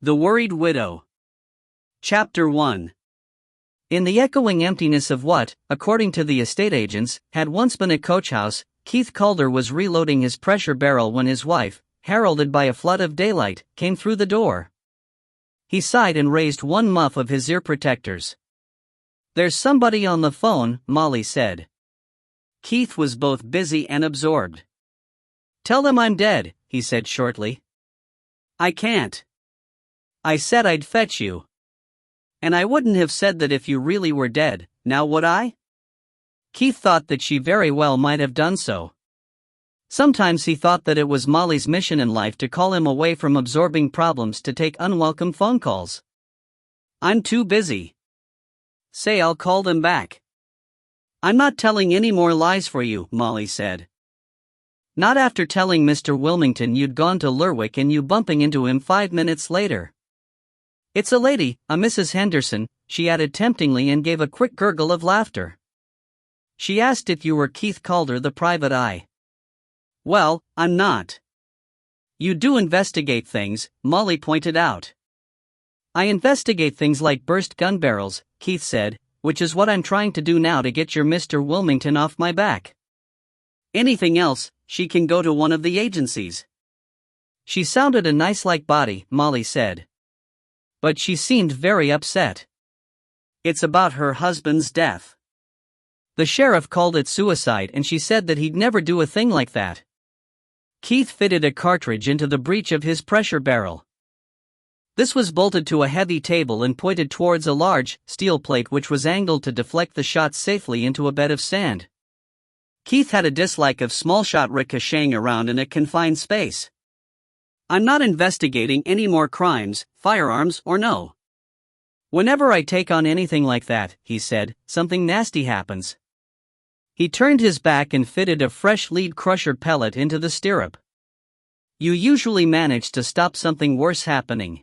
The Worried Widow. Chapter 1. In the echoing emptiness of what, according to the estate agents, had once been a coach house, Keith Calder was reloading his pressure barrel when his wife, heralded by a flood of daylight, came through the door. He sighed and raised one muff of his ear protectors. "There's somebody on the phone," Molly said. Keith was both busy and absorbed. "Tell them I'm dead," he said shortly. "I can't. I said I'd fetch you. And I wouldn't have said that if you really were dead, now would I?" Keith thought that she very well might have done so. Sometimes he thought that it was Molly's mission in life to call him away from absorbing problems to take unwelcome phone calls. "I'm too busy. Say I'll call them back." "I'm not telling any more lies for you," Molly said. "Not after telling Mr. Wilmington you'd gone to Lerwick and you bumping into him 5 minutes later. It's a lady, a Mrs. Henderson," she added temptingly and gave a quick gurgle of laughter. "She asked if you were Keith Calder, the private eye." "Well, I'm not." "You do investigate things," Molly pointed out. "I investigate things like burst gun barrels," Keith said, "which is what I'm trying to do now to get your Mr. Wilmington off my back. Anything else, she can go to one of the agencies." "She sounded a nice like body," Molly said. "But she seemed very upset." "It's about her husband's death. The sheriff called it suicide and she said that he'd never do a thing like that." Keith fitted a cartridge into the breech of his pressure barrel. This was bolted to a heavy table and pointed towards a large, steel plate which was angled to deflect the shot safely into a bed of sand. Keith had a dislike of small shot ricocheting around in a confined space. "I'm not investigating any more crimes, firearms or no. Whenever I take on anything like that," he said, "something nasty happens." He turned his back and fitted a fresh lead crusher pellet into the stirrup. "You usually manage to stop something worse happening.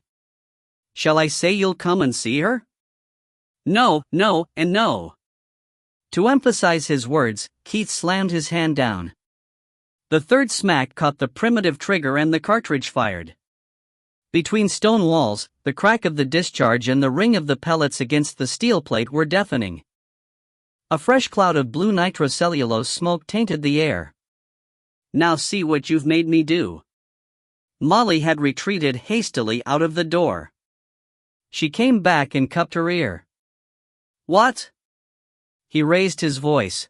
Shall I say you'll come and see her?" "No, no, and no." To emphasize his words, Keith slammed his hand down. The third smack caught the primitive trigger and the cartridge fired. Between stone walls, the crack of the discharge and the ring of the pellets against the steel plate were deafening. A fresh cloud of blue nitrocellulose smoke tainted the air. "Now see what you've made me do." Molly had retreated hastily out of the door. She came back and cupped her ear. "What?" He raised his voice.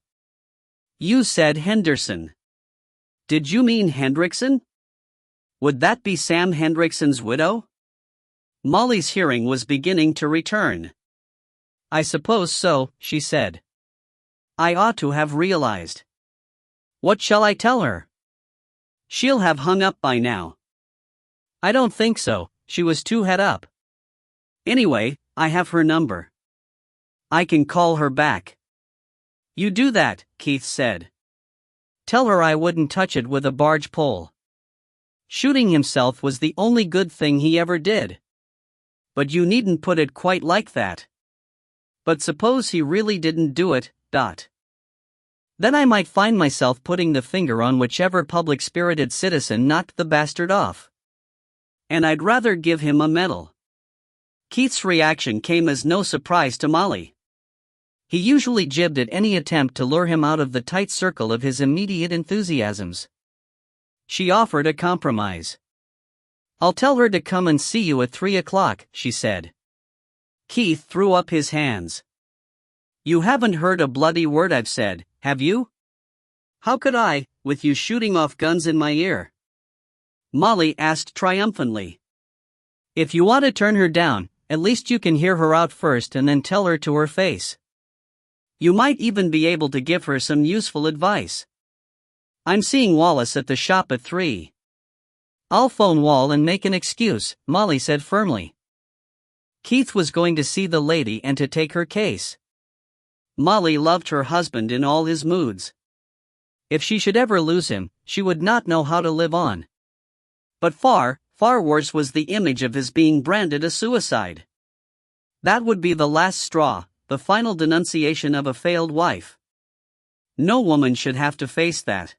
"You said Henderson. Did you mean Hendrickson? Would that be Sam Hendrickson's widow?" Molly's hearing was beginning to return. "I suppose so," she said. "I ought to have realized. What shall I tell her?" "She'll have hung up by now." "I don't think so, she was too head up. Anyway, I have her number. I can call her back." "You do that," Keith said. "Tell her I wouldn't touch it with a barge pole. Shooting himself was the only good thing he ever did. But you needn't put it quite like that. But suppose he really didn't do it, Then I might find myself putting the finger on whichever public-spirited citizen knocked the bastard off. And I'd rather give him a medal." Keith's reaction came as no surprise to Molly. He usually jibbed at any attempt to lure him out of the tight circle of his immediate enthusiasms. She offered a compromise. "I'll tell her to come and see you at 3 o'clock, she said. Keith threw up his hands. "You haven't heard a bloody word I've said, have you? How could I, with you shooting off guns in my ear?" Molly asked triumphantly. "If you want to turn her down, at least you can hear her out first and then tell her to her face. You might even be able to give her some useful advice. I'm seeing Wallace at the shop at 3. "I'll phone Wall and make an excuse," Molly said firmly. Keith was going to see the lady and to take her case. Molly loved her husband in all his moods. If she should ever lose him, she would not know how to live on. But far, far worse was the image of his being branded a suicide. That would be the last straw, the final denunciation of a failed wife. No woman should have to face that.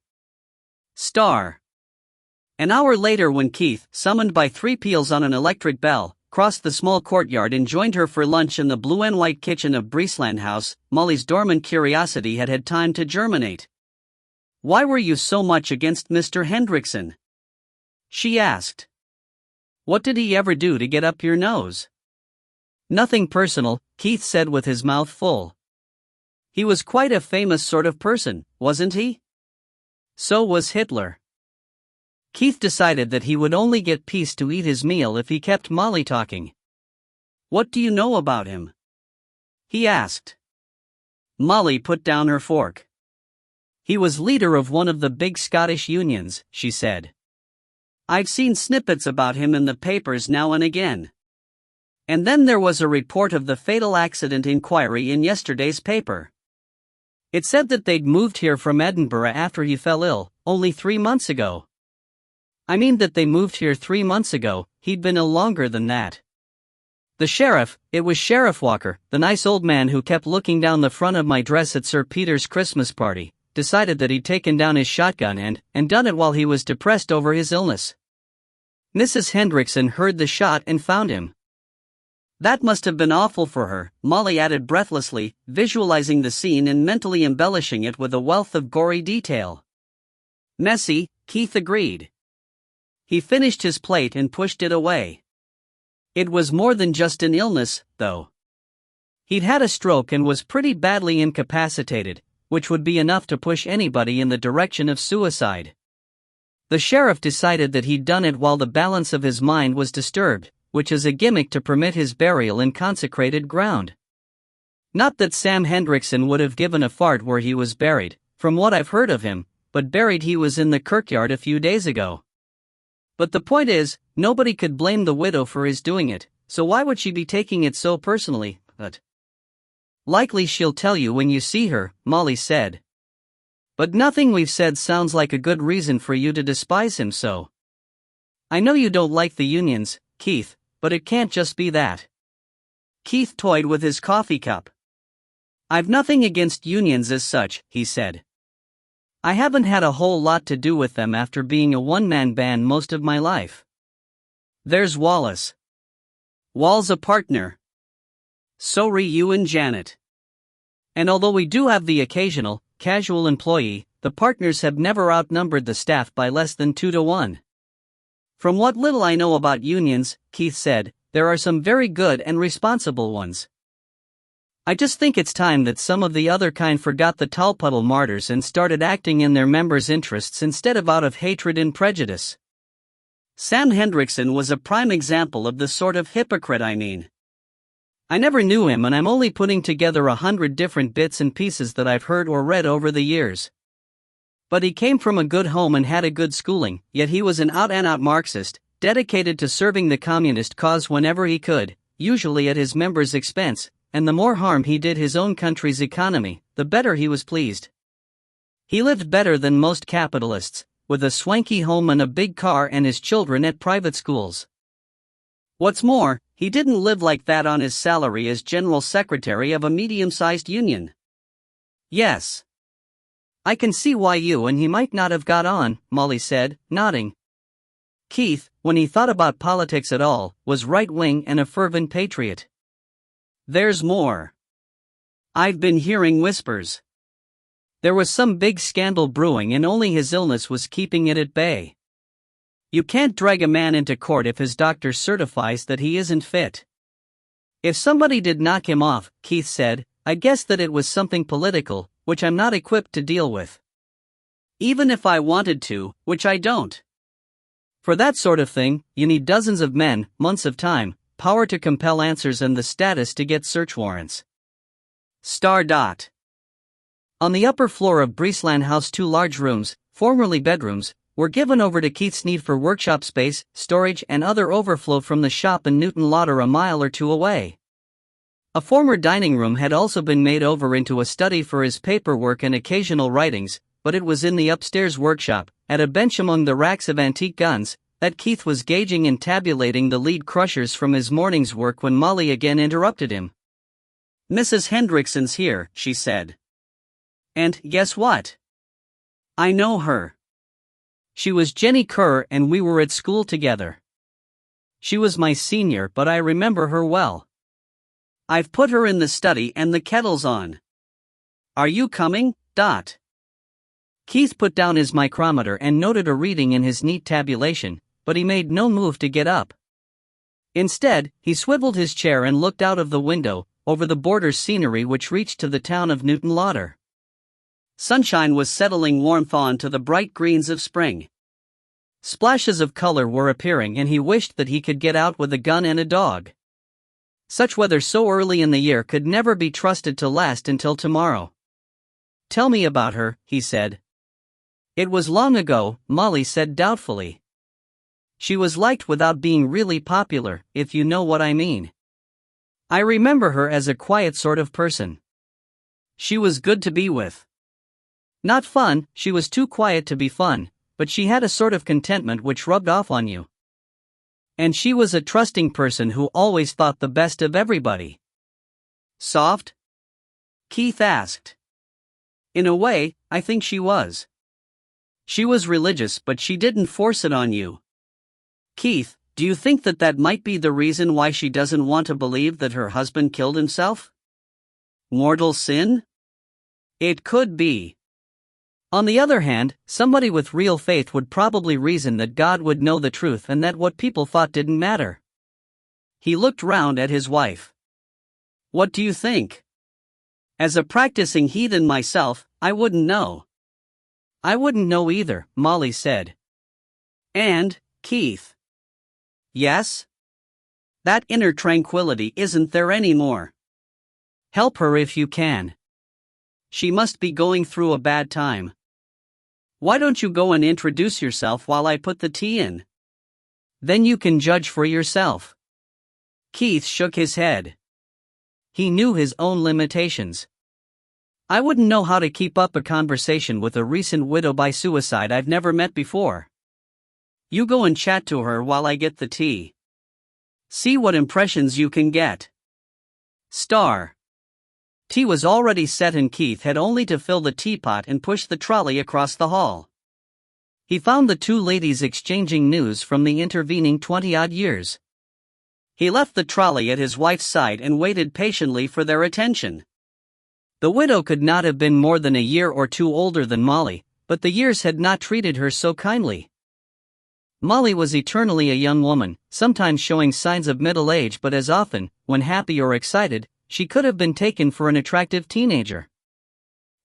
An hour later, when Keith, summoned by 3 peals on an electric bell, crossed the small courtyard and joined her for lunch in the blue and white kitchen of Breesland House, Molly's dormant curiosity had had time to germinate. "Why were you so much against Mr. Hendrickson?" she asked. "What did he ever do to get up your nose?" "Nothing personal," Keith said with his mouth full. "He was quite a famous sort of person, wasn't he?" "So was Hitler." Keith decided that he would only get peace to eat his meal if he kept Molly talking. "What do you know about him?" he asked. Molly put down her fork. "He was leader of one of the big Scottish unions," she said. "I've seen snippets about him in the papers now and again. And then there was a report of the fatal accident inquiry in yesterday's paper. It said that they'd moved here from Edinburgh after he fell ill, only 3 months ago. I mean that they moved here 3 months ago, he'd been ill longer than that. The sheriff, it was Sheriff Walker, the nice old man who kept looking down the front of my dress at Sir Peter's Christmas party, decided that he'd taken down his shotgun and done it while he was depressed over his illness. Mrs. Hendrickson heard the shot and found him. That must have been awful for her," Molly added breathlessly, visualizing the scene and mentally embellishing it with a wealth of gory detail. "Messy," Keith agreed. He finished his plate and pushed it away. It was more than just an illness, though. He'd had a stroke and was pretty badly incapacitated, which would be enough to push anybody in the direction of suicide. The sheriff decided that he'd done it while the balance of his mind was disturbed, which is a gimmick to permit his burial in consecrated ground. Not that Sam Hendrickson would have given a fart where he was buried, from what I've heard of him, but buried he was in the kirkyard a few days ago. But the point is, nobody could blame the widow for his doing it, so why would she be taking it so personally? But likely she'll tell you when you see her, Molly said. But nothing we've said sounds like a good reason for you to despise him so. I know you don't like the unions, Keith, but it can't just be that. Keith toyed with his coffee cup. "I've nothing against unions as such," he said. "I haven't had a whole lot to do with them after being a one-man band most of my life. There's Wallace. Wall's a partner. So're you and Janet. And although we do have the occasional, casual employee, the partners have never outnumbered the staff by less than 2 to 1. From what little I know about unions," Keith said, "there are some very good and responsible ones. I just think it's time that some of the other kind forgot the Tallpuddle martyrs and started acting in their members' interests instead of out of hatred and prejudice. Sam Hendrickson was a prime example of the sort of hypocrite I mean. I never knew him and I'm only putting together 100 different bits and pieces that I've heard or read over the years. But he came from a good home and had a good schooling, yet he was an out-and-out Marxist, dedicated to serving the communist cause whenever he could, usually at his members' expense, and the more harm he did his own country's economy, the better he was pleased. He lived better than most capitalists, with a swanky home and a big car and his children at private schools. What's more, he didn't live like that on his salary as general secretary of a medium-sized union. Yes. I can see why you and he might not have got on, Molly said, nodding. Keith, when he thought about politics at all, was right-wing and a fervent patriot. There's more. I've been hearing whispers. There was some big scandal brewing and only his illness was keeping it at bay. You can't drag a man into court if his doctor certifies that he isn't fit. If somebody did knock him off, Keith said, I guess that it was something political, which I'm not equipped to deal with. Even if I wanted to, which I don't. For that sort of thing, you need dozens of men, months of time, power to compel answers and the status to get search warrants. On the upper floor of Breesland House 2 large rooms, formerly bedrooms, were given over to Keith's need for workshop space, storage and other overflow from the shop in Newton Lauder a mile or two away. A former dining room had also been made over into a study for his paperwork and occasional writings, but it was in the upstairs workshop, at a bench among the racks of antique guns, that Keith was gauging and tabulating the lead crushers from his morning's work when Molly again interrupted him. Mrs. Hendrickson's here, she said. And guess what? I know her. She was Jenny Kerr and we were at school together. She was my senior, but I remember her well. I've put her in the study and the kettle's on. Are you coming, Dot? Keith put down his micrometer and noted a reading in his neat tabulation, but he made no move to get up. Instead, he swiveled his chair and looked out of the window, over the border's scenery which reached to the town of Newton Lauder. Sunshine was settling warmth on to the bright greens of spring. Splashes of color were appearing, and he wished that he could get out with a gun and a dog. Such weather so early in the year could never be trusted to last until tomorrow. Tell me about her, he said. It was long ago, Molly said doubtfully. She was liked without being really popular, if you know what I mean. I remember her as a quiet sort of person. She was good to be with. Not fun, she was too quiet to be fun, but she had a sort of contentment which rubbed off on you. And she was a trusting person who always thought the best of everybody. Soft? Keith asked. In a way, I think she was. She was religious, but she didn't force it on you. Keith, do you think that might be the reason why she doesn't want to believe that her husband killed himself? Mortal sin? It could be. On the other hand, somebody with real faith would probably reason that God would know the truth and that what people thought didn't matter. He looked round at his wife. What do you think? As a practicing heathen myself, I wouldn't know. I wouldn't know either, Molly said. And, Keith. Yes? That inner tranquility isn't there anymore. Help her if you can. She must be going through a bad time. Why don't you go and introduce yourself while I put the tea in? Then you can judge for yourself. Keith shook his head. He knew his own limitations. I wouldn't know how to keep up a conversation with a recent widow by suicide I've never met before. You go and chat to her while I get the tea. See what impressions you can get. Star. Tea was already set and Keith had only to fill the teapot and push the trolley across the hall. He found the two ladies exchanging news from the intervening 20-odd years. He left the trolley at his wife's side and waited patiently for their attention. The widow could not have been more than a year or two older than Molly, but the years had not treated her so kindly. Molly was eternally a young woman, sometimes showing signs of middle age, but as often, when happy or excited, she could have been taken for an attractive teenager.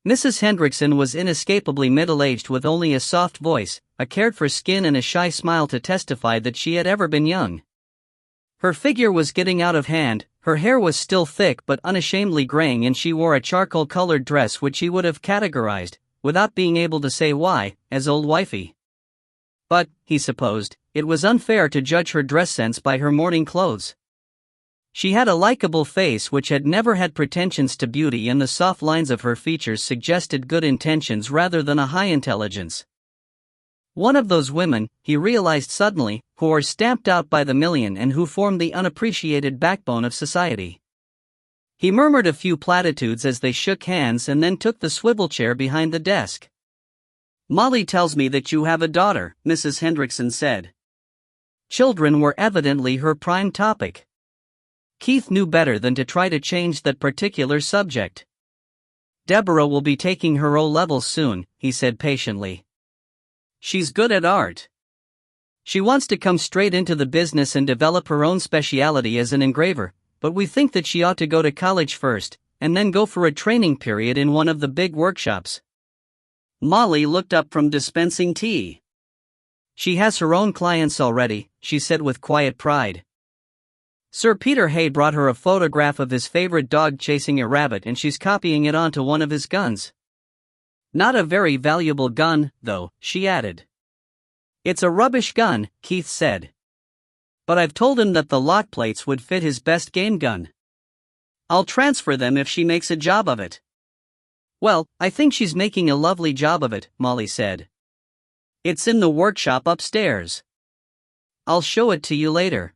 Mrs. Hendrickson was inescapably middle-aged with only a soft voice, a cared-for skin and a shy smile to testify that she had ever been young. Her figure was getting out of hand, her hair was still thick but unashamedly graying, and she wore a charcoal-colored dress which he would have categorized, without being able to say why, as old wifey. But, he supposed, it was unfair to judge her dress sense by her morning clothes. She had a likable face which had never had pretensions to beauty, and the soft lines of her features suggested good intentions rather than a high intelligence. One of those women, he realized suddenly, who are stamped out by the million and who form the unappreciated backbone of society. He murmured a few platitudes as they shook hands and then took the swivel chair behind the desk. Molly tells me that you have a daughter, Mrs. Hendrickson said. Children were evidently her prime topic. Keith knew better than to try to change that particular subject. Deborah will be taking her O-levels soon, he said patiently. She's good at art. She wants to come straight into the business and develop her own speciality as an engraver, but we think that she ought to go to college first, and then go for a training period in one of the big workshops. Molly looked up from dispensing tea. She has her own clients already, she said with quiet pride. Sir Peter Hay brought her a photograph of his favorite dog chasing a rabbit, and she's copying it onto one of his guns. Not a very valuable gun, though, she added. It's a rubbish gun, Keith said. But I've told him that the lock plates would fit his best game gun. I'll transfer them if she makes a job of it. Well, I think she's making a lovely job of it, Molly said. It's in the workshop upstairs. I'll show it to you later.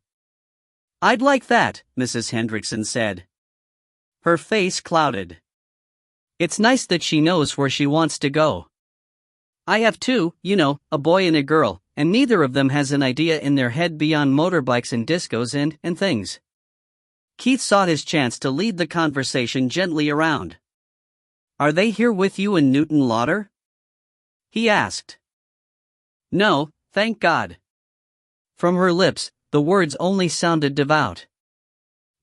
I'd like that, Mrs. Hendrickson said. Her face clouded. It's nice that she knows where she wants to go. I have two, a boy and a girl, and neither of them has an idea in their head beyond motorbikes and discos and things. Keith sought his chance to lead the conversation gently around. "Are they here with you in Newton Lauder?" he asked. "No, thank God." From her lips, the words only sounded devout.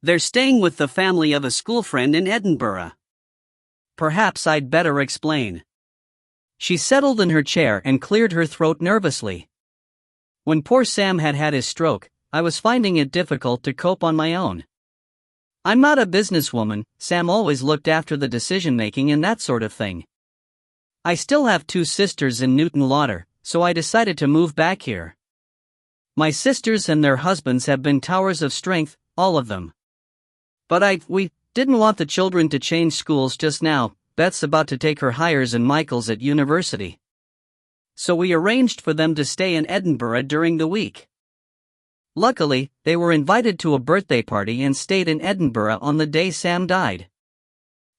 "They're staying with the family of a school friend in Edinburgh." "Perhaps I'd better explain." She settled in her chair and cleared her throat nervously. "When poor Sam had his stroke, I was finding it difficult to cope on my own. I'm not a businesswoman, Sam always looked after the decision-making and that sort of thing. I still have 2 sisters in Newton Lauder, so I decided to move back here. My sisters and their husbands have been towers of strength, all of them. But we didn't want the children to change schools just now. Beth's about to take her hires and Michael's at university. So we arranged for them to stay in Edinburgh during the week. Luckily, they were invited to a birthday party and stayed in Edinburgh on the day Sam died.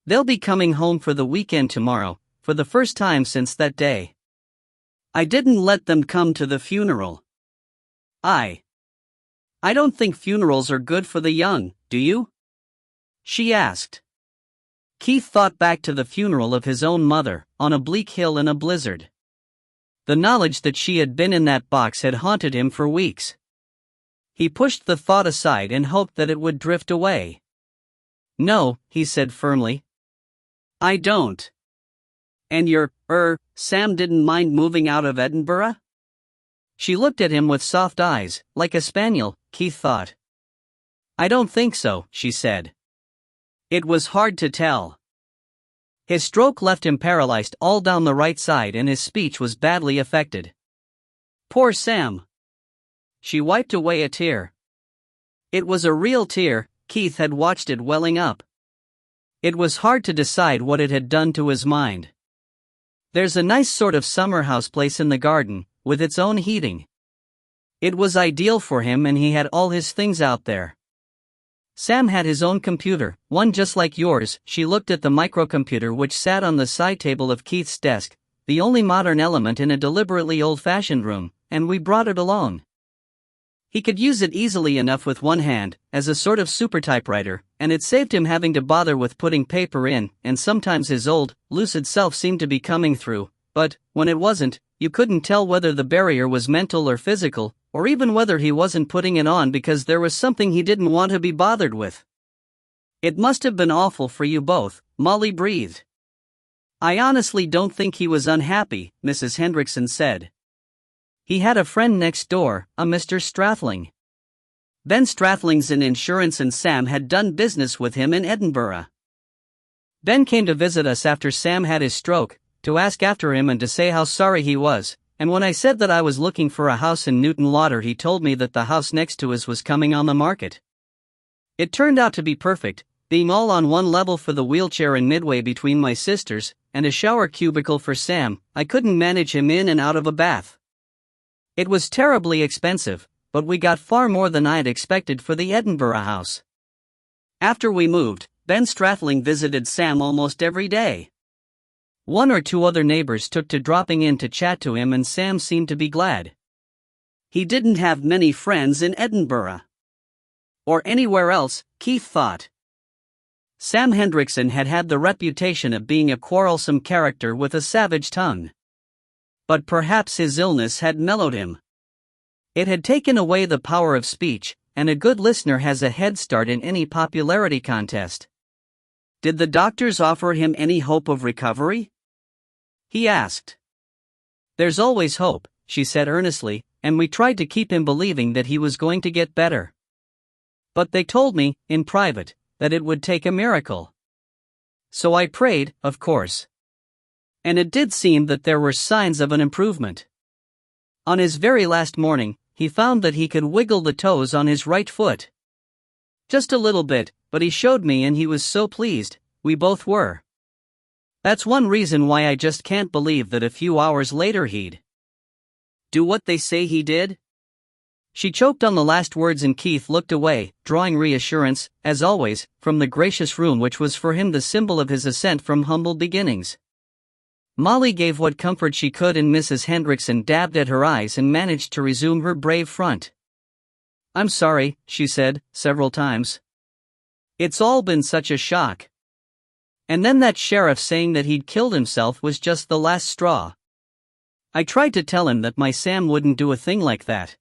They'll be coming home for the weekend tomorrow, for the first time since that day. I didn't let them come to the funeral. I don't think funerals are good for the young, do you?" she asked. Keith thought back to the funeral of his own mother, on a bleak hill in a blizzard. The knowledge that she had been in that box had haunted him for weeks. He pushed the thought aside and hoped that it would drift away. "No," he said firmly. "I don't." "And Sam didn't mind moving out of Edinburgh?" She looked at him with soft eyes, like a spaniel, Keith thought. "I don't think so," she said. It was hard to tell. His stroke left him paralyzed all down the right side and his speech was badly affected. "Poor Sam." She wiped away a tear. It was a real tear, Keith had watched it welling up. It was hard to decide what it had done to his mind. There's a nice sort of summer house place in the garden, with its own heating. It was ideal for him and he had all his things out there. Sam had his own computer, one just like yours. She looked at the microcomputer which sat on the side table of Keith's desk, the only modern element in a deliberately old-fashioned room, and we brought it along. He could use it easily enough with one hand, as a sort of super typewriter, and it saved him having to bother with putting paper in, and sometimes his old, lucid self seemed to be coming through, but, when it wasn't, you couldn't tell whether the barrier was mental or physical, or even whether he wasn't putting it on because there was something he didn't want to be bothered with. "It must have been awful for you both," Molly breathed. "I honestly don't think he was unhappy," Mrs. Hendrickson said. "He had a friend next door, a Mr. Strathling. Ben Strathling's in insurance and Sam had done business with him in Edinburgh. Ben came to visit us after Sam had his stroke, to ask after him and to say how sorry he was, and when I said that I was looking for a house in Newton Lauder he told me that the house next to us was coming on the market. It turned out to be perfect, being all on one level for the wheelchair and midway between my sisters, and a shower cubicle for Sam. I couldn't manage him in and out of a bath. It was terribly expensive, but we got far more than I had expected for the Edinburgh house. After we moved, Ben Stratling visited Sam almost every day. 1 or 2 other neighbors took to dropping in to chat to him and Sam seemed to be glad. He didn't have many friends in Edinburgh. Or anywhere else, Keith thought. Sam Hendrickson had had the reputation of being a quarrelsome character with a savage tongue. But perhaps his illness had mellowed him. It had taken away the power of speech, and a good listener has a head start in any popularity contest. "Did the doctors offer him any hope of recovery?" he asked. "There's always hope," she said earnestly, "and we tried to keep him believing that he was going to get better. But they told me, in private, that it would take a miracle. So I prayed, of course. And it did seem that there were signs of an improvement. On his very last morning, he found that he could wiggle the toes on his right foot. Just a little bit, but he showed me and he was so pleased, we both were. That's one reason why I just can't believe that a few hours later he'd do what they say he did." She choked on the last words and Keith looked away, drawing reassurance, as always, from the gracious room which was for him the symbol of his ascent from humble beginnings. Molly gave what comfort she could, and Mrs. Hendrickson dabbed at her eyes and managed to resume her brave front. "I'm sorry," she said, several times. "It's all been such a shock. And then that sheriff saying that he'd killed himself was just the last straw. I tried to tell him that my Sam wouldn't do a thing like that."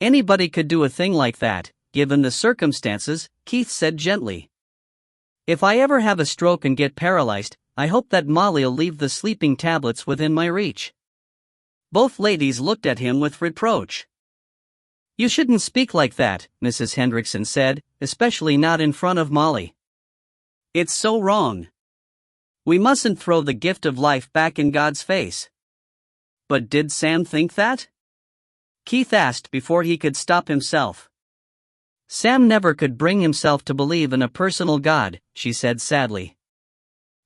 "Anybody could do a thing like that, given the circumstances," Keith said gently. "If I ever have a stroke and get paralyzed, I hope that Molly'll leave the sleeping tablets within my reach." Both ladies looked at him with reproach. "You shouldn't speak like that," Mrs. Hendrickson said, "especially not in front of Molly. It's so wrong. We mustn't throw the gift of life back in God's face." "But did Sam think that?" Keith asked before he could stop himself. "Sam never could bring himself to believe in a personal God," she said sadly.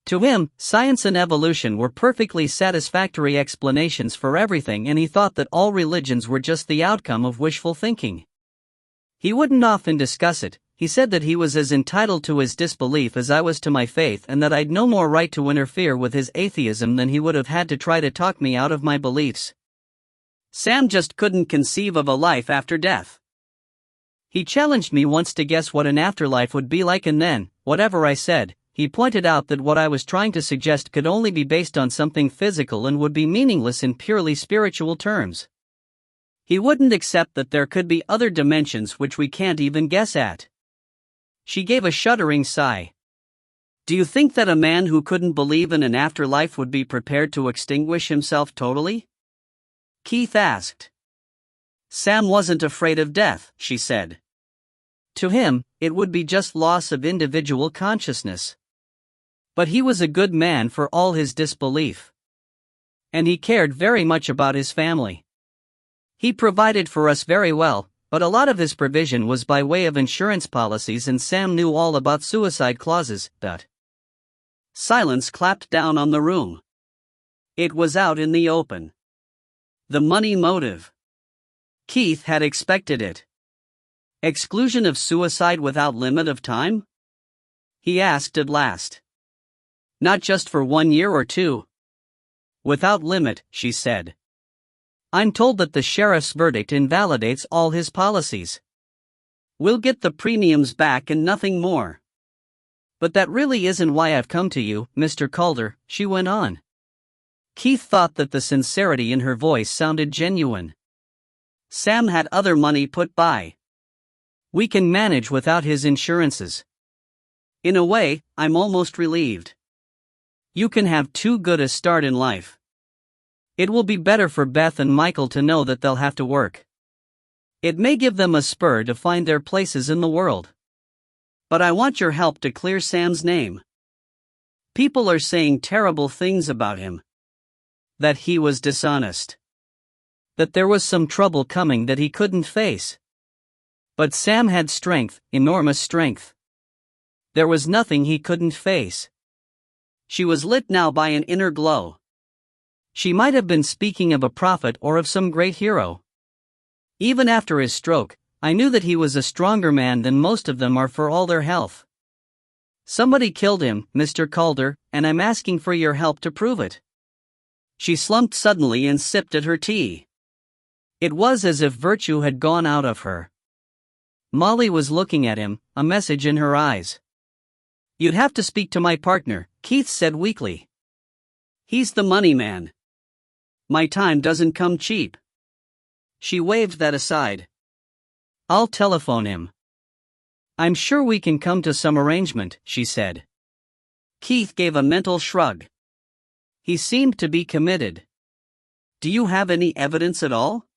To him, science and evolution were perfectly satisfactory explanations for everything, and he thought that all religions were just the outcome of wishful thinking. He wouldn't often discuss it. He said that he was as entitled to his disbelief as I was to my faith, and that I'd no more right to interfere with his atheism than he would have had to try to talk me out of my beliefs. Sam just couldn't conceive of a life after death. He challenged me once to guess what an afterlife would be like, and then, whatever I said, he pointed out that what I was trying to suggest could only be based on something physical and would be meaningless in purely spiritual terms. He wouldn't accept that there could be other dimensions which we can't even guess at. She gave a shuddering sigh. "Do you think that a man who couldn't believe in an afterlife would be prepared to extinguish himself totally?" Keith asked. "Sam wasn't afraid of death," she said. "To him, it would be just loss of individual consciousness. But he was a good man for all his disbelief. And he cared very much about his family. He provided for us very well, but a lot of his provision was by way of insurance policies, and Sam knew all about suicide clauses." Silence clapped down on the room. It was out in the open. The money motive. Keith had expected it. Exclusion of suicide without limit of time? He asked at last. "Not just for 1 year or 2. "Without limit," she said. "I'm told that the sheriff's verdict invalidates all his policies. We'll get the premiums back and nothing more. But that really isn't why I've come to you, Mr. Calder," she went on. Keith thought that the sincerity in her voice sounded genuine. "Sam had other money put by. We can manage without his insurances. In a way, I'm almost relieved. You can have too good a start in life. It will be better for Beth and Michael to know that they'll have to work. It may give them a spur to find their places in the world. But I want your help to clear Sam's name. People are saying terrible things about him. That he was dishonest. That there was some trouble coming that he couldn't face. But Sam had strength, enormous strength. There was nothing he couldn't face." She was lit now by an inner glow. She might have been speaking of a prophet or of some great hero. "Even after his stroke, I knew that he was a stronger man than most of them are for all their health. Somebody killed him, Mr. Calder, and I'm asking for your help to prove it." She slumped suddenly and sipped at her tea. It was as if virtue had gone out of her. Molly was looking at him, a message in her eyes. "You'd have to speak to my partner," Keith said weakly. "He's the money man. My time doesn't come cheap." She waved that aside. "I'll telephone him. I'm sure we can come to some arrangement," she said. Keith gave a mental shrug. He seemed to be committed. "Do you have any evidence at all?"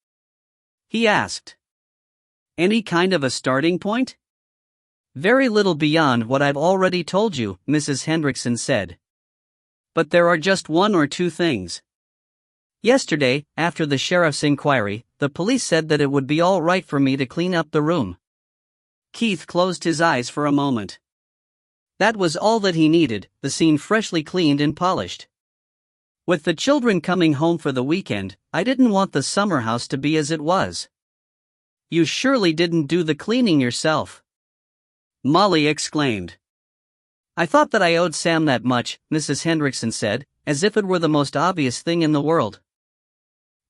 he asked. "Any kind of a starting point?" "Very little beyond what I've already told you," Mrs. Hendrickson said. "But there are just 1 or 2 things. Yesterday, after the sheriff's inquiry, the police said that it would be all right for me to clean up the room." Keith closed his eyes for a moment. That was all that he needed, the scene freshly cleaned and polished. "With the children coming home for the weekend, I didn't want the summer house to be as it was." "You surely didn't do the cleaning yourself?" Molly exclaimed. "I thought that I owed Sam that much," Mrs. Hendrickson said, as if it were the most obvious thing in the world.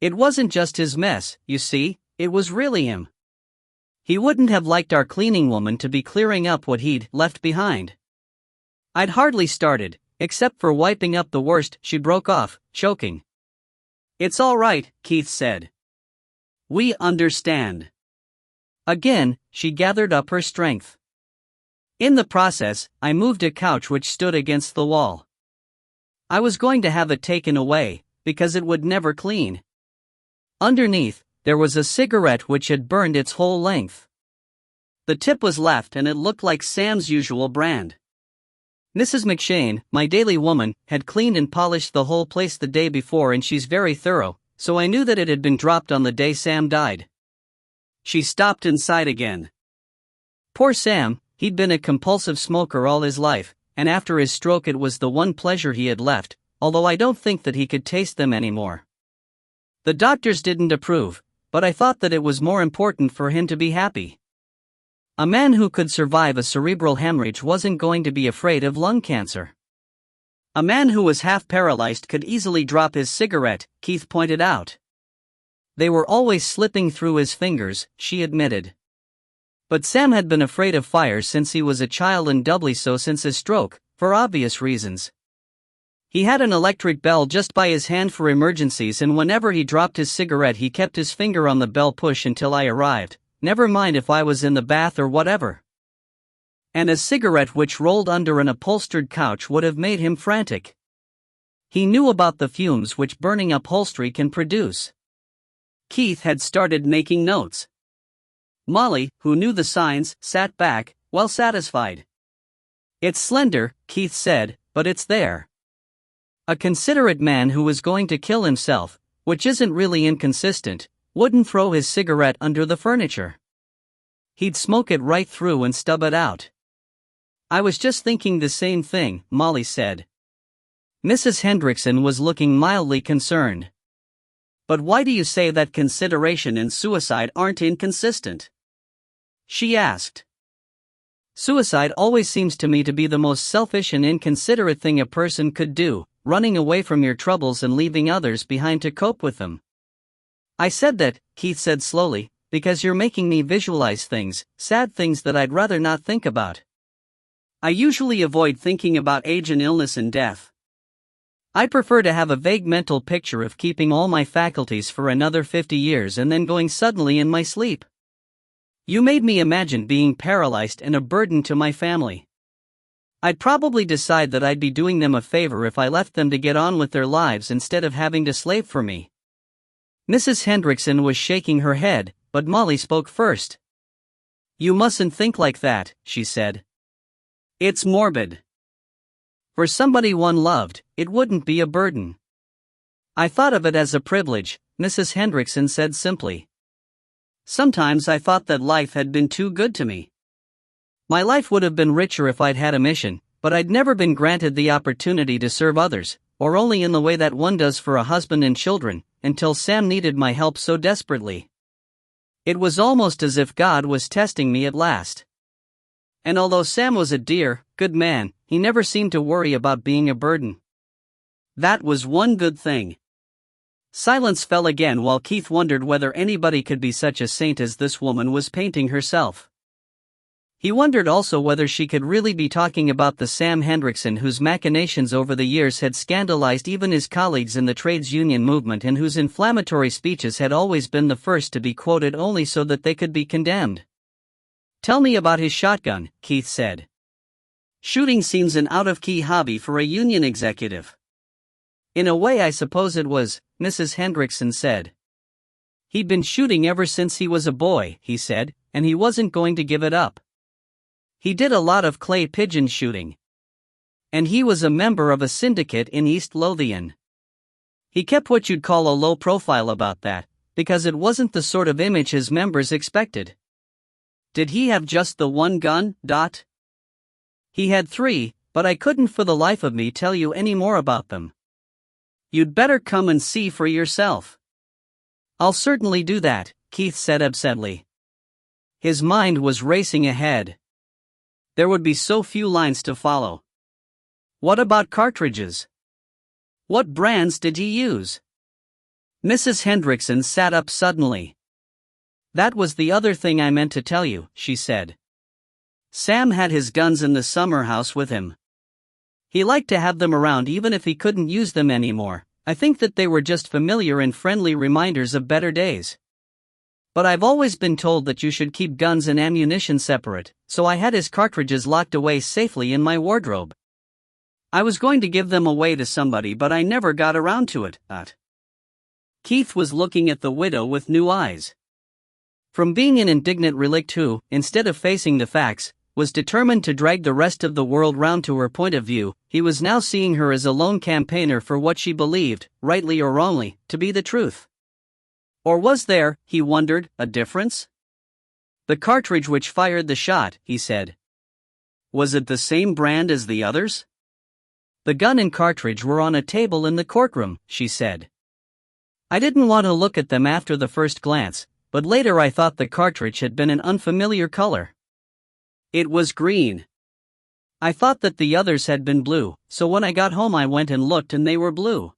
It wasn't just his mess, you see, it was really him. He wouldn't have liked our cleaning woman to be clearing up what he'd left behind. I'd hardly started, except for wiping up the worst, she broke off, choking. "It's all right," Keith said. "We understand." Again, she gathered up her strength. In the process, I moved a couch which stood against the wall. I was going to have it taken away, because it would never clean. Underneath, there was a cigarette which had burned its whole length. The tip was left and it looked like Sam's usual brand. Mrs. McShane, my daily woman, had cleaned and polished the whole place the day before, and she's very thorough, so I knew that it had been dropped on the day Sam died. She stopped and sighed again. Poor Sam, he'd been a compulsive smoker all his life, and after his stroke it was the one pleasure he had left, although I don't think that he could taste them anymore. The doctors didn't approve, but I thought that it was more important for him to be happy. A man who could survive a cerebral hemorrhage wasn't going to be afraid of lung cancer. A man who was half paralyzed could easily drop his cigarette, Keith pointed out. They were always slipping through his fingers, she admitted. But Sam had been afraid of fire since he was a child, and doubly so since his stroke, for obvious reasons. He had an electric bell just by his hand for emergencies, and whenever he dropped his cigarette he kept his finger on the bell push until I arrived, never mind if I was in the bath or whatever. And a cigarette which rolled under an upholstered couch would have made him frantic. He knew about the fumes which burning upholstery can produce. Keith had started making notes. Molly, who knew the signs, sat back, well satisfied. "It's slender," Keith said, "but it's there." A considerate man who was going to kill himself, which isn't really inconsistent, wouldn't throw his cigarette under the furniture. He'd smoke it right through and stub it out. "I was just thinking the same thing," Molly said. Mrs. Hendrickson was looking mildly concerned. "But why do you say that consideration and suicide aren't inconsistent?" she asked. "Suicide always seems to me to be the most selfish and inconsiderate thing a person could do, running away from your troubles and leaving others behind to cope with them." "I said that," Keith said slowly, "because you're making me visualize things, sad things that I'd rather not think about. I usually avoid thinking about age and illness and death. I prefer to have a vague mental picture of keeping all my faculties for another 50 years and then going suddenly in my sleep. You made me imagine being paralyzed and a burden to my family. I'd probably decide that I'd be doing them a favor if I left them to get on with their lives instead of having to slave for me." Mrs. Hendrickson was shaking her head, but Molly spoke first. "You mustn't think like that," she said. "It's morbid. For somebody one loved, it wouldn't be a burden." "I thought of it as a privilege," Mrs. Hendrickson said simply. "Sometimes I thought that life had been too good to me. My life would have been richer if I'd had a mission, but I'd never been granted the opportunity to serve others, or only in the way that one does for a husband and children, until Sam needed my help so desperately. It was almost as if God was testing me at last. And although Sam was a dear, good man, he never seemed to worry about being a burden. That was one good thing." Silence fell again while Keith wondered whether anybody could be such a saint as this woman was painting herself. He wondered also whether she could really be talking about the Sam Hendrickson whose machinations over the years had scandalized even his colleagues in the trades union movement, and whose inflammatory speeches had always been the first to be quoted only so that they could be condemned. "Tell me about his shotgun," Keith said. "Shooting seems an out-of-key hobby for a union executive." "In a way I suppose it was," Mrs. Hendrickson said. "He'd been shooting ever since he was a boy," he said, "and he wasn't going to give it up. He did a lot of clay pigeon shooting. And he was a member of a syndicate in East Lothian. He kept what you'd call a low profile about that, because it wasn't the sort of image his members expected." "Did he have just the one gun, Dot?" "He had 3, but I couldn't for the life of me tell you any more about them." "You'd better come and see for yourself." "I'll certainly do that," Keith said absently. His mind was racing ahead. There would be so few lines to follow. What about cartridges? What brands did he use? Mrs. Hendrickson sat up suddenly. That was the other thing I meant to tell you, she said. Sam had his guns in the summer house with him. He liked to have them around even if he couldn't use them anymore. I think that they were just familiar and friendly reminders of better days. But I've always been told that you should keep guns and ammunition separate, so I had his cartridges locked away safely in my wardrobe. I was going to give them away to somebody, but I never got around to it. Keith was looking at the widow with new eyes. From being an indignant relict who, instead of facing the facts, was determined to drag the rest of the world round to her point of view, he was now seeing her as a lone campaigner for what she believed, rightly or wrongly, to be the truth. Or was there, he wondered, a difference? The cartridge which fired the shot, he said. Was it the same brand as the others? The gun and cartridge were on a table in the courtroom, she said. I didn't want to look at them after the first glance, but later I thought the cartridge had been an unfamiliar color. It was green. I thought that the others had been blue, so when I got home I went and looked and they were blue.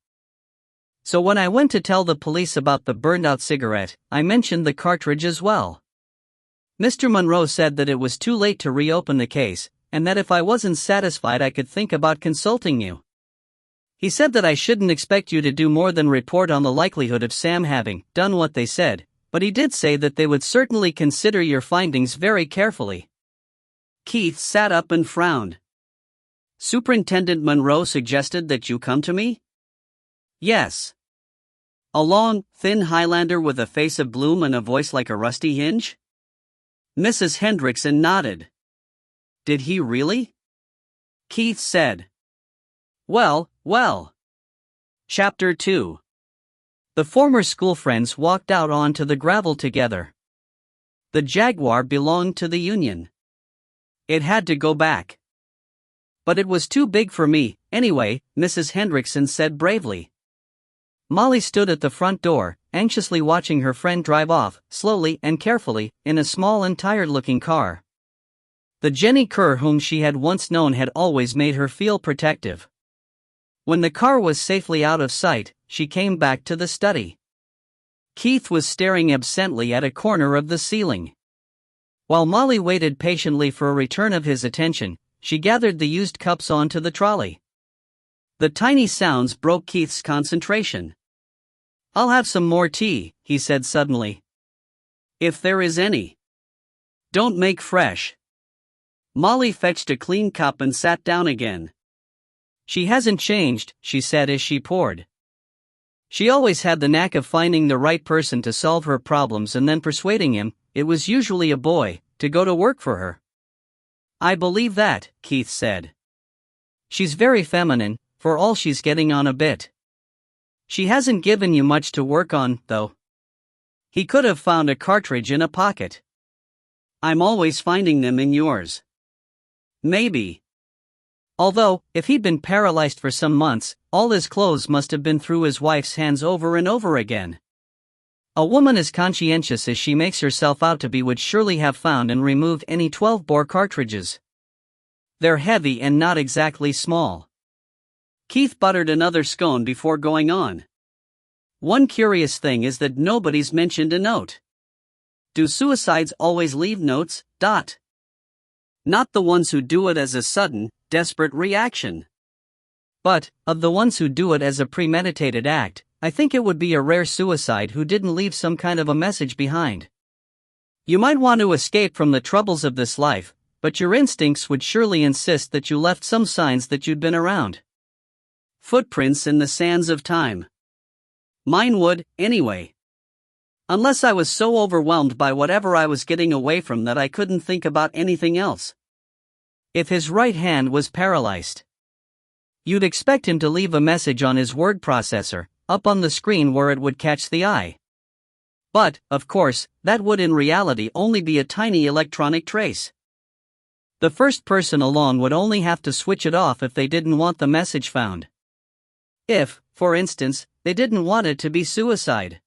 So when I went to tell the police about the burned-out cigarette, I mentioned the cartridge as well. Mr. Monroe said that it was too late to reopen the case, and that if I wasn't satisfied I could think about consulting you. He said that I shouldn't expect you to do more than report on the likelihood of Sam having done what they said, but he did say that they would certainly consider your findings very carefully. Keith sat up and frowned. Superintendent Monroe suggested that you come to me? Yes. A long, thin Highlander with a face of gloom and a voice like a rusty hinge? Mrs. Hendrickson nodded. Did he really? Keith said. Well. Chapter 2. The former school friends walked out onto the gravel together. The Jaguar belonged to the Union. It had to go back. But it was too big for me, anyway, Mrs. Hendrickson said bravely. Molly stood at the front door, anxiously watching her friend drive off, slowly and carefully, in a small and tired-looking car. The Jenny Kerr whom she had once known had always made her feel protective. When the car was safely out of sight, she came back to the study. Keith was staring absently at a corner of the ceiling. While Molly waited patiently for a return of his attention, she gathered the used cups onto the trolley. The tiny sounds broke Keith's concentration. I'll have some more tea, he said suddenly. If there is any. Don't make fresh. Molly fetched a clean cup and sat down again. She hasn't changed, she said as she poured. She always had the knack of finding the right person to solve her problems and then persuading him, it was usually a boy, to go to work for her. I believe that, Keith said. She's very feminine, for all she's getting on a bit. She hasn't given you much to work on, though. He could have found a cartridge in a pocket. I'm always finding them in yours. Maybe. Although, if he'd been paralyzed for some months, all his clothes must have been through his wife's hands over and over again. A woman as conscientious as she makes herself out to be would surely have found and removed any 12-bore cartridges. They're heavy and not exactly small. Keith buttered another scone before going on. One curious thing is that nobody's mentioned a note. Do suicides always leave notes? Not the ones who do it as a sudden, desperate reaction. But, of the ones who do it as a premeditated act, I think it would be a rare suicide who didn't leave some kind of a message behind. You might want to escape from the troubles of this life, but your instincts would surely insist that you left some signs that you'd been around. Footprints in the sands of time. Mine would, anyway. Unless I was so overwhelmed by whatever I was getting away from that I couldn't think about anything else. If his right hand was paralyzed, you'd expect him to leave a message on his word processor, up on the screen where it would catch the eye. But, of course, that would in reality only be a tiny electronic trace. The first person along would only have to switch it off if they didn't want the message found. If, for instance, they didn't want it to be suicide.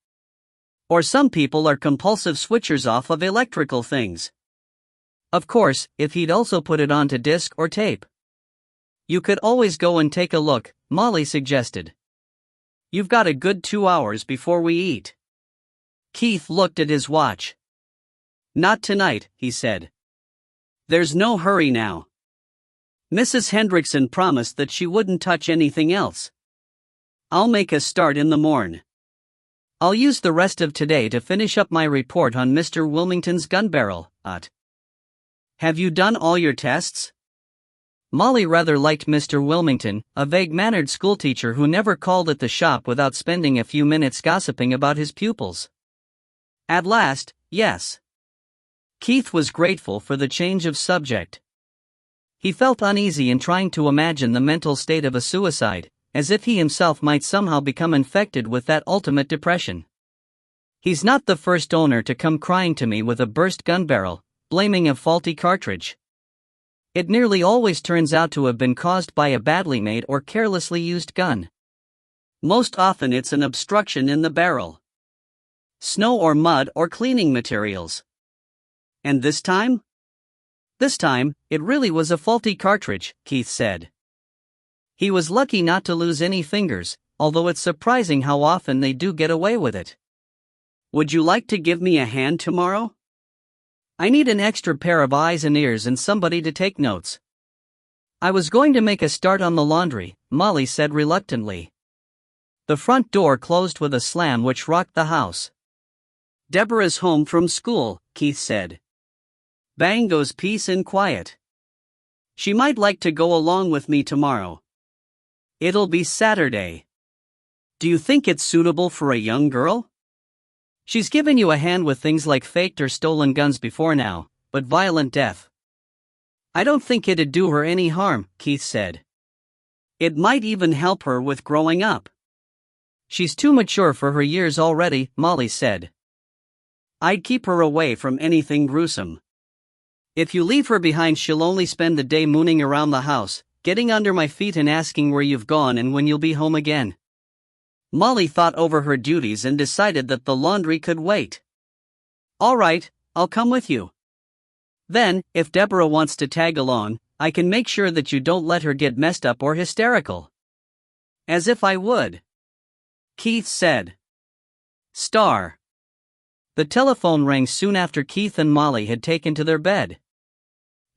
Or some people are compulsive switchers off of electrical things. Of course, if he'd also put it onto disc or tape. You could always go and take a look, Molly suggested. You've got a good 2 hours before we eat. Keith looked at his watch. Not tonight, he said. There's no hurry now. Mrs. Hendrickson promised that she wouldn't touch anything else. I'll make a start in the morn. I'll use the rest of today to finish up my report on Mr. Wilmington's gun barrel. Have you done all your tests? Molly rather liked Mr. Wilmington, a vague-mannered schoolteacher who never called at the shop without spending a few minutes gossiping about his pupils. At last, yes. Keith was grateful for the change of subject. He felt uneasy in trying to imagine the mental state of a suicide, as if he himself might somehow become infected with that ultimate depression. He's not the first owner to come crying to me with a burst gun barrel, blaming a faulty cartridge. It nearly always turns out to have been caused by a badly made or carelessly used gun. Most often it's an obstruction in the barrel. Snow or mud or cleaning materials. And this time? This time, it really was a faulty cartridge, Keith said. He was lucky not to lose any fingers, although it's surprising how often they do get away with it. Would you like to give me a hand tomorrow? I need an extra pair of eyes and ears and somebody to take notes. I was going to make a start on the laundry, Molly said reluctantly. The front door closed with a slam which rocked the house. Deborah's home from school, Keith said. Bang goes peace and quiet. She might like to go along with me tomorrow. It'll be Saturday. Do you think it's suitable for a young girl? She's given you a hand with things like faked or stolen guns before now, but violent death. I don't think it'd do her any harm, Keith said. It might even help her with growing up. She's too mature for her years already, Molly said. I'd keep her away from anything gruesome. If you leave her behind, she'll only spend the day mooning around the house, getting under my feet and asking where you've gone and when you'll be home again. Molly thought over her duties and decided that the laundry could wait. All right, I'll come with you. Then, if Deborah wants to tag along, I can make sure that you don't let her get messed up or hysterical. As if I would. Keith said. Star. The telephone rang soon after Keith and Molly had taken to their bed.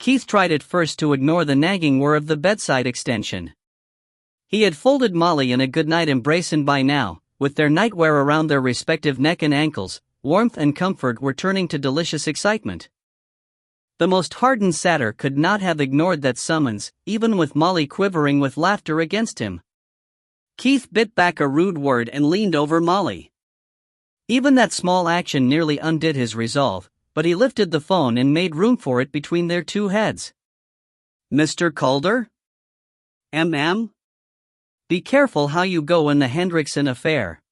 Keith tried at first to ignore the nagging whir of the bedside extension. He had folded Molly in a goodnight embrace, and by now, with their nightwear around their respective neck and ankles, warmth and comfort were turning to delicious excitement. The most hardened satyr could not have ignored that summons, even with Molly quivering with laughter against him. Keith bit back a rude word and leaned over Molly. Even that small action nearly undid his resolve, but he lifted the phone and made room for it between their two heads. Mr. Calder? M.M.? Be careful how you go in the Hendrickson affair.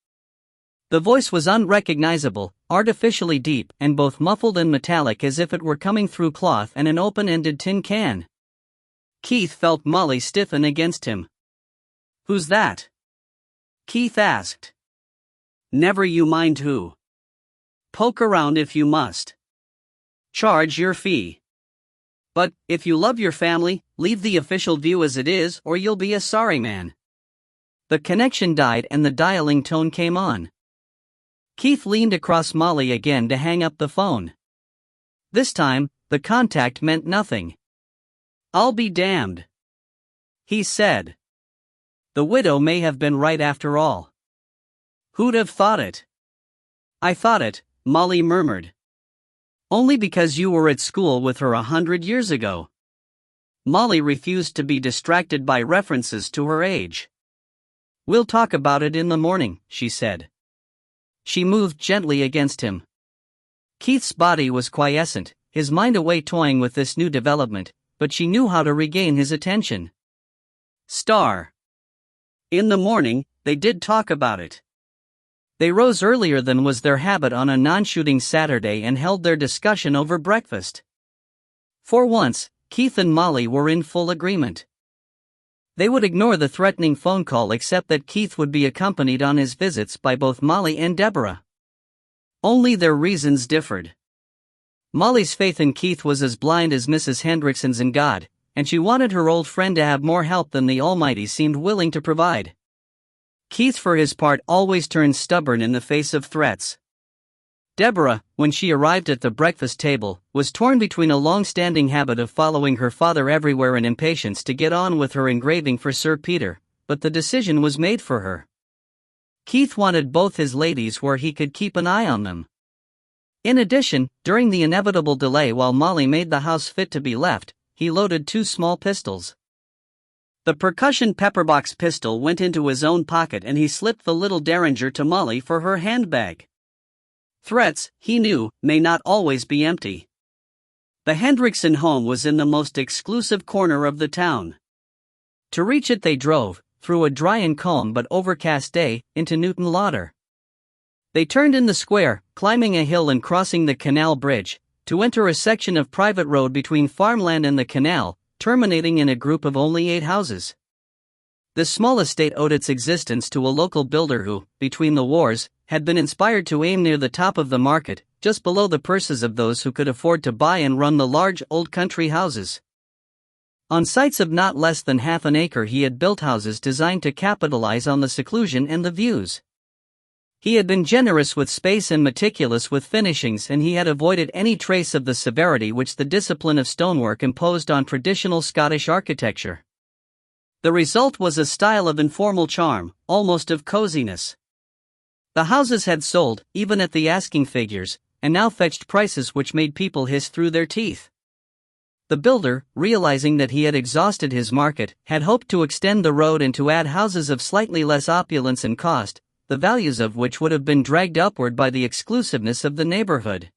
The voice was unrecognizable, artificially deep, and both muffled and metallic as if it were coming through cloth and an open-ended tin can. Keith felt Molly stiffen against him. Who's that? Keith asked. Never you mind who. Poke around if you must. Charge your fee. But, if you love your family, leave the official view as it is or you'll be a sorry man. The connection died and the dialing tone came on. Keith leaned across Molly again to hang up the phone. This time, the contact meant nothing. I'll be damned. He said. The widow may have been right after all. Who'd have thought it? I thought it, Molly murmured. Only because you were at school with her 100 years ago. Molly refused to be distracted by references to her age. We'll talk about it in the morning, she said. She moved gently against him. Keith's body was quiescent, his mind away toying with this new development, but she knew how to regain his attention. Star. In the morning, they did talk about it. They rose earlier than was their habit on a non-shooting Saturday and held their discussion over breakfast. For once, Keith and Molly were in full agreement. They would ignore the threatening phone call except that Keith would be accompanied on his visits by both Molly and Deborah. Only their reasons differed. Molly's faith in Keith was as blind as Mrs. Hendrickson's in God, and she wanted her old friend to have more help than the Almighty seemed willing to provide. Keith for his part always turned stubborn in the face of threats. Deborah, when she arrived at the breakfast table, was torn between a long-standing habit of following her father everywhere and impatience to get on with her engraving for Sir Peter, but the decision was made for her. Keith wanted both his ladies where he could keep an eye on them. In addition, during the inevitable delay while Molly made the house fit to be left, he loaded 2 small pistols. The percussion pepperbox pistol went into his own pocket and he slipped the little derringer to Molly for her handbag. Threats, he knew, may not always be empty. The Hendrickson home was in the most exclusive corner of the town. To reach it they drove, through a dry and calm but overcast day, into Newton Lauder. They turned in the square, climbing a hill and crossing the canal bridge, to enter a section of private road between farmland and the canal, terminating in a group of only 8 houses. This small estate owed its existence to a local builder who, between the wars, had been inspired to aim near the top of the market, just below the purses of those who could afford to buy and run the large old country houses. On sites of not less than half an acre he had built houses designed to capitalize on the seclusion and the views. He had been generous with space and meticulous with finishings, and he had avoided any trace of the severity which the discipline of stonework imposed on traditional Scottish architecture. The result was a style of informal charm, almost of coziness. The houses had sold, even at the asking figures, and now fetched prices which made people hiss through their teeth. The builder, realizing that he had exhausted his market, had hoped to extend the road and to add houses of slightly less opulence and cost, the values of which would have been dragged upward by the exclusiveness of the neighborhood.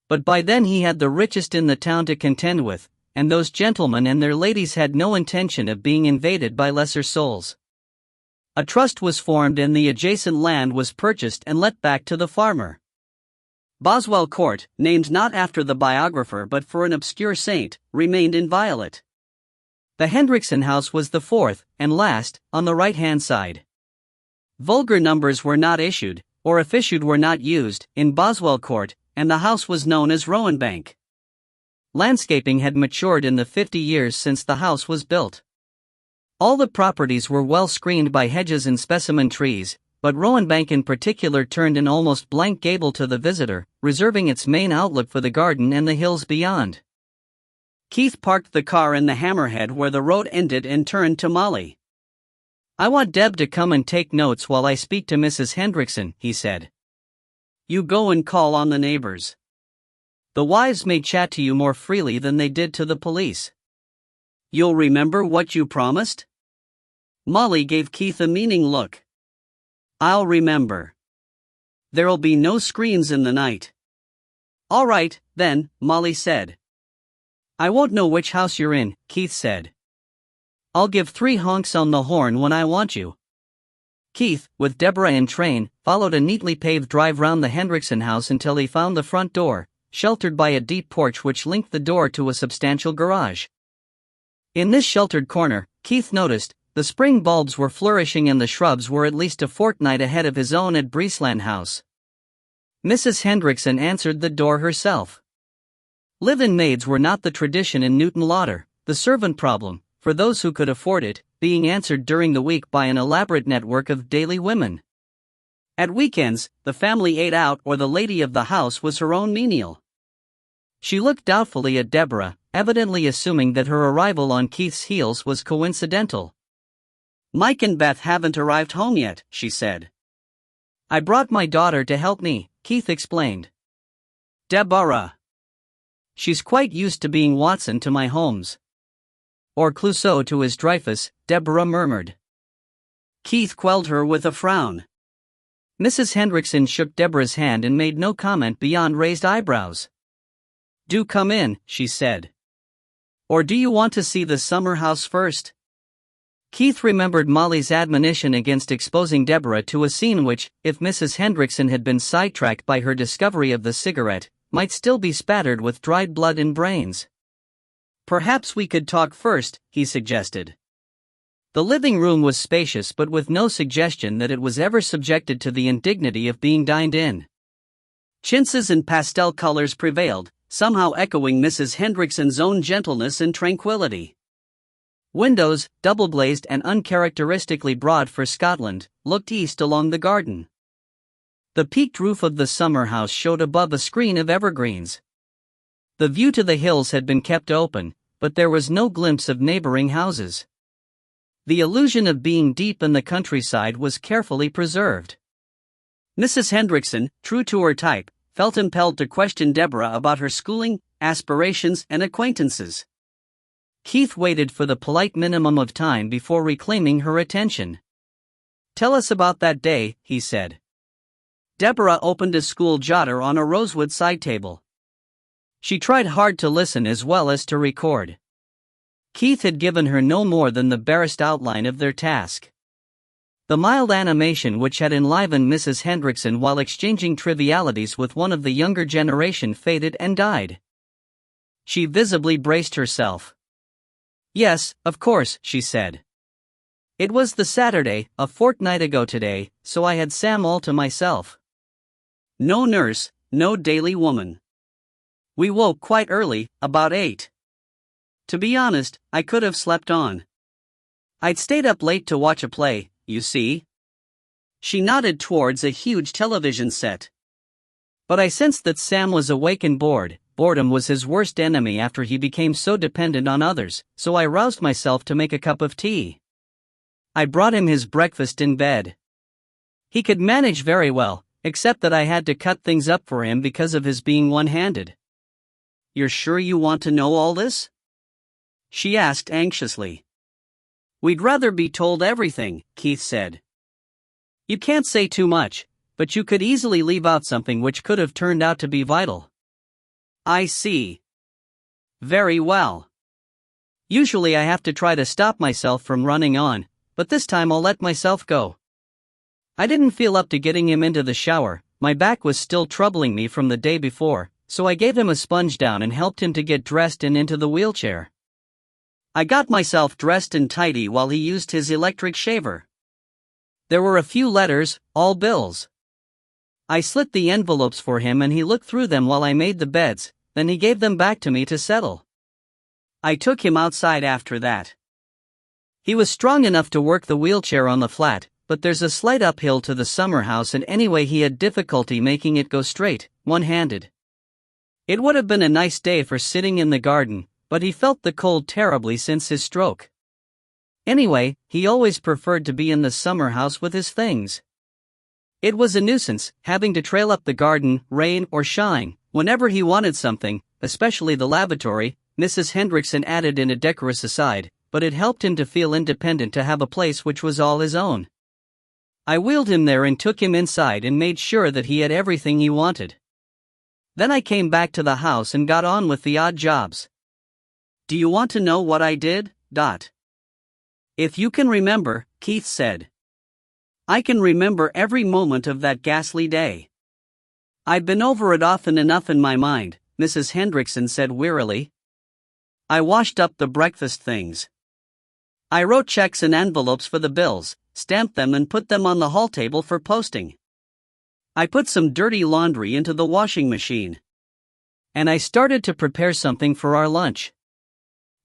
But by then he had the richest in the town to contend with, and those gentlemen and their ladies had no intention of being invaded by lesser souls. A trust was formed and the adjacent land was purchased and let back to the farmer. Boswell Court, named not after the biographer but for an obscure saint, remained inviolate. The Hendrickson house was the 4th, and last, on the right-hand side. Vulgar numbers were not issued, or if issued were not used, in Boswell Court, and the house was known as Rowanbank. Landscaping had matured in the 50 years since the house was built. All the properties were well screened by hedges and specimen trees, but Rowanbank in particular turned an almost blank gable to the visitor, reserving its main outlook for the garden and the hills beyond. Keith parked the car in the hammerhead where the road ended and turned to Molly. "I want Deb to come and take notes while I speak to Mrs. Hendrickson," he said. "You go and call on the neighbors. The wives may chat to you more freely than they did to the police. You'll remember what you promised?" Molly gave Keith a meaning look. "I'll remember. There'll be no screens in the night." "All right, then," Molly said. "I won't know which house you're in," Keith said. "I'll give 3 honks on the horn when I want you." Keith, with Deborah in train, followed a neatly paved drive round the Hendrickson house until he found the front door, sheltered by a deep porch which linked the door to a substantial garage. In this sheltered corner, Keith noticed, the spring bulbs were flourishing and the shrubs were at least a fortnight ahead of his own at Breesland House. Mrs. Hendrickson answered the door herself. Live-in maids were not the tradition in Newton Lauder, the servant problem, for those who could afford it, being answered during the week by an elaborate network of daily women. At weekends, the family ate out or the lady of the house was her own menial. She looked doubtfully at Deborah, evidently assuming that her arrival on Keith's heels was coincidental. "Mike and Beth haven't arrived home yet," she said. "I brought my daughter to help me," Keith explained. "Deborah. She's quite used to being Watson to my Holmes." "Or Clouseau to his Dreyfus," Deborah murmured. Keith quelled her with a frown. Mrs. Hendrickson shook Deborah's hand and made no comment beyond raised eyebrows. "Do come in," she said. "Or do you want to see the summer house first?" Keith remembered Molly's admonition against exposing Deborah to a scene which, if Mrs. Hendrickson had been sidetracked by her discovery of the cigarette, might still be spattered with dried blood and brains. "Perhaps we could talk first," he suggested. The living room was spacious but with no suggestion that it was ever subjected to the indignity of being dined in. Chintzes and pastel colors prevailed, somehow echoing Mrs. Hendrickson's own gentleness and tranquility. Windows, double-glazed and uncharacteristically broad for Scotland, looked east along the garden. The peaked roof of the summer house showed above a screen of evergreens. The view to the hills had been kept open, but there was no glimpse of neighboring houses. The illusion of being deep in the countryside was carefully preserved. Mrs. Hendrickson, true to her type, felt impelled to question Deborah about her schooling, aspirations, and acquaintances. Keith waited for the polite minimum of time before reclaiming her attention. "Tell us about that day," he said. Deborah opened a school jotter on a rosewood side table. She tried hard to listen as well as to record. Keith had given her no more than the barest outline of their task. The mild animation which had enlivened Mrs. Hendrickson while exchanging trivialities with one of the younger generation faded and died. She visibly braced herself. "Yes, of course," she said. "It was the Saturday, a fortnight ago today, so I had Sam all to myself. No nurse, no daily woman. We woke quite early, about 8. To be honest, I could have slept on. I'd stayed up late to watch a play, you see." She nodded towards a huge television set. "But I sensed that Sam was awake and bored. Boredom was his worst enemy after he became so dependent on others, so I roused myself to make a cup of tea. I brought him his breakfast in bed. He could manage very well, except that I had to cut things up for him because of his being one-handed." "You're sure you want to know all this?" she asked anxiously. "We'd rather be told everything," Keith said. "You can't say too much, but you could easily leave out something which could have turned out to be vital." "I see. Very well. Usually I have to try to stop myself from running on, but this time I'll let myself go. I didn't feel up to getting him into the shower. My back was still troubling me from the day before, so I gave him a sponge down and helped him to get dressed and into the wheelchair. I got myself dressed and tidy while he used his electric shaver. There were a few letters, all bills. I slit the envelopes for him and he looked through them while I made the beds, then he gave them back to me to settle. I took him outside after that. He was strong enough to work the wheelchair on the flat, but there's a slight uphill to the summer house and anyway he had difficulty making it go straight, one-handed. It would have been a nice day for sitting in the garden, but he felt the cold terribly since his stroke. Anyway, he always preferred to be in the summer house with his things. It was a nuisance, having to trail up the garden, rain or shine, whenever he wanted something, especially the lavatory, Mrs. Hendrickson added in a decorous aside, but it helped him to feel independent to have a place which was all his own. I wheeled him there and took him inside and made sure that he had everything he wanted. Then I came back to the house and got on with the odd jobs. Do you want to know what I did? If you can remember, Keith said. I can remember every moment of that ghastly day. I've been over it often enough in my mind, Mrs. Hendrickson said wearily. I washed up the breakfast things. I wrote checks and envelopes for the bills, stamped them and put them on the hall table for posting. I put some dirty laundry into the washing machine. And I started to prepare something for our lunch.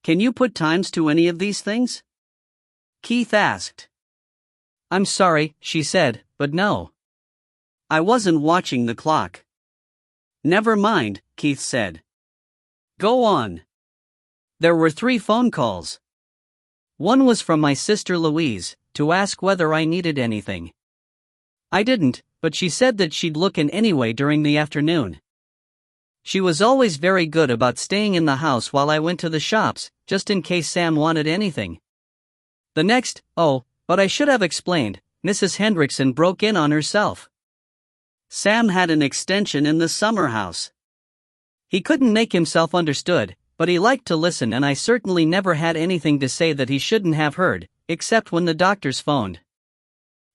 Can you put times to any of these things? Keith asked. I'm sorry, she said, but no. I wasn't watching the clock. Never mind, Keith said. Go on. There were 3 phone calls. One was from my sister Louise, to ask whether I needed anything. I didn't, but she said that she'd look in anyway during the afternoon. She was always very good about staying in the house while I went to the shops, just in case Sam wanted anything. The next, but I should have explained, Mrs. Hendrickson broke in on herself. Sam had an extension in the summer house. He couldn't make himself understood, but he liked to listen and I certainly never had anything to say that he shouldn't have heard, except when the doctors phoned.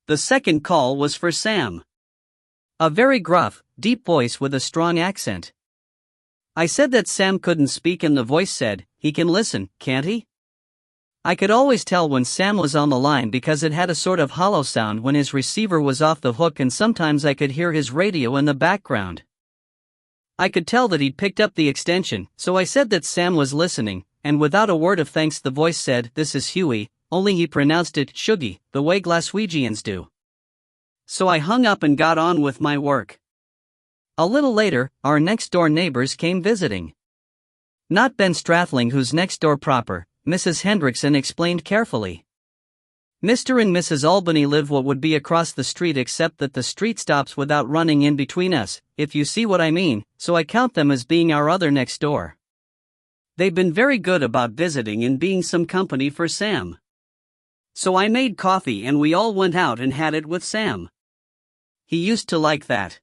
The second call was for Sam. A very gruff, deep voice with a strong accent. I said that Sam couldn't speak and the voice said, he can listen, can't he? I could always tell when Sam was on the line because it had a sort of hollow sound when his receiver was off the hook and sometimes I could hear his radio in the background. I could tell that he'd picked up the extension, so I said that Sam was listening, and without a word of thanks the voice said, "This is Huey," only he pronounced it Shuggy, the way Glaswegians do. So I hung up and got on with my work. A little later, our next-door neighbors came visiting. Not Ben Strathling, who's next door proper, Mrs. Hendrickson explained carefully. Mr. and Mrs. Albany live what would be across the street, except that the street stops without running in between us, if you see what I mean, so I count them as being our other next door. They've been very good about visiting and being some company for Sam. So I made coffee and we all went out and had it with Sam. He used to like that.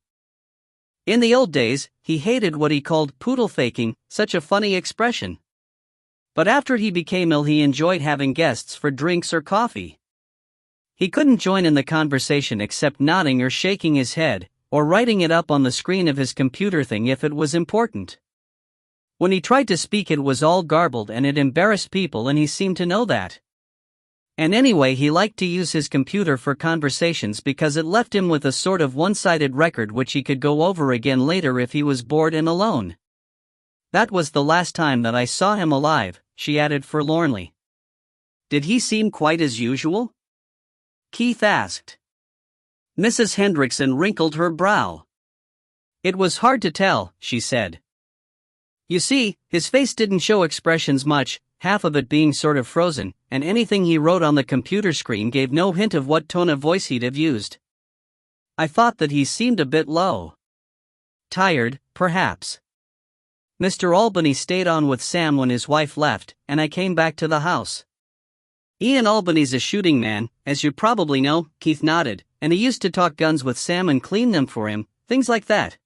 In the old days, he hated what he called poodle faking, such a funny expression. But after he became ill, he enjoyed having guests for drinks or coffee. He couldn't join in the conversation except nodding or shaking his head, or writing it up on the screen of his computer thing if it was important. When he tried to speak, it was all garbled and it embarrassed people, and he seemed to know that. And anyway, he liked to use his computer for conversations because it left him with a sort of one-sided record which he could go over again later if he was bored and alone. That was the last time that I saw him alive, she added forlornly. Did he seem quite as usual? Keith asked. Mrs. Hendrickson wrinkled her brow. It was hard to tell, she said. You see, his face didn't show expressions much, half of it being sort of frozen, and anything he wrote on the computer screen gave no hint of what tone of voice he'd have used. I thought that he seemed a bit low. Tired, perhaps. Mr. Albany stayed on with Sam when his wife left, and I came back to the house. Ian Albany's a shooting man, as you probably know, Keith nodded, and he used to talk guns with Sam and clean them for him, things like that.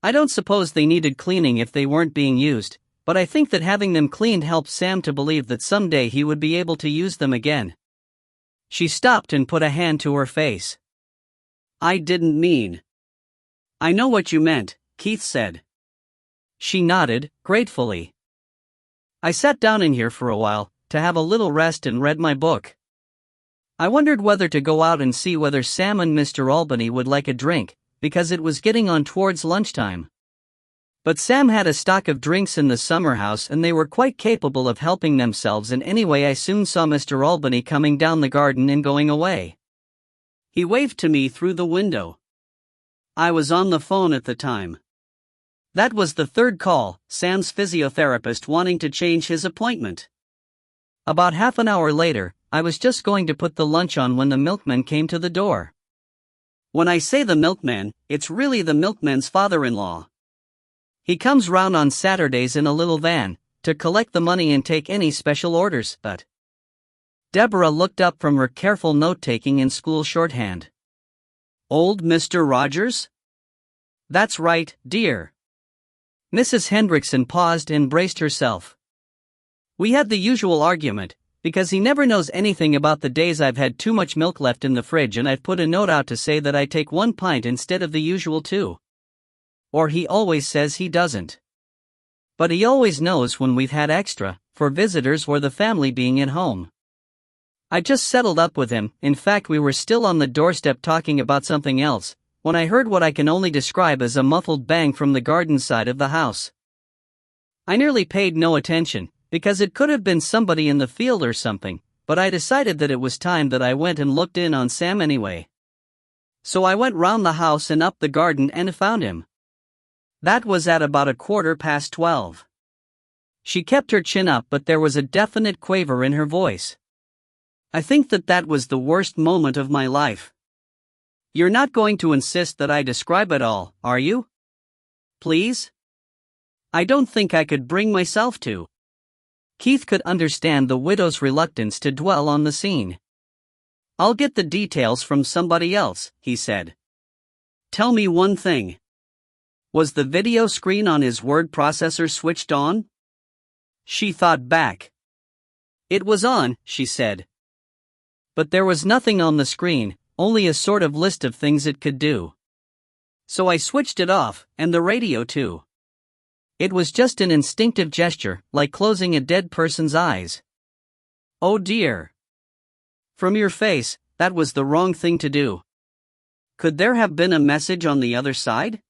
I don't suppose they needed cleaning if they weren't being used, but I think that having them cleaned helped Sam to believe that someday he would be able to use them again. She stopped and put a hand to her face. I didn't mean. I know what you meant, Keith said. She nodded, gratefully. I sat down in here for a while, to have a little rest, and read my book. I wondered whether to go out and see whether Sam and Mr. Albany would like a drink, because it was getting on towards lunchtime. But Sam had a stock of drinks in the summer house and they were quite capable of helping themselves, and anyway I soon saw Mr. Albany coming down the garden and going away. He waved to me through the window. I was on the phone at the time. That was the third call, Sam's physiotherapist wanting to change his appointment. About half an hour later, I was just going to put the lunch on when the milkman came to the door. When I say the milkman, it's really the milkman's father-in-law. He comes round on Saturdays in a little van, to collect the money and take any special orders, but... Deborah looked up from her careful note-taking in school shorthand. Old Mr. Rogers? That's right, dear. Mrs. Hendrickson paused and braced herself. We had the usual argument, because he never knows anything about the days I've had too much milk left in the fridge and I've put a note out to say that I take 1 pint instead of the usual 2. Or he always says he doesn't. But he always knows when we've had extra, for visitors or the family being at home. I just settled up with him, in fact we were still on the doorstep talking about something else, when I heard what I can only describe as a muffled bang from the garden side of the house. I nearly paid no attention, because it could have been somebody in the field or something, but I decided that it was time that I went and looked in on Sam anyway. So I went round the house and up the garden and found him. That was at about 12:15. She kept her chin up, but there was a definite quaver in her voice. I think that was the worst moment of my life. You're not going to insist that I describe it all, are you? Please? I don't think I could bring myself to. Keith could understand the widow's reluctance to dwell on the scene. I'll get the details from somebody else, he said. Tell me one thing. Was the video screen on his word processor switched on? She thought back. It was on, she said. But there was nothing on the screen, only a sort of list of things it could do. So I switched it off, and the radio too. It was just an instinctive gesture, like closing a dead person's eyes. Oh dear. From your face, that was the wrong thing to do. Could there have been a message on the other side?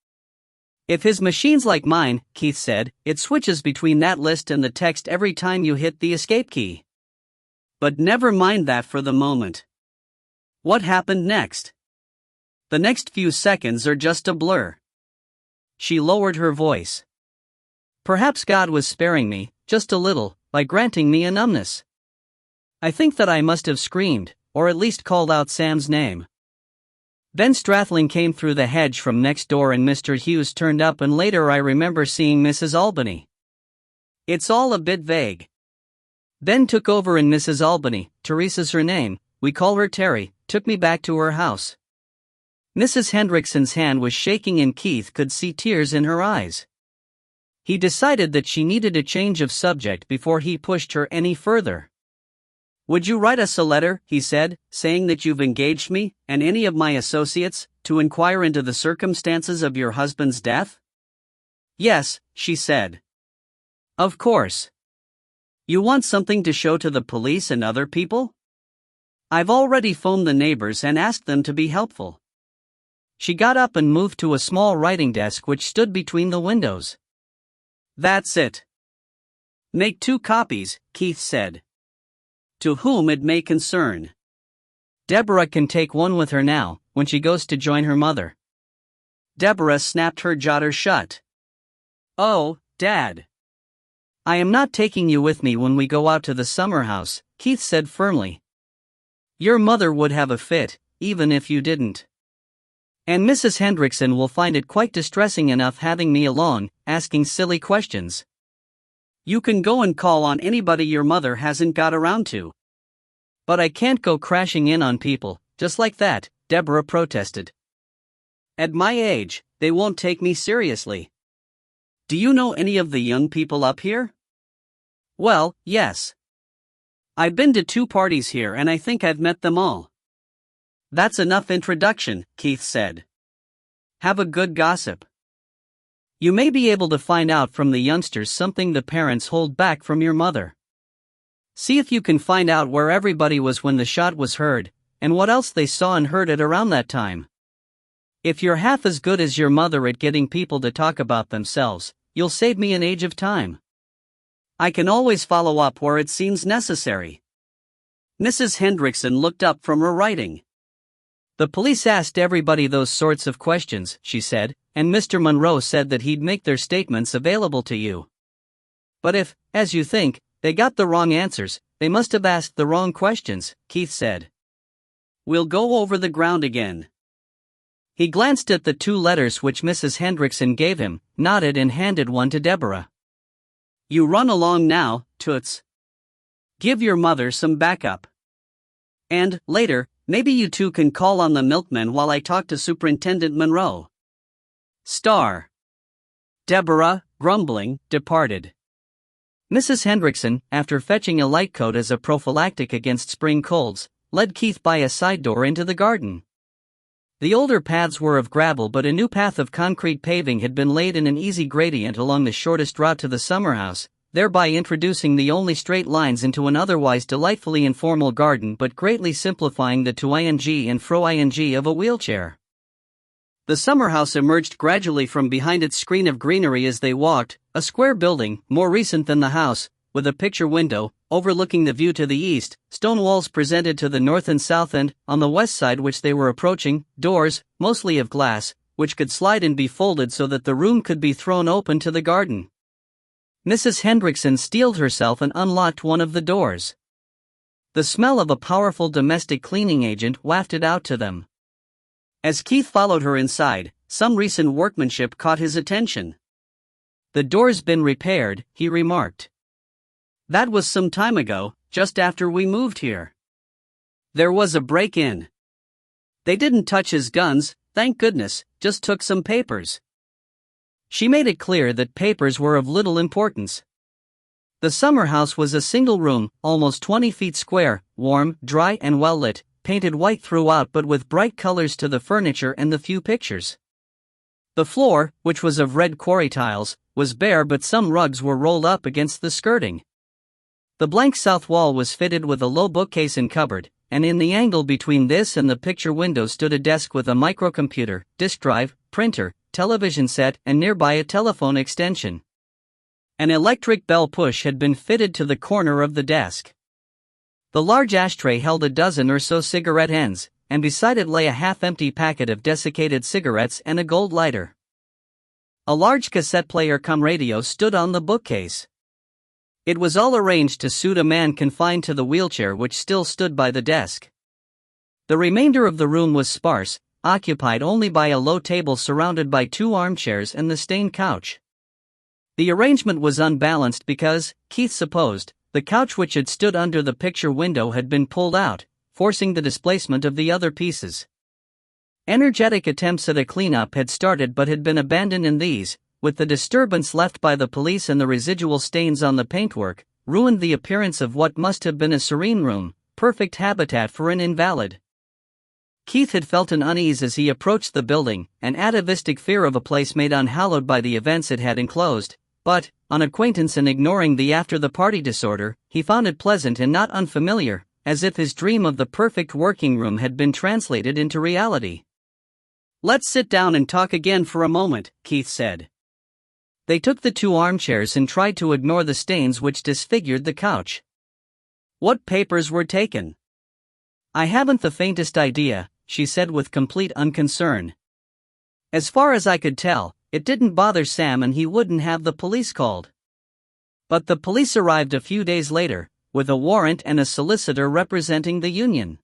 If his machine's like mine, Keith said, it switches between that list and the text every time you hit the escape key. But never mind that for the moment. What happened next? The next few seconds are just a blur. She lowered her voice. Perhaps God was sparing me, just a little, by granting me a numbness. I think that I must have screamed, or at least called out Sam's name. Then Strathling came through the hedge from next door and Mr. Hughes turned up, and later I remember seeing Mrs. Albany. It's all a bit vague. Then took over, and Mrs. Albany, Teresa's her name, we call her Terry, took me back to her house. Mrs. Hendrickson's hand was shaking and Keith could see tears in her eyes. He decided that she needed a change of subject before he pushed her any further. Would you write us a letter, he said, saying that you've engaged me, and any of my associates, to inquire into the circumstances of your husband's death? Yes, she said. Of course. You want something to show to the police and other people? I've already phoned the neighbors and asked them to be helpful. She got up and moved to a small writing desk which stood between the windows. That's it. Make 2 copies, Keith said. To whom it may concern. Deborah can take one with her now, when she goes to join her mother. Deborah snapped her jotter shut. Oh, Dad. I am not taking you with me when we go out to the summer house, Keith said firmly. Your mother would have a fit, even if you didn't. And Mrs. Hendrickson will find it quite distressing enough having me along, asking silly questions. You can go and call on anybody your mother hasn't got around to. But I can't go crashing in on people, just like that, Deborah protested. At my age, they won't take me seriously. Do you know any of the young people up here? Well, yes. I've been to 2 parties here and I think I've met them all. That's enough introduction, Keith said. Have a good gossip. You may be able to find out from the youngsters something the parents hold back from your mother. See if you can find out where everybody was when the shot was heard, and what else they saw and heard at around that time. If you're half as good as your mother at getting people to talk about themselves, you'll save me an age of time. I can always follow up where it seems necessary. Mrs. Hendrickson looked up from her writing. The police asked everybody those sorts of questions, she said, and Mr. Monroe said that he'd make their statements available to you. But if, as you think, they got the wrong answers, they must have asked the wrong questions, Keith said. We'll go over the ground again. He glanced at the 2 letters which Mrs. Hendrickson gave him, nodded and handed one to Deborah. You run along now, Toots. Give your mother some backup. And, later, maybe you 2 can call on the milkman while I talk to Superintendent Monroe. Star. Deborah, grumbling, departed. Mrs. Hendrickson, after fetching a light coat as a prophylactic against spring colds, led Keith by a side door into the garden. The older paths were of gravel, but a new path of concrete paving had been laid in an easy gradient along the shortest route to the summer house, thereby introducing the only straight lines into an otherwise delightfully informal garden but greatly simplifying the to-ing and fro-ing of a wheelchair. The summer house emerged gradually from behind its screen of greenery as they walked, a square building, more recent than the house, with a picture window, overlooking the view to the east, stone walls presented to the north and south, and, on the west side which they were approaching, doors, mostly of glass, which could slide and be folded so that the room could be thrown open to the garden. Mrs. Hendrickson steeled herself and unlocked one of the doors. The smell of a powerful domestic cleaning agent wafted out to them. As Keith followed her inside, some recent workmanship caught his attention. The door's been repaired, he remarked. That was some time ago, just after we moved here. There was a break-in. They didn't touch his guns, thank goodness, just took some papers. She made it clear that papers were of little importance. The summer house was a single room, almost 20 feet square, warm, dry and well lit, painted white throughout but with bright colors to the furniture and the few pictures. The floor, which was of red quarry tiles, was bare but some rugs were rolled up against the skirting. The blank south wall was fitted with a low bookcase and cupboard, and in the angle between this and the picture window stood a desk with a microcomputer, disk drive, printer, television set, and nearby a telephone extension. An electric bell push had been fitted to the corner of the desk. The large ashtray held a dozen or so cigarette ends, and beside it lay a half-empty packet of desiccated cigarettes and a gold lighter. A large cassette player cum radio stood on the bookcase. It was all arranged to suit a man confined to the wheelchair which still stood by the desk. The remainder of the room was sparse, occupied only by a low table surrounded by 2 armchairs and the stained couch. The arrangement was unbalanced because, Keith supposed, the couch which had stood under the picture window had been pulled out, forcing the displacement of the other pieces. Energetic attempts at a cleanup had started but had been abandoned, and these, with the disturbance left by the police and the residual stains on the paintwork, ruined the appearance of what must have been a serene room, perfect habitat for an invalid. Keith had felt an unease as he approached the building, an atavistic fear of a place made unhallowed by the events it had enclosed, but, on acquaintance and ignoring the after-the-party disorder, he found it pleasant and not unfamiliar, as if his dream of the perfect working room had been translated into reality. "Let's sit down and talk again for a moment," Keith said. They took the 2 armchairs and tried to ignore the stains which disfigured the couch. "What papers were taken?" "I haven't the faintest idea," she said with complete unconcern. "As far as I could tell, it didn't bother Sam and he wouldn't have the police called. But the police arrived a few days later, with a warrant and a solicitor representing the union.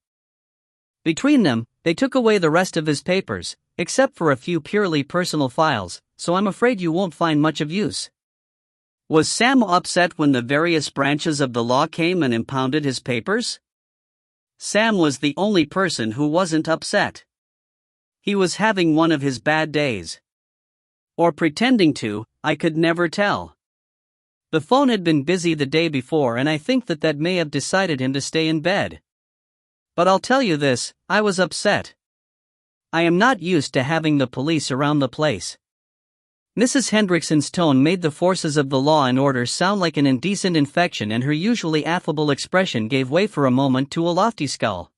Between them, they took away the rest of his papers, except for a few purely personal files, so I'm afraid you won't find much of use." "Was Sam upset when the various branches of the law came and impounded his papers?" Sam was the only person who wasn't upset. He was having one of his bad days. Or pretending to, I could never tell. The phone had been busy the day before, and I think that may have decided him to stay in bed. But I'll tell you this, I was upset. I am not used to having the police around the place. Mrs. Hendrickson's tone made the forces of the law and order sound like an indecent infection, and her usually affable expression gave way for a moment to a lofty scowl.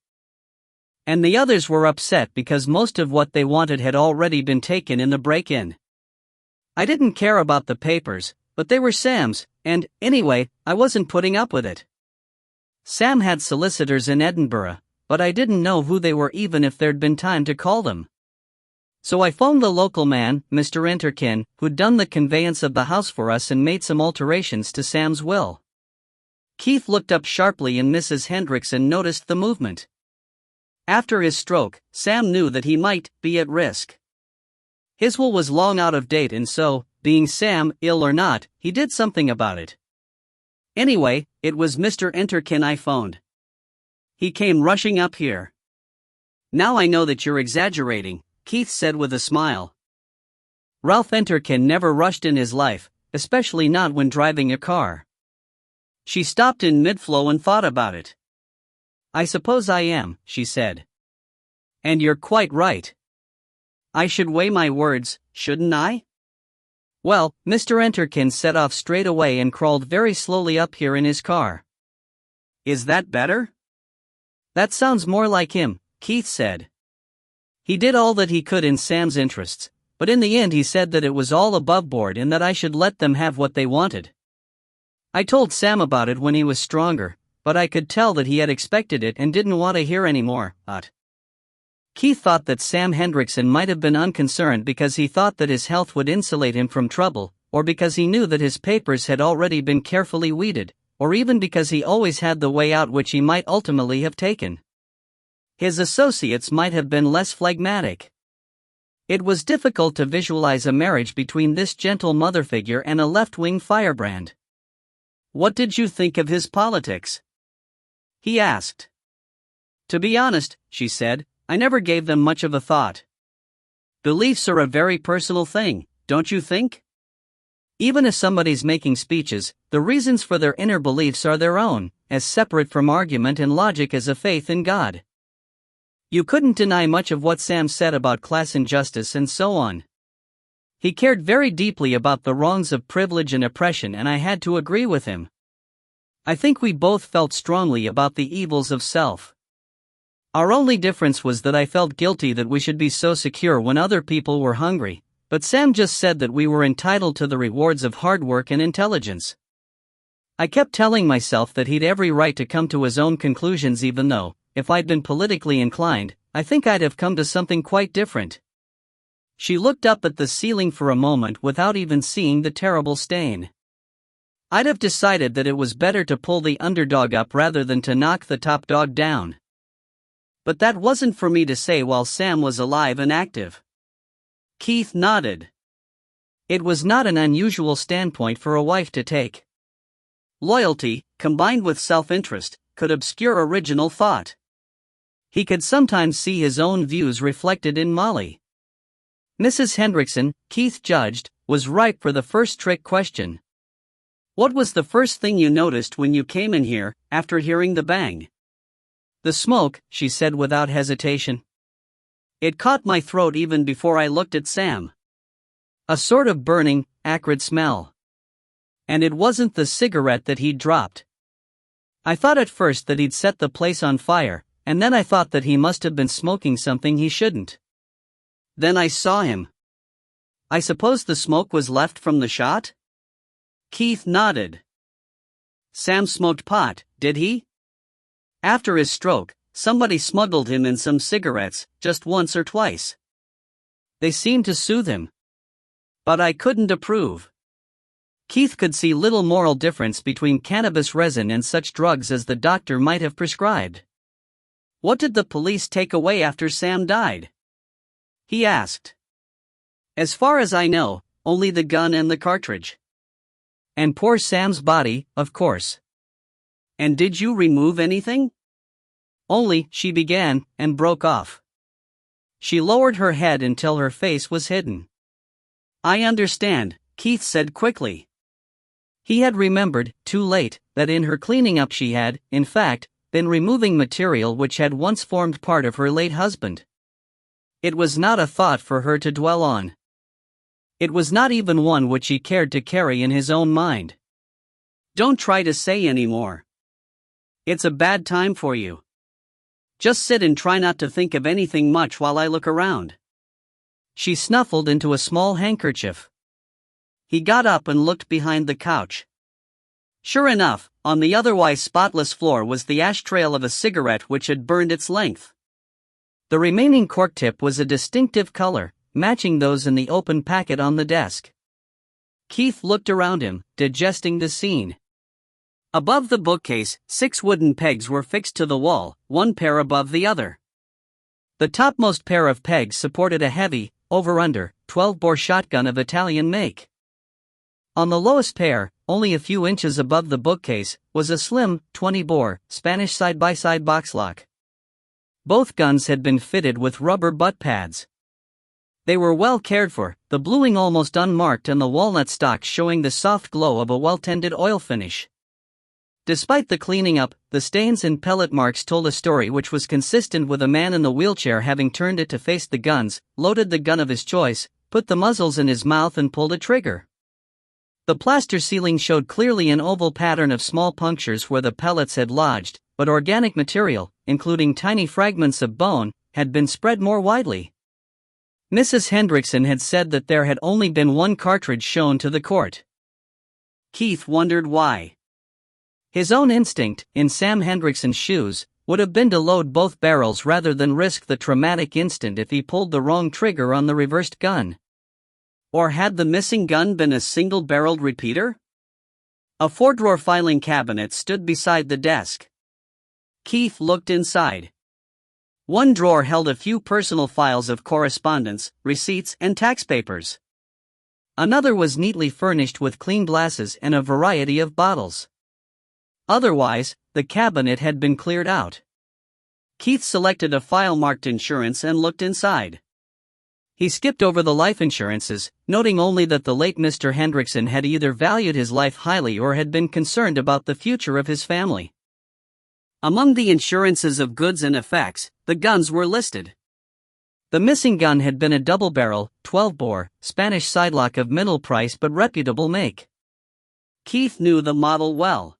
And the others were upset because most of what they wanted had already been taken in the break-in. I didn't care about the papers, but they were Sam's, and, anyway, I wasn't putting up with it. Sam had solicitors in Edinburgh, but I didn't know who they were even if there'd been time to call them. So I phoned the local man, Mr. Enterkin, who'd done the conveyance of the house for us and made some alterations to Sam's will. Keith looked up sharply and Mrs. Hendrickson noticed the movement. After his stroke, Sam knew that he might be at risk. His will was long out of date, and so, being Sam, ill or not, he did something about it. Anyway, it was Mr. Enterkin I phoned. He came rushing up here. "Now I know that you're exaggerating," Keith said with a smile. Ralph Enterkin never rushed in his life, especially not when driving a car. She stopped in mid-flow and thought about it. "I suppose I am," she said. "And you're quite right. I should weigh my words, shouldn't I?" Well, Mr. Enterkin set off straight away and crawled very slowly up here in his car. "Is that better?" "That sounds more like him," Keith said. He did all that he could in Sam's interests, but in the end he said that it was all above board and that I should let them have what they wanted. I told Sam about it when he was stronger, but I could tell that he had expected it and didn't want to hear any more. Keith thought that Sam Hendrickson might have been unconcerned because he thought that his health would insulate him from trouble, or because he knew that his papers had already been carefully weeded, or even because he always had the way out which he might ultimately have taken. His associates might have been less phlegmatic. It was difficult to visualize a marriage between this gentle mother figure and a left-wing firebrand. "What did you think of his politics?" he asked. "To be honest," she said, "I never gave them much of a thought. Beliefs are a very personal thing, don't you think? Even if somebody's making speeches, the reasons for their inner beliefs are their own, as separate from argument and logic as a faith in God. You couldn't deny much of what Sam said about class injustice and so on. He cared very deeply about the wrongs of privilege and oppression, and I had to agree with him. I think we both felt strongly about the evils of self. Our only difference was that I felt guilty that we should be so secure when other people were hungry, But Sam just said that we were entitled to the rewards of hard work and intelligence. I kept telling myself that he'd every right to come to his own conclusions, even though, if I'd been politically inclined, I think I'd have come to something quite different. She looked up at the ceiling for a moment without even seeing the terrible stain. I'd have decided that it was better to pull the underdog up rather than to knock the top dog down. But that wasn't for me to say while Sam was alive and active. Keith nodded. It was not an unusual standpoint for a wife to take. Loyalty, combined with self-interest, could obscure original thought. He could sometimes see his own views reflected in Molly. Mrs. Hendrickson, Keith judged, was ripe for the first trick question. What was the first thing you noticed when you came in here, after hearing the bang? The smoke, she said without hesitation. It caught my throat even before I looked at Sam. A sort of burning, acrid smell. And it wasn't the cigarette that he'd dropped. I thought at first that he'd set the place on fire, and then I thought that he must have been smoking something he shouldn't. Then I saw him. I suppose the smoke was left from the shot? Keith nodded. Sam smoked pot, did he? After his stroke, somebody smuggled him in some cigarettes, just once or twice. They seemed to soothe him. But I couldn't approve. Keith could see little moral difference between cannabis resin and such drugs as the doctor might have prescribed. What did the police take away after Sam died? He asked. As far as I know, only the gun and the cartridge. And poor Sam's body, of course. And did you remove anything? Only, she began, and broke off. She lowered her head until her face was hidden. I understand, Keith said quickly. He had remembered, too late, that in her cleaning up she had, in fact, been removing material which had once formed part of her late husband. It was not a thought for her to dwell on. It was not even one which he cared to carry in his own mind. Don't try to say any more. It's a bad time for you. Just sit and try not to think of anything much while I look around. She snuffled into a small handkerchief. He got up and looked behind the couch. Sure enough, on the otherwise spotless floor was the ash trail of a cigarette which had burned its length. The remaining cork tip was a distinctive color, matching those in the open packet on the desk. Keith looked around him, digesting the scene. Above the bookcase, 6 wooden pegs were fixed to the wall, one pair above the other. The topmost pair of pegs supported a heavy, over-under, 12-bore shotgun of Italian make. On the lowest pair, only a few inches above the bookcase, was a slim, 20-bore, Spanish side-by-side box lock. Both guns had been fitted with rubber butt pads. They were well cared for, the bluing almost unmarked and the walnut stock showing the soft glow of a well-tended oil finish. Despite the cleaning up, the stains and pellet marks told a story which was consistent with a man in the wheelchair having turned it to face the guns, loaded the gun of his choice, put the muzzles in his mouth and pulled a trigger. The plaster ceiling showed clearly an oval pattern of small punctures where the pellets had lodged, but organic material, including tiny fragments of bone, had been spread more widely. Mrs. Hendrickson had said that there had only been one cartridge shown to the court. Keith wondered why. His own instinct, in Sam Hendrickson's shoes, would have been to load both barrels rather than risk the traumatic instant if he pulled the wrong trigger on the reversed gun. Or had the missing gun been a single-barreled repeater? A 4-drawer filing cabinet stood beside the desk. Keith looked inside. One drawer held a few personal files of correspondence, receipts, and tax papers. Another was neatly furnished with clean glasses and a variety of bottles. Otherwise, the cabinet had been cleared out. Keith selected a file marked insurance and looked inside. He skipped over the life insurances, noting only that the late Mr. Hendrickson had either valued his life highly or had been concerned about the future of his family. Among the insurances of goods and effects, the guns were listed. The missing gun had been a double-barrel, 12-bore, Spanish sidelock of middle price but reputable make. Keith knew the model well.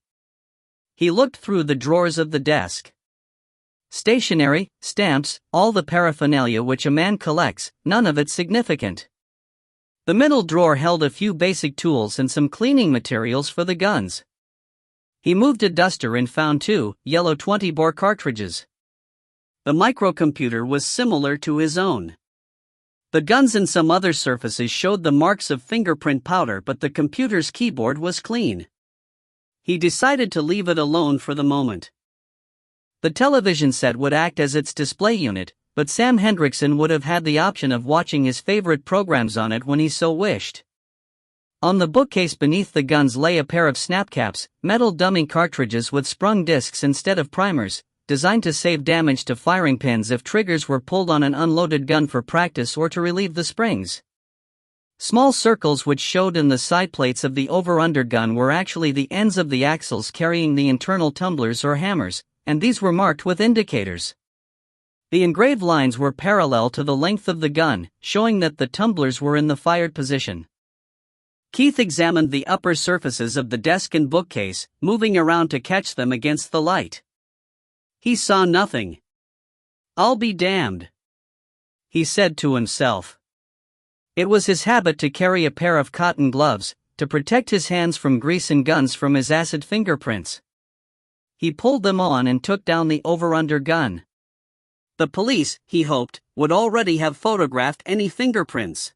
He looked through the drawers of the desk. Stationery, stamps, all the paraphernalia which a man collects, none of it significant. The middle drawer held a few basic tools and some cleaning materials for the guns. He moved a duster and found 2 yellow 20-bore cartridges. The microcomputer was similar to his own. The guns and some other surfaces showed the marks of fingerprint powder, but the computer's keyboard was clean. He decided to leave it alone for the moment. The television set would act as its display unit, but Sam Hendrickson would have had the option of watching his favorite programs on it when he so wished. On the bookcase beneath the guns lay a pair of snapcaps, metal dummy cartridges with sprung discs instead of primers, designed to save damage to firing pins if triggers were pulled on an unloaded gun for practice or to relieve the springs. Small circles which showed in the side plates of the over-under gun were actually the ends of the axles carrying the internal tumblers or hammers, and these were marked with indicators. The engraved lines were parallel to the length of the gun, showing that the tumblers were in the fired position. Keith examined the upper surfaces of the desk and bookcase, moving around to catch them against the light. He saw nothing. "I'll be damned," he said to himself. It was his habit to carry a pair of cotton gloves, to protect his hands from grease and guns from his acid fingerprints. He pulled them on and took down the over-under gun. The police, he hoped, would already have photographed any fingerprints.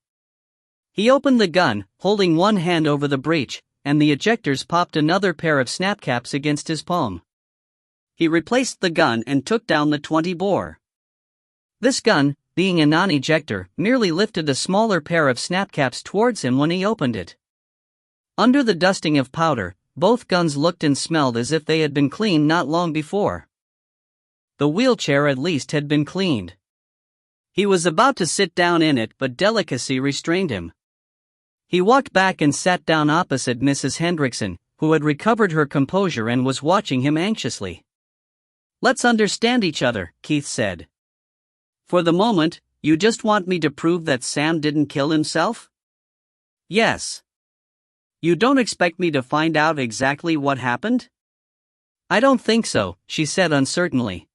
He opened the gun, holding one hand over the breech, and the ejectors popped another pair of snapcaps against his palm. He replaced the gun and took down the 20-bore. This gun, being a non-ejector, merely lifted a smaller pair of snapcaps towards him when he opened it. Under the dusting of powder, both guns looked and smelled as if they had been cleaned not long before. The wheelchair at least had been cleaned. He was about to sit down in it, but delicacy restrained him. He walked back and sat down opposite Mrs. Hendrickson, who had recovered her composure and was watching him anxiously. "Let's understand each other," Keith said. "For the moment, you just want me to prove that Sam didn't kill himself?" "Yes." "You don't expect me to find out exactly what happened?" "I don't think so," she said uncertainly.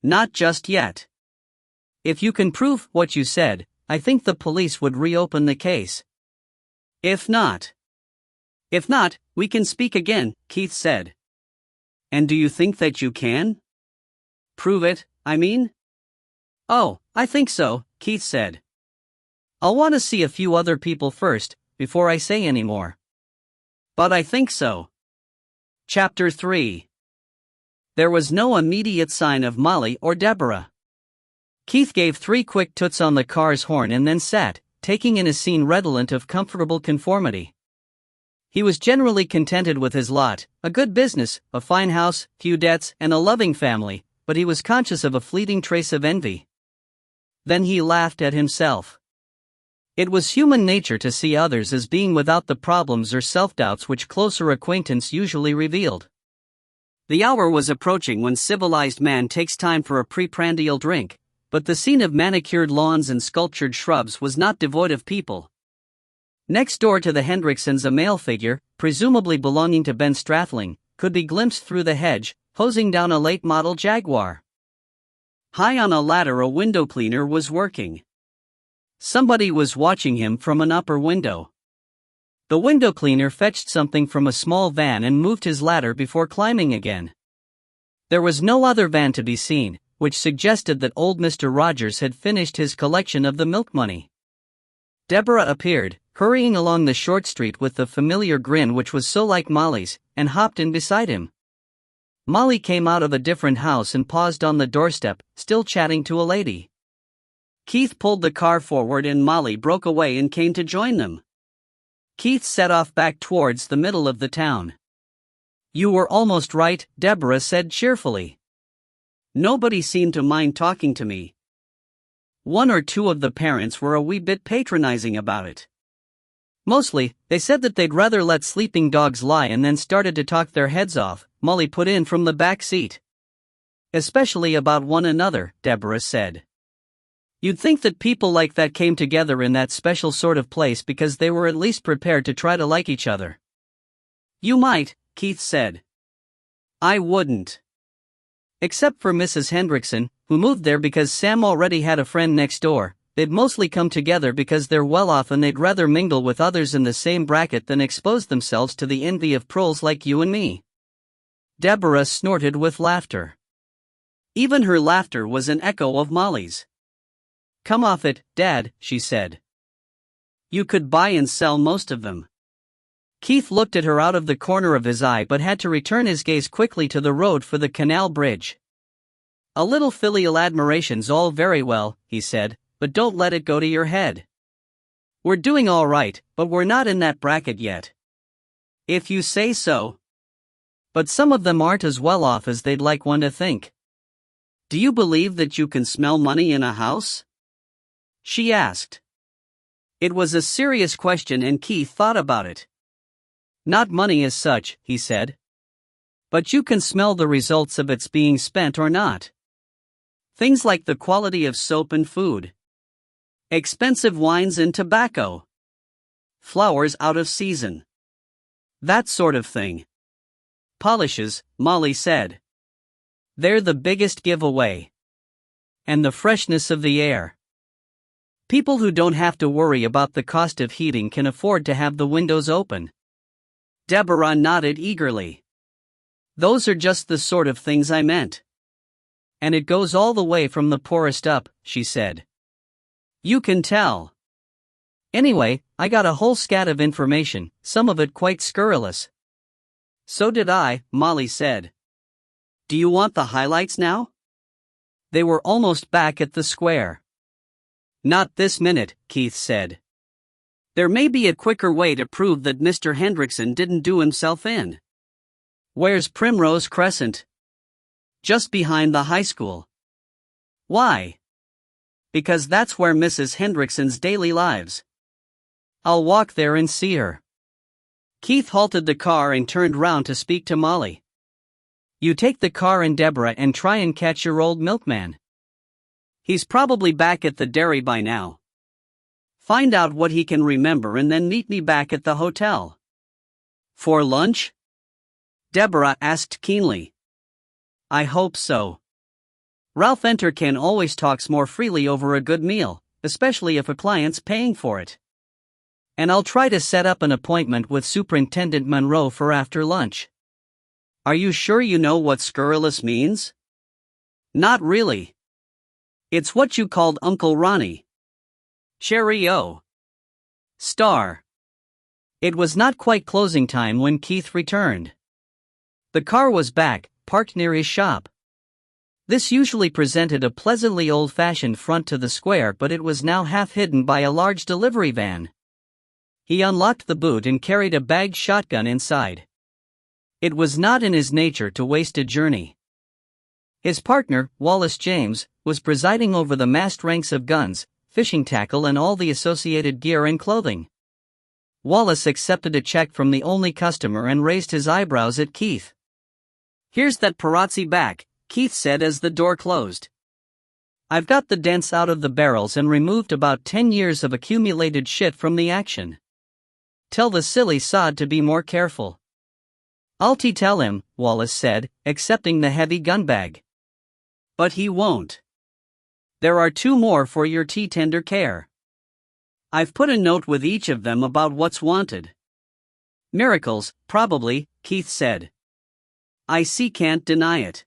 "Not just yet. If you can prove what you said, I think the police would reopen the case. If not, we can speak again," Keith said. "And do you think that you can? Prove it, I mean?" "Oh, I think so," Keith said. "I'll want to see a few other people first, before I say any more. But I think so." Chapter 3. There was no immediate sign of Molly or Deborah. Keith gave 3 quick toots on the car's horn and then sat, taking in a scene redolent of comfortable conformity. He was generally contented with his lot, a good business, a fine house, few debts, and a loving family, but he was conscious of a fleeting trace of envy. Then he laughed at himself. It was human nature to see others as being without the problems or self-doubts which closer acquaintance usually revealed. The hour was approaching when civilized man takes time for a preprandial drink, but the scene of manicured lawns and sculptured shrubs was not devoid of people. Next door to the Hendricksons a male figure, presumably belonging to Ben Strathling, could be glimpsed through the hedge, hosing down a late-model Jaguar. High on a ladder a window cleaner was working. Somebody was watching him from an upper window. The window cleaner fetched something from a small van and moved his ladder before climbing again. There was no other van to be seen, which suggested that old Mr. Rogers had finished his collection of the milk money. Deborah appeared, hurrying along the short street with the familiar grin which was so like Molly's, and hopped in beside him. Molly came out of a different house and paused on the doorstep, still chatting to a lady. Keith pulled the car forward and Molly broke away and came to join them. Keith set off back towards the middle of the town. "You were almost right," Deborah said cheerfully. "Nobody seemed to mind talking to me. 1 or 2 of the parents were a wee bit patronizing about it. Mostly, they said that they'd rather let sleeping dogs lie and then started to talk their heads off," Molly put in from the back seat. "Especially about one another," Deborah said. "You'd think that people like that came together in that special sort of place because they were at least prepared to try to like each other." "You might," Keith said. "I wouldn't. Except for Mrs. Hendrickson, who moved there because Sam already had a friend next door, they'd mostly come together because they're well off and they'd rather mingle with others in the same bracket than expose themselves to the envy of proles like you and me. Deborah snorted with laughter. Even her laughter was an echo of Molly's. "Come off it, Dad," she said. "You could buy and sell most of them." Keith looked at her out of the corner of his eye but had to return his gaze quickly to the road for the canal bridge. "A little filial admiration's all very well," he said, "but don't let it go to your head. We're doing all right, but we're not in that bracket yet." "If you say so. But some of them aren't as well off as they'd like one to think." "Do you believe that you can smell money in a house?" she asked. It was a serious question and Keith thought about it. "Not money as such," he said. "But you can smell the results of its being spent or not. Things like the quality of soap and food, expensive wines and tobacco, flowers out of season. That sort of thing." "Polishes," Molly said. "They're the biggest giveaway. And the freshness of the air. People who don't have to worry about the cost of heating can afford to have the windows open." Deborah nodded eagerly. "Those are just the sort of things I meant. And it goes all the way from the poorest up," she said. "You can tell. Anyway, I got a whole scat of information, some of it quite scurrilous." "So did I," Molly said. "Do you want the highlights now?" They were almost back at the square. "Not this minute," Keith said. "There may be a quicker way to prove that Mr. Hendrickson didn't do himself in." "Where's Primrose Crescent?" "Just behind the high school." "Why?" "Because that's where Mrs. Hendrickson's daily lives. I'll walk there and see her." Keith halted the car and turned round to speak to Molly. "You take the car and Deborah and try and catch your old milkman. He's probably back at the dairy by now. Find out what he can remember and then meet me back at the hotel." "For lunch?" Deborah asked keenly. "I hope so. Ralph Enterkin always talks more freely over a good meal, especially if a client's paying for it. And I'll try to set up an appointment with Superintendent Monroe for after lunch." "Are you sure you know what scurrilous means?" "Not really. It's what you called Uncle Ronnie. Cheerio. Star." It was not quite closing time when Keith returned. The car was back, parked near his shop. This usually presented a pleasantly old-fashioned front to the square, but it was now half hidden by a large delivery van. He unlocked the boot and carried a bagged shotgun inside. It was not in his nature to waste a journey. His partner, Wallace James, was presiding over the massed ranks of guns, fishing tackle and all the associated gear and clothing. Wallace accepted a check from the only customer and raised his eyebrows at Keith. "Here's that parazzi back," Keith said as the door closed. "I've got the dents out of the barrels and removed about 10 years of accumulated shit from the action. Tell the silly sod to be more careful." "I'll tell him," Wallace said, accepting the heavy gun bag. "But he won't. There are 2 more for your tender care. I've put a note with each of them about what's wanted." "Miracles, probably," Keith said. "I see, can't deny it."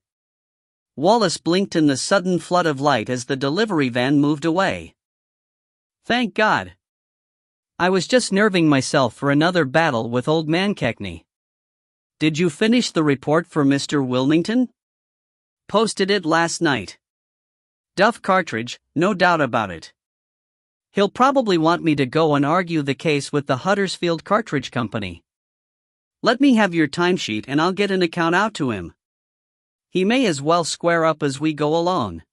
Wallace blinked in the sudden flood of light as the delivery van moved away. "Thank God. I was just nerving myself for another battle with old man Keckney." "Did you finish the report for Mr. Wilmington?" "Posted it last night. Duff cartridge, no doubt about it. He'll probably want me to go and argue the case with the Huddersfield Cartridge Company. Let me have your timesheet and I'll get an account out to him. He may as well square up as we go along.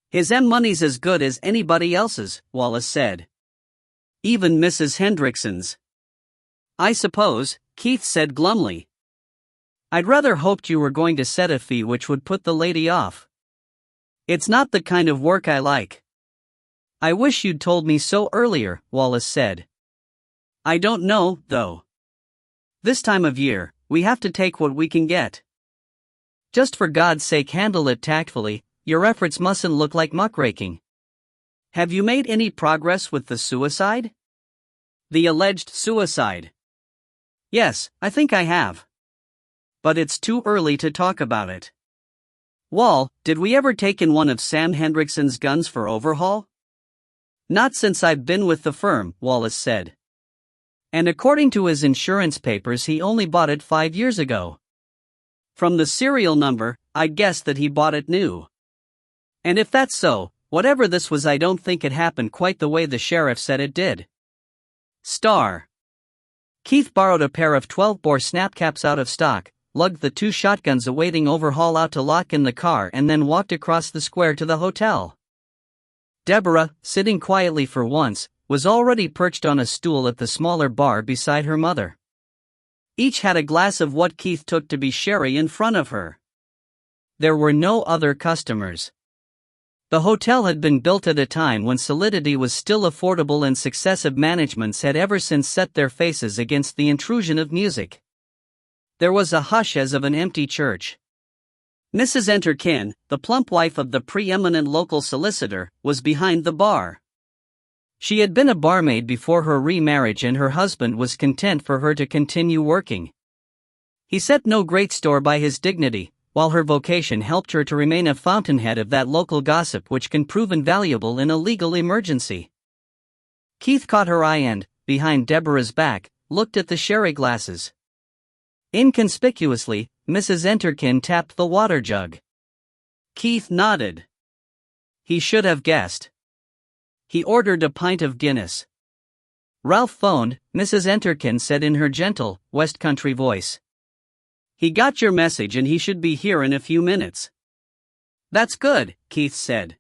His money's as good as anybody else's," Wallace said. "Even Mrs. Hendrickson's." "I suppose," Keith said glumly. "I'd rather hoped you were going to set a fee which would put the lady off. It's not the kind of work I like." "I wish you'd told me so earlier," Wallace said. "I don't know, though. This time of year, we have to take what we can get. Just for God's sake handle it tactfully, your efforts mustn't look like muckraking." Have you made any progress with the suicide? The alleged suicide. Yes, I think I have. But it's too early to talk about it. Wall, did we ever take in one of Sam Hendrickson's guns for overhaul? Not since I've been with the firm, Wallace said. And according to his insurance papers, he only bought it 5 years ago. From the serial number, I'd guess that he bought it new. And if that's so, whatever this was, I don't think it happened quite the way the sheriff said it did. Keith borrowed a pair of 12-bore snapcaps out of stock, lugged the 2 shotguns awaiting overhaul out to lock in the car, and then walked across the square to the hotel. Deborah, sitting quietly for once, was already perched on a stool at the smaller bar beside her mother. Each had a glass of what Keith took to be sherry in front of her. There were no other customers. The hotel had been built at a time when solidity was still affordable, and successive managements had ever since set their faces against the intrusion of music. There was a hush as of an empty church. Mrs. Enterkin, the plump wife of the preeminent local solicitor, was behind the bar. She had been a barmaid before her remarriage, and her husband was content for her to continue working. He set no great store by his dignity, while her vocation helped her to remain a fountainhead of that local gossip which can prove invaluable in a legal emergency. Keith caught her eye and, behind Deborah's back, looked at the sherry glasses. Inconspicuously, Mrs. Enterkin tapped the water jug. Keith nodded. He should have guessed. He ordered a pint of Guinness. Ralph phoned, Mrs. Enterkin said in her gentle, West Country voice. He got your message and he should be here in a few minutes. That's good, Keith said.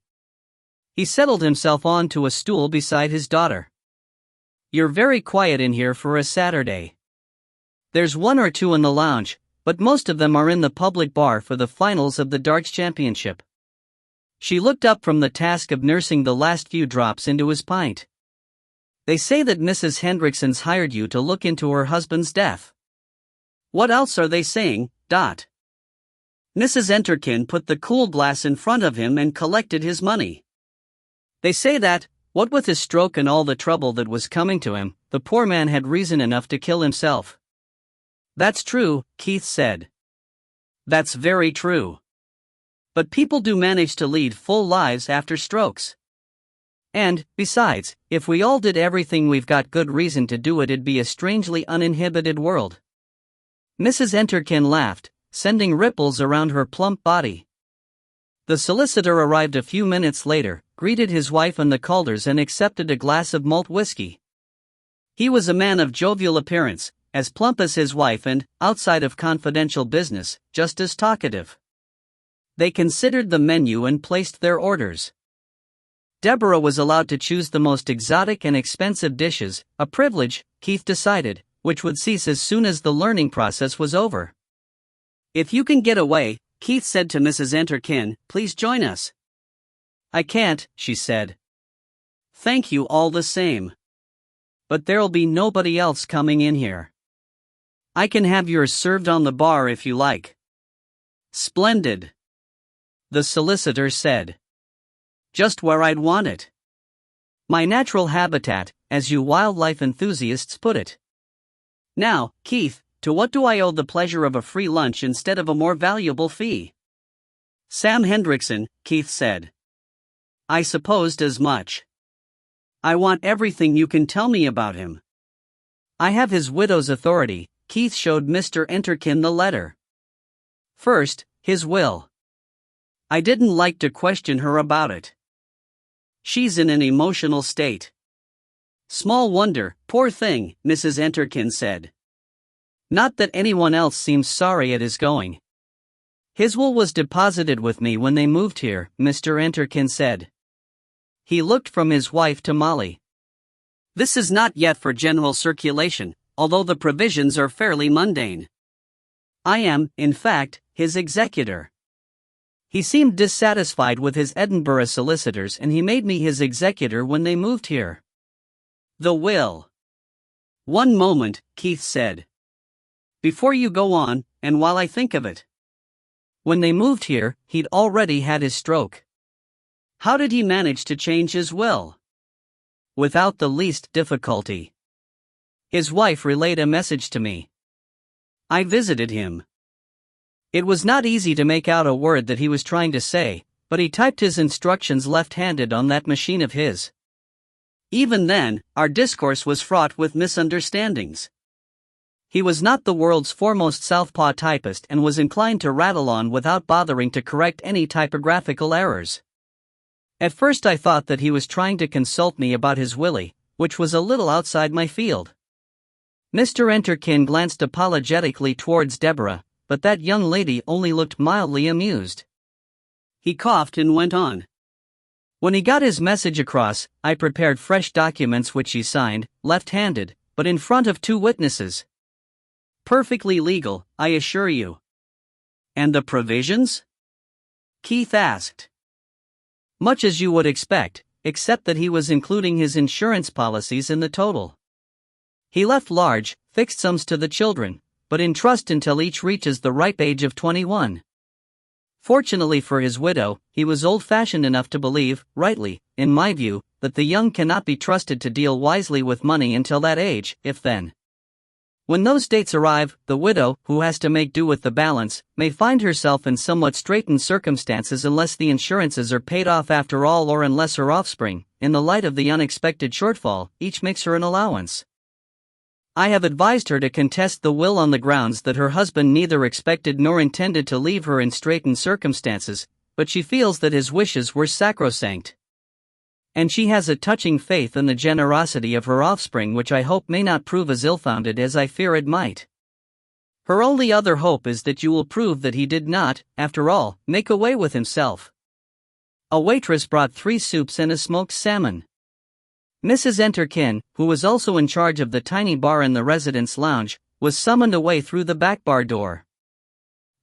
He settled himself onto a stool beside his daughter. You're very quiet in here for a Saturday. There's 1 or 2 in the lounge, but most of them are in the public bar for the finals of the darts championship. She looked up from the task of nursing the last few drops into his pint. They say that Mrs. Hendrickson's hired you to look into her husband's death. What else are they saying, Dot? Mrs. Enterkin put the cool glass in front of him and collected his money. They say that, what with his stroke and all the trouble that was coming to him, the poor man had reason enough to kill himself. That's true, Keith said. That's very true. But people do manage to lead full lives after strokes. And, besides, if we all did everything we've got good reason to do, it'd be a strangely uninhibited world. Mrs. Enterkin laughed, sending ripples around her plump body. The solicitor arrived a few minutes later, greeted his wife and the Calders, and accepted a glass of malt whiskey. He was a man of jovial appearance, as plump as his wife and, outside of confidential business, just as talkative. They considered the menu and placed their orders. Deborah was allowed to choose the most exotic and expensive dishes, a privilege, Keith decided, which would cease as soon as the learning process was over. If you can get away, Keith said to Mrs. Enterkin, please join us. I can't, she said. Thank you all the same. But there'll be nobody else coming in here. I can have yours served on the bar if you like. Splendid. The solicitor said. Just where I'd want it. My natural habitat, as you wildlife enthusiasts put it. Now, Keith, to what do I owe the pleasure of a free lunch instead of a more valuable fee? Sam Hendrickson, Keith said. I supposed as much. I want everything you can tell me about him. I have his widow's authority. Keith showed Mr. Enterkin the letter. First, his will. I didn't like to question her about it. She's in an emotional state. Small wonder, poor thing, Mrs. Enterkin said. Not that anyone else seems sorry at his going. His will was deposited with me when they moved here, Mr. Enterkin said. He looked from his wife to Molly. This is not yet for general circulation, although the provisions are fairly mundane. I am, in fact, his executor. He seemed dissatisfied with his Edinburgh solicitors, and he made me his executor when they moved here. The will. One moment, Keith said. Before you go on, and while I think of it. When they moved here, he'd already had his stroke. How did he manage to change his will? Without the least difficulty. His wife relayed a message to me. I visited him. It was not easy to make out a word that he was trying to say, but he typed his instructions left-handed on that machine of his. Even then, our discourse was fraught with misunderstandings. He was not the world's foremost southpaw typist and was inclined to rattle on without bothering to correct any typographical errors. At first I thought that he was trying to consult me about his Willie, which was a little outside my field. Mr. Enterkin glanced apologetically towards Deborah, but that young lady only looked mildly amused. He coughed and went on. When he got his message across, I prepared fresh documents which he signed, left-handed, but in front of 2 witnesses. Perfectly legal, I assure you. And the provisions? Keith asked. Much as you would expect, except that he was including his insurance policies in the total. He left large, fixed sums to the children, but in trust until each reaches the ripe age of 21. Fortunately for his widow, he was old-fashioned enough to believe, rightly, in my view, that the young cannot be trusted to deal wisely with money until that age, if then. When those dates arrive, the widow, who has to make do with the balance, may find herself in somewhat straitened circumstances unless the insurances are paid off after all, or unless her offspring, in the light of the unexpected shortfall, each makes her an allowance. I have advised her to contest the will on the grounds that her husband neither expected nor intended to leave her in straitened circumstances, but she feels that his wishes were sacrosanct. And she has a touching faith in the generosity of her offspring, which I hope may not prove as ill-founded as I fear it might. Her only other hope is that you will prove that he did not, after all, make away with himself. A waitress brought 3 soups and a smoked salmon. Mrs. Enterkin, who was also in charge of the tiny bar in the residence lounge, was summoned away through the back bar door.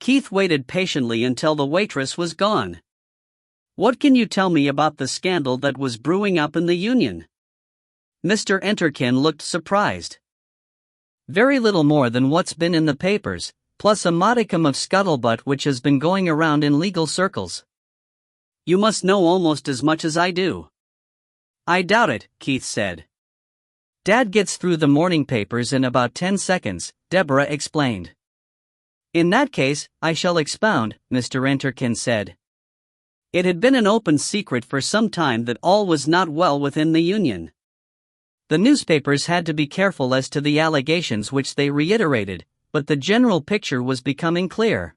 Keith waited patiently until the waitress was gone. What can you tell me about the scandal that was brewing up in the union? Mr. Enterkin looked surprised. Very little more than what's been in the papers, plus a modicum of scuttlebutt which has been going around in legal circles. You must know almost as much as I do. I doubt it, Keith said. Dad gets through the morning papers in about 10 seconds, Deborah explained. In that case, I shall expound, Mr. Enterkin said. It had been an open secret for some time that all was not well within the union. The newspapers had to be careful as to the allegations which they reiterated, but the general picture was becoming clear.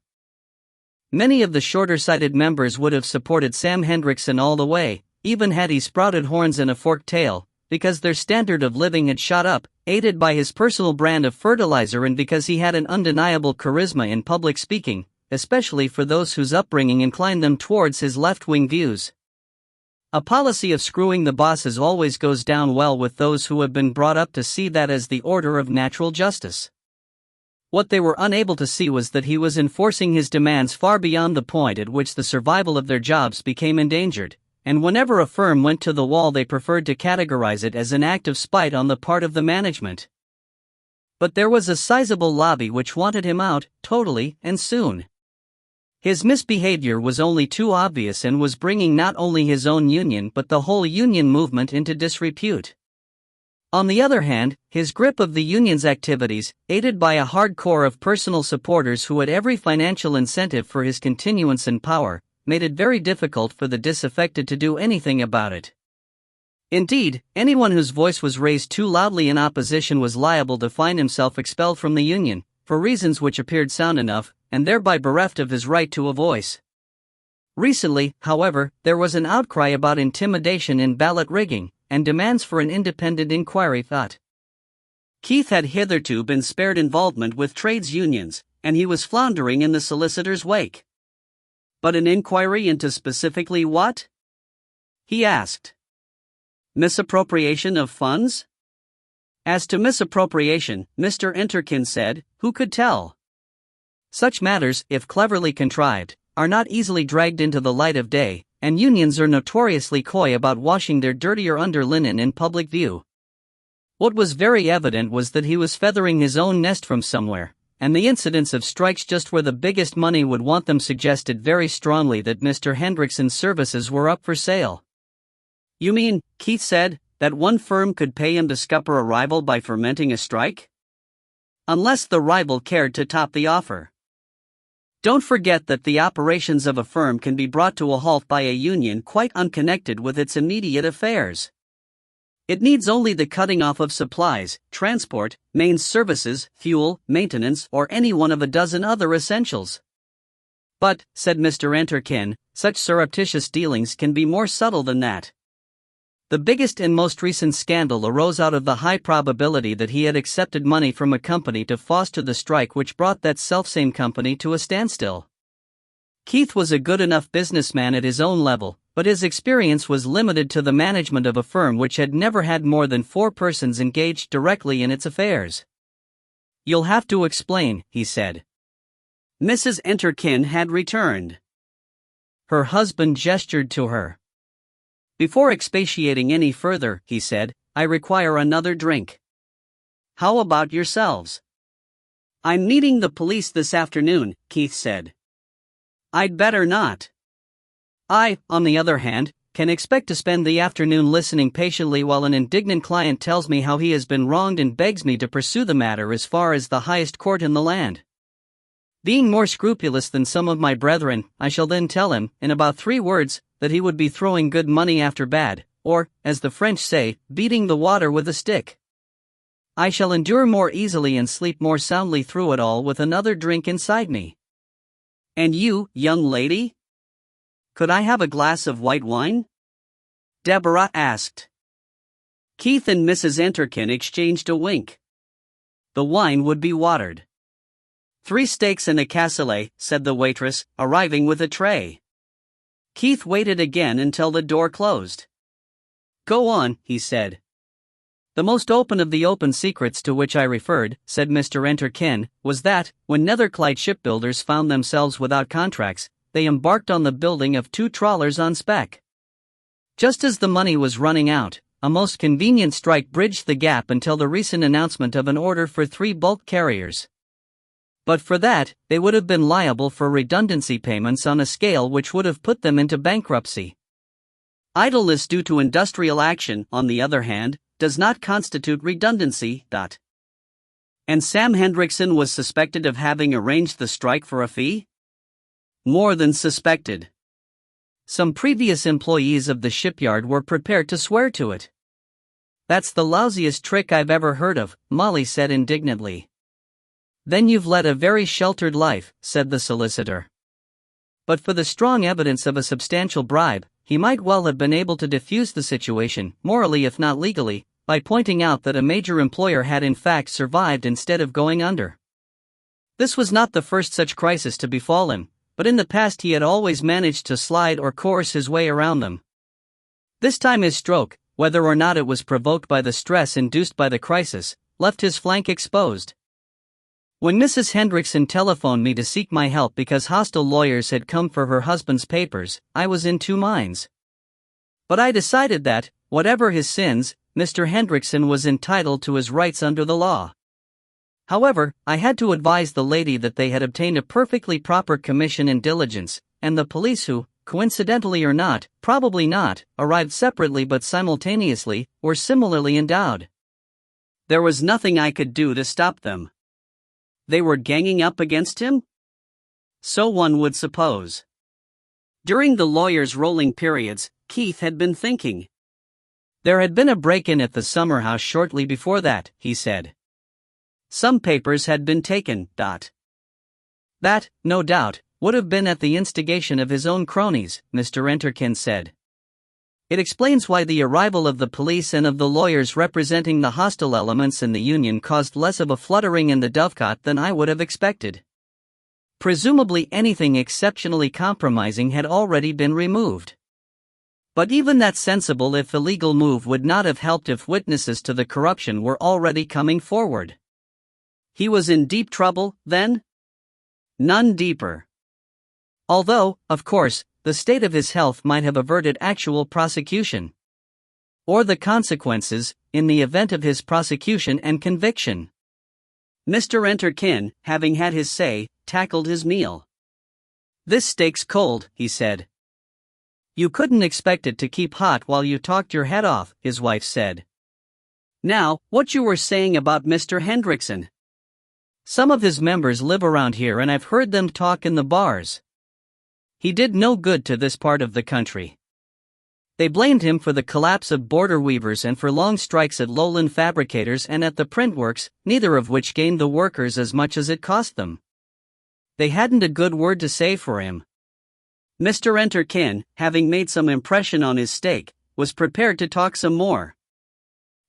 Many of the shorter-sighted members would have supported Sam Hendrickson all the way, even had he sprouted horns and a forked tail, because their standard of living had shot up, aided by his personal brand of fertilizer and because he had an undeniable charisma in public speaking, especially for those whose upbringing inclined them towards his left-wing views. A policy of screwing the bosses always goes down well with those who have been brought up to see that as the order of natural justice. What they were unable to see was that he was enforcing his demands far beyond the point at which the survival of their jobs became endangered, and whenever a firm went to the wall they preferred to categorize it as an act of spite on the part of the management. But there was a sizable lobby which wanted him out, totally, and soon. His misbehavior was only too obvious and was bringing not only his own union but the whole union movement into disrepute. On the other hand, his grip of the union's activities, aided by a hard core of personal supporters who had every financial incentive for his continuance in power, made it very difficult for the disaffected to do anything about it. Indeed, anyone whose voice was raised too loudly in opposition was liable to find himself expelled from the union, for reasons which appeared sound enough, and thereby bereft of his right to a voice. Recently, however, there was an outcry about intimidation in ballot rigging, and demands for an independent inquiry. Keith had hitherto been spared involvement with trades unions, and he was floundering in the solicitor's wake. But an inquiry into specifically what? He asked. Misappropriation of funds? As to misappropriation, Mr. Enterkin said, who could tell? Such matters, if cleverly contrived, are not easily dragged into the light of day, and unions are notoriously coy about washing their dirtier underlinen in public view. What was very evident was that he was feathering his own nest from somewhere, and the incidence of strikes just where the biggest money would want them suggested very strongly that Mr. Hendrickson's services were up for sale. "You mean," Keith said, "that one firm could pay him to scupper a rival by fermenting a strike? Unless the rival cared to top the offer. Don't forget that the operations of a firm can be brought to a halt by a union quite unconnected with its immediate affairs. It needs only the cutting off of supplies, transport, mains services, fuel, maintenance, or any one of a dozen other essentials." "But," said Mr. Enterkin, "such surreptitious dealings can be more subtle than that." The biggest and most recent scandal arose out of the high probability that he had accepted money from a company to foster the strike which brought that selfsame company to a standstill. Keith was a good enough businessman at his own level, but his experience was limited to the management of a firm which had never had more than 4 persons engaged directly in its affairs. "You'll have to explain," he said. Mrs. Enterkin had returned. Her husband gestured to her. "Before expatiating any further," he said, "I require another drink. How about yourselves?" "I'm meeting the police this afternoon," Keith said. "I'd better not. I, on the other hand, can expect to spend the afternoon listening patiently while an indignant client tells me how he has been wronged and begs me to pursue the matter as far as the highest court in the land. Being more scrupulous than some of my brethren, I shall then tell him, in about 3 words, that he would be throwing good money after bad, or, as the French say, beating the water with a stick. I shall endure more easily and sleep more soundly through it all with another drink inside me. And you, young lady? Could I have a glass of white wine?" Deborah asked. Keith and Mrs. Enterkin exchanged a wink. The wine would be watered. 3 steaks and a cassoulet," said the waitress, arriving with a tray. Keith waited again until the door closed. "Go on," he said. "The most open of the open secrets to which I referred," said Mr. Enterkin, "was that, when Netherclyde shipbuilders found themselves without contracts, they embarked on the building of 2 trawlers on spec. Just as the money was running out, a most convenient strike bridged the gap until the recent announcement of an order for 3 bulk carriers. But for that, they would have been liable for redundancy payments on a scale which would have put them into bankruptcy. Idleness due to industrial action, on the other hand, does not constitute redundancy. And Sam Hendrickson was suspected of having arranged the strike for a fee? More than suspected. Some previous employees of the shipyard were prepared to swear to it. "That's the lousiest trick I've ever heard of," Molly said indignantly. "Then you've led a very sheltered life," said the solicitor. But for the strong evidence of a substantial bribe, he might well have been able to diffuse the situation, morally if not legally, by pointing out that a major employer had in fact survived instead of going under. This was not the first such crisis to befall him, but in the past he had always managed to slide or coerce his way around them. This time his stroke, whether or not it was provoked by the stress induced by the crisis, left his flank exposed. When Mrs. Hendrickson telephoned me to seek my help because hostile lawyers had come for her husband's papers, I was in 2 minds. But I decided that, whatever his sins, Mr. Hendrickson was entitled to his rights under the law. However, I had to advise the lady that they had obtained a perfectly proper commission and diligence, and the police who, coincidentally or not, probably not, arrived separately but simultaneously, were similarly endowed. There was nothing I could do to stop them. They were ganging up against him? So one would suppose. During the lawyer's rolling periods, Keith had been thinking. There had been a break-in at the summer house shortly before that, he said. Some papers had been taken. That, no doubt, would have been at the instigation of his own cronies, Mr. Enterkin said. It explains why the arrival of the police and of the lawyers representing the hostile elements in the union caused less of a fluttering in the dovecot than I would have expected. Presumably anything exceptionally compromising had already been removed. But even that sensible if illegal move would not have helped if witnesses to the corruption were already coming forward. He was in deep trouble, then? None deeper. Although, of course, the state of his health might have averted actual prosecution. Or the consequences, in the event of his prosecution and conviction. Mr. Enterkin, having had his say, tackled his meal. "This steak's cold," he said. "You couldn't expect it to keep hot while you talked your head off," his wife said. "Now, what you were saying about Mr. Hendrickson. Some of his members live around here and I've heard them talk in the bars. He did no good to this part of the country." They blamed him for the collapse of border weavers and for long strikes at lowland fabricators and at the printworks, neither of which gained the workers as much as it cost them. They hadn't a good word to say for him. Mr. Enterkin, having made some impression on his steak, was prepared to talk some more.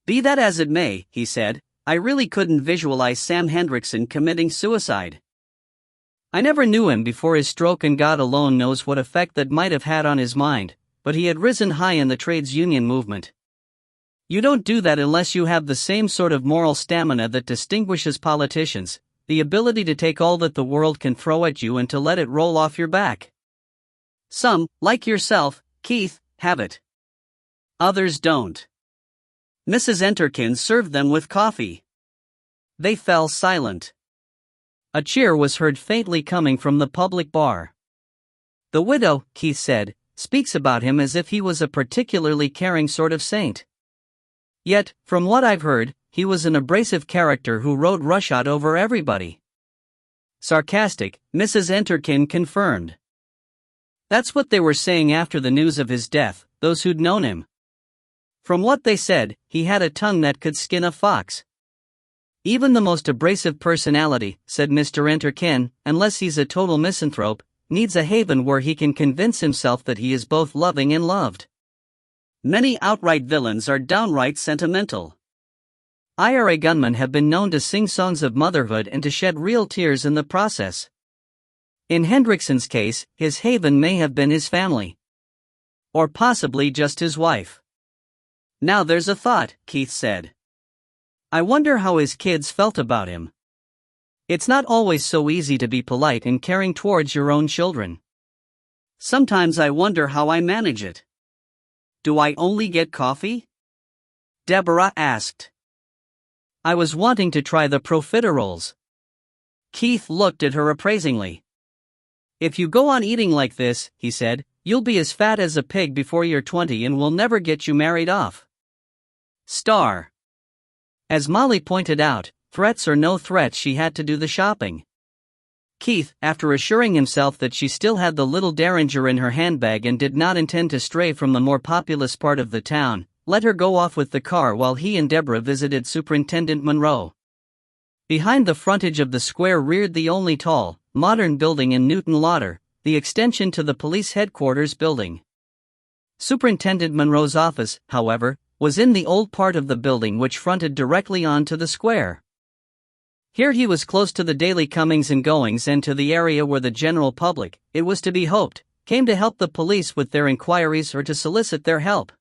"Be that as it may," he said, "I really couldn't visualize Sam Hendrickson committing suicide. I never knew him before his stroke, and God alone knows what effect that might have had on his mind, but he had risen high in the trades union movement. You don't do that unless you have the same sort of moral stamina that distinguishes politicians, the ability to take all that the world can throw at you and to let it roll off your back. Some, like yourself, Keith, have it. Others don't." Mrs. Enterkin served them with coffee. They fell silent. A cheer was heard faintly coming from the public bar. "The widow," Keith said, "speaks about him as if he was a particularly caring sort of saint. Yet, from what I've heard, he was an abrasive character who rode roughshod over everybody." Sarcastic, Mrs. Enterkin confirmed. "That's what they were saying after the news of his death, those who'd known him. From what they said, he had a tongue that could skin a fox. Even the most abrasive personality," said Mr. Enterkin, "unless he's a total misanthrope, needs a haven where he can convince himself that he is both loving and loved. Many outright villains are downright sentimental. IRA gunmen have been known to sing songs of motherhood and to shed real tears in the process. In Hendrickson's case, his haven may have been his family. Or possibly just his wife." "Now there's a thought," Keith said. "I wonder how his kids felt about him. It's not always so easy to be polite and caring towards your own children. Sometimes I wonder how I manage it." "Do I only get coffee?" Deborah asked. "I was wanting to try the profiteroles." Keith looked at her appraisingly. "If you go on eating like this," he said, "you'll be as fat as a pig before you're 20 and we'll never get you married off." Star. As Molly pointed out, threats or no threats, she had to do the shopping. Keith, after assuring himself that she still had the little derringer in her handbag and did not intend to stray from the more populous part of the town, let her go off with the car while he and Deborah visited Superintendent Monroe. Behind the frontage of the square reared the only tall, modern building in Newton Lauder, the extension to the police headquarters building. Superintendent Monroe's office, however, was in the old part of the building which fronted directly onto the square. Here he was close to the daily comings and goings and to the area where the general public, it was to be hoped, came to help the police with their inquiries or to solicit their help.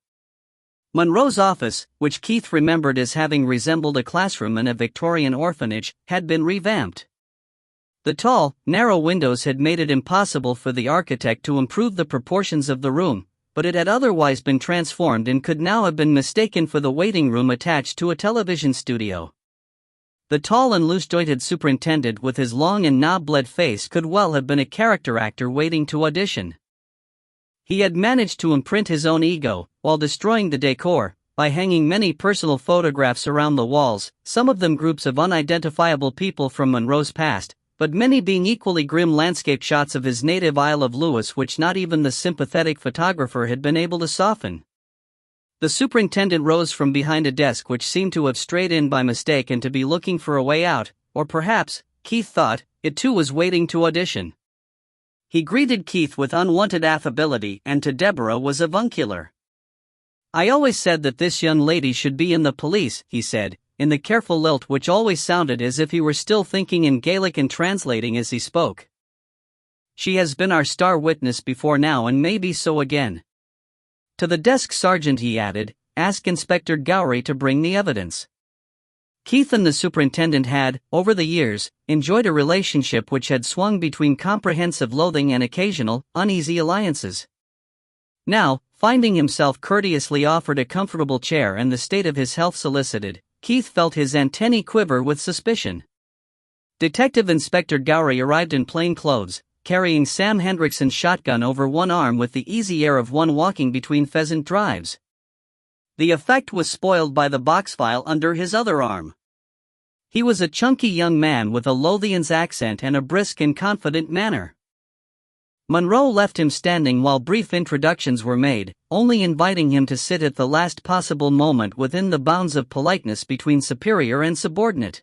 Monroe's office, which Keith remembered as having resembled a classroom in a Victorian orphanage, had been revamped. The tall, narrow windows had made it impossible for the architect to improve the proportions of the room, but it had otherwise been transformed and could now have been mistaken for the waiting room attached to a television studio. The tall and loose-jointed superintendent with his long and knob-bled face could well have been a character actor waiting to audition. He had managed to imprint his own ego, while destroying the decor, by hanging many personal photographs around the walls, some of them groups of unidentifiable people from Monroe's past, but many being equally grim landscape shots of his native Isle of Lewis which not even the sympathetic photographer had been able to soften. The superintendent rose from behind a desk which seemed to have strayed in by mistake and to be looking for a way out, or perhaps, Keith thought, it too was waiting to audition. He greeted Keith with unwanted affability and to Deborah was avuncular. "I always said that this young lady should be in the police," he said, in the careful lilt which always sounded as if he were still thinking in Gaelic and translating as he spoke. "She has been our star witness before now and may be so again. To the desk sergeant," he added, "ask Inspector Gowrie to bring the evidence." Keith and the superintendent had, over the years, enjoyed a relationship which had swung between comprehensive loathing and occasional, uneasy alliances. Now, finding himself courteously offered a comfortable chair and the state of his health solicited, Keith felt his antennae quiver with suspicion. Detective Inspector Gowrie arrived in plain clothes, carrying Sam Hendrickson's shotgun over one arm with the easy air of one walking between pheasant drives. The effect was spoiled by the box file under his other arm. He was a chunky young man with a Lothian's accent and a brisk and confident manner. Monroe left him standing while brief introductions were made, only inviting him to sit at the last possible moment within the bounds of politeness between superior and subordinate.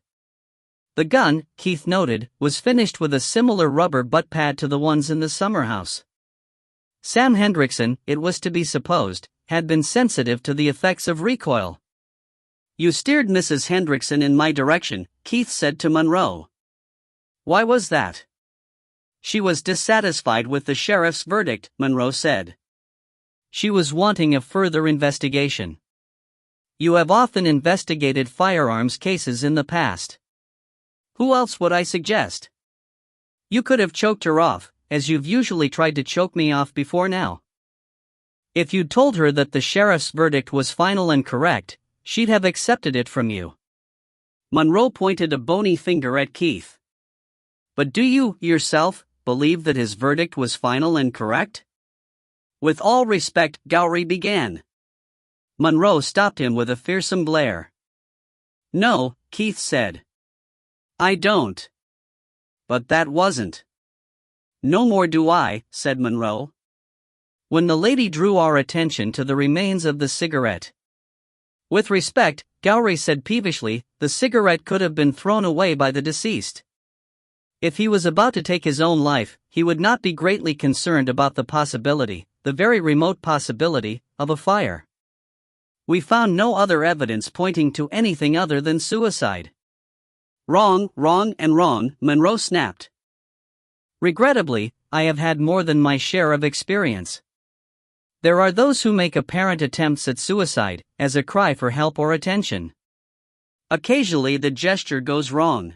The gun, Keith noted, was finished with a similar rubber butt pad to the ones in the summer house. Sam Hendrickson, it was to be supposed, had been sensitive to the effects of recoil. "You steered Mrs. Hendrickson in my direction," Keith said to Monroe. "Why was that?" "She was dissatisfied with the sheriff's verdict," Monroe said. "She was wanting a further investigation." "You have often investigated firearms cases in the past. Who else would I suggest? You could have choked her off, as you've usually tried to choke me off before now. If you'd told her that the sheriff's verdict was final and correct, she'd have accepted it from you." Monroe pointed a bony finger at Keith. "But do you, yourself, believe that his verdict was final and correct?" "With all respect," Gowrie began. Monroe stopped him with a fearsome glare. "No," Keith said. "I don't. But that wasn't." "No more do I," said Monroe. "When the lady drew our attention to the remains of the cigarette." "With respect," Gowrie said peevishly, "the cigarette could have been thrown away by the deceased. If he was about to take his own life, he would not be greatly concerned about the possibility, the very remote possibility, of a fire. We found no other evidence pointing to anything other than suicide." "Wrong, wrong, and wrong," Monroe snapped. "Regrettably, I have had more than my share of experience. There are those who make apparent attempts at suicide, as a cry for help or attention. Occasionally the gesture goes wrong.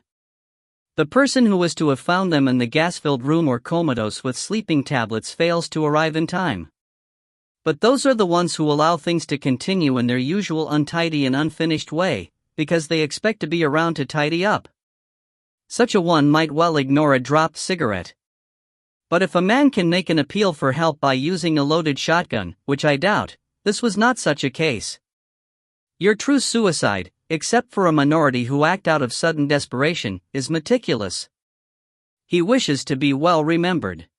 The person who was to have found them in the gas-filled room or comatose with sleeping tablets fails to arrive in time. But those are the ones who allow things to continue in their usual untidy and unfinished way, because they expect to be around to tidy up. Such a one might well ignore a dropped cigarette. But if a man can make an appeal for help by using a loaded shotgun, which I doubt, this was not such a case. Your true suicide, except for a minority who act out of sudden desperation, is meticulous. He wishes to be well remembered.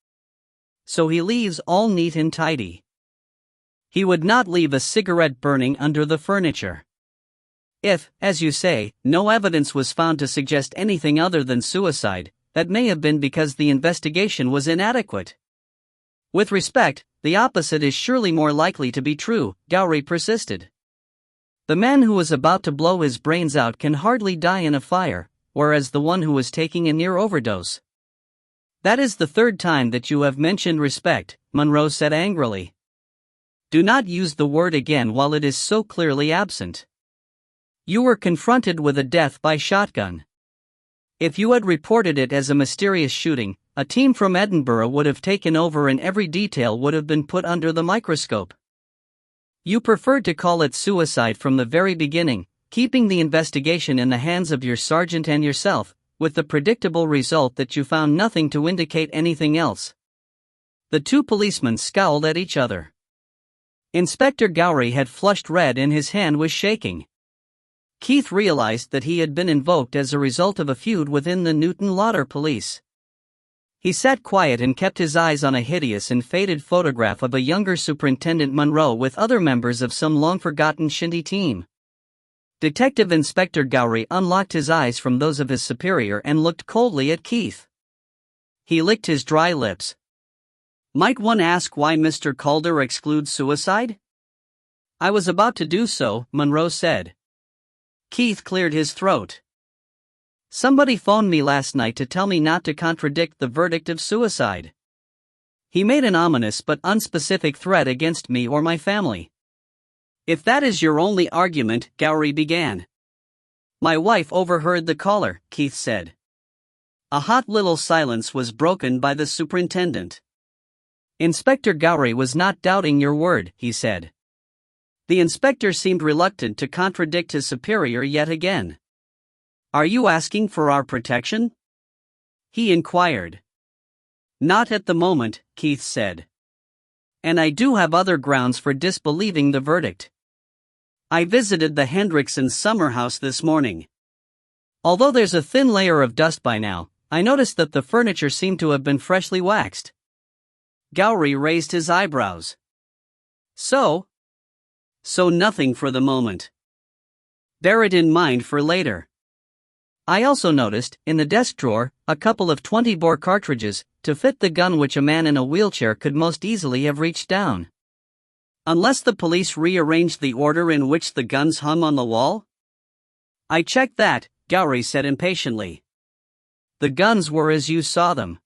So he leaves all neat and tidy. He would not leave a cigarette burning under the furniture. If, as you say, no evidence was found to suggest anything other than suicide, that may have been because the investigation was inadequate. With respect, the opposite is surely more likely to be true, Gowrie persisted. The man who is about to blow his brains out can hardly die in a fire, whereas the one who is taking a near overdose. "That is the third time that you have mentioned respect," Monroe said angrily. "Do not use the word again while it is so clearly absent. You were confronted with a death by shotgun. If you had reported it as a mysterious shooting, a team from Edinburgh would have taken over and every detail would have been put under the microscope. You preferred to call it suicide from the very beginning, keeping the investigation in the hands of your sergeant and yourself, with the predictable result that you found nothing to indicate anything else." The two policemen scowled at each other. Inspector Gowrie had flushed red and his hand was shaking. Keith realized that he had been invoked as a result of a feud within the Newton Lauder police. He sat quiet and kept his eyes on a hideous and faded photograph of a younger Superintendent Monroe with other members of some long-forgotten shinty team. Detective Inspector Gowrie unlocked his eyes from those of his superior and looked coldly at Keith. He licked his dry lips. "Might one ask why Mr. Calder excludes suicide?" "I was about to do so," Monroe said. Keith cleared his throat. "Somebody phoned me last night to tell me not to contradict the verdict of suicide. He made an ominous but unspecific threat against me or my family." "If that is your only argument," Gowrie began. "My wife overheard the caller," Keith said. A hot little silence was broken by the superintendent. "Inspector Gowrie was not doubting your word," he said. The inspector seemed reluctant to contradict his superior yet again. "Are you asking for our protection?" he inquired. Not at the moment, Keith said. And I do have other grounds for disbelieving the verdict. I visited the Hendrickson summer house this morning. Although there's a thin layer of dust by now, I noticed that the furniture seemed to have been freshly waxed. Gowrie raised his eyebrows. So nothing for the moment. Bear it in mind for later. I also noticed, in the desk drawer, a couple of 20-bore cartridges, to fit the gun which a man in a wheelchair could most easily have reached down. Unless the police rearranged the order in which the guns hung on the wall? I checked that, Gowrie said impatiently. The guns were as you saw them.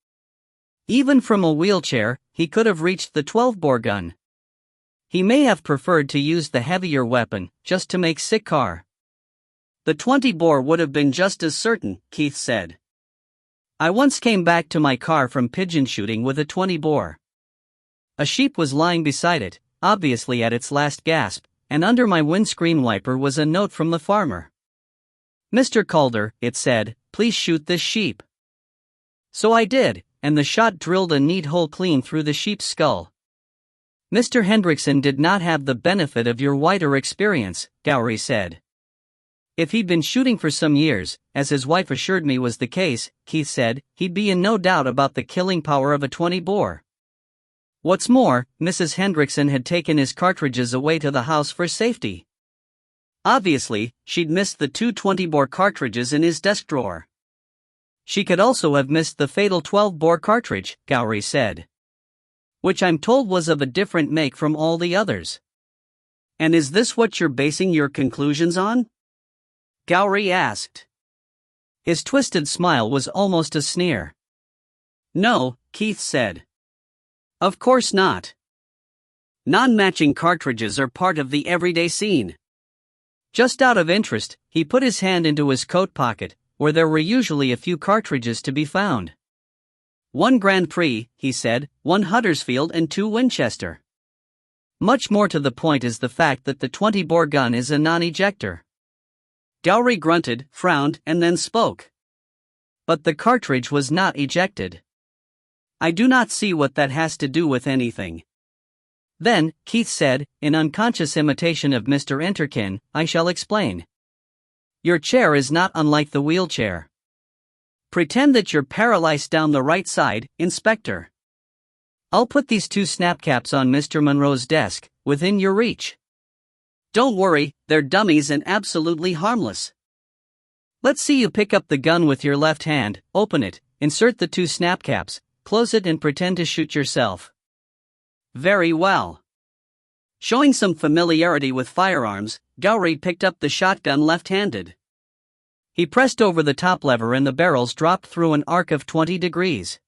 Even from a wheelchair, he could have reached the 12-bore gun. He may have preferred to use the heavier weapon, just to make sick car. The 20-bore would have been just as certain, Keith said. I once came back to my car from pigeon shooting with a 20-bore. A sheep was lying beside it, obviously at its last gasp, and under my windscreen wiper was a note from the farmer. Mr. Calder, it said, please shoot this sheep. So I did, and the shot drilled a neat hole clean through the sheep's skull. Mr. Hendrickson did not have the benefit of your wider experience, Gowrie said. If he'd been shooting for some years, as his wife assured me was the case, Keith said, he'd be in no doubt about the killing power of a 20-bore. What's more, Mrs. Hendrickson had taken his cartridges away to the house for safety. Obviously, she'd missed the two 20-bore cartridges in his desk drawer. She could also have missed the fatal 12-bore cartridge, Gowrie said. Which I'm told was of a different make from all the others. And is this what you're basing your conclusions on? Gowrie asked. His twisted smile was almost a sneer. No, Keith said. Of course not. Non-matching cartridges are part of the everyday scene. Just out of interest, he put his hand into his coat pocket, where there were usually a few cartridges to be found. 1 Grand Prix, he said, 1 Huddersfield and 2 Winchester. Much more to the point is the fact that the 20-bore gun is a non-ejector. Gowrie grunted, frowned, and then spoke. But the cartridge was not ejected. I do not see what that has to do with anything. Then, Keith said, in unconscious imitation of Mr. Enterkin, I shall explain. Your chair is not unlike the wheelchair. Pretend that you're paralyzed down the right side, Inspector. I'll put these 2 snap caps on Mr. Monroe's desk, within your reach. Don't worry, they're dummies and absolutely harmless. Let's see you pick up the gun with your left hand, open it, insert the 2 snap caps, close it and pretend to shoot yourself. Very well. Showing some familiarity with firearms, Gowrie picked up the shotgun left-handed. He pressed over the top lever and the barrels dropped through an arc of 20 degrees.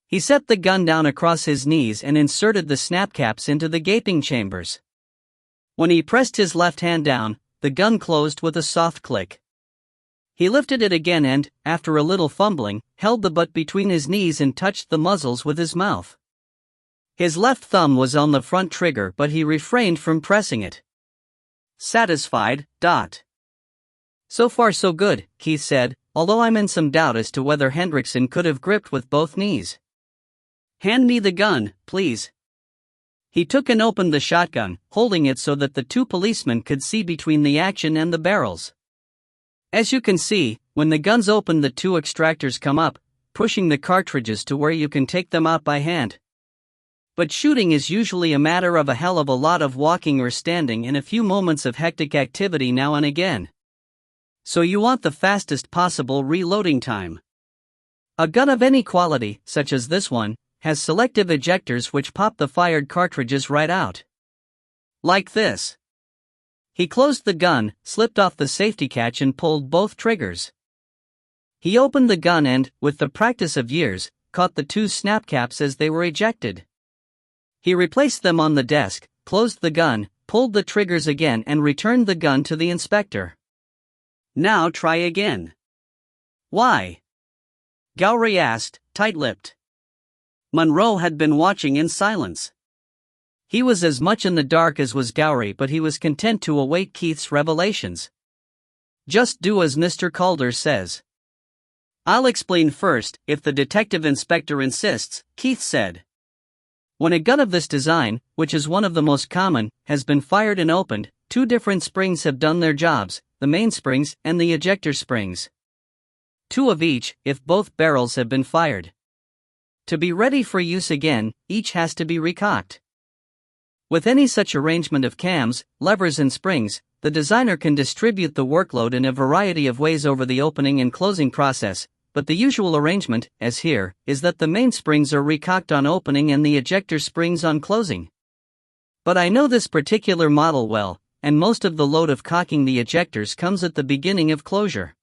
He set the gun down across his knees and inserted the snap caps into the gaping chambers. When he pressed his left hand down, the gun closed with a soft click. He lifted it again and, after a little fumbling, held the butt between his knees and touched the muzzles with his mouth. His left thumb was on the front trigger but he refrained from pressing it. Satisfied, So far so good, Keith said, although I'm in some doubt as to whether Hendrickson could have gripped with both knees. Hand me the gun, please. He took and opened the shotgun, holding it so that the 2 policemen could see between the action and the barrels. As you can see, when the gun's open the 2 extractors come up, pushing the cartridges to where you can take them out by hand. But shooting is usually a matter of a hell of a lot of walking or standing and a few moments of hectic activity now and again. So you want the fastest possible reloading time. A gun of any quality, such as this one, has selective ejectors which pop the fired cartridges right out. Like this. He closed the gun, slipped off the safety catch and pulled both triggers. He opened the gun and, with the practice of years, caught the 2 snap caps as they were ejected. He replaced them on the desk, closed the gun, pulled the triggers again and returned the gun to the inspector. Now try again. Why? Gowrie asked, tight-lipped. Monroe had been watching in silence. He was as much in the dark as was Gowrie, but he was content to await Keith's revelations. Just do as Mr. Calder says. I'll explain first, if the detective inspector insists, Keith said. When a gun of this design, which is one of the most common, has been fired and opened, two different springs have done their jobs, the mainsprings and the ejector springs. Two of each, if both barrels have been fired. To be ready for use again, each has to be recocked. With any such arrangement of cams, levers and springs, the designer can distribute the workload in a variety of ways over the opening and closing process, but the usual arrangement, as here, is that the mainsprings are recocked on opening and the ejector springs on closing. But I know this particular model well, and most of the load of cocking the ejectors comes at the beginning of closure.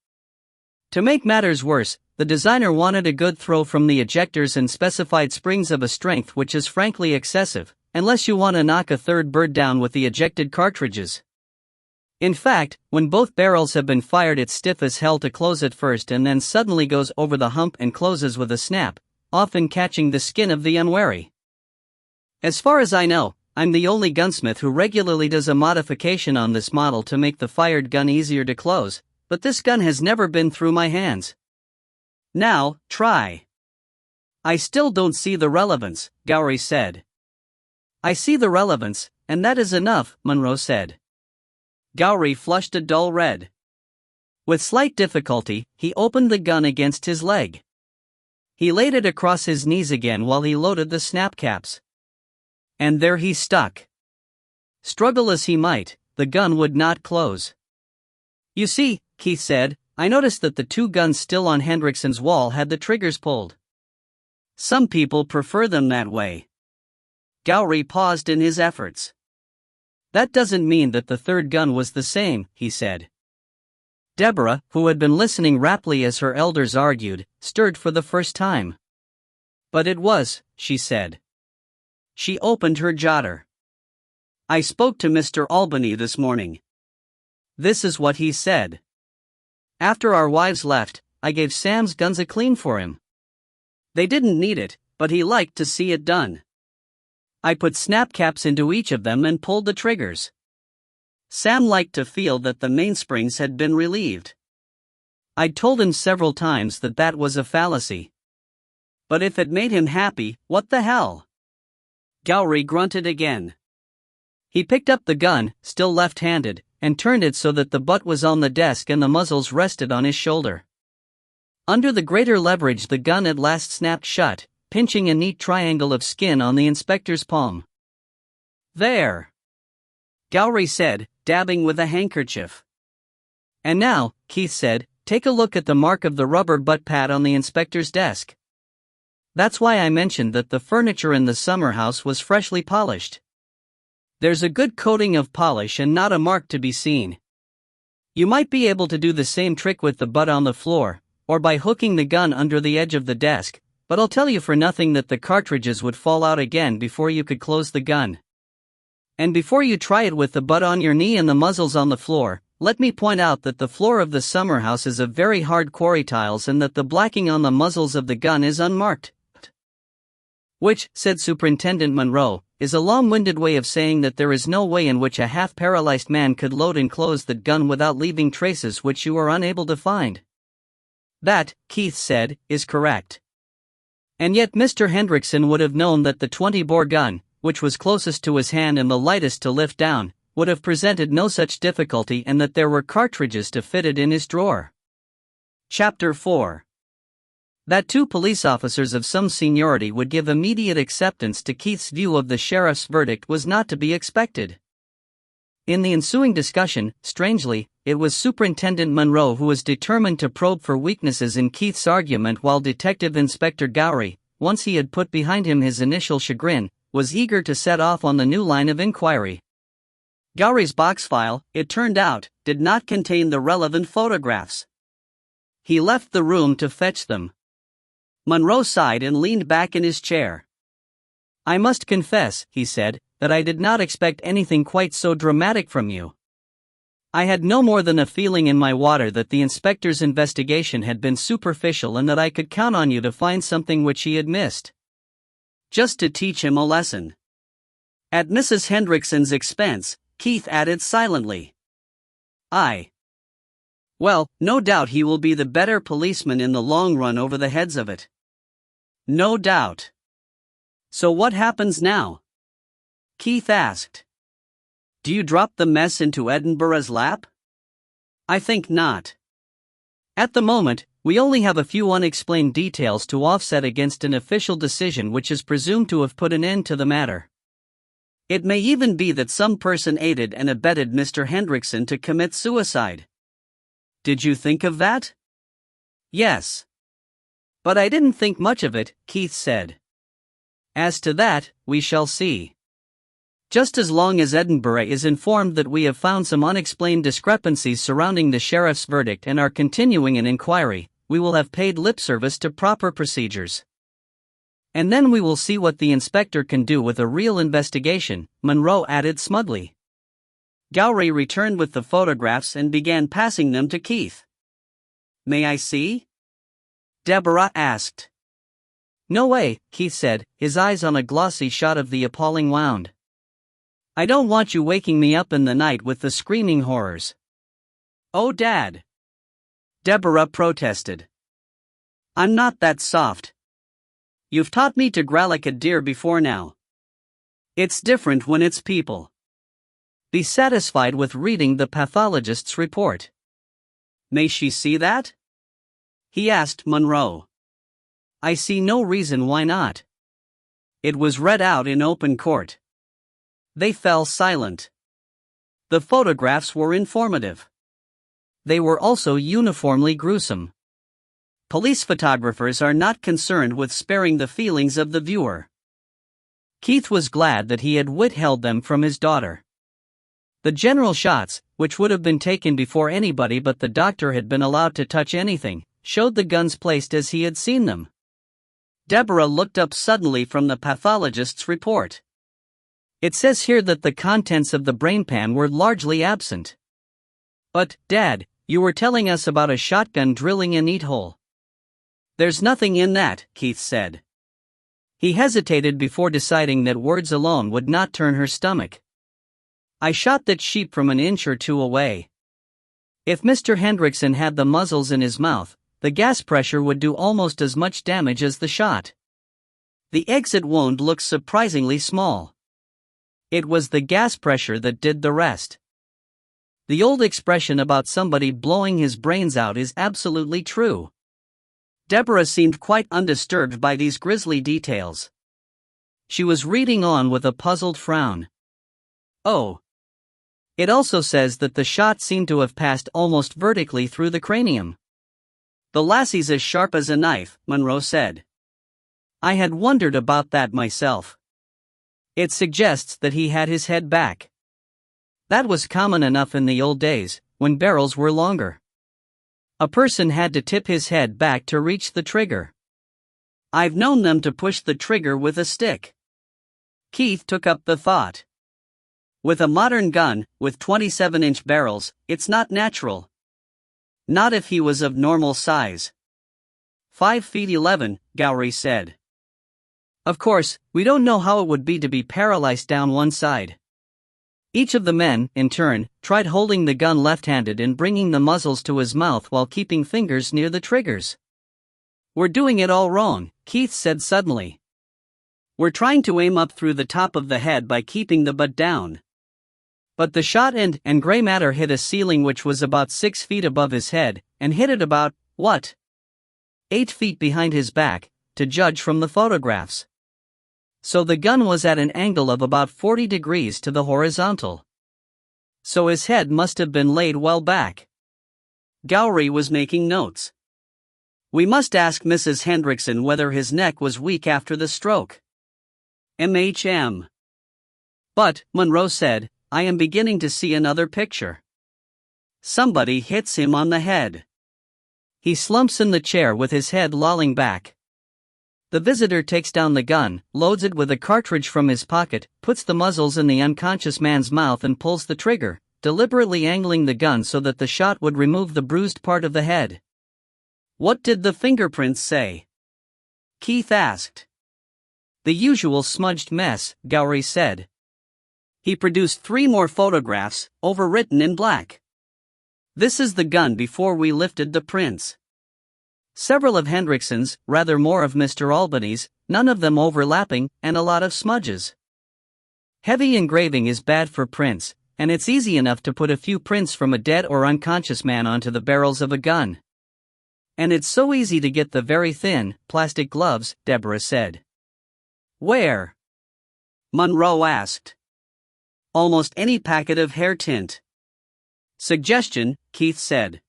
To make matters worse, the designer wanted a good throw from the ejectors and specified springs of a strength which is frankly excessive, unless you want to knock a third bird down with the ejected cartridges. In fact, when both barrels have been fired, it's stiff as hell to close at first and then suddenly goes over the hump and closes with a snap, often catching the skin of the unwary. As far as I know, I'm the only gunsmith who regularly does a modification on this model to make the fired gun easier to close, but this gun has never been through my hands. Now, try. I still don't see the relevance, Gowrie said. I see the relevance, and that is enough, Monroe said. Gowrie flushed a dull red. With slight difficulty, he opened the gun against his leg. He laid it across his knees again while he loaded the snap caps. And there he stuck. Struggle as he might, the gun would not close. You see, Keith said, I noticed that the two guns still on Hendrickson's wall had the triggers pulled. Some people prefer them that way. Gowrie paused in his efforts. That doesn't mean that the third gun was the same, he said. Deborah, who had been listening raptly as her elders argued, stirred for the first time. But it was, she said. She opened her jotter. I spoke to Mr. Albany this morning. This is what he said. After our wives left, I gave Sam's guns a clean for him. They didn't need it, but he liked to see it done. I put snap caps into each of them and pulled the triggers. Sam liked to feel that the mainsprings had been relieved. I'd told him several times that that was a fallacy. But if it made him happy, what the hell? Gowrie grunted again. He picked up the gun, still left-handed, and turned it so that the butt was on the desk and the muzzles rested on his shoulder. Under the greater leverage, the gun at last snapped shut, pinching a neat triangle of skin on the inspector's palm. There, Gowrie said, dabbing with a handkerchief. And now, Keith said, take a look at the mark of the rubber butt pad on the inspector's desk. That's why I mentioned that the furniture in the summer house was freshly polished. There's a good coating of polish and not a mark to be seen. You might be able to do the same trick with the butt on the floor, or by hooking the gun under the edge of the desk, but I'll tell you for nothing that the cartridges would fall out again before you could close the gun. And before you try it with the butt on your knee and the muzzles on the floor, let me point out that the floor of the summer house is of very hard quarry tiles and that the blacking on the muzzles of the gun is unmarked. Which, said Superintendent Monroe, is a long-winded way of saying that there is no way in which a half-paralyzed man could load and close that gun without leaving traces which you are unable to find. That, Keith said, is correct. And yet Mr. Hendrickson would have known that the 20-bore gun, which was closest to his hand and the lightest to lift down, would have presented no such difficulty and that there were cartridges to fit it in his drawer. Chapter 4. That two police officers of some seniority would give immediate acceptance to Keith's view of the sheriff's verdict was not to be expected. In the ensuing discussion, strangely, it was Superintendent Monroe who was determined to probe for weaknesses in Keith's argument, while Detective Inspector Gowrie, once he had put behind him his initial chagrin, was eager to set off on the new line of inquiry. Gowrie's box file, it turned out, did not contain the relevant photographs. He left the room to fetch them. Monroe sighed and leaned back in his chair. I must confess, he said, that I did not expect anything quite so dramatic from you. I had no more than a feeling in my water that the inspector's investigation had been superficial and that I could count on you to find something which he had missed. Just to teach him a lesson. At Mrs. Hendrickson's expense, Keith added silently. Well, no doubt he will be the better policeman in the long run over the heads of it. No doubt. So what happens now? Keith asked. Do you drop the mess into Edinburgh's lap? I think not. At the moment, we only have a few unexplained details to offset against an official decision which is presumed to have put an end to the matter. It may even be that some person aided and abetted Mr. Hendrickson to commit suicide. Did you think of that? Yes. But I didn't think much of it, Keith said. As to that, we shall see. Just as long as Edinburgh is informed that we have found some unexplained discrepancies surrounding the sheriff's verdict and are continuing an inquiry, we will have paid lip service to proper procedures. And then we will see what the inspector can do with a real investigation, Monroe added smugly. Gowrie returned with the photographs and began passing them to Keith. May I see? Deborah asked. No way, Keith said, his eyes on a glossy shot of the appalling wound. I don't want you waking me up in the night with the screaming horrors. Oh, Dad! Deborah protested. I'm not that soft. You've taught me to growl like a deer before now. It's different when it's people. Be satisfied with reading the pathologist's report. May she see that? He asked Monroe. I see no reason why not. It was read out in open court. They fell silent. The photographs were informative. They were also uniformly gruesome. Police photographers are not concerned with sparing the feelings of the viewer. Keith was glad that he had withheld them from his daughter. The general shots, which would have been taken before anybody but the doctor had been allowed to touch anything, showed the guns placed as he had seen them. Deborah looked up suddenly from the pathologist's report. It says here that the contents of the brain pan were largely absent. But, Dad, you were telling us about a shotgun drilling a neat hole. There's nothing in that, Keith said. He hesitated before deciding that words alone would not turn her stomach. I shot that sheep from an inch or two away. If Mr. Hendrickson had the muzzles in his mouth, the gas pressure would do almost as much damage as the shot. The exit wound looks surprisingly small. It was the gas pressure that did the rest. The old expression about somebody blowing his brains out is absolutely true. Deborah seemed quite undisturbed by these grisly details. She was reading on with a puzzled frown. Oh. It also says that the shot seemed to have passed almost vertically through the cranium. The lassie's as sharp as a knife, Monroe said. I had wondered about that myself. It suggests that he had his head back. That was common enough in the old days, when barrels were longer. A person had to tip his head back to reach the trigger. I've known them to push the trigger with a stick. Keith took up the thought. With a modern gun, with 27-inch barrels, it's not natural. Not if he was of normal size. 5 feet 11, Gowrie said. Of course, we don't know how it would be to be paralyzed down one side. Each of the men, in turn, tried holding the gun left-handed and bringing the muzzles to his mouth while keeping fingers near the triggers. We're doing it all wrong, Keith said suddenly. We're trying to aim up through the top of the head by keeping the butt down. But the shot and gray matter hit a ceiling which was about 6 feet above his head, and hit it about, 8 feet behind his back, to judge from the photographs. So the gun was at an angle of about 40 degrees to the horizontal. So his head must have been laid well back. Gowrie was making notes. We must ask Mrs. Hendrickson whether his neck was weak after the stroke. MHM. But, Monroe said, I am beginning to see another picture. Somebody hits him on the head. He slumps in the chair with his head lolling back. The visitor takes down the gun, loads it with a cartridge from his pocket, puts the muzzles in the unconscious man's mouth and pulls the trigger, deliberately angling the gun so that the shot would remove the bruised part of the head. What did the fingerprints say? Keith asked. The usual smudged mess, Gowrie said. He produced 3 more photographs, overwritten in black. This is the gun before we lifted the prints. Several of Hendrickson's, rather more of Mr. Albany's, none of them overlapping, and a lot of smudges. Heavy engraving is bad for prints, and it's easy enough to put a few prints from a dead or unconscious man onto the barrels of a gun. And it's so easy to get the very thin, plastic gloves, Deborah said. Where? Monroe asked. Almost any packet of hair tint. Suggestion, Keith said.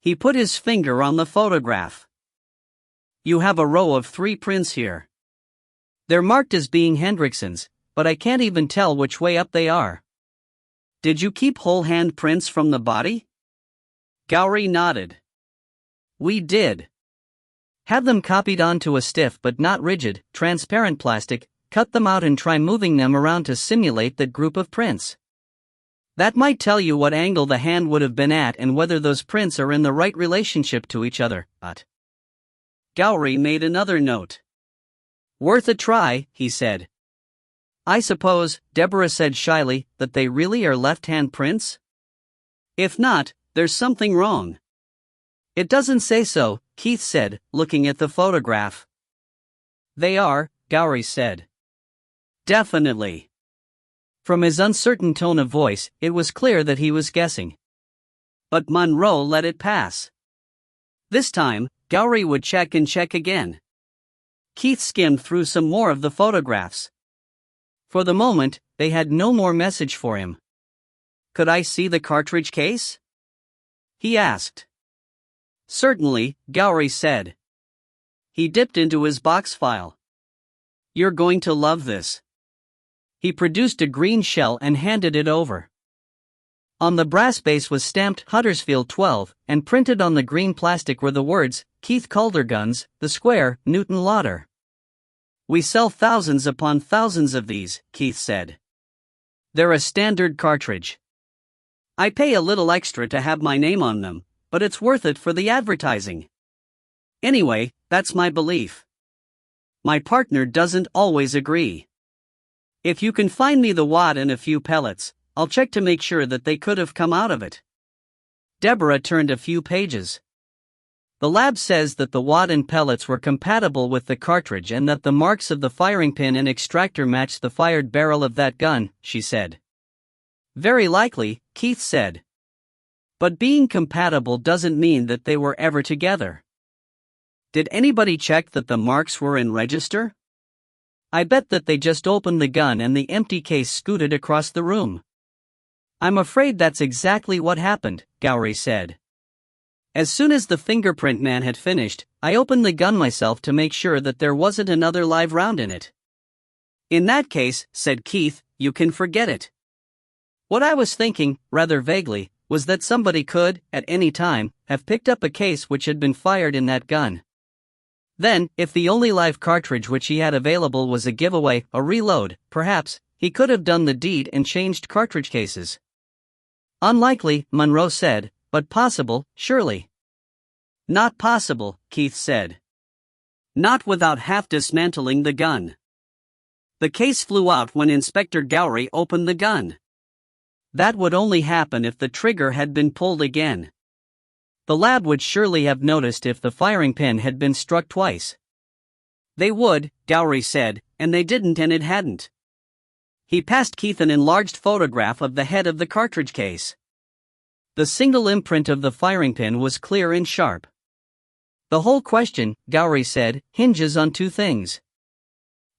He put his finger on the photograph. You have a row of 3 prints here. They're marked as being Hendrickson's, but I can't even tell which way up they are. Did you keep whole hand prints from the body? Gowrie nodded. We did. Have them copied onto a stiff but not rigid, transparent plastic, cut them out and try moving them around to simulate that group of prints. That might tell you what angle the hand would have been at and whether those prints are in the right relationship to each other. But Gowrie made another note. Worth a try, he said. I suppose, Deborah said shyly, that they really are left-hand prints? If not, there's something wrong. It doesn't say so, Keith said, looking at the photograph. They are, Gowrie said. Definitely. From his uncertain tone of voice, it was clear that he was guessing. But Monroe let it pass. This time, Gowrie would check and check again. Keith skimmed through some more of the photographs. For the moment, they had no more message for him. Could I see the cartridge case? He asked. Certainly, Gowrie said. He dipped into his box file. You're going to love this. He produced a green shell and handed it over. On the brass base was stamped Huddersfield 12, and printed on the green plastic were the words, Keith Calder Guns, The Square, Newton Lauder. We sell thousands upon thousands of these, Keith said. They're a standard cartridge. I pay a little extra to have my name on them, but it's worth it for the advertising. Anyway, that's my belief. My partner doesn't always agree. If you can find me the wad and a few pellets, I'll check to make sure that they could have come out of it. Deborah turned a few pages. The lab says that the wad and pellets were compatible with the cartridge and that the marks of the firing pin and extractor matched the fired barrel of that gun, she said. Very likely, Keith said. But being compatible doesn't mean that they were ever together. Did anybody check that the marks were in register? I bet that they just opened the gun and the empty case scooted across the room. I'm afraid that's exactly what happened, Gowrie said. As soon as the fingerprint man had finished, I opened the gun myself to make sure that there wasn't another live round in it. In that case, said Keith, you can forget it. What I was thinking, rather vaguely, was that somebody could, at any time, have picked up a case which had been fired in that gun. Then, if the only live cartridge which he had available was a giveaway, a reload, perhaps, he could have done the deed and changed cartridge cases. Unlikely, Monroe said, but possible, surely. Not possible, Keith said. Not without half dismantling the gun. The case flew out when Inspector Gowrie opened the gun. That would only happen if the trigger had been pulled again. The lab would surely have noticed if the firing pin had been struck twice. They would, Gowrie said, and they didn't and it hadn't. He passed Keith an enlarged photograph of the head of the cartridge case. The single imprint of the firing pin was clear and sharp. The whole question, Gowrie said, hinges on 2 things.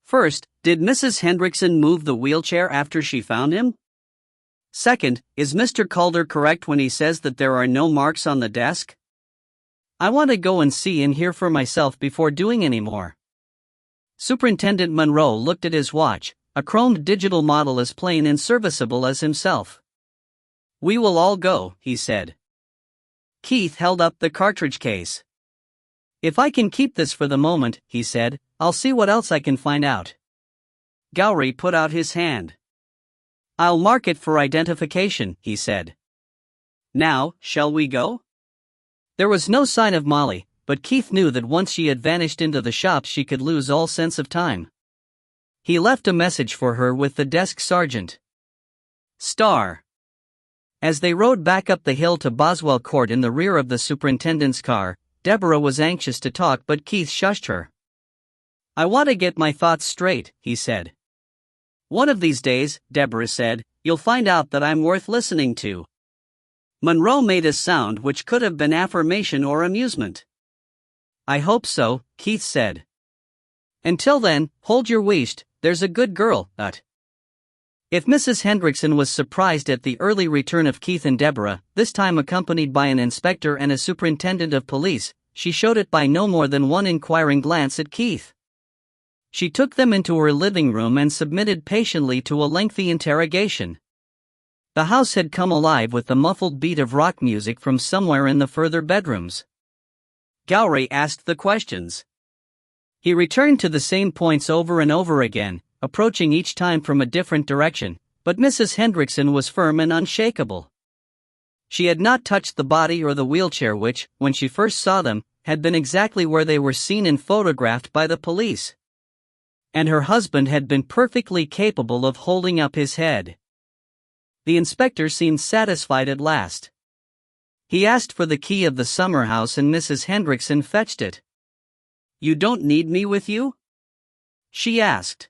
First, did Mrs. Hendrickson move the wheelchair after she found him? Second, is Mr. Calder correct when he says that there are no marks on the desk? I want to go and see and hear for myself before doing any more. Superintendent Monroe looked at his watch, a chromed digital model as plain and serviceable as himself. We will all go, he said. Keith held up the cartridge case. If I can keep this for the moment, he said, I'll see what else I can find out. Gowrie put out his hand. I'll mark it for identification, he said. Now, shall we go? There was no sign of Molly, but Keith knew that once she had vanished into the shop she could lose all sense of time. He left a message for her with the desk sergeant. Star. As they rode back up the hill to Boswell Court in the rear of the superintendent's car, Deborah was anxious to talk but Keith shushed her. "I want to get my thoughts straight," he said. "One of these days," Deborah said, "you'll find out that I'm worth listening to." Monroe made a sound which could have been affirmation or amusement. "I hope so," Keith said. "Until then, hold your wheesht, there's a good girl, If Mrs. Hendrickson was surprised at the early return of Keith and Deborah, this time accompanied by an inspector and a superintendent of police, she showed it by no more than one inquiring glance at Keith. She took them into her living room and submitted patiently to a lengthy interrogation. The house had come alive with the muffled beat of rock music from somewhere in the further bedrooms. Gowrie asked the questions. He returned to the same points over and over again, approaching each time from a different direction, but Mrs. Hendrickson was firm and unshakable. She had not touched the body or the wheelchair which, when she first saw them, had been exactly where they were seen and photographed by the police. And her husband had been perfectly capable of holding up his head. The inspector seemed satisfied at last. He asked for the key of the summer house and Mrs. Hendrickson fetched it. "You don't need me with you?" she asked.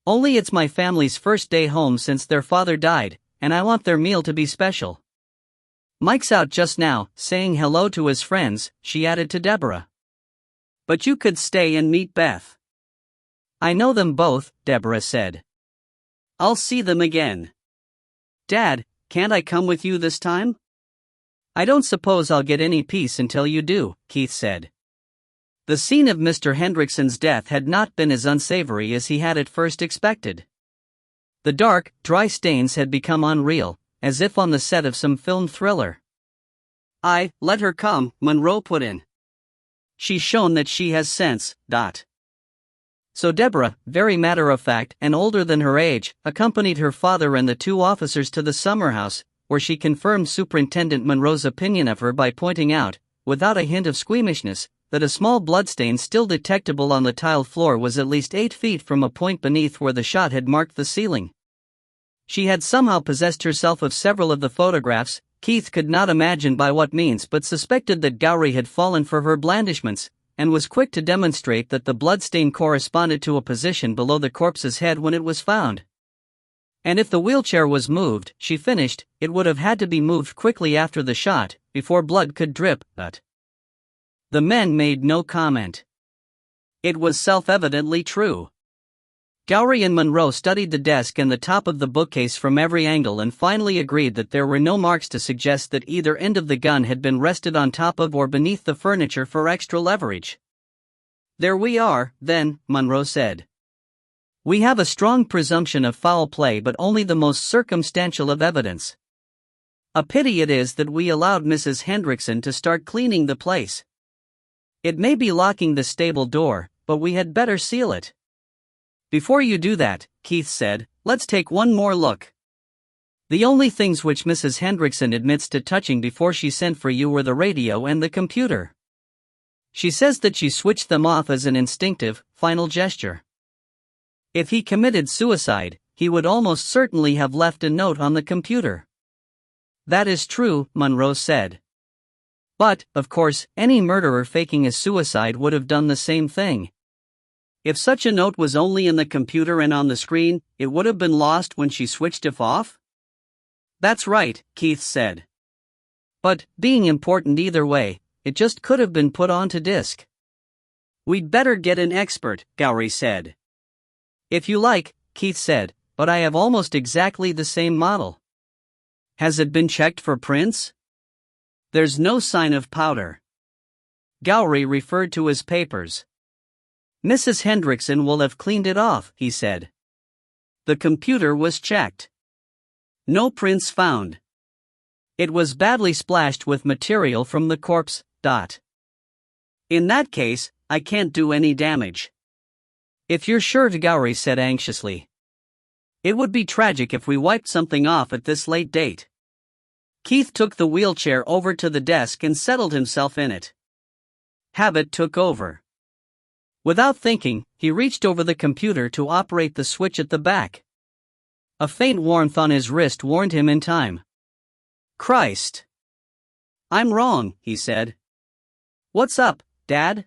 "Only it's my family's first day home since their father died, and I want their meal to be special. Mike's out just now, saying hello to his friends," she added to Deborah. "But you could stay and meet Beth." "I know them both," Deborah said. "I'll see them again." "Dad, can't I come with you this time?" "I don't suppose I'll get any peace until you do," Keith said. The scene of Mr. Hendrickson's death had not been as unsavory as he had at first expected. The dark, dry stains had become unreal, as if on the set of some film thriller. Let her come," Monroe put in. "She's shown that she has sense, So Deborah, very matter-of-fact and older than her age, accompanied her father and the two officers to the summer house, where she confirmed Superintendent Monroe's opinion of her by pointing out, without a hint of squeamishness, that a small bloodstain still detectable on the tiled floor was at least 8 feet from a point beneath where the shot had marked the ceiling. She had somehow possessed herself of several of the photographs. Keith could not imagine by what means but suspected that Gowrie had fallen for her blandishments, and was quick to demonstrate that the bloodstain corresponded to a position below the corpse's head when it was found. And if the wheelchair was moved, she finished, it would have had to be moved quickly after the shot, before blood could drip, The men made no comment. It was self-evidently true. Gowrie and Monroe studied the desk and the top of the bookcase from every angle and finally agreed that there were no marks to suggest that either end of the gun had been rested on top of or beneath the furniture for extra leverage. "There we are, then," Monroe said. "We have a strong presumption of foul play but only the most circumstantial of evidence. A pity it is that we allowed Mrs. Hendrickson to start cleaning the place. It may be locking the stable door, but we had better seal it." "Before you do that," Keith said, "let's take one more look. The only things which Mrs. Hendrickson admits to touching before she sent for you were the radio and the computer. She says that she switched them off as an instinctive, final gesture. If he committed suicide, he would almost certainly have left a note on the computer." "That is true," Monroe said. "But, of course, any murderer faking a suicide would have done the same thing. If such a note was only in the computer and on the screen, it would have been lost when she switched it off?" "That's right," Keith said. "But, being important either way, it just could have been put onto disk." "We'd better get an expert," Gowrie said. "If you like," Keith said, "but I have almost exactly the same model." "Has it been checked for prints?" "There's no sign of powder." Gowrie referred to his papers. "Mrs. Hendrickson will have cleaned it off," he said. The computer was checked. No prints found. It was badly splashed with material from the corpse. "In that case, I can't do any damage." "If you're sure," Gowrie said anxiously. "It would be tragic if we wiped something off at this late date." Keith took the wheelchair over to the desk and settled himself in it. Habit took over. Without thinking, he reached over the computer to operate the switch at the back. A faint warmth on his wrist warned him in time. Christ. I'm wrong, he said. What's up, Dad?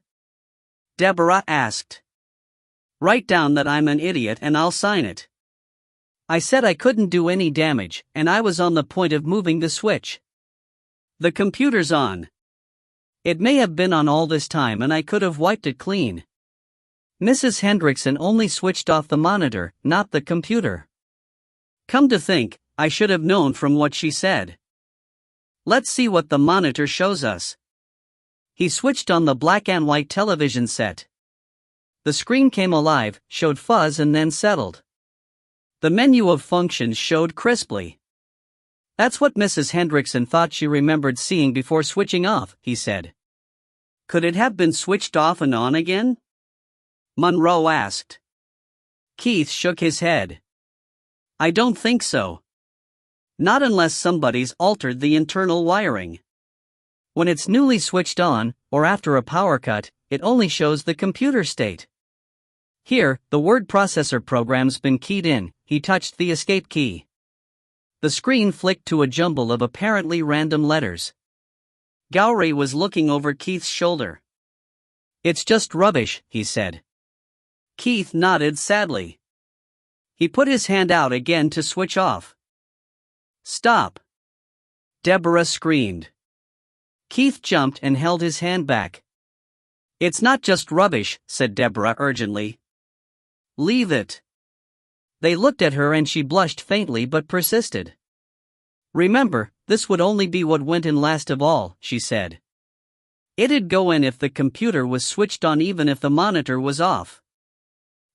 Deborah asked. Write down that I'm an idiot and I'll sign it. I said I couldn't do any damage, and I was on the point of moving the switch. The computer's on. It may have been on all this time and I could have wiped it clean. Mrs. Hendrickson only switched off the monitor, not the computer. Come to think, I should have known from what she said. Let's see what the monitor shows us. He switched on the black and white television set. The screen came alive, showed fuzz and then settled. The menu of functions showed crisply. That's what Mrs. Hendrickson thought she remembered seeing before switching off, he said. Could it have been switched off and on again? Monroe asked. Keith shook his head. I don't think so. Not unless somebody's altered the internal wiring. When it's newly switched on, or after a power cut, it only shows the computer state. Here, the word processor program's been keyed in. He touched the escape key. The screen flicked to a jumble of apparently random letters. Gowrie was looking over Keith's shoulder. It's just rubbish, he said. Keith nodded sadly. He put his hand out again to switch off. Stop! Deborah screamed. Keith jumped and held his hand back. It's not just rubbish, said Deborah urgently. Leave it. They looked at her and she blushed faintly but persisted. Remember, this would only be what went in last of all, she said. It'd go in if the computer was switched on even if the monitor was off.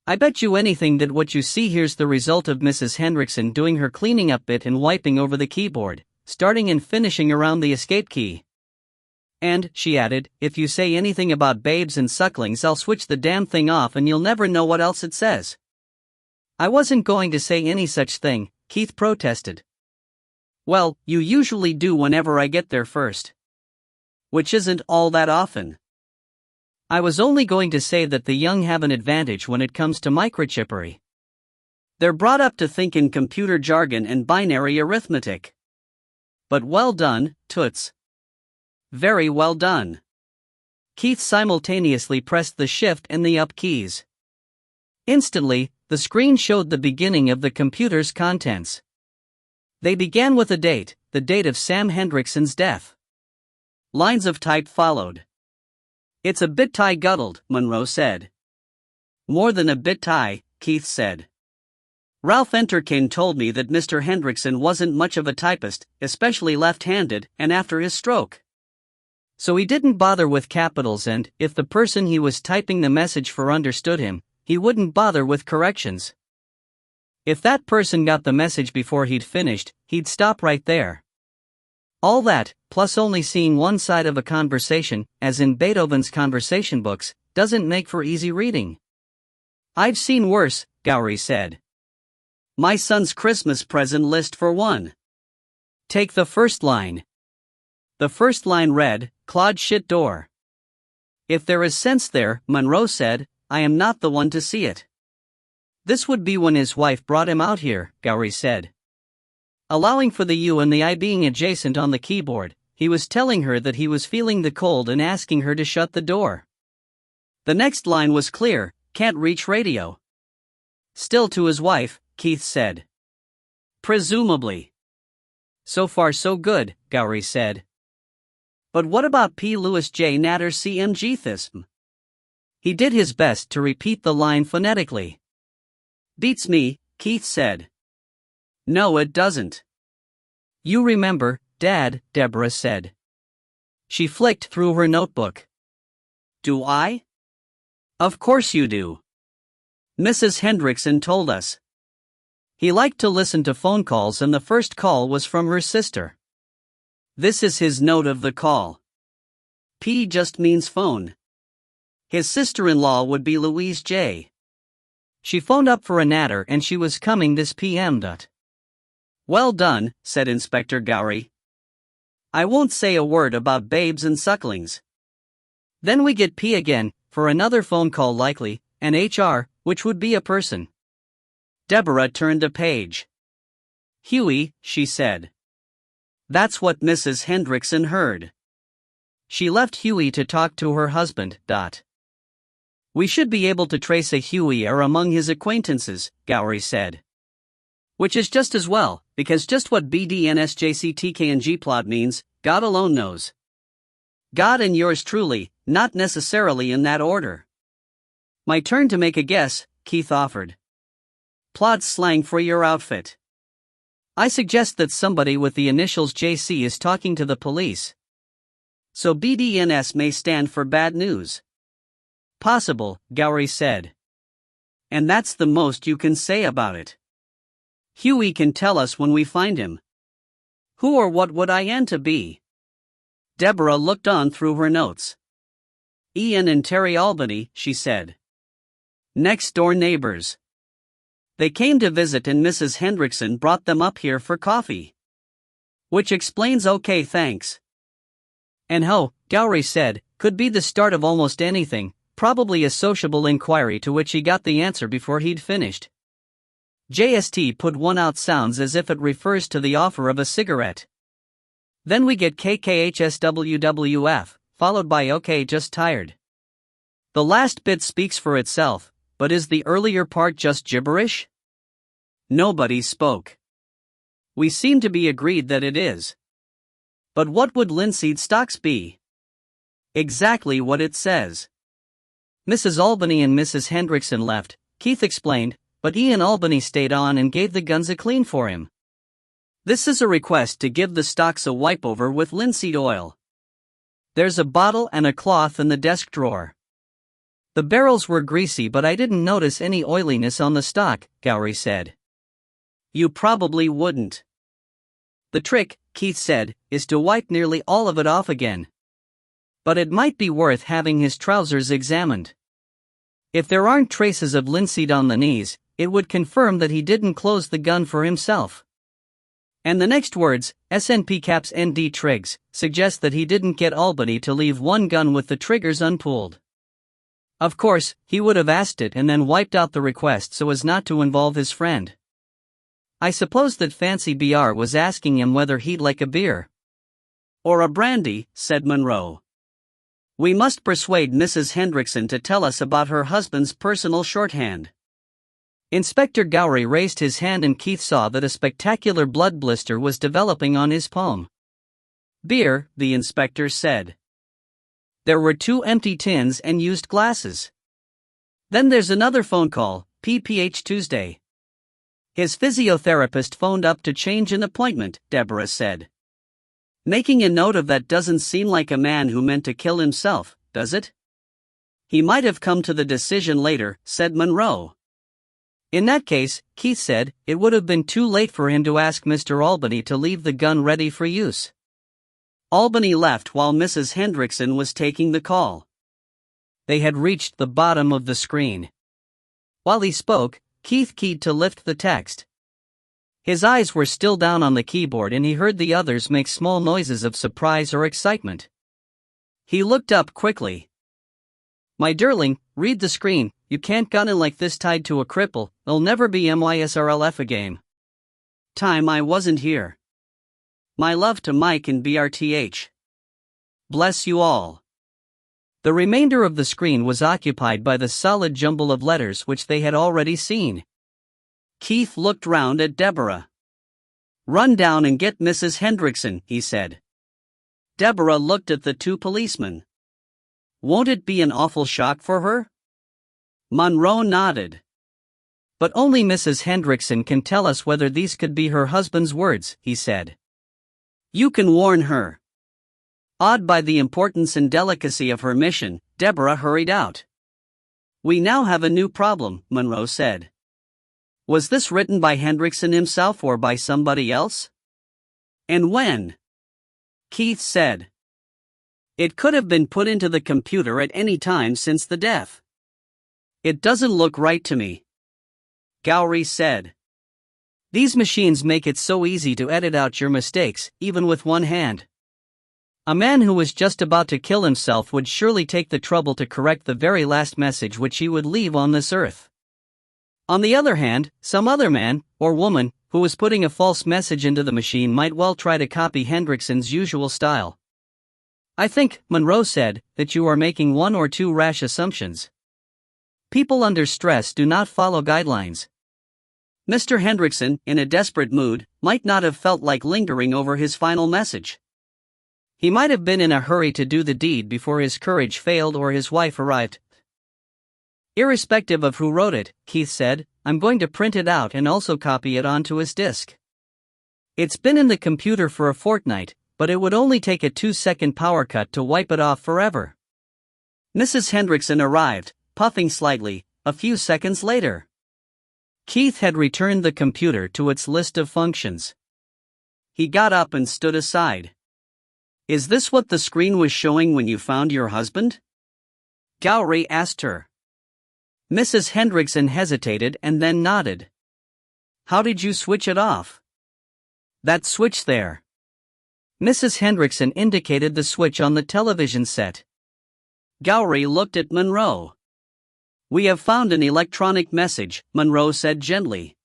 I bet you anything that what you see here's the result of Mrs. Hendrickson doing her cleaning up bit and wiping over the keyboard, starting and finishing around the escape key. And, she added, if you say anything about babes and sucklings I'll switch the damn thing off and you'll never know what else it says. I wasn't going to say any such thing, Keith protested. Well, you usually do whenever I get there first. Which isn't all that often. I was only going to say that the young have an advantage when it comes to microchippery. They're brought up to think in computer jargon and binary arithmetic. But well done, Toots. Very well done. Keith simultaneously pressed the shift and the up keys. Instantly, the screen showed the beginning of the computer's contents. They began with a date, the date of Sam Hendrickson's death. Lines of type followed. It's a bit tie-guddled, Monroe said. More than a bit tie, Keith said. Ralph Enterkin told me that Mr. Hendrickson wasn't much of a typist, especially left-handed, and after his stroke. So he didn't bother with capitals and, if the person he was typing the message for understood him, he wouldn't bother with corrections. If that person got the message before he'd finished, he'd stop right there. All that, plus only seeing one side of a conversation, as in Beethoven's conversation books, doesn't make for easy reading. I've seen worse, Gowrie said. My son's Christmas present list for one. Take the first line. The first line read, Claude shit door. If there is sense there, Monroe said, I am not the one to see it. This would be when his wife brought him out here, Gowrie said. Allowing for the U and the I being adjacent on the keyboard, he was telling her that he was feeling the cold and asking her to shut the door. The next line was clear, can't reach radio. Still to his wife, Keith said. Presumably. So far so good, Gowrie said. But what about P. Lewis J. Natter CMG Thism? He did his best to repeat the line phonetically. Beats me, Keith said. No, it doesn't. You remember, Dad, Deborah said. She flicked through her notebook. Do I? Of course you do. Mrs. Hendrickson told us. He liked to listen to phone calls and the first call was from her sister. This is his note of the call. P just means phone. His sister-in-law would be Louise J. She phoned up for a natter and she was coming this PM. Well done, said Inspector Gowrie. I won't say a word about babes and sucklings. Then we get P again, for another phone call likely, and HR, which would be a person. Deborah turned a page. Huey, she said. That's what Mrs. Hendrickson heard. She left Huey to talk to her husband. We should be able to trace a Huey or among his acquaintances, Gowrie said. Which is just as well, because just what BDNSJCTKNG plot means, God alone knows. God and yours truly, not necessarily in that order. My turn to make a guess, Keith offered. Plot slang for your outfit. I suggest that somebody with the initials JC is talking to the police. So BDNS may stand for bad news. Possible, Gowrie said. And that's the most you can say about it. Huey can tell us when we find him. Who or what would Ian to be? Deborah looked on through her notes. Ian and Terry Albany, she said. Next door neighbors. They came to visit and Mrs. Hendrickson brought them up here for coffee. Which explains okay, thanks. And ho, Gowrie said, could be the start of almost anything, probably a sociable inquiry to which he got the answer before he'd finished. JST put one out sounds as if it refers to the offer of a cigarette. Then we get KKHSWWF, followed by OK just tired. The last bit speaks for itself, but is the earlier part just gibberish? Nobody spoke. We seem to be agreed that it is. But what would linseed stocks be? Exactly what it says. Mrs. Albany and Mrs. Hendrickson left, Keith explained, but Ian Albany stayed on and gave the guns a clean for him. This is a request to give the stocks a wipe over with linseed oil. There's a bottle and a cloth in the desk drawer. The barrels were greasy but I didn't notice any oiliness on the stock, Gowrie said. You probably wouldn't. The trick, Keith said, is to wipe nearly all of it off again. But it might be worth having his trousers examined. If there aren't traces of linseed on the knees, it would confirm that he didn't close the gun for himself. And the next words, SNP caps ND Triggs, suggest that he didn't get Albany to leave one gun with the triggers unpulled. Of course, he would have asked it and then wiped out the request so as not to involve his friend. I suppose that Fancy BR was asking him whether he'd like a beer. Or a brandy, said Monroe. We must persuade Mrs. Hendrickson to tell us about her husband's personal shorthand. Inspector Gowrie raised his hand and Keith saw that a spectacular blood blister was developing on his palm. Beer, the inspector said. There were 2 empty tins and used glasses. Then there's another phone call, PPH Tuesday. His physiotherapist phoned up to change an appointment, Deborah said. Making a note of that doesn't seem like a man who meant to kill himself, does it? He might have come to the decision later, said Monroe. In that case, Keith said, it would have been too late for him to ask Mr. Albany to leave the gun ready for use. Albany left while Mrs. Hendrickson was taking the call. They had reached the bottom of the screen. While he spoke, Keith keyed to lift the text. His eyes were still down on the keyboard and he heard the others make small noises of surprise or excitement. He looked up quickly. My darling, read the screen, you can't gun it like this tied to a cripple, it'll never be MYSRLF a game. Time I wasn't here. My love to Mike and BRTH. Bless you all. The remainder of the screen was occupied by the solid jumble of letters which they had already seen. Keith looked round at Deborah. Run down and get Mrs. Hendrickson, he said. Deborah looked at the 2 policemen. Won't it be an awful shock for her? Monroe nodded. But only Mrs. Hendrickson can tell us whether these could be her husband's words, he said. You can warn her. Awed by the importance and delicacy of her mission, Deborah hurried out. We now have a new problem, Monroe said. Was this written by Hendrickson himself or by somebody else? And when? Keith said. It could have been put into the computer at any time since the death. It doesn't look right to me. Gowrie said. These machines make it so easy to edit out your mistakes, even with one hand. A man who was just about to kill himself would surely take the trouble to correct the very last message which he would leave on this earth. On the other hand, some other man, or woman, who was putting a false message into the machine, might well try to copy Hendrickson's usual style. "I think," Monroe said, "that you are making one or two rash assumptions. People under stress do not follow guidelines." Mr. Hendrickson, in a desperate mood, might not have felt like lingering over his final message. He might have been in a hurry to do the deed before his courage failed or his wife arrived. "Irrespective of who wrote it," Keith said, "I'm going to print it out and also copy it onto his disk. It's been in the computer for a fortnight, but it would only take a 2-second power cut to wipe it off forever." Mrs. Hendrickson arrived, puffing slightly, a few seconds later. Keith had returned the computer to its list of functions. He got up and stood aside. "Is this what the screen was showing when you found your husband?" Gowrie asked her. Mrs. Hendrickson hesitated and then nodded. "How did you switch it off?" "That switch there." Mrs. Hendrickson indicated the switch on the television set. Gowrie looked at Monroe. "We have found an electronic message," Monroe said gently.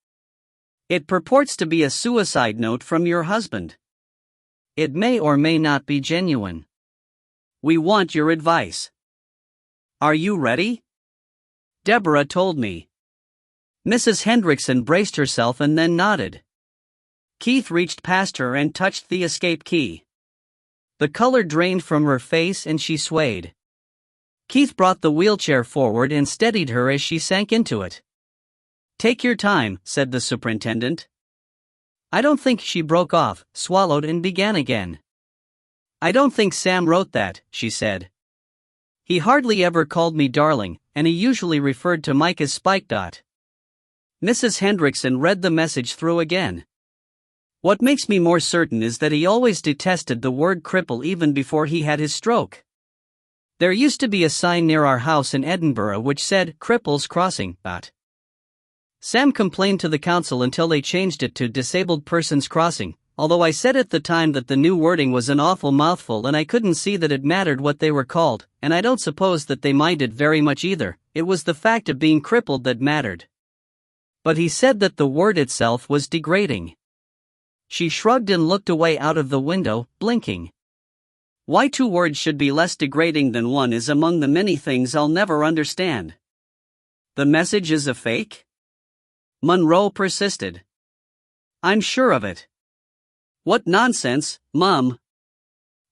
"It purports to be a suicide note from your husband. It may or may not be genuine. We want your advice." "Are you ready?" "Deborah told me." Mrs. Hendrickson braced herself and then nodded. Keith reached past her and touched the escape key. The color drained from her face and she swayed. Keith brought the wheelchair forward and steadied her as she sank into it. "Take your time," said the superintendent. "I don't think," she broke off, swallowed and began again. "I don't think Sam wrote that," she said. "He hardly ever called me darling, and he usually referred to Mike as Spike. Mrs. Hendrickson read the message through again. "What makes me more certain is that he always detested the word cripple even before he had his stroke. There used to be a sign near our house in Edinburgh which said, 'Cripples Crossing.' Sam complained to the council until they changed it to 'Disabled Persons Crossing,' although I said at the time that the new wording was an awful mouthful and I couldn't see that it mattered what they were called, and I don't suppose that they minded very much either. It was the fact of being crippled that mattered. But he said that the word itself was degrading." She shrugged and looked away out of the window, blinking. "Why two words should be less degrading than one is among the many things I'll never understand." "The message is a fake?" Monroe persisted. "I'm sure of it." "What nonsense, Mum."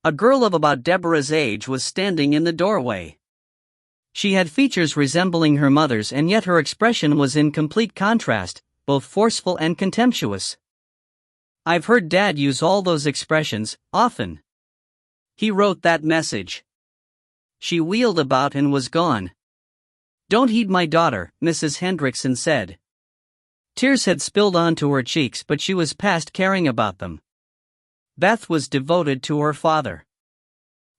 A girl of about Deborah's age was standing in the doorway. She had features resembling her mother's, and yet her expression was in complete contrast, both forceful and contemptuous. "I've heard Dad use all those expressions, often. He wrote that message." She wheeled about and was gone. "Don't heed my daughter," Mrs. Hendrickson said. Tears had spilled onto her cheeks, but she was past caring about them. Beth was devoted to her father.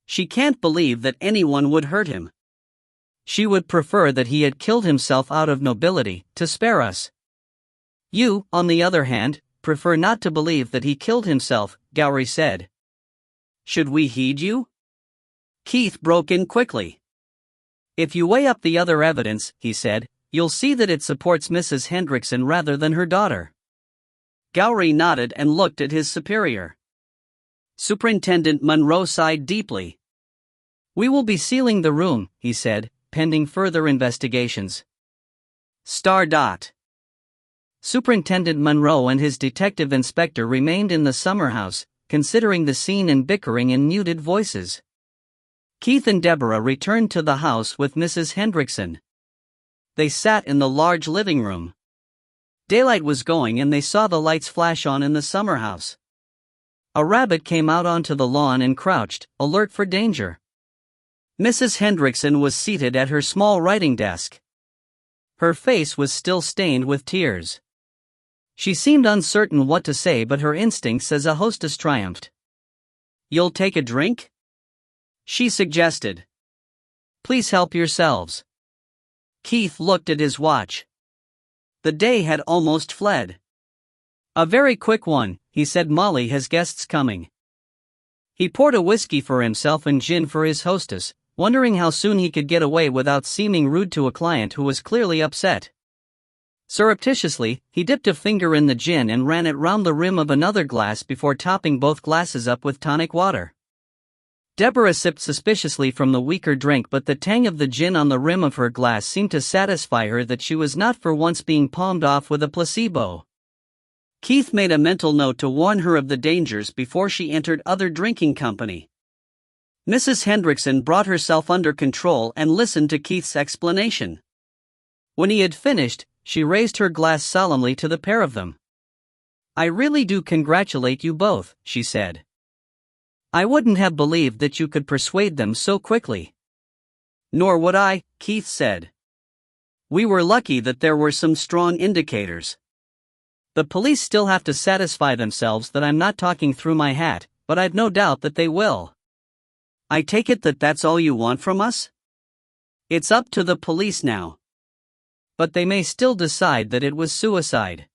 She can't believe that anyone would hurt him. She would prefer that he had killed himself out of nobility, to spare us. "You, on the other hand, prefer not to believe that he killed himself," Gowrie said. "Should we heed you?" Keith broke in quickly. "If you weigh up the other evidence," he said, "you'll see that it supports Mrs. Hendrickson rather than her daughter." Gowrie nodded and looked at his superior. Superintendent Monroe sighed deeply. "We will be sealing the room," he said, "pending further investigations." Star dot. Superintendent Monroe and his detective inspector remained in the summer house, considering the scene and bickering in muted voices. Keith and Deborah returned to the house with Mrs. Hendrickson. They sat in the large living room. Daylight was going and they saw the lights flash on in the summer house. A rabbit came out onto the lawn and crouched, alert for danger. Mrs. Hendrickson was seated at her small writing desk. Her face was still stained with tears. She seemed uncertain what to say, but her instincts as a hostess triumphed. "You'll take a drink?" she suggested. "Please help yourselves." Keith looked at his watch. The day had almost fled. "A very quick one," he said. "Molly has guests coming." He poured a whiskey for himself and gin for his hostess, wondering how soon he could get away without seeming rude to a client who was clearly upset. Surreptitiously, he dipped a finger in the gin and ran it round the rim of another glass before topping both glasses up with tonic water. Deborah sipped suspiciously from the weaker drink, but the tang of the gin on the rim of her glass seemed to satisfy her that she was not for once being palmed off with a placebo. Keith made a mental note to warn her of the dangers before she entered other drinking company. Mrs. Hendrickson brought herself under control and listened to Keith's explanation. When he had finished, she raised her glass solemnly to the pair of them. "I really do congratulate you both," she said. "I wouldn't have believed that you could persuade them so quickly." "Nor would I," Keith said. "We were lucky that there were some strong indicators. The police still have to satisfy themselves that I'm not talking through my hat, but I've no doubt that they will." "I take it that that's all you want from us?" "It's up to the police now. But they may still decide that it was suicide.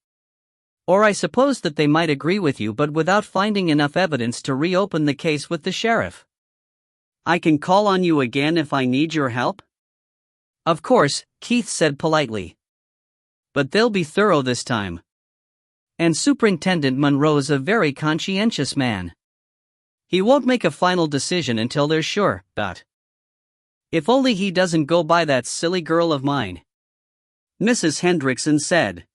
Or I suppose that they might agree with you but without finding enough evidence to reopen the case with the sheriff." "I can call on you again if I need your help?" "Of course," Keith said politely. "But they'll be thorough this time. And Superintendent Monroe's a very conscientious man. He won't make a final decision until they're sure, but if only he doesn't go by that silly girl of mine," Mrs. Hendrickson said.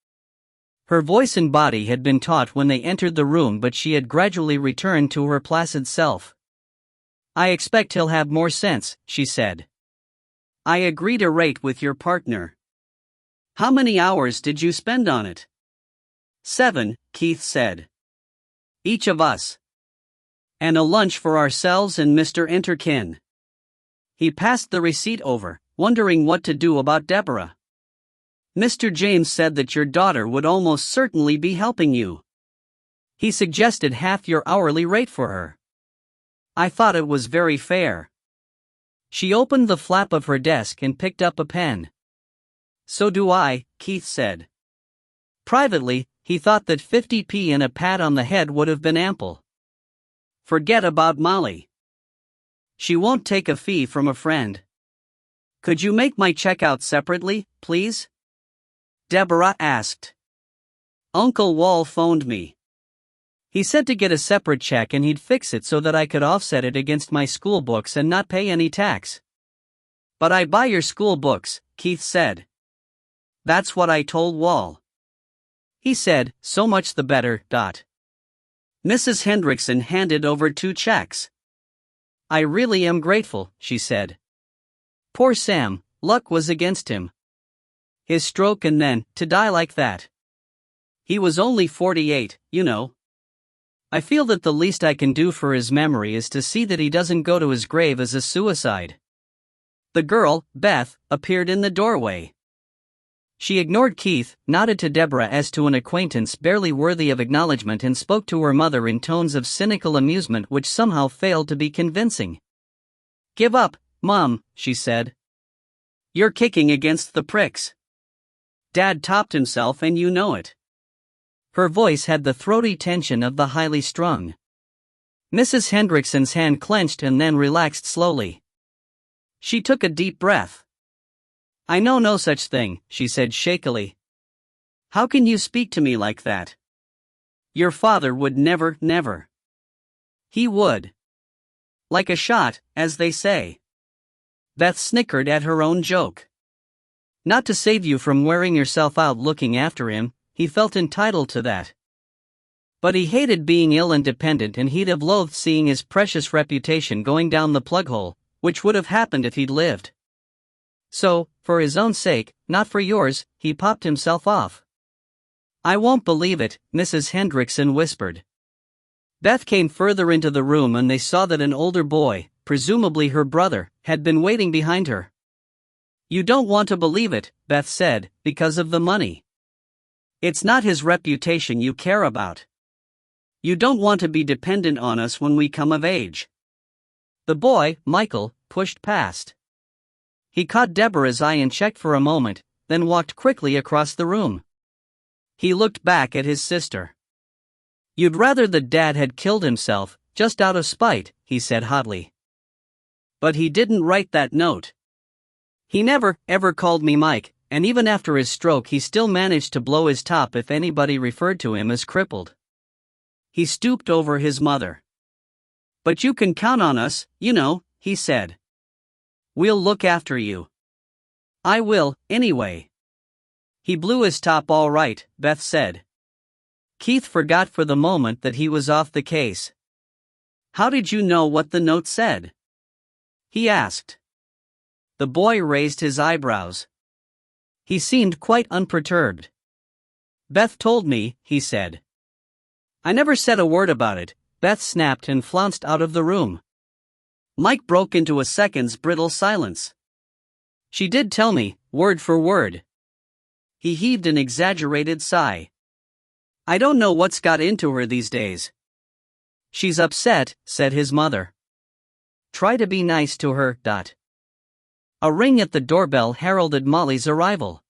Her voice and body had been taut when they entered the room, but she had gradually returned to her placid self. "I expect he'll have more sense," she said. "I agree to rate with your partner. How many hours did you spend on it?" 7, Keith said. "Each of us. And a lunch for ourselves and Mr. Enterkin." He passed the receipt over, wondering what to do about Deborah. "Mr. James said that your daughter would almost certainly be helping you. He suggested half your hourly rate for her. I thought it was very fair." She opened the flap of her desk and picked up a pen. "So do I," Keith said. Privately, he thought that 50p and a pat on the head would have been ample. Forget about Molly. She won't take a fee from a friend. "Could you make my check out separately, please?" Deborah asked. "Uncle Wall phoned me. He said to get a separate check and he'd fix it so that I could offset it against my school books and not pay any tax." "But I buy your school books," Keith said. "That's what I told Wall. He said, so much the better. Mrs. Hendrickson handed over 2 checks. "I really am grateful," she said. "Poor Sam, luck was against him. His stroke and then, to die like that. He was only 48, you know. I feel that the least I can do for his memory is to see that he doesn't go to his grave as a suicide." The girl, Beth, appeared in the doorway. She ignored Keith, nodded to Deborah as to an acquaintance barely worthy of acknowledgement, and spoke to her mother in tones of cynical amusement which somehow failed to be convincing. "Give up, Mom," she said. "You're kicking against the pricks. Dad topped himself and you know it." Her voice had the throaty tension of the highly strung. Mrs. Hendrickson's hand clenched and then relaxed slowly. She took a deep breath. "I know no such thing," she said shakily. "How can you speak to me like that? Your father would never. He would. Like a shot, as they say." Beth snickered at her own joke. "Not to save you from wearing yourself out looking after him, he felt entitled to that. But he hated being ill and dependent, and he'd have loathed seeing his precious reputation going down the plug hole, which would have happened if he'd lived. So, for his own sake, not for yours, he popped himself off." "I won't believe it," Mrs. Hendrickson whispered. Beth came further into the room and they saw that an older boy, presumably her brother, had been waiting behind her. "You don't want to believe it," Beth said, "because of the money. It's not his reputation you care about. You don't want to be dependent on us when we come of age." The boy, Michael, pushed past. He caught Deborah's eye and checked for a moment, then walked quickly across the room. He looked back at his sister. "You'd rather that Dad had killed himself, just out of spite," he said hotly. "But he didn't write that note. He never, ever called me Mike," and even after his stroke he still managed to blow his top if anybody referred to him as crippled. He stooped over his mother. "But you can count on us, you know," he said. "We'll look after you." "I will, anyway." "He blew his top all right," Beth said. Keith forgot for the moment that he was off the case. "How did you know what the note said?" he asked. The boy raised his eyebrows. He seemed quite unperturbed. "Beth told me," he said. "I never said a word about it," Beth snapped and flounced out of the room. Mike broke into a second's brittle silence. "She did tell me, word for word." He heaved an exaggerated sigh. "I don't know what's got into her these days." "She's upset," said his mother. "Try to be nice to her." A ring at the doorbell heralded Molly's arrival.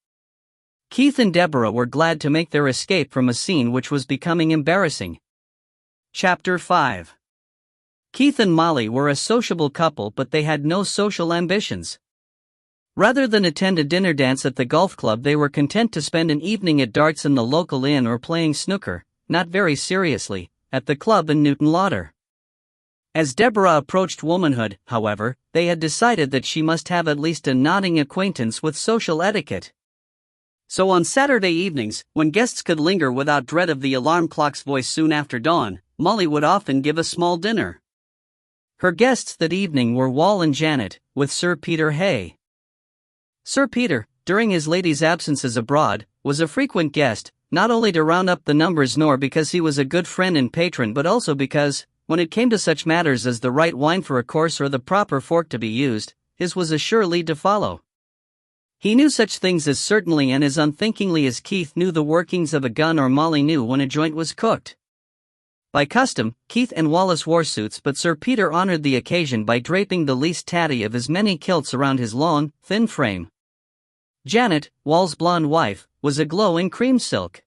Keith and Deborah were glad to make their escape from a scene which was becoming embarrassing. Chapter 5. Keith and Molly were a sociable couple, but they had no social ambitions. Rather than attend a dinner dance at the golf club, they were content to spend an evening at darts in the local inn or playing snooker, not very seriously, at the club in Newton Lauder. As Deborah approached womanhood, however, they had decided that she must have at least a nodding acquaintance with social etiquette. So on Saturday evenings, when guests could linger without dread of the alarm clock's voice soon after dawn, Molly would often give a small dinner. Her guests that evening were Wall and Janet, with Sir Peter Hay. Sir Peter, during his lady's absences abroad, was a frequent guest, not only to round up the numbers nor because he was a good friend and patron, but also because, when it came to such matters as the right wine for a course or the proper fork to be used, his was a sure lead to follow. He knew such things as certainly and as unthinkingly as Keith knew the workings of a gun or Molly knew when a joint was cooked. By custom, Keith and Wallace wore suits, but Sir Peter honored the occasion by draping the least tatty of his many kilts around his long, thin frame. Janet, Wall's blonde wife, was aglow in cream silk.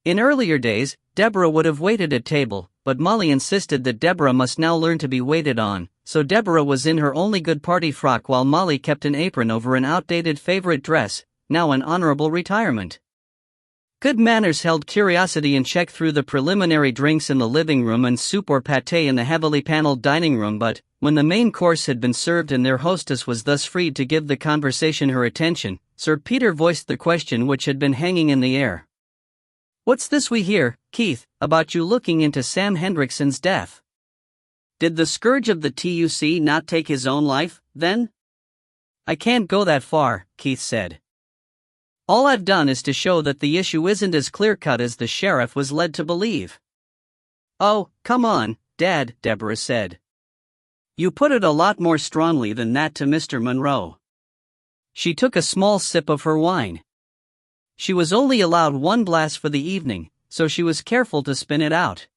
In earlier days, Deborah would have waited at table, but Molly insisted that Deborah must now learn to be waited on, so Deborah was in her only good party frock while Molly kept an apron over an outdated favorite dress, now an honorable retirement. Good manners held curiosity in check through the preliminary drinks in the living room and soup or pâté in the heavily paneled dining room, but when the main course had been served and their hostess was thus freed to give the conversation her attention, Sir Peter voiced the question which had been hanging in the air. "What's this we hear, Keith, about you looking into Sam Hendrickson's death? Did the scourge of the TUC not take his own life, then?" "I can't go that far," Keith said. "All I've done is to show that the issue isn't as clear-cut as the sheriff was led to believe." "Oh, come on, Dad," Deborah said. "You put it a lot more strongly than that to Mr. Monroe." She took a small sip of her wine. She was only allowed one glass for the evening, so she was careful to spin it out.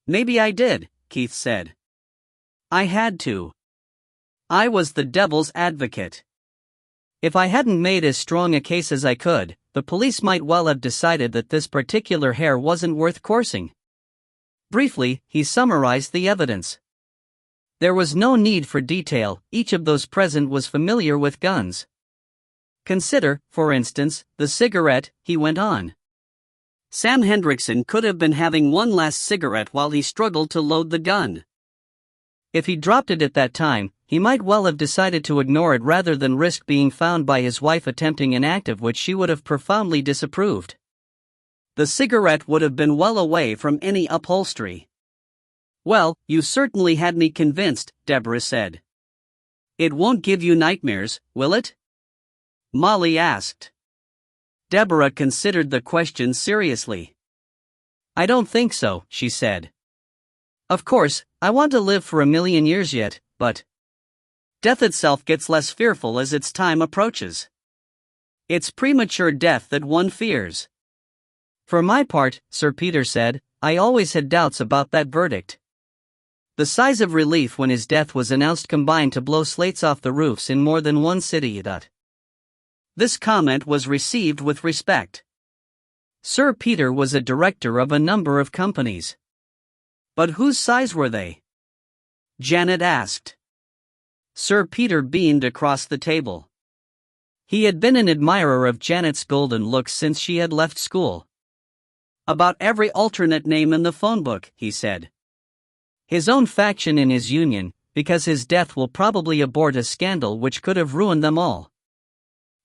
"Maybe I did," Keith said. "I had to. I was the devil's advocate. If I hadn't made as strong a case as I could, the police might well have decided that this particular hare wasn't worth coursing." Briefly, he summarized the evidence. There was no need for detail, each of those present was familiar with guns. "Consider, for instance, the cigarette," he went on. "Sam Hendrickson could have been having one last cigarette while he struggled to load the gun. If he dropped it at that time, he might well have decided to ignore it rather than risk being found by his wife attempting an act of which she would have profoundly disapproved. The cigarette would have been well away from any upholstery." "Well, you certainly had me convinced," Deborah said. "It won't give you nightmares, will it?" Molly asked. Deborah considered the question seriously. "I don't think so," she said. "Of course, I want to live for 1,000,000 years yet, but death itself gets less fearful as its time approaches. It's premature death that one fears." "For my part," Sir Peter said, "I always had doubts about that verdict." The sighs of relief when his death was announced combined to blow slates off the roofs in more than one city. This comment was received with respect. Sir Peter was a director of a number of companies. But whose sighs were they? Janet asked. Sir Peter beamed across the table. He had been an admirer of Janet's golden looks since she had left school. "About every alternate name in the phone book," he said. "His own faction in his union, because his death will probably abort a scandal which could have ruined them all.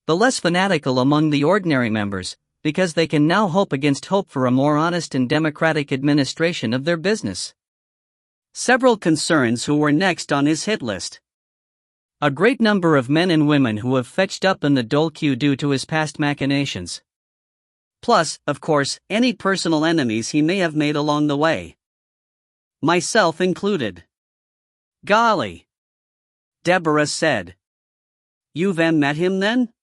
The less fanatical among the ordinary members, because they can now hope against hope for a more honest and democratic administration of their business." Several concerns who were next on his hit list. A great number of men and women who have fetched up in the dole queue due to his past machinations. Plus, of course, any personal enemies he may have made along the way. Myself included. "Golly," Deborah said. "You've met him then?"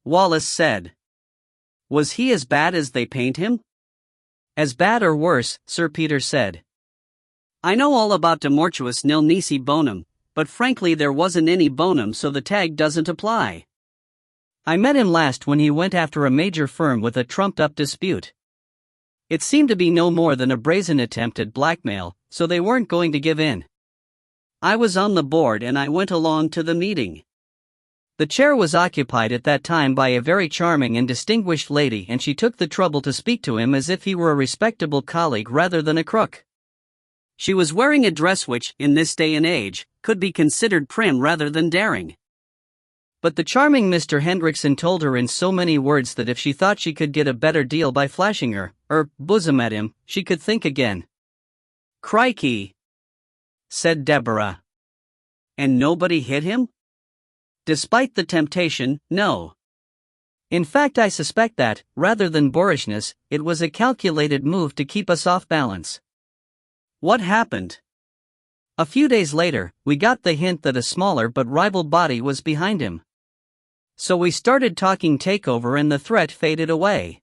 Wallace said. "Was he as bad as they paint him?" "As bad or worse," Sir Peter said. "I know all about de mortuis nil nisi bonum, but frankly there wasn't any bonum, so the tag doesn't apply. I met him last when he went after a major firm with a trumped-up dispute. It seemed to be no more than a brazen attempt at blackmail, so they weren't going to give in. I was on the board and I went along to the meeting. The chair was occupied at that time by a very charming and distinguished lady, and she took the trouble to speak to him as if he were a respectable colleague rather than a crook. She was wearing a dress which, in this day and age, could be considered prim rather than daring. But the charming Mr. Hendrickson told her in so many words that if she thought she could get a better deal by flashing her bosom at him, she could think again. "Crikey," said Deborah. "And nobody hit him?" "Despite the temptation, no. In fact, I suspect that, rather than boorishness, it was a calculated move to keep us off balance." "What happened?" "A few days later, we got the hint that a smaller but rival body was behind him. So we started talking takeover and the threat faded away.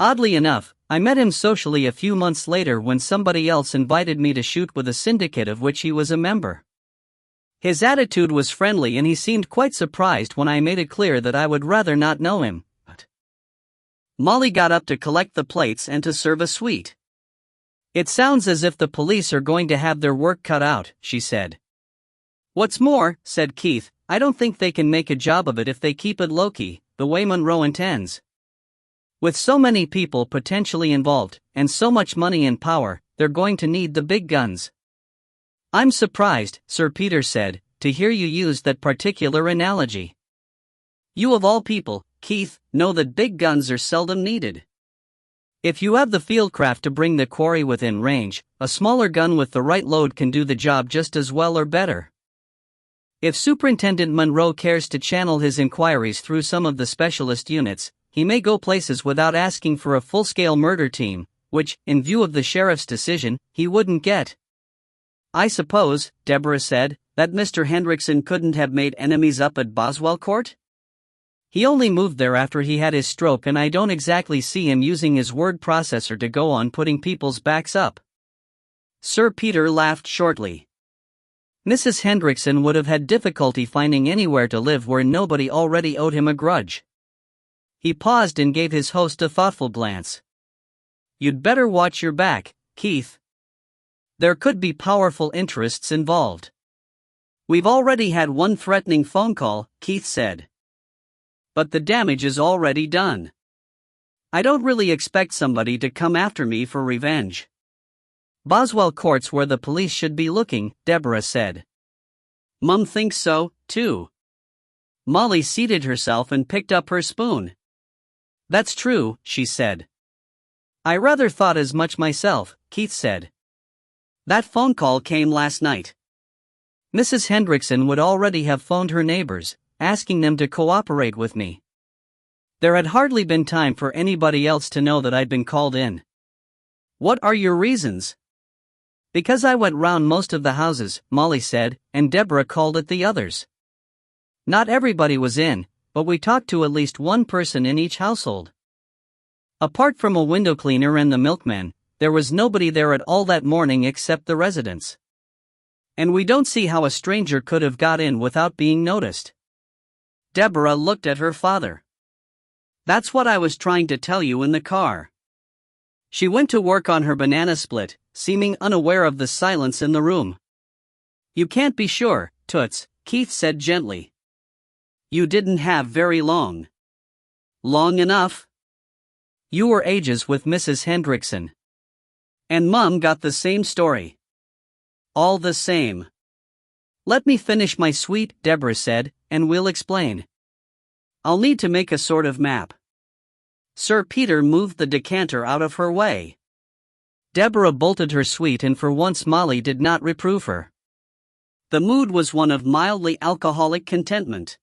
Oddly enough, I met him socially a few months later when somebody else invited me to shoot with a syndicate of which he was a member. His attitude was friendly and he seemed quite surprised when I made it clear that I would rather not know him. But Molly got up to collect the plates and to serve a sweet. "It sounds as if the police are going to have their work cut out," she said. "What's more," said Keith, "I don't think they can make a job of it if they keep it low-key, the way Monroe intends. With so many people potentially involved, and so much money and power, they're going to need the big guns." "I'm surprised," Sir Peter said, "to hear you use that particular analogy. You of all people, Keith, know that big guns are seldom needed. If you have the fieldcraft to bring the quarry within range, a smaller gun with the right load can do the job just as well or better. If Superintendent Monroe cares to channel his inquiries through some of the specialist units, he may go places without asking for a full-scale murder team, which, in view of the sheriff's decision, he wouldn't get." "I suppose," Deborah said, "that Mr. Hendrickson couldn't have made enemies up at Boswell Court? He only moved there after he had his stroke, and I don't exactly see him using his word processor to go on putting people's backs up." Sir Peter laughed shortly. "Mrs. Hendrickson would have had difficulty finding anywhere to live where nobody already owed him a grudge." He paused and gave his host a thoughtful glance. "You'd better watch your back, Keith. There could be powerful interests involved." "We've already had one threatening phone call," Keith said. "But the damage is already done. I don't really expect somebody to come after me for revenge." "Boswell Court's where the police should be looking," Deborah said. "Mum thinks so, too." Molly seated herself and picked up her spoon. "That's true," she said. "I rather thought as much myself," Keith said. "That phone call came last night. Mrs. Hendrickson would already have phoned her neighbors, asking them to cooperate with me. There had hardly been time for anybody else to know that I'd been called in." "What are your reasons?" "Because I went round most of the houses," Molly said, "and Deborah called at the others. Not everybody was in, but we talked to at least one person in each household. Apart from a window cleaner and the milkman, there was nobody there at all that morning except the residents. And we don't see how a stranger could have got in without being noticed." Deborah looked at her father. "That's what I was trying to tell you in the car." She went to work on her banana split, seeming unaware of the silence in the room. "You can't be sure, Toots," Keith said gently. You didn't have very long. Long enough? You were ages with Mrs. Hendrickson. And Mum got the same story. All the same. Let me finish my sweet, Deborah said, and we'll explain. I'll need to make a sort of map. Sir Peter moved the decanter out of her way. Deborah bolted her sweet, and for once Molly did not reprove her. The mood was one of mildly alcoholic contentment.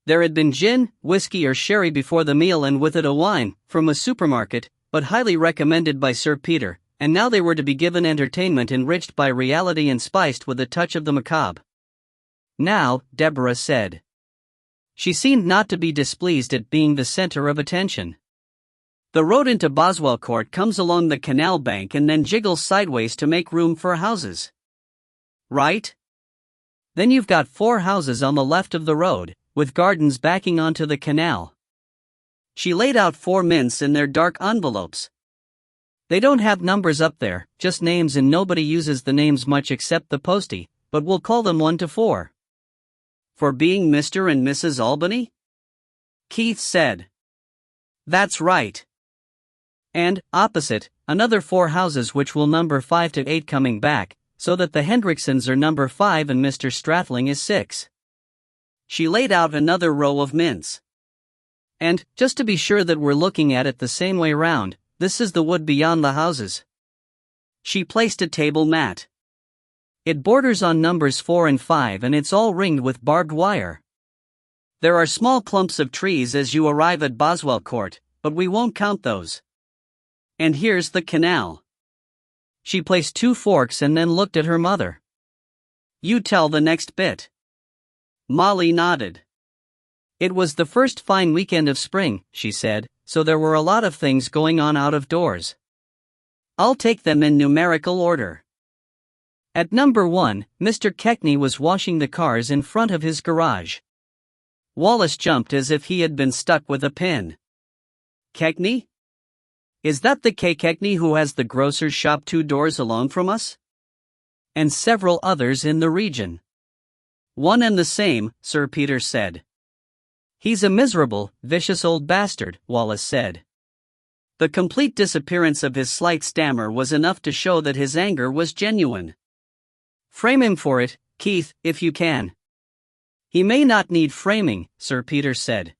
There had been gin, whiskey or sherry before the meal, and with it a wine, from a supermarket, but highly recommended by Sir Peter, and now they were to be given entertainment enriched by reality and spiced with a touch of the macabre. Now, Deborah said. She seemed not to be displeased at being the center of attention. The road into Boswell Court comes along the canal bank and then jiggles sideways to make room for houses. Right? Then you've got 4 houses on the left of the road, with gardens backing onto the canal. She laid out 4 mints in their dark envelopes. They don't have numbers up there, just names, and nobody uses the names much except the postie, but we'll call them 1 to 4. For being Mr. and Mrs. Albany? Keith said. That's right. And, opposite, another 4 houses which will number 5 to 8 coming back, so that the Hendricksons are number 5 and Mr. Strathling is 6. She laid out another row of mints. And, just to be sure that we're looking at it the same way round, this is the wood beyond the houses. She placed a table mat. It borders on numbers 4 and 5, and it's all ringed with barbed wire. There are small clumps of trees as you arrive at Boswell Court, but we won't count those. And here's the canal. She placed 2 forks and then looked at her mother. You tell the next bit. Molly nodded. It was the first fine weekend of spring, she said, so there were a lot of things going on out of doors. I'll take them in numerical order. At number 1, Mr. Keckney was washing the cars in front of his garage. Wallace jumped as if he had been stuck with a pin. Keckney? Is that the K. Keckney who has the grocer's shop 2 doors along from us? And several others in the region. One and the same, Sir Peter said. He's a miserable, vicious old bastard, Wallace said. The complete disappearance of his slight stammer was enough to show that his anger was genuine. Frame him for it, Keith, if you can. He may not need framing, Sir Peter said.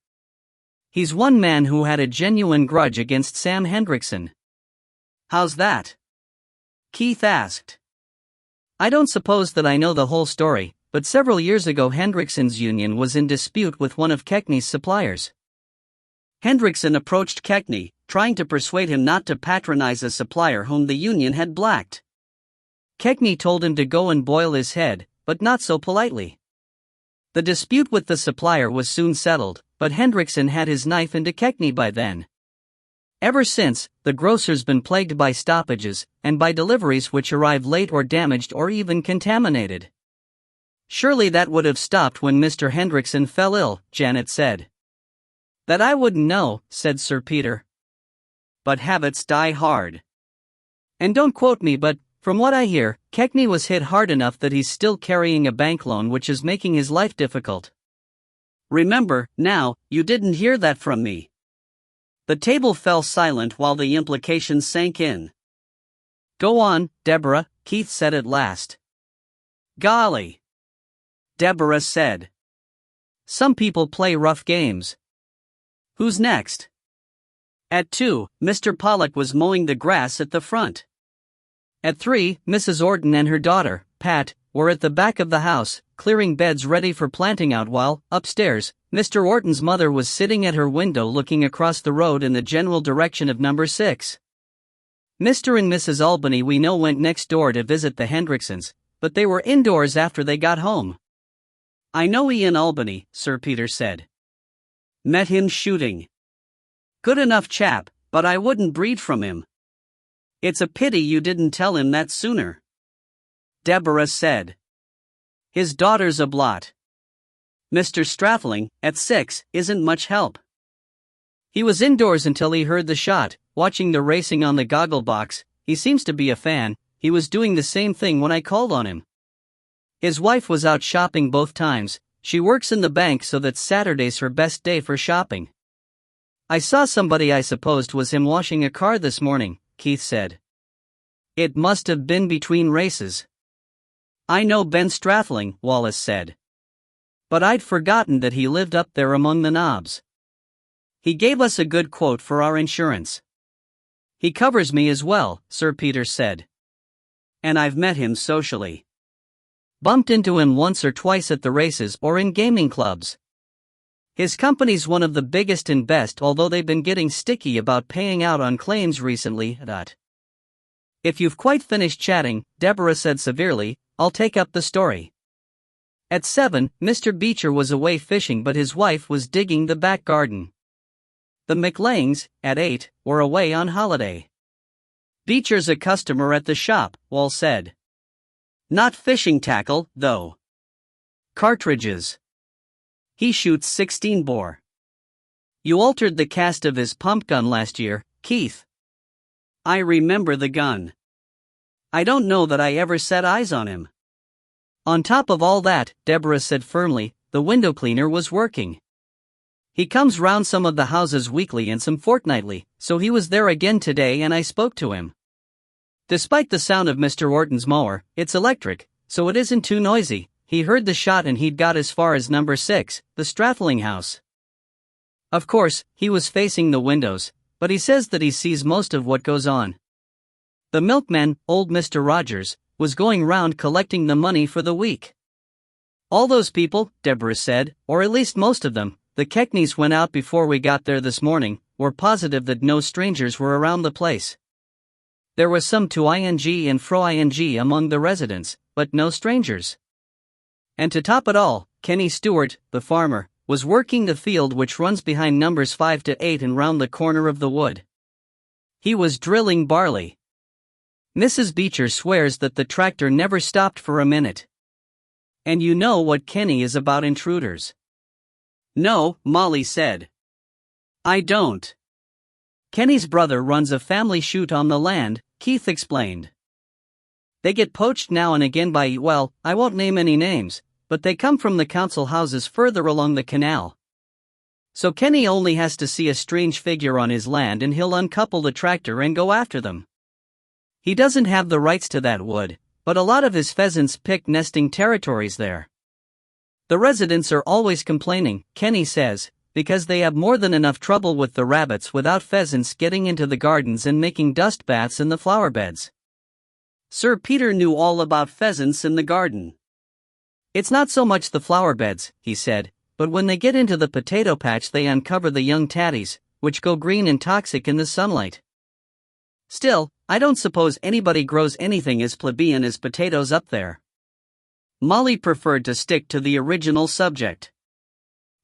He's one man who had a genuine grudge against Sam Hendrickson. How's that? Keith asked. I don't suppose that I know the whole story, but several years ago Hendrickson's union was in dispute with one of Keckney's suppliers. Hendrickson approached Keckney, trying to persuade him not to patronize a supplier whom the union had blacked. Keckney told him to go and boil his head, but not so politely. The dispute with the supplier was soon settled, but Hendrickson had his knife into Keckney by then. Ever since, the grocer's been plagued by stoppages, and by deliveries which arrive late or damaged or even contaminated. Surely that would have stopped when Mr. Hendrickson fell ill, Janet said. That I wouldn't know, said Sir Peter. But habits die hard. And don't quote me, but, from what I hear, Keckney was hit hard enough that he's still carrying a bank loan which is making his life difficult. Remember, now, you didn't hear that from me. The table fell silent while the implications sank in. Go on, Deborah, Keith said at last. Golly, Deborah said. Some people play rough games. Who's next? At 2, Mr. Pollock was mowing the grass at the front. At 3, Mrs. Orton and her daughter, Pat, were at the back of the house, clearing beds ready for planting out while, upstairs, Mr. Orton's mother was sitting at her window looking across the road in the general direction of number 6. Mr. and Mrs. Albany we know went next door to visit the Hendricksons, but they were indoors after they got home. I know Ian Albany, Sir Peter said. Met him shooting. Good enough chap, but I wouldn't breed from him. It's a pity you didn't tell him that sooner. Deborah said. His daughter's a blot. Mr. Strathling, at 6, isn't much help. He was indoors until he heard the shot, watching the racing on the goggle box. He seems to be a fan. He was doing the same thing when I called on him. His wife was out shopping both times, She works in the bank, so that Saturday's her best day for shopping. I saw somebody I supposed was him washing a car this morning, Keith said. It must have been between races. I know Ben Strathling, Wallace said. But I'd forgotten that he lived up there among the knobs. He gave us a good quote for our insurance. He covers me as well, Sir Peter said. And I've met him socially. Bumped into him once or twice at the races or in gaming clubs. His company's one of the biggest and best, although they've been getting sticky about paying out on claims recently. If you've quite finished chatting, Deborah said severely, I'll take up the story. At 7, Mr. Beecher was away fishing, but his wife was digging the back garden. The McLeans, at 8, were away on holiday. Beecher's a customer at the shop, Wall said. Not fishing tackle, though. Cartridges. He shoots 16 bore. You altered the cast of his pump gun last year, Keith. I remember the gun. I don't know that I ever set eyes on him. On top of all that, Deborah said firmly, the window cleaner was working. He comes round some of the houses weekly and some fortnightly, so he was there again today and I spoke to him. Despite the sound of Mr. Orton's mower, it's electric, so it isn't too noisy. He heard the shot and he'd got as far as number 6, the Strathling house. Of course, he was facing the windows, but he says that he sees most of what goes on. The milkman, old Mr. Rogers, was going round collecting the money for the week. All those people, Deborah said, or at least most of them, the Keckneys went out before we got there this morning, were positive that no strangers were around the place. There was some to ing and fro ing among the residents, but no strangers. And to top it all, Kenny Stewart, the farmer, was working the field which runs behind numbers 5 to 8 and round the corner of the wood. He was drilling barley. Mrs. Beecher swears that the tractor never stopped for a minute. And you know what Kenny is about intruders. No, Molly said. I don't. Kenny's brother runs a family shoot on the land, Keith explained. They get poached now and again by, well, I won't name any names, but they come from the council houses further along the canal. So Kenny only has to see a strange figure on his land and he'll uncouple the tractor and go after them. He doesn't have the rights to that wood, but a lot of his pheasants pick nesting territories there. The residents are always complaining, Kenny says, because they have more than enough trouble with the rabbits without pheasants getting into the gardens and making dust baths in the flower beds. Sir Peter knew all about pheasants in the garden. It's not so much the flower beds, he said, but when they get into the potato patch they uncover the young tatties, which go green and toxic in the sunlight. Still, I don't suppose anybody grows anything as plebeian as potatoes up there. Molly preferred to stick to the original subject.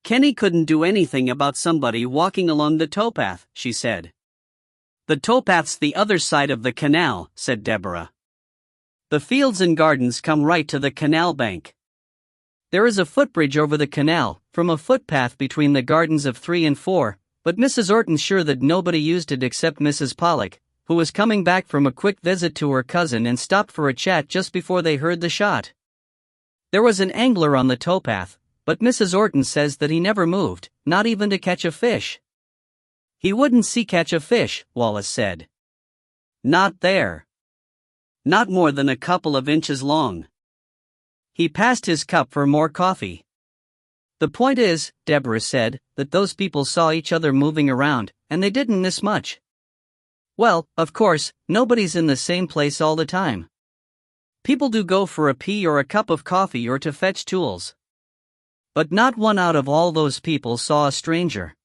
Kenny couldn't do anything about somebody walking along the towpath, she said. The towpath's the other side of the canal, said Deborah. The fields and gardens come right to the canal bank. There is a footbridge over the canal, from a footpath between the gardens of 3 and 4, but Mrs. Orton's sure that nobody used it except Mrs. Pollock, who was coming back from a quick visit to her cousin and stopped for a chat just before they heard the shot. There was an angler on the towpath, but Mrs. Orton says that he never moved, not even to catch a fish. He wouldn't see catch a fish, Wallace said. Not there. Not more than a couple of inches long. He passed his cup for more coffee. The point is, Deborah said, that those people saw each other moving around, and they didn't miss much. Well, of course, nobody's in the same place all the time. People do go for a pee or a cup of coffee or to fetch tools. But not one out of all those people saw a stranger.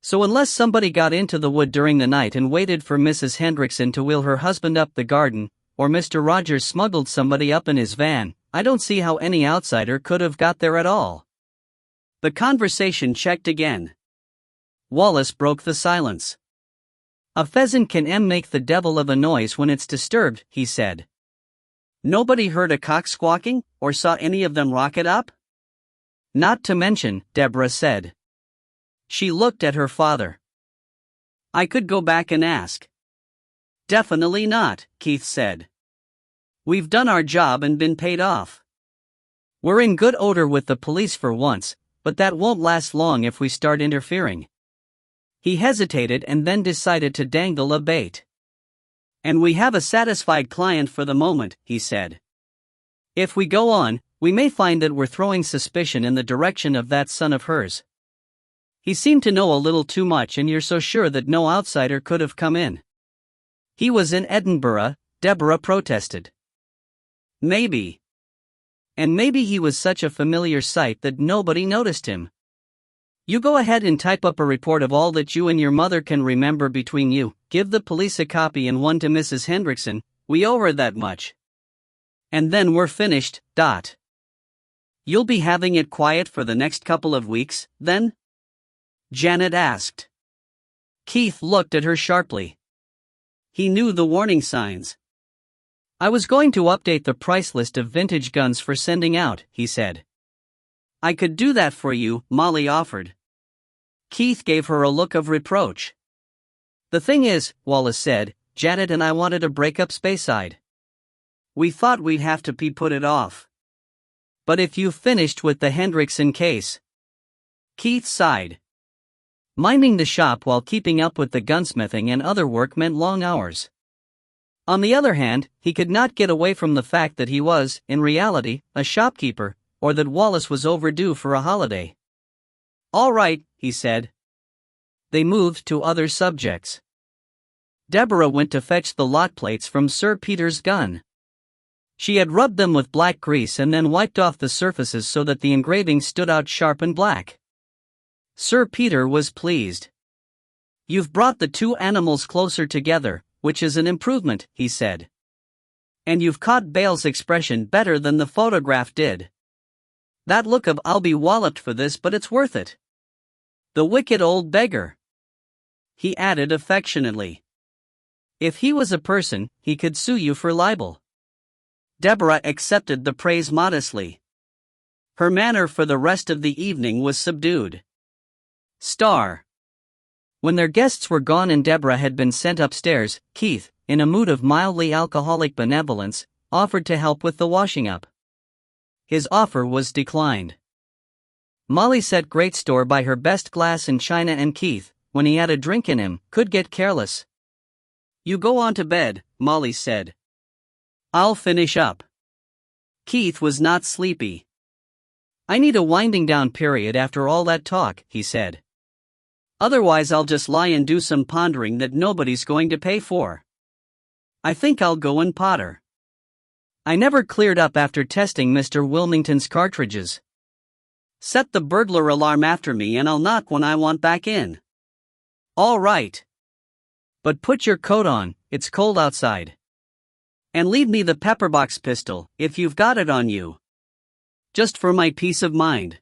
So unless somebody got into the wood during the night and waited for Mrs. Hendrickson to wheel her husband up the garden, or Mr. Rogers smuggled somebody up in his van, I don't see how any outsider could have got there at all. The conversation checked again. Wallace broke the silence. A pheasant can make the devil of a noise when it's disturbed, he said. Nobody heard a cock squawking, or saw any of them rocket up? Not to mention, Deborah said. She looked at her father. I could go back and ask. Definitely not, Keith said. We've done our job and been paid off. We're in good odor with the police for once, but that won't last long if we start interfering. He hesitated and then decided to dangle a bait. And we have a satisfied client for the moment, he said. If we go on, we may find that we're throwing suspicion in the direction of that son of hers. He seemed to know a little too much, and you're so sure that no outsider could have come in. He was in Edinburgh, Deborah protested. Maybe. And maybe he was such a familiar sight that nobody noticed him. You go ahead and type up a report of all that you and your mother can remember between you, give the police a copy and one to Mrs. Hendrickson, we owe her that much. And then we're finished, dot. You'll be having it quiet for the next couple of weeks, then? Janet asked. Keith looked at her sharply. He knew the warning signs. I was going to update the price list of vintage guns for sending out, he said. I could do that for you, Molly offered. Keith gave her a look of reproach. The thing is, Wallace said, Janet and I wanted to break up Speyside. We thought we'd have to put it off. But if you've finished with the Hendrickson case. Keith sighed. Minding the shop while keeping up with the gunsmithing and other work meant long hours. On the other hand, he could not get away from the fact that he was, in reality, a shopkeeper, or that Wallace was overdue for a holiday. All right, he said. They moved to other subjects. Deborah went to fetch the lot plates from Sir Peter's gun. She had rubbed them with black grease and then wiped off the surfaces so that the engraving stood out sharp and black. Sir Peter was pleased. You've brought the two animals closer together, which is an improvement, he said. And you've caught Bale's expression better than the photograph did. That look of I'll be walloped for this, but it's worth it. The wicked old beggar. He added affectionately. If he was a person, he could sue you for libel. Deborah accepted the praise modestly. Her manner for the rest of the evening was subdued. Star. When their guests were gone and Deborah had been sent upstairs, Keith, in a mood of mildly alcoholic benevolence, offered to help with the washing up. His offer was declined. Molly set great store by her best glass and china, and Keith, when he had a drink in him, could get careless. You go on to bed, Molly said. I'll finish up. Keith was not sleepy. I need a winding down period after all that talk, he said. Otherwise I'll just lie and do some pondering that nobody's going to pay for. I think I'll go and potter. I never cleared up after testing Mr. Wilmington's cartridges. Set the burglar alarm after me and I'll knock when I want back in. All right. But put your coat on, it's cold outside. And leave me the pepperbox pistol, if you've got it on you. Just for my peace of mind.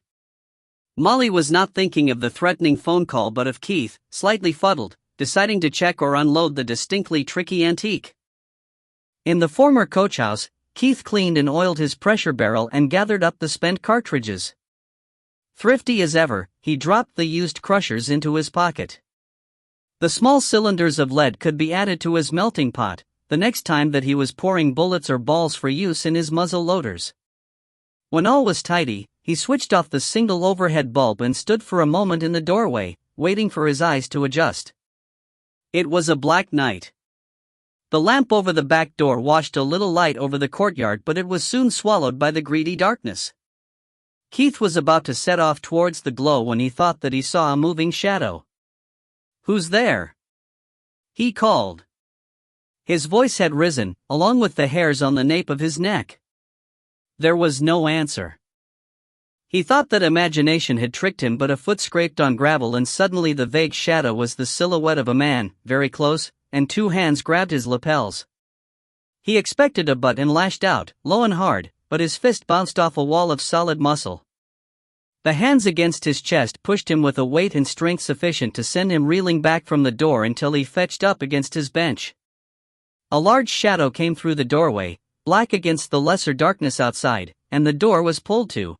Molly was not thinking of the threatening phone call but of Keith, slightly fuddled, deciding to check or unload the distinctly tricky antique. In the former coach house, Keith cleaned and oiled his pressure barrel and gathered up the spent cartridges. Thrifty as ever, he dropped the used crushers into his pocket. The small cylinders of lead could be added to his melting pot, the next time that he was pouring bullets or balls for use in his muzzle loaders. When all was tidy, he switched off the single overhead bulb and stood for a moment in the doorway, waiting for his eyes to adjust. It was a black night. The lamp over the back door washed a little light over the courtyard, but it was soon swallowed by the greedy darkness. Keith was about to set off towards the glow when he thought that he saw a moving shadow. Who's there? He called. His voice had risen, along with the hairs on the nape of his neck. There was no answer. He thought that imagination had tricked him, but a foot scraped on gravel and suddenly the vague shadow was the silhouette of a man, very close, and two hands grabbed his lapels. He expected a butt and lashed out, low and hard, but his fist bounced off a wall of solid muscle. The hands against his chest pushed him with a weight and strength sufficient to send him reeling back from the door until he fetched up against his bench. A large shadow came through the doorway, black against the lesser darkness outside, and the door was pulled to.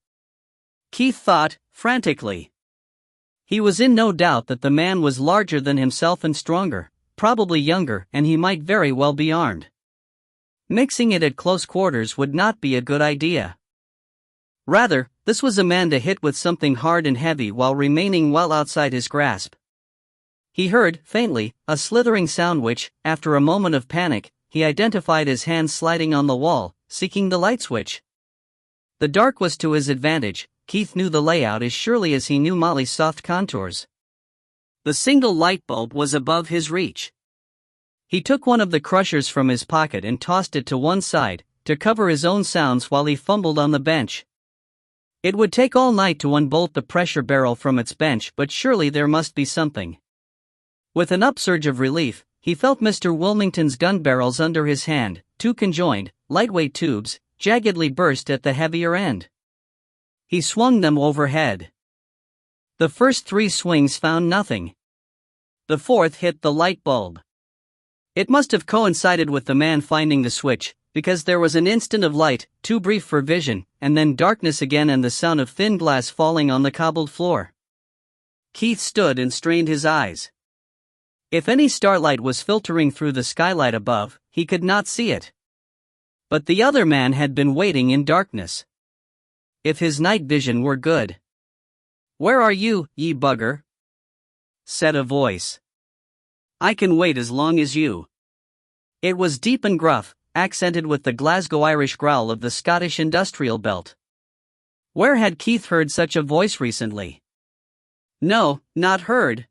Keith thought, frantically. He was in no doubt that the man was larger than himself and stronger, probably younger, and he might very well be armed. Mixing it at close quarters would not be a good idea. Rather, this was a man to hit with something hard and heavy while remaining well outside his grasp. He heard, faintly, a slithering sound which, after a moment of panic, he identified as hands sliding on the wall, seeking the light switch. The dark was to his advantage. Keith knew the layout as surely as he knew Molly's soft contours. The single light bulb was above his reach. He took one of the crushers from his pocket and tossed it to one side, to cover his own sounds while he fumbled on the bench. It would take all night to unbolt the pressure barrel from its bench, but surely there must be something. With an upsurge of relief, he felt Mr. Wilmington's gun barrels under his hand, two conjoined, lightweight tubes, jaggedly burst at the heavier end. He swung them overhead. The first 3 swings found nothing. The fourth hit the light bulb. It must have coincided with the man finding the switch, because there was an instant of light, too brief for vision, and then darkness again and the sound of thin glass falling on the cobbled floor. Keith stood and strained his eyes. If any starlight was filtering through the skylight above, he could not see it. But the other man had been waiting in darkness. If his night vision were good. "Where are you, ye bugger?" said a voice. "I can wait as long as you." It was deep and gruff, accented with the Glasgow Irish growl of the Scottish industrial belt. Where had Keith heard such a voice recently? No, not heard.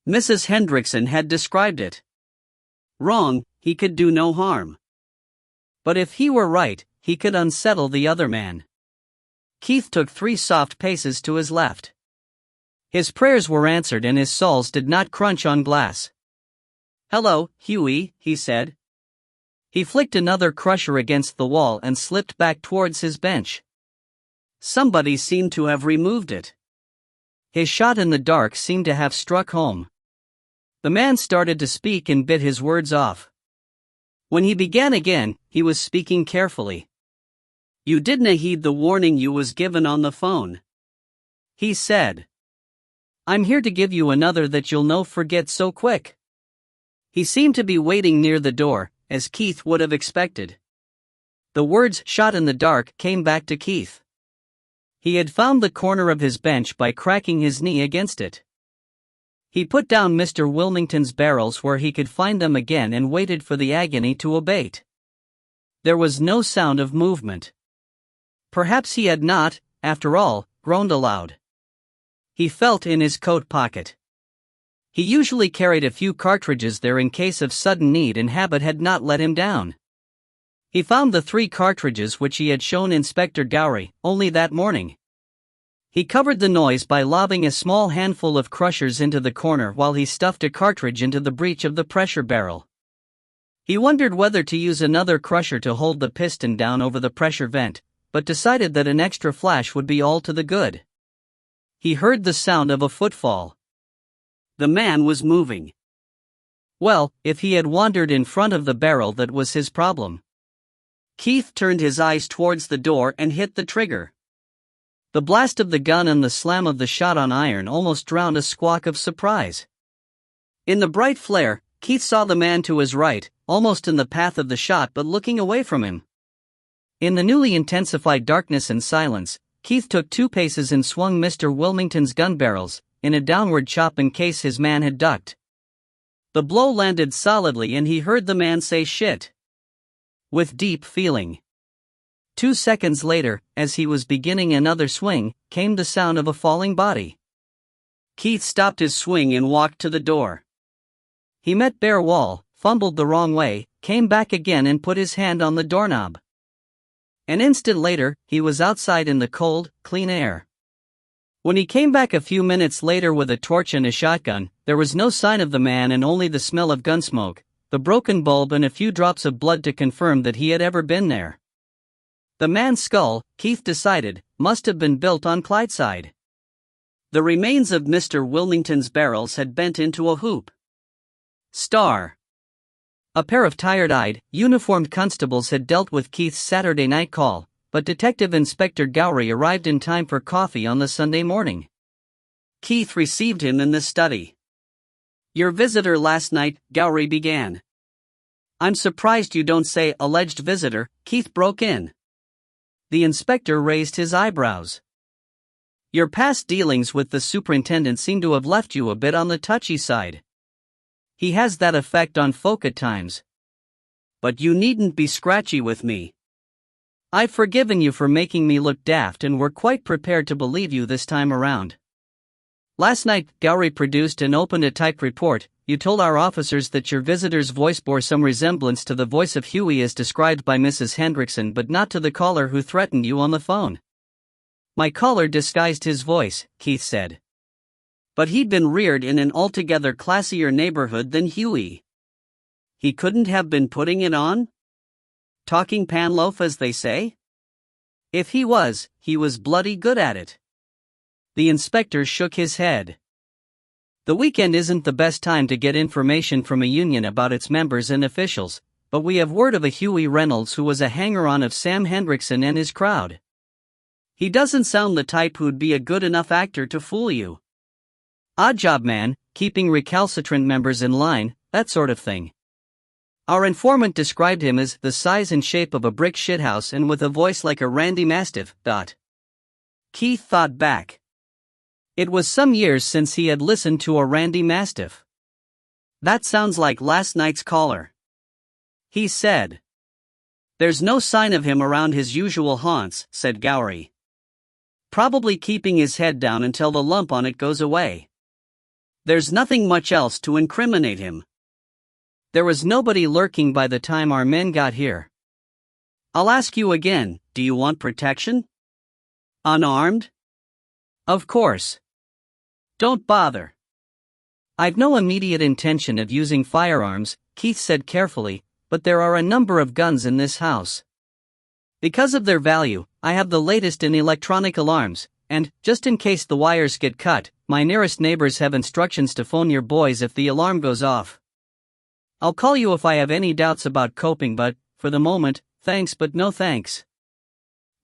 Mrs. Hendrickson had described it. Wrong, he could do no harm. But if he were right, he could unsettle the other man. Keith took 3 soft paces to his left. His prayers were answered and his soles did not crunch on glass. "Hello, Hughie," he said. He flicked another crusher against the wall and slipped back towards his bench. Somebody seemed to have removed it. His shot in the dark seemed to have struck home. The man started to speak and bit his words off. When he began again, he was speaking carefully. "You didna heed the warning you was given on the phone," he said. "I'm here to give you another that you'll no forget so quick." He seemed to be waiting near the door, as Keith would have expected. The words "shot in the dark" came back to Keith. He had found the corner of his bench by cracking his knee against it. He put down Mr. Wilmington's barrels where he could find them again and waited for the agony to abate. There was no sound of movement. Perhaps he had not, after all, groaned aloud. He felt in his coat pocket. He usually carried a few cartridges there in case of sudden need, and habit had not let him down. He found the 3 cartridges which he had shown Inspector Gowrie only that morning. He covered the noise by lobbing a small handful of crushers into the corner while he stuffed a cartridge into the breech of the pressure barrel. He wondered whether to use another crusher to hold the piston down over the pressure vent, but decided that an extra flash would be all to the good. He heard the sound of a footfall. The man was moving. Well, if he had wandered in front of the barrel, that was his problem. Keith turned his eyes towards the door and hit the trigger. The blast of the gun and the slam of the shot on iron almost drowned a squawk of surprise. In the bright flare, Keith saw the man to his right, almost in the path of the shot but looking away from him. In the newly intensified darkness and silence, Keith took 2 paces and swung Mr. Wilmington's gun barrels, in a downward chop in case his man had ducked. The blow landed solidly and he heard the man say "shit" with deep feeling. 2 seconds later, as he was beginning another swing, came the sound of a falling body. Keith stopped his swing and walked to the door. He met bare wall, fumbled the wrong way, came back again and put his hand on the doorknob. An instant later, he was outside in the cold, clean air. When he came back a few minutes later with a torch and a shotgun, there was no sign of the man and only the smell of gun smoke, the broken bulb and a few drops of blood to confirm that he had ever been there. The man's skull, Keith decided, must have been built on Clydeside. The remains of Mr. Wilmington's barrels had bent into a hoop. Star. A pair of tired-eyed, uniformed constables had dealt with Keith's Saturday night call, but Detective Inspector Gowrie arrived in time for coffee on the Sunday morning. Keith received him in the study. "Your visitor last night," Gowrie began. "I'm surprised you don't say alleged visitor," Keith broke in. The inspector raised his eyebrows. Your past dealings with the superintendent seem to have left you a bit on the touchy side. He has that effect on folk at times. But you needn't be scratchy with me. I've forgiven you for making me look daft and were quite prepared to believe you this time around. Last night, Gowrie produced and opened a typed report. You told our officers that your visitor's voice bore some resemblance to the voice of Huey as described by Mrs. Hendrickson, but not to the caller who threatened you on the phone. My caller disguised his voice, Keith said. But he'd been reared in an altogether classier neighborhood than Huey. He couldn't have been putting it on? Talking panloaf, as they say? If he was bloody good at it. The inspector shook his head. The weekend isn't the best time to get information from a union about its members and officials, but we have word of a Huey Reynolds who was a hanger-on of Sam Hendrickson and his crowd. He doesn't sound the type who'd be a good enough actor to fool you. Odd job man, keeping recalcitrant members in line, that sort of thing. Our informant described him as the size and shape of a brick shithouse and with a voice like a Randy Mastiff. Keith thought back. It was some years since he had listened to a Randy Mastiff. That sounds like last night's caller. He said. There's no sign of him around his usual haunts, said Gowrie. Probably keeping his head down until the lump on it goes away. There's nothing much else to incriminate him. There was nobody lurking by the time our men got here. I'll ask you again, do you want protection? Unarmed? Of course. Don't bother. I've no immediate intention of using firearms, Keith said carefully, but there are a number of guns in this house. Because of their value, I have the latest in electronic alarms, and, just in case the wires get cut, my nearest neighbors have instructions to phone your boys if the alarm goes off. I'll call you if I have any doubts about coping, but, for the moment, thanks but no thanks.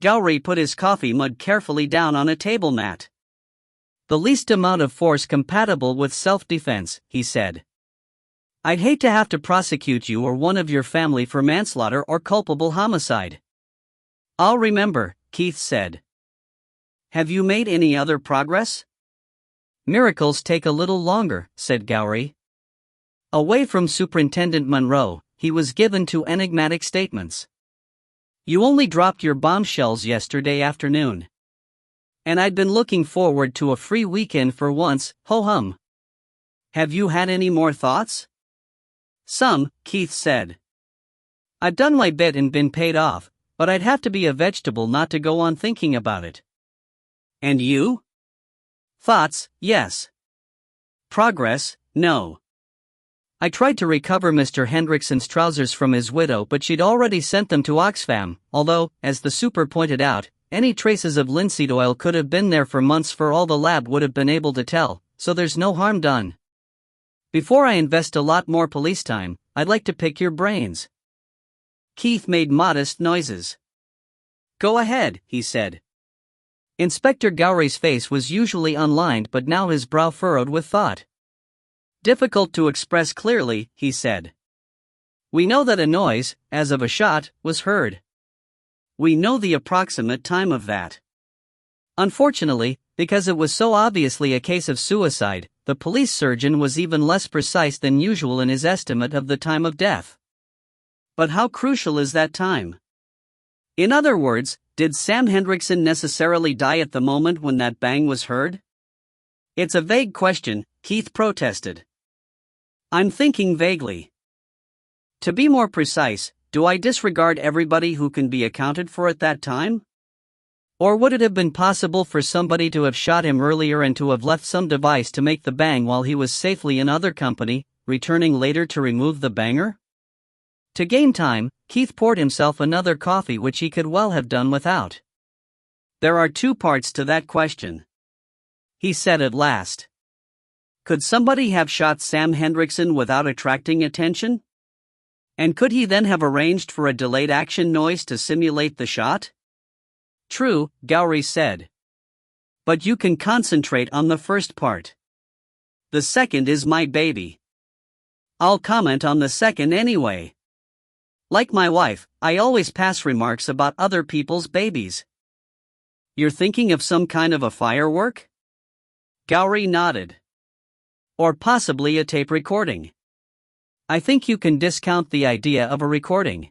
Gowrie put his coffee mug carefully down on a table mat. The least amount of force compatible with self-defense, he said. I'd hate to have to prosecute you or one of your family for manslaughter or culpable homicide. I'll remember, Keith said. Have you made any other progress? Miracles take a little longer, said Gowrie. Away from Superintendent Monroe, he was given to enigmatic statements. You only dropped your bombshells yesterday afternoon. And I'd been looking forward to a free weekend for once, ho-hum. Have you had any more thoughts? Some, Keith said. I've done my bit and been paid off, but I'd have to be a vegetable not to go on thinking about it. And you? Thoughts, yes. Progress, no. I tried to recover Mr. Hendrickson's trousers from his widow, but she'd already sent them to Oxfam, although, as the super pointed out, any traces of linseed oil could have been there for months for all the lab would have been able to tell, so there's no harm done. Before I invest a lot more police time, I'd like to pick your brains. Keith made modest noises. Go ahead, he said. Inspector Gowrie's face was usually unlined, but now his brow furrowed with thought. Difficult to express clearly, he said. We know that a noise, as of a shot, was heard. We know the approximate time of that. Unfortunately, because it was so obviously a case of suicide, the police surgeon was even less precise than usual in his estimate of the time of death. But how crucial is that time? In other words, did Sam Hendrickson necessarily die at the moment when that bang was heard? It's a vague question, Keith protested. I'm thinking vaguely. To be more precise, do I disregard everybody who can be accounted for at that time? Or would it have been possible for somebody to have shot him earlier and to have left some device to make the bang while he was safely in other company, returning later to remove the banger? To gain time, Keith poured himself another coffee, which he could well have done without. There are two parts to that question, he said at last. Could somebody have shot Sam Hendrickson without attracting attention? And could he then have arranged for a delayed action noise to simulate the shot? True, Gowrie said. But you can concentrate on the first part. The second is my baby. I'll comment on the second anyway. Like my wife, I always pass remarks about other people's babies. You're thinking of some kind of a firework? Gowrie nodded. Or possibly a tape recording. I think you can discount the idea of a recording.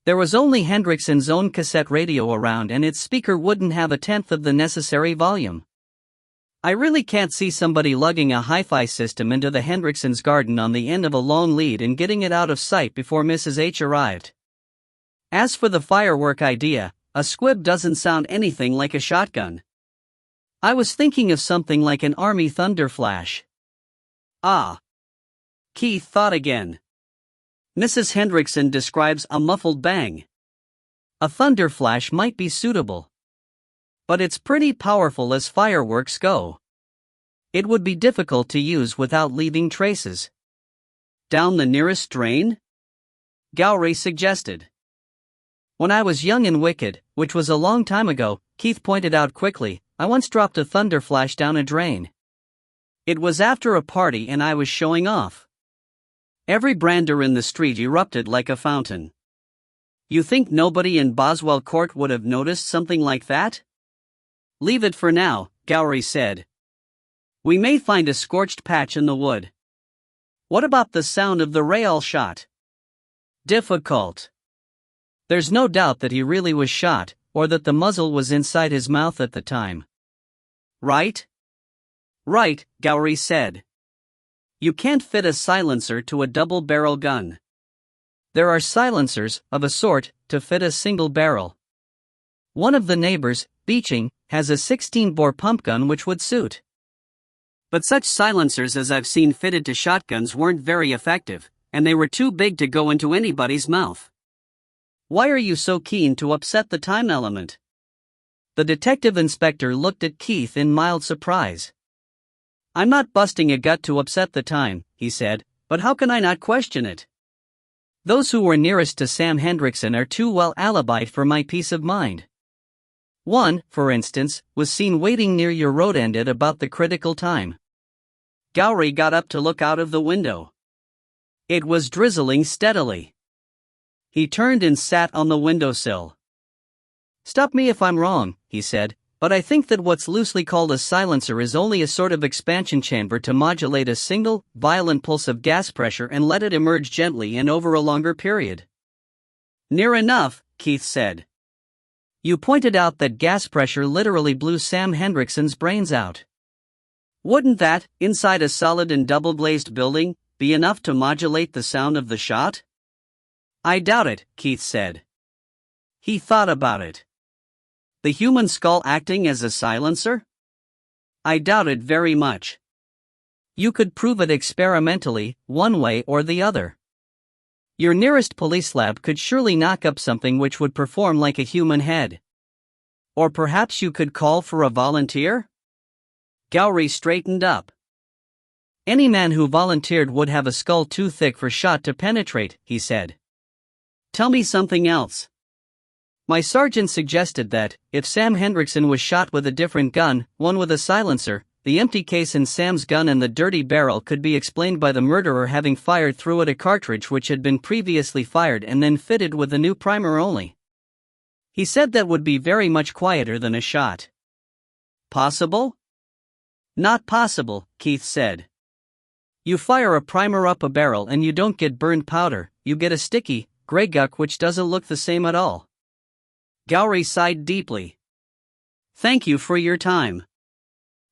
There was only Hendrickson's own cassette radio around, and its speaker wouldn't have a tenth of the necessary volume. I really can't see somebody lugging a hi-fi system into the Hendrickson's garden on the end of a long lead and getting it out of sight before Mrs. H arrived. As for the firework idea, a squib doesn't sound anything like a shotgun. I was thinking of something like an Army thunder flash. Ah. Keith thought again. Mrs. Hendrickson describes a muffled bang. A thunder flash might be suitable. But it's pretty powerful as fireworks go. It would be difficult to use without leaving traces. Down the nearest drain? Gowrie suggested. When I was young and wicked, which was a long time ago, Keith pointed out quickly, I once dropped a thunder flash down a drain. It was after a party and I was showing off. Every brander in the street erupted like a fountain. You think nobody in Boswell Court would have noticed something like that? Leave it for now, Gowrie said. We may find a scorched patch in the wood. What about the sound of the rail shot? Difficult. There's no doubt that he really was shot, or that the muzzle was inside his mouth at the time. Right? Right, Gowrie said. You can't fit a silencer to a double-barrel gun. There are silencers, of a sort, to fit a single barrel. One of the neighbors, Beeching, has a 16-bore pump gun which would suit. But such silencers as I've seen fitted to shotguns weren't very effective, and they were too big to go into anybody's mouth. Why are you so keen to upset the time element? The detective inspector looked at Keith in mild surprise. I'm not busting a gut to upset the time, he said, but how can I not question it? Those who were nearest to Sam Hendrickson are too well alibied for my peace of mind. One, for instance, was seen waiting near your road end at about the critical time. Gowrie got up to look out of the window. It was drizzling steadily. He turned and sat on the windowsill. Stop me if I'm wrong, he said, but I think that what's loosely called a silencer is only a sort of expansion chamber to modulate a single, violent pulse of gas pressure and let it emerge gently and over a longer period. Near enough, Keith said. You pointed out that gas pressure literally blew Sam Hendrickson's brains out. Wouldn't that, inside a solid and double-glazed building, be enough to modulate the sound of the shot? I doubt it, Keith said. He thought about it. The human skull acting as a silencer? I doubt it very much. You could prove it experimentally, one way or the other. Your nearest police lab could surely knock up something which would perform like a human head. Or perhaps you could call for a volunteer? Gowrie straightened up. Any man who volunteered would have a skull too thick for shot to penetrate, he said. Tell me something else. My sergeant suggested that, if Sam Hendrickson was shot with a different gun, one with a silencer, the empty case in Sam's gun and the dirty barrel could be explained by the murderer having fired through it a cartridge which had been previously fired and then fitted with a new primer only. He said that would be very much quieter than a shot. Possible? Not possible, Keith said. You fire a primer up a barrel and you don't get burned powder, you get a sticky, gray guck which doesn't look the same at all. Gowrie sighed deeply. Thank you for your time.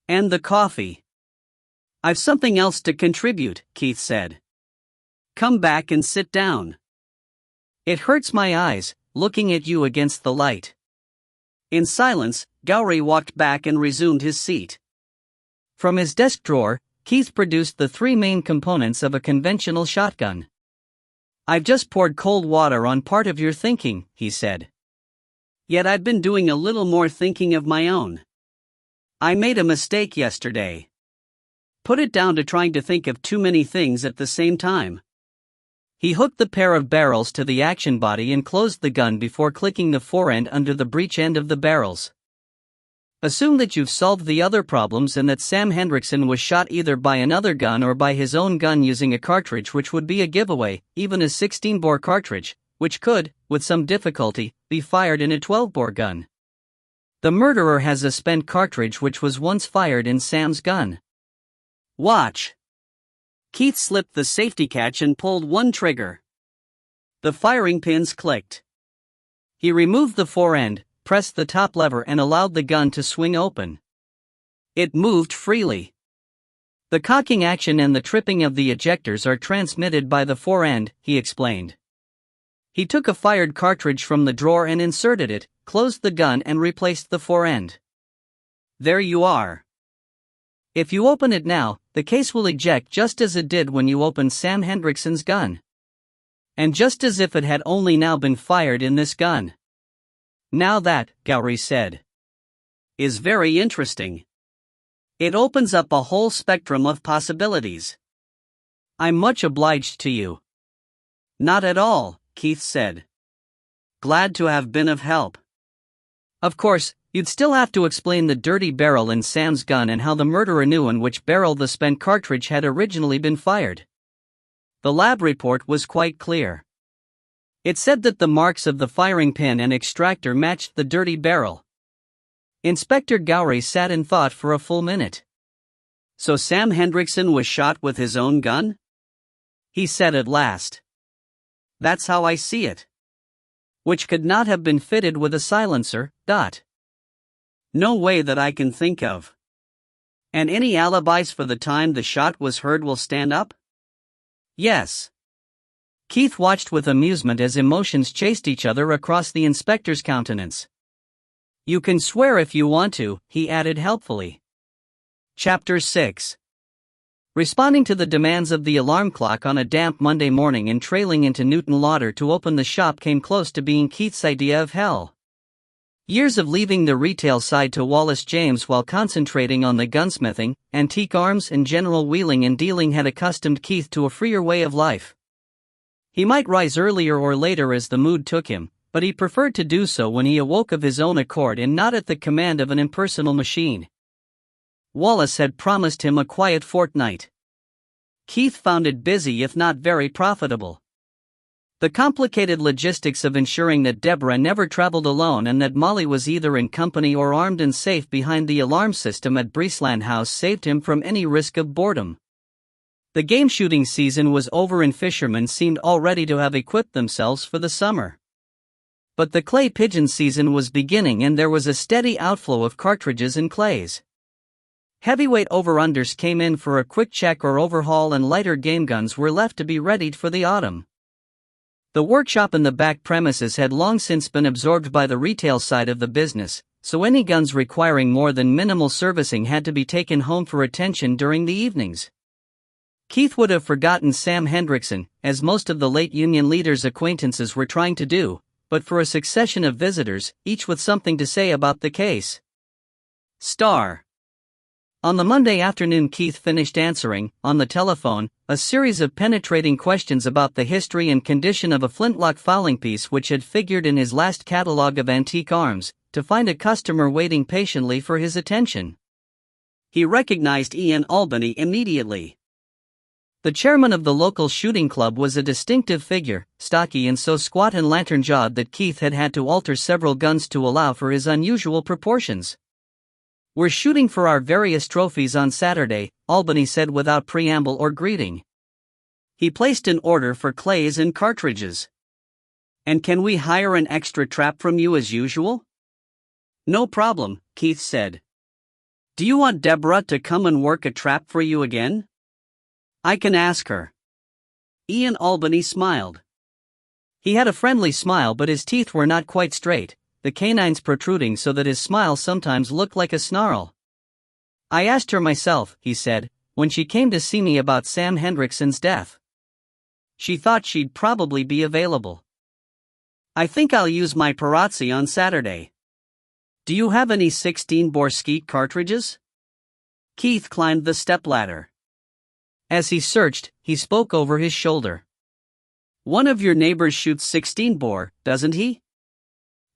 And the coffee. I've something else to contribute, Keith said. Come back and sit down. It hurts my eyes, looking at you against the light. In silence, Gowrie walked back and resumed his seat. From his desk drawer, Keith produced the three main components of a conventional shotgun. I've just poured cold water on part of your thinking, he said. Yet I've been doing a little more thinking of my own. I made a mistake yesterday. Put it down to trying to think of too many things at the same time. He hooked the pair of barrels to the action body and closed the gun before clicking the forend under the breech end of the barrels. Assume that you've solved the other problems and that Sam Hendrickson was shot either by another gun or by his own gun using a cartridge which would be a giveaway, even a 16-bore cartridge, which could, with some difficulty, be fired in a 12-bore gun. The murderer has a spent cartridge which was once fired in Sam's gun. Watch. Keith slipped the safety catch and pulled one trigger. The firing pins clicked. He removed the fore end, pressed the top lever and allowed the gun to swing open. It moved freely. The cocking action and the tripping of the ejectors are transmitted by the fore end, he explained. He took a fired cartridge from the drawer and inserted it, closed the gun and replaced the fore end. There you are. If you open it now, the case will eject just as it did when you opened Sam Hendrickson's gun. And just as if it had only now been fired in this gun. Now that, Gowrie said, is very interesting. It opens up a whole spectrum of possibilities. I'm much obliged to you. Not at all, Keith said. Glad to have been of help. Of course, you'd still have to explain the dirty barrel in Sam's gun and how the murderer knew in which barrel the spent cartridge had originally been fired. The lab report was quite clear. It said that the marks of the firing pin and extractor matched the dirty barrel. Inspector Gowrie sat in thought for a full minute. So Sam Hendrickson was shot with his own gun? He said at last. That's how I see it. Which could not have been fitted with a silencer, No way that I can think of. And any alibis for the time the shot was heard will stand up? Yes. Keith watched with amusement as emotions chased each other across the inspector's countenance. You can swear if you want to, he added helpfully. Chapter 6. Responding to the demands of the alarm clock on a damp Monday morning and trailing into Newton Lauder to open the shop came close to being Keith's idea of hell. Years of leaving the retail side to Wallace James while concentrating on the gunsmithing, antique arms and general wheeling and dealing had accustomed Keith to a freer way of life. He might rise earlier or later as the mood took him, but he preferred to do so when he awoke of his own accord and not at the command of an impersonal machine. Wallace had promised him a quiet fortnight. Keith found it busy if not very profitable. The complicated logistics of ensuring that Deborah never traveled alone and that Molly was either in company or armed and safe behind the alarm system at Breesland House saved him from any risk of boredom. The game shooting season was over and fishermen seemed already to have equipped themselves for the summer. But the clay pigeon season was beginning and there was a steady outflow of cartridges and clays. Heavyweight over-unders came in for a quick check or overhaul and lighter game guns were left to be readied for the autumn. The workshop in the back premises had long since been absorbed by the retail side of the business, so any guns requiring more than minimal servicing had to be taken home for attention during the evenings. Keith would have forgotten Sam Hendrickson, as most of the late Union leaders' acquaintances were trying to do, but for a succession of visitors, each with something to say about the case. Star. On the Monday afternoon Keith finished answering, on the telephone, a series of penetrating questions about the history and condition of a flintlock fowling piece which had figured in his last catalogue of antique arms, to find a customer waiting patiently for his attention. He recognized Ian Albany immediately. The chairman of the local shooting club was a distinctive figure, stocky and so squat and lantern-jawed that Keith had had to alter several guns to allow for his unusual proportions. We're shooting for our various trophies on Saturday, Albany said without preamble or greeting. He placed an order for clays and cartridges. And can we hire an extra trap from you as usual? No problem, Keith said. Do you want Deborah to come and work a trap for you again? I can ask her. Ian Albany smiled. He had a friendly smile but his teeth were not quite straight, the canines protruding so that his smile sometimes looked like a snarl. I asked her myself, he said, when she came to see me about Sam Hendrickson's death. She thought she'd probably be available. I think I'll use my Perazzi on Saturday. Do you have any 16-bore skeet cartridges? Keith climbed the stepladder. As he searched, he spoke over his shoulder. One of your neighbors shoots 16-bore, doesn't he?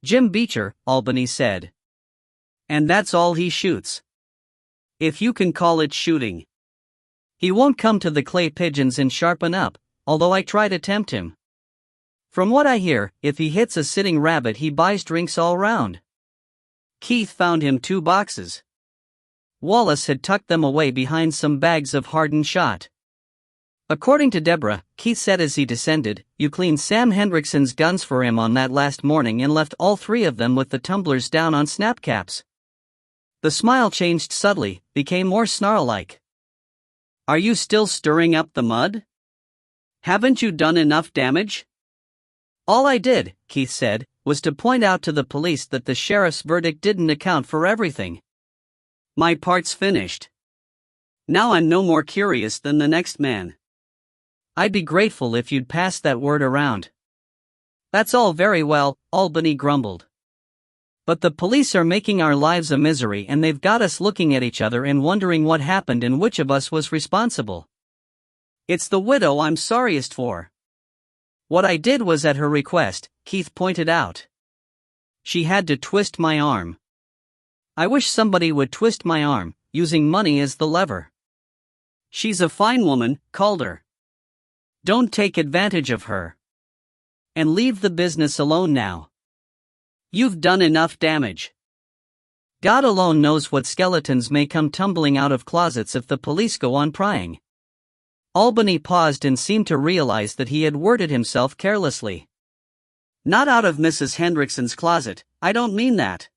Jim Beecher, Albany said. And that's all he shoots. If you can call it shooting. He won't come to the clay pigeons and sharpen up, although I try to tempt him. From what I hear, if he hits a sitting rabbit he buys drinks all round. Keith found him 2 boxes. Wallace had tucked them away behind some bags of hardened shot. According to Deborah, Keith said as he descended, "You cleaned Sam Hendrickson's guns for him on that last morning and left all 3 of them with the tumblers down on snapcaps." The smile changed subtly, became more snarl-like. "Are you still stirring up the mud? Haven't you done enough damage?" "All I did," Keith said, "was to point out to the police that the sheriff's verdict didn't account for everything. My part's finished. Now I'm no more curious than the next man. I'd be grateful if you'd pass that word around." "That's all very well," Albany grumbled. "But the police are making our lives a misery and they've got us looking at each other and wondering what happened and which of us was responsible. It's the widow I'm sorriest for." "What I did was at her request," Keith pointed out. "She had to twist my arm. I wish somebody would twist my arm, using money as the lever. She's a fine woman, Calder. Don't take advantage of her. And leave the business alone now. You've done enough damage. God alone knows what skeletons may come tumbling out of closets if the police go on prying." Albany paused and seemed to realize that he had worded himself carelessly. "Not out of Mrs. Hendrickson's closet, I don't mean that.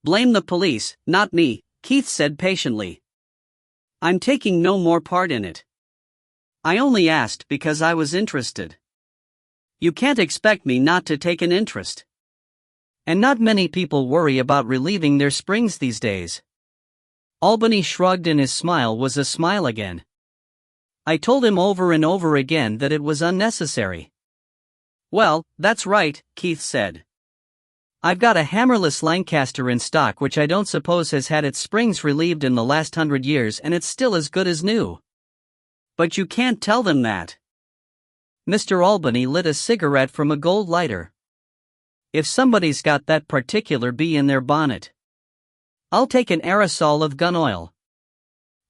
Blame the police, not me," Keith said patiently. "I'm taking no more part in it. I only asked because I was interested. You can't expect me not to take an interest. And not many people worry about relieving their springs these days." Albany shrugged and his smile was a smile again. "I told him over and over again that it was unnecessary." "Well, that's right," Keith said. "I've got a hammerless Lancaster in stock which I don't suppose has had its springs relieved in the last 100 years and it's still as good as new." "But you can't tell them that." Mr. Albany lit a cigarette from a gold lighter. "If somebody's got that particular bee in their bonnet. I'll take an aerosol of gun oil."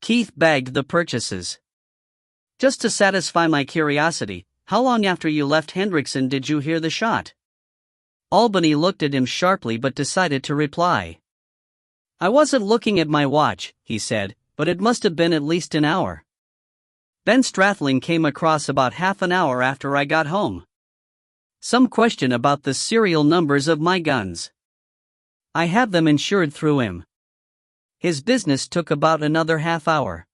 Keith bagged the purchases. "Just to satisfy my curiosity, how long after you left Hendrickson did you hear the shot?" Albany looked at him sharply but decided to reply. "I wasn't looking at my watch," he said, "but it must have been at least an hour. Ben Strathling came across about half an hour after I got home. Some question about the serial numbers of my guns. I have them insured through him. His business took about another half hour.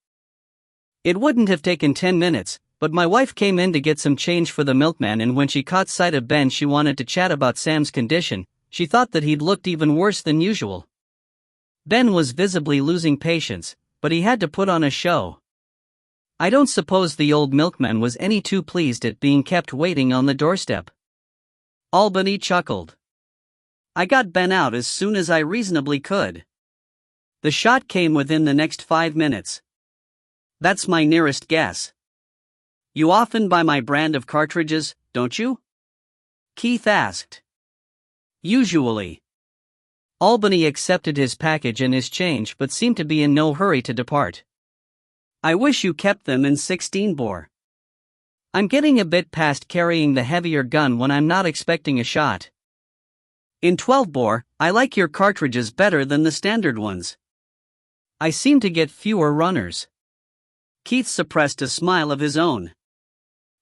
It wouldn't have taken 10 minutes, but my wife came in to get some change for the milkman and when she caught sight of Ben she wanted to chat about Sam's condition. She thought that he'd looked even worse than usual. Ben was visibly losing patience, but he had to put on a show. I don't suppose the old milkman was any too pleased at being kept waiting on the doorstep." Albany chuckled. "I got Ben out as soon as I reasonably could. The shot came within the next 5 minutes. That's my nearest guess. You often buy my brand of cartridges, don't you?" Keith asked. "Usually." Albany accepted his package and his change but seemed to be in no hurry to depart. "I wish you kept them in 16-bore. I'm getting a bit past carrying the heavier gun when I'm not expecting a shot. In 12-bore, I like your cartridges better than the standard ones. I seem to get fewer runners." Keith suppressed a smile of his own.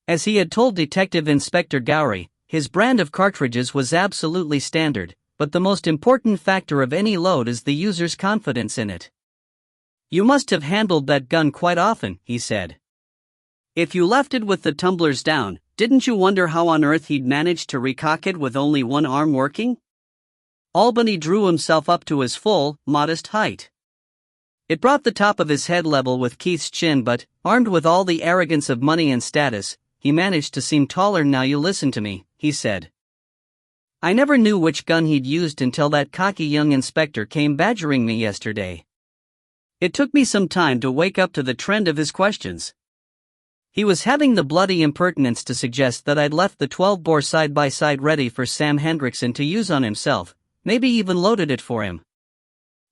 As he had told Detective Inspector Gowrie, his brand of cartridges was absolutely standard, but the most important factor of any load is the user's confidence in it. "You must have handled that gun quite often," he said. "If you left it with the tumblers down, didn't you wonder how on earth he'd managed to recock it with only one arm working?" Albany drew himself up to his full, modest height. It brought the top of his head level with Keith's chin but, armed with all the arrogance of money and status, he managed to seem taller. "Now you listen to me," he said. "I never knew which gun he'd used until that cocky young inspector came badgering me yesterday. It took me some time to wake up to the trend of his questions. He was having the bloody impertinence to suggest that I'd left the 12-bore side-by-side ready for Sam Hendrickson to use on himself, maybe even loaded it for him.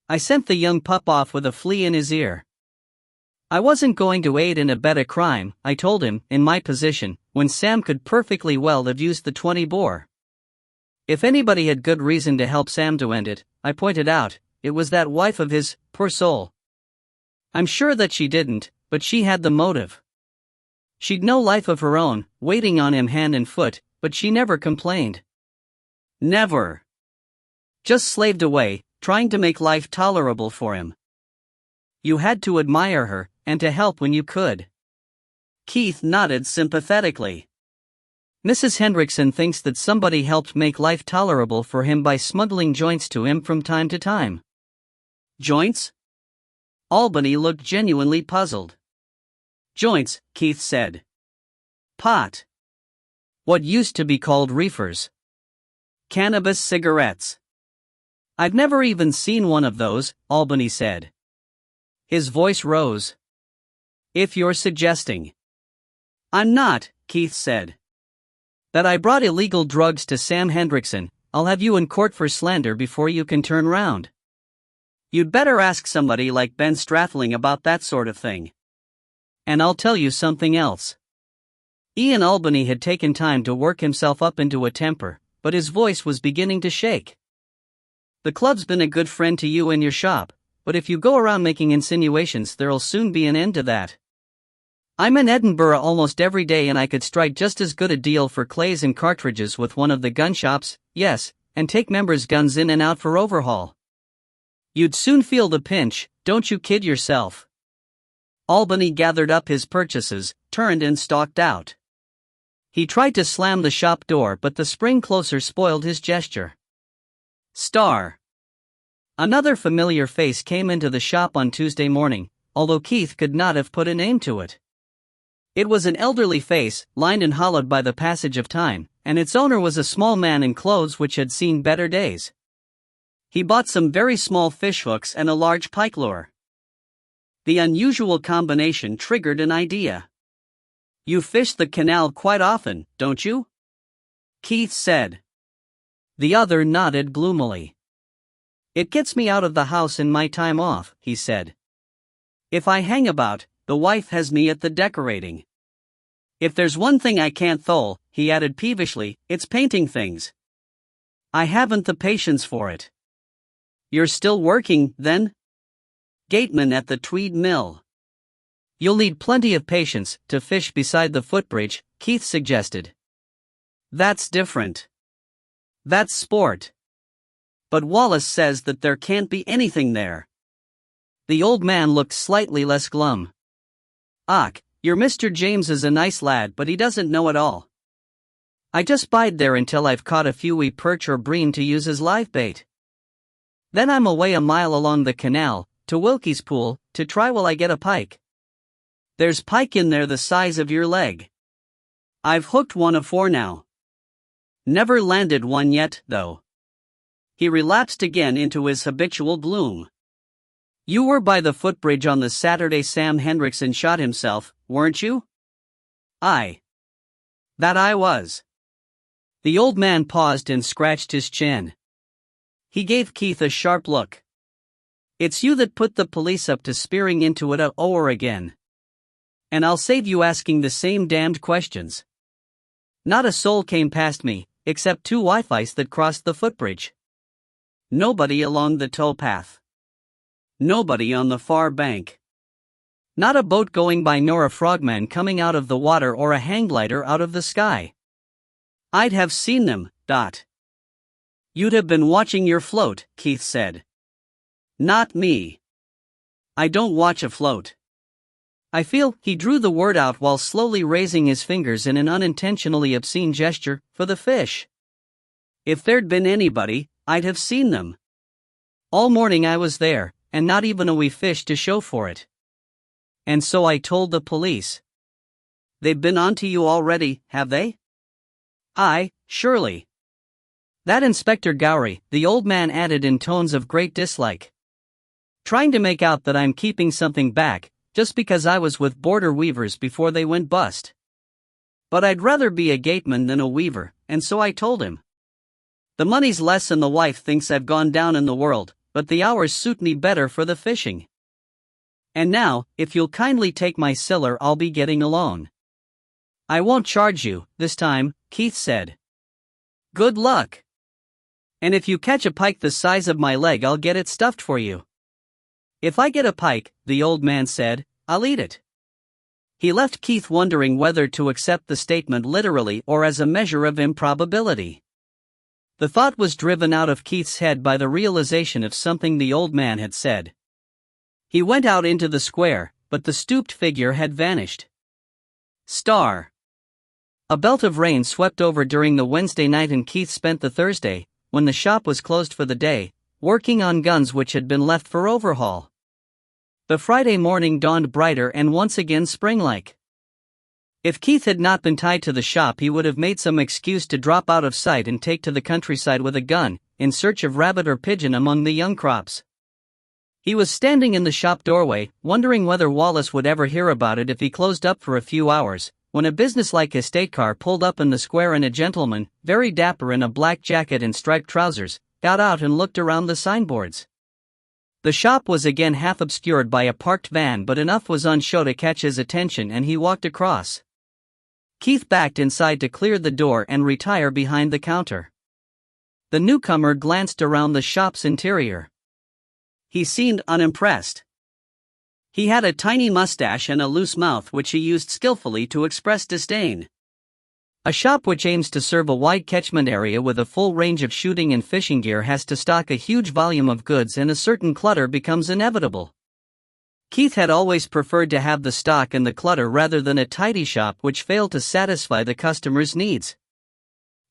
I sent the young pup off with a flea in his ear. I wasn't going to aid and abet a crime, I told him, in my position, when Sam could perfectly well have used the 20 bore. If anybody had good reason to help Sam to end it, I pointed out, it was that wife of his, poor soul. I'm sure that she didn't, but she had the motive. She'd no life of her own, waiting on him hand and foot, but she never complained. Never. Just slaved away, trying to make life tolerable for him. You had to admire her, and to help when you could. Keith nodded sympathetically. Mrs. Hendrickson thinks that somebody helped make life tolerable for him by smuggling joints to him from time to time. Joints? Albany looked genuinely puzzled. Joints, Keith said. Pot. What used to be called reefers. Cannabis cigarettes. I've never even seen one of those, Albany said. His voice rose. If you're suggesting. I'm not, Keith said. That I brought illegal drugs to Sam Hendrickson, I'll have you in court for slander before you can turn round. You'd better ask somebody like Ben Strathling about that sort of thing. And I'll tell you something else. Ian Albany had taken time to work himself up into a temper, but his voice was beginning to shake. The club's been a good friend to you and your shop, but if you go around making insinuations, there'll soon be an end to that. I'm in Edinburgh almost every day and I could strike just as good a deal for clays and cartridges with one of the gun shops, yes, and take members' guns in and out for overhaul. You'd soon feel the pinch, don't you kid yourself. Albany gathered up his purchases, turned and stalked out. He tried to slam the shop door but the spring closer spoiled his gesture. Star. Another familiar face came into the shop on Tuesday morning, although Keith could not have put a name to it. It was an elderly face, lined and hollowed by the passage of time, and its owner was a small man in clothes which had seen better days. He bought some very small fishhooks and a large pike lure. The unusual combination triggered an idea. You fish the canal quite often, don't you? Keith said. The other nodded gloomily. It gets me out of the house in my time off, he said. If I hang about, the wife has me at the decorating. If there's one thing I can't thole, he added peevishly, it's painting things. I haven't the patience for it. You're still working, then? Gateman at the Tweed Mill. You'll need plenty of patience to fish beside the footbridge, Keith suggested. That's different. That's sport. But Wallace says that there can't be anything there. The old man looked slightly less glum. Och, your Mr. James is a nice lad but he doesn't know it all. I just bide there until I've caught a few wee perch or bream to use as live bait. Then I'm away a mile along the canal, to Wilkie's Pool, to try will I get a pike. There's pike in there the size of your leg. I've hooked one afore now. Never landed one yet, though. He relapsed again into his habitual gloom. You were by the footbridge on the Saturday Sam Hendrickson shot himself, weren't you? Aye. That I was. The old man paused and scratched his chin. He gave Keith a sharp look. It's you that put the police up to spearing into it o'er again. And I'll save you asking the same damned questions. Not a soul came past me, except two Wi-Fi's that crossed the footbridge. Nobody along the towpath. Nobody on the far bank. Not a boat going by nor a frogman coming out of the water or a hang glider out of the sky. I'd have seen them, Dot. You'd have been watching your float, Keith said. Not me. I don't watch a float. I feel, he drew the word out while slowly raising his fingers in an unintentionally obscene gesture, for the fish. If there'd been anybody, I'd have seen them. All morning I was there, and not even a wee fish to show for it. And so I told the police. They've been on to you already, have they? Aye, surely. That Inspector Gowrie, the old man added in tones of great dislike. Trying to make out that I'm keeping something back, just because I was with border weavers before they went bust. But I'd rather be a gateman than a weaver, and so I told him. The money's less and the wife thinks I've gone down in the world, but the hours suit me better for the fishing. And now, if you'll kindly take my siller, I'll be getting alone. I won't charge you, this time, Keith said. Good luck. And if you catch a pike the size of my leg, I'll get it stuffed for you. If I get a pike, the old man said, I'll eat it. He left Keith wondering whether to accept the statement literally or as a measure of improbability. The thought was driven out of Keith's head by the realization of something the old man had said. He went out into the square, but the stooped figure had vanished. Star. A belt of rain swept over during the Wednesday night, and Keith spent the Thursday, when the shop was closed for the day, working on guns which had been left for overhaul. The Friday morning dawned brighter and once again spring-like. If Keith had not been tied to the shop, he would have made some excuse to drop out of sight and take to the countryside with a gun, in search of rabbit or pigeon among the young crops. He was standing in the shop doorway, wondering whether Wallace would ever hear about it if he closed up for a few hours, when a businesslike estate car pulled up in the square and a gentleman, very dapper in a black jacket and striped trousers, got out and looked around the signboards. The shop was again half obscured by a parked van, but enough was on show to catch his attention, and he walked across. Keith backed inside to clear the door and retire behind the counter. The newcomer glanced around the shop's interior. He seemed unimpressed. He had a tiny mustache and a loose mouth which he used skillfully to express disdain. A shop which aims to serve a wide catchment area with a full range of shooting and fishing gear has to stock a huge volume of goods, and a certain clutter becomes inevitable. Keith had always preferred to have the stock and the clutter rather than a tidy shop which failed to satisfy the customer's needs.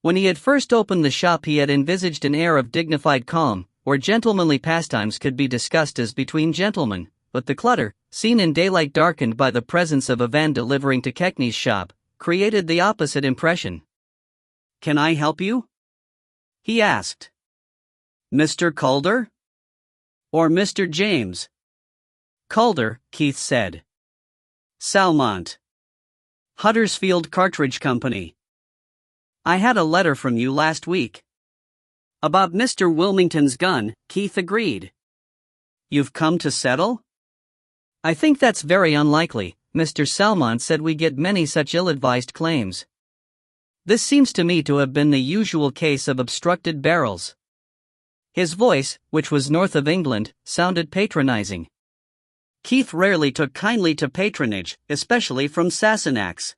When he had first opened the shop, he had envisaged an air of dignified calm, where gentlemanly pastimes could be discussed as between gentlemen, but the clutter, seen in daylight darkened by the presence of a van delivering to Keckney's shop, created the opposite impression. "Can I help you?" he asked. "Mr. Calder? Or Mr. James?" "Calder," Keith said. "Salmont. Huddersfield Cartridge Company. I had a letter from you last week." "About Mr. Wilmington's gun," Keith agreed. "You've come to settle?" "I think that's very unlikely. Mr. Salmont said we get many such ill-advised claims. This seems to me to have been the usual case of obstructed barrels." His voice, which was north of England, sounded patronizing. Keith rarely took kindly to patronage, especially from Sassenachs.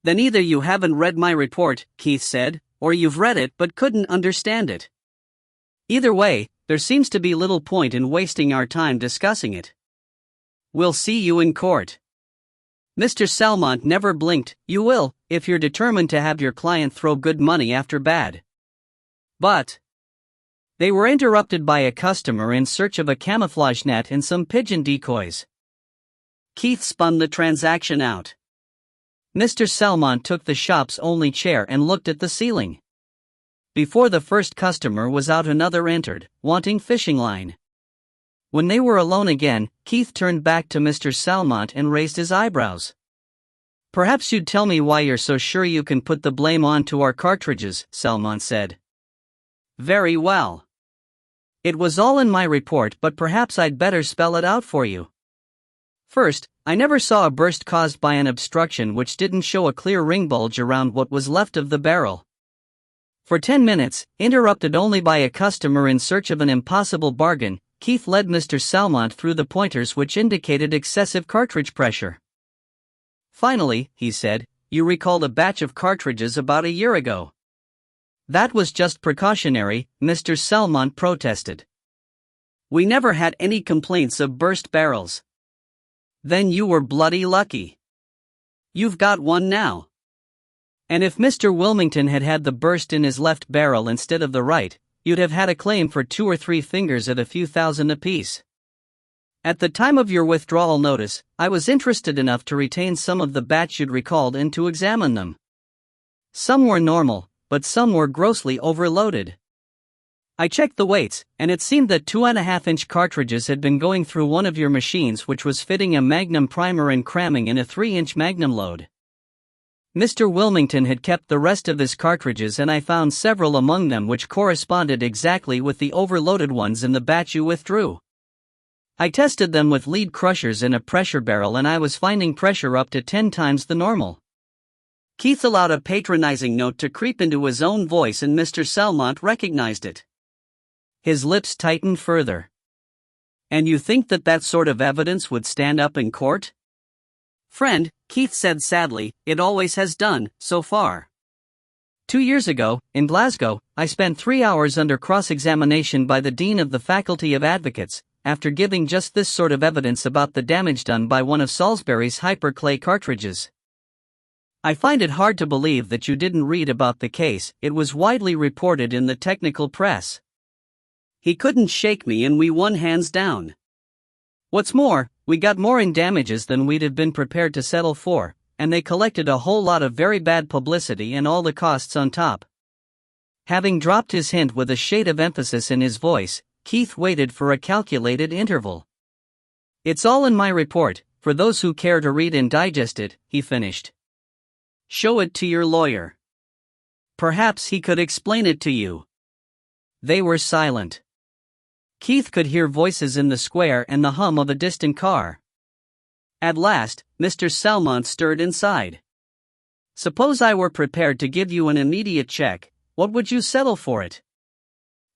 "Then either you haven't read my report," Keith said, "or you've read it but couldn't understand it. Either way, there seems to be little point in wasting our time discussing it. We'll see you in court." Mr. Salmont never blinked. "You will, if you're determined to have your client throw good money after bad." But they were interrupted by a customer in search of a camouflage net and some pigeon decoys. Keith spun the transaction out. Mr. Salmont took the shop's only chair and looked at the ceiling. Before the first customer was out, another entered, wanting fishing line. When they were alone again, Keith turned back to Mr. Salmont and raised his eyebrows. "Perhaps you'd tell me why you're so sure you can put the blame on to our cartridges," Salmont said. "Very well. It was all in my report, but perhaps I'd better spell it out for you. First, I never saw a burst caused by an obstruction which didn't show a clear ring bulge around what was left of the barrel. For 10 minutes, interrupted only by a customer in search of an impossible bargain, Keith led Mr. Salmont through the pointers which indicated excessive cartridge pressure. "Finally," he said, "you recalled a batch of cartridges about a year ago." "That was just precautionary," Mr. Salmont protested. "We never had any complaints of burst barrels." "Then you were bloody lucky. You've got one now. And if Mr. Wilmington had had the burst in his left barrel instead of the right, you'd have had a claim for 2 or 3 fingers at a few thousand apiece. At the time of your withdrawal notice, I was interested enough to retain some of the batch you'd recalled and to examine them. Some were normal, but some were grossly overloaded. I checked the weights, and it seemed that 2.5-inch cartridges had been going through one of your machines, which was fitting a Magnum primer and cramming in a 3-inch Magnum load. Mr. Wilmington had kept the rest of his cartridges, and I found several among them which corresponded exactly with the overloaded ones in the batch you withdrew. I tested them with lead crushers in a pressure barrel and I was finding pressure up to 10 times the normal. Keith allowed a patronizing note to creep into his own voice and Mr. Salmont recognized it. His lips tightened further. And you think that sort of evidence would stand up in court? Friend, Keith said sadly, it always has done, so far. 2 years ago, in Glasgow, I spent 3 hours under cross-examination by the Dean of the Faculty of Advocates, after giving just this sort of evidence about the damage done by one of Salisbury's hyperclay cartridges. I find it hard to believe that you didn't read about the case. It was widely reported in the technical press. He couldn't shake me and we won hands down. What's more, we got more in damages than we'd have been prepared to settle for, and they collected a whole lot of very bad publicity and all the costs on top. Having dropped his hint with a shade of emphasis in his voice, Keith waited for a calculated interval. It's all in my report, for those who care to read and digest it, he finished. Show it to your lawyer. Perhaps he could explain it to you. They were silent. Keith could hear voices in the square and the hum of a distant car. At last, Mr. Salmont stirred inside. Suppose I were prepared to give you an immediate check, what would you settle for it?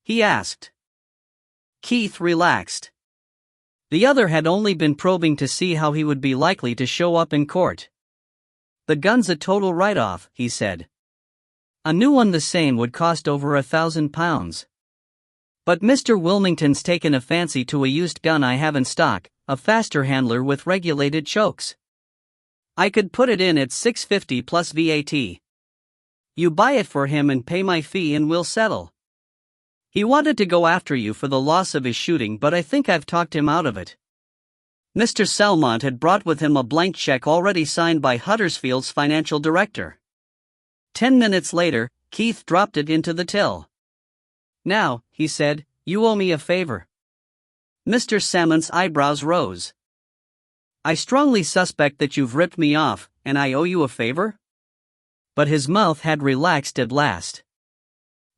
He asked. Keith relaxed. The other had only been probing to see how he would be likely to show up in court. The gun's a total write-off, he said. A new one the same would cost over £1,000. But Mr. Wilmington's taken a fancy to a used gun I have in stock, a faster handler with regulated chokes. I could put it in at $650 plus VAT. You buy it for him and pay my fee and we'll settle. He wanted to go after you for the loss of his shooting, but I think I've talked him out of it. Mr. Salmont had brought with him a blank check already signed by Huddersfield's financial director. 10 minutes later, Keith dropped it into the till. Now, he said, you owe me a favor. Mr. Salmont's eyebrows rose. I strongly suspect that you've ripped me off, and I owe you a favor? But his mouth had relaxed at last.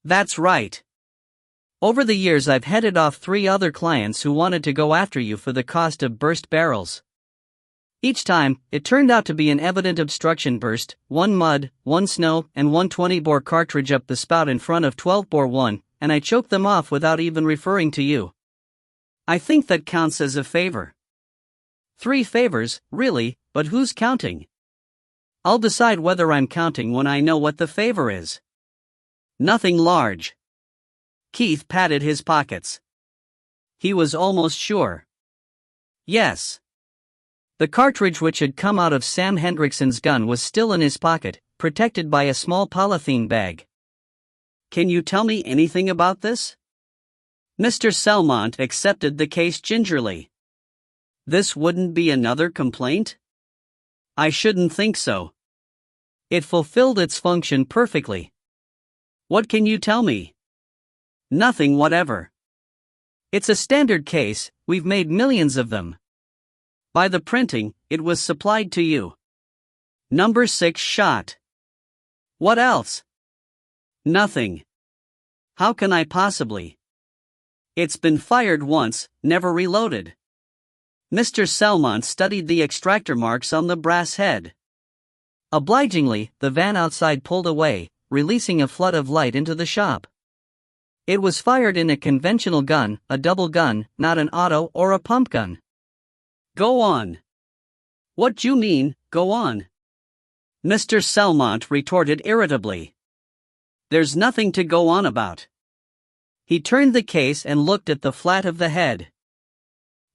That's right. Over the years I've headed off 3 other clients who wanted to go after you for the cost of burst barrels. Each time, it turned out to be an evident obstruction burst, 1 mud, 1 snow, and 1 20-bore cartridge up the spout in front of 12-bore one, and I choked them off without even referring to you. I think that counts as a favor. 3 favors, really, but who's counting? I'll decide whether I'm counting when I know what the favor is. Nothing large. Keith patted his pockets. He was almost sure. Yes. The cartridge which had come out of Sam Hendrickson's gun was still in his pocket, protected by a small polythene bag. Can you tell me anything about this? Mr. Salmont accepted the case gingerly. This wouldn't be another complaint? I shouldn't think so. It fulfilled its function perfectly. What can you tell me? Nothing whatever. It's a standard case, we've made millions of them. By the printing, it was supplied to you. Number 6 shot. What else? Nothing. How can I possibly? It's been fired once, never reloaded. Mr. Salmont studied the extractor marks on the brass head. Obligingly, the van outside pulled away, releasing a flood of light into the shop. It was fired in a conventional gun, a double gun, not an auto or a pump gun. Go on. What do you mean, go on? Mr. Salmont retorted irritably. There's nothing to go on about. He turned the case and looked at the flat of the head.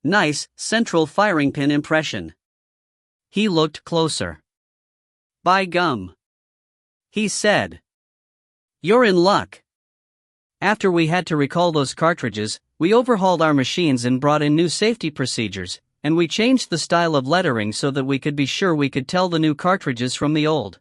Nice, central firing pin impression. He looked closer. By gum. He said. You're in luck. After we had to recall those cartridges, we overhauled our machines and brought in new safety procedures, and we changed the style of lettering so that we could be sure we could tell the new cartridges from the old.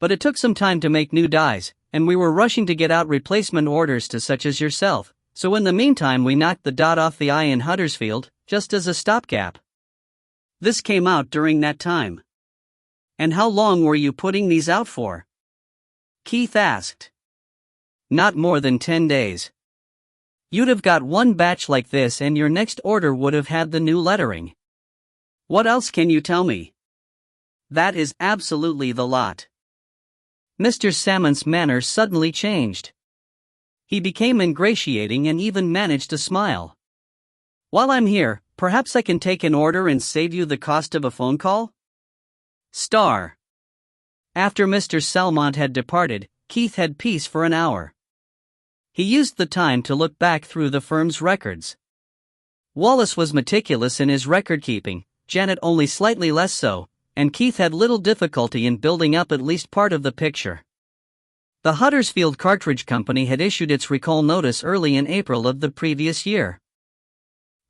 But it took some time to make new dies, and we were rushing to get out replacement orders to such as yourself, so in the meantime we knocked the dot off the I in Huddersfield, just as a stopgap. This came out during that time. And how long were you putting these out for? Keith asked. Not more than 10 days. You'd have got one batch like this and your next order would have had the new lettering. What else can you tell me? That is absolutely the lot. Mr. Salmon's manner suddenly changed. He became ingratiating and even managed to smile. While I'm here, perhaps I can take an order and save you the cost of a phone call? Star. After Mr. Salmont had departed, Keith had peace for an hour. He used the time to look back through the firm's records. Wallace was meticulous in his record-keeping, Janet only slightly less so, and Keith had little difficulty in building up at least part of the picture. The Huddersfield Cartridge Company had issued its recall notice early in April of the previous year.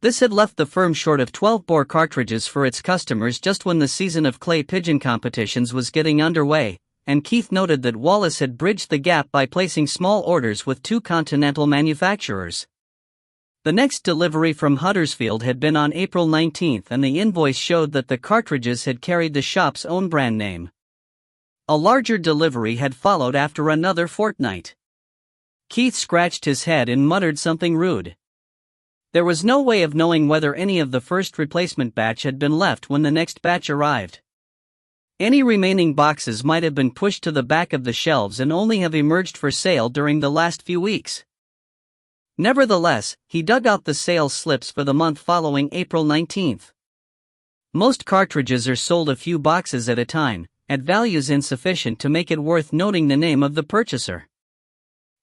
This had left the firm short of 12-bore cartridges for its customers just when the season of clay pigeon competitions was getting underway, and Keith noted that Wallace had bridged the gap by placing small orders with 2 continental manufacturers. The next delivery from Huddersfield had been on April 19 and the invoice showed that the cartridges had carried the shop's own brand name. A larger delivery had followed after another fortnight. Keith scratched his head and muttered something rude. There was no way of knowing whether any of the first replacement batch had been left when the next batch arrived. Any remaining boxes might have been pushed to the back of the shelves and only have emerged for sale during the last few weeks. Nevertheless, he dug out the sales slips for the month following April 19. Most cartridges are sold a few boxes at a time, at values insufficient to make it worth noting the name of the purchaser.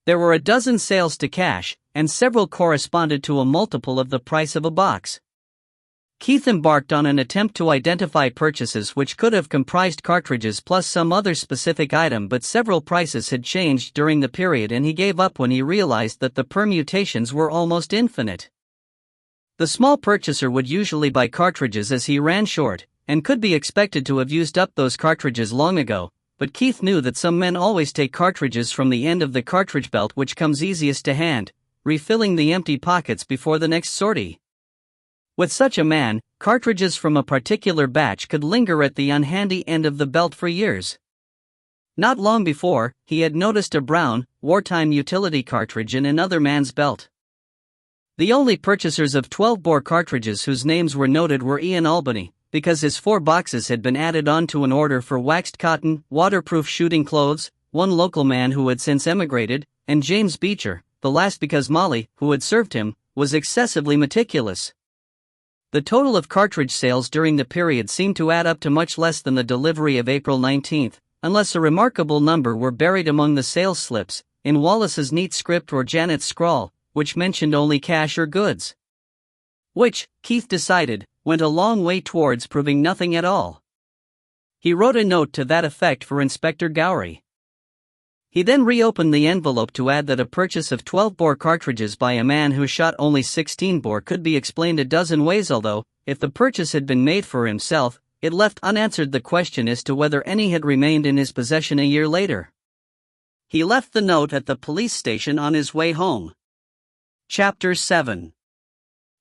There were a dozen sales to cash, and several corresponded to a multiple of the price of a box. Keith embarked on an attempt to identify purchases which could have comprised cartridges plus some other specific item, but several prices had changed during the period and he gave up when he realized that the permutations were almost infinite. The small purchaser would usually buy cartridges as he ran short, and could be expected to have used up those cartridges long ago, but Keith knew that some men always take cartridges from the end of the cartridge belt which comes easiest to hand, refilling the empty pockets before the next sortie. With such a man, cartridges from a particular batch could linger at the unhandy end of the belt for years. Not long before, he had noticed a brown, wartime utility cartridge in another man's belt. The only purchasers of 12-bore cartridges whose names were noted were Ian Albany, because his 4 boxes had been added on to an order for waxed cotton, waterproof shooting clothes, one local man who had since emigrated, and James Beecher, the last because Molly, who had served him, was excessively meticulous. The total of cartridge sales during the period seemed to add up to much less than the delivery of April 19, unless a remarkable number were buried among the sales slips, in Wallace's neat script or Janet's scrawl, which mentioned only cash or goods. Which, Keith decided, went a long way towards proving nothing at all. He wrote a note to that effect for Inspector Gowrie. He then reopened the envelope to add that a purchase of 12-bore cartridges by a man who shot only 16-bore could be explained a dozen ways, although, if the purchase had been made for himself, it left unanswered the question as to whether any had remained in his possession a year later. He left the note at the police station on his way home. Chapter 7.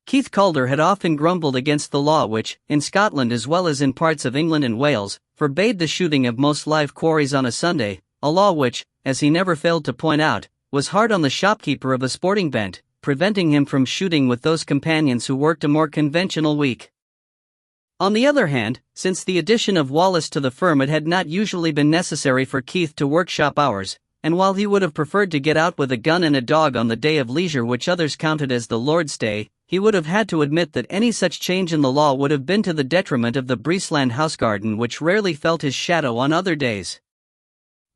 Keith Calder had often grumbled against the law which, in Scotland as well as in parts of England and Wales, forbade the shooting of most live quarries on a Sunday, a law which, as he never failed to point out, was hard on the shopkeeper of a sporting bent, preventing him from shooting with those companions who worked a more conventional week. On the other hand, since the addition of Wallace to the firm, it had not usually been necessary for Keith to work shop hours, and while he would have preferred to get out with a gun and a dog on the day of leisure which others counted as the Lord's Day, he would have had to admit that any such change in the law would have been to the detriment of the Breesland house garden, which rarely felt his shadow on other days.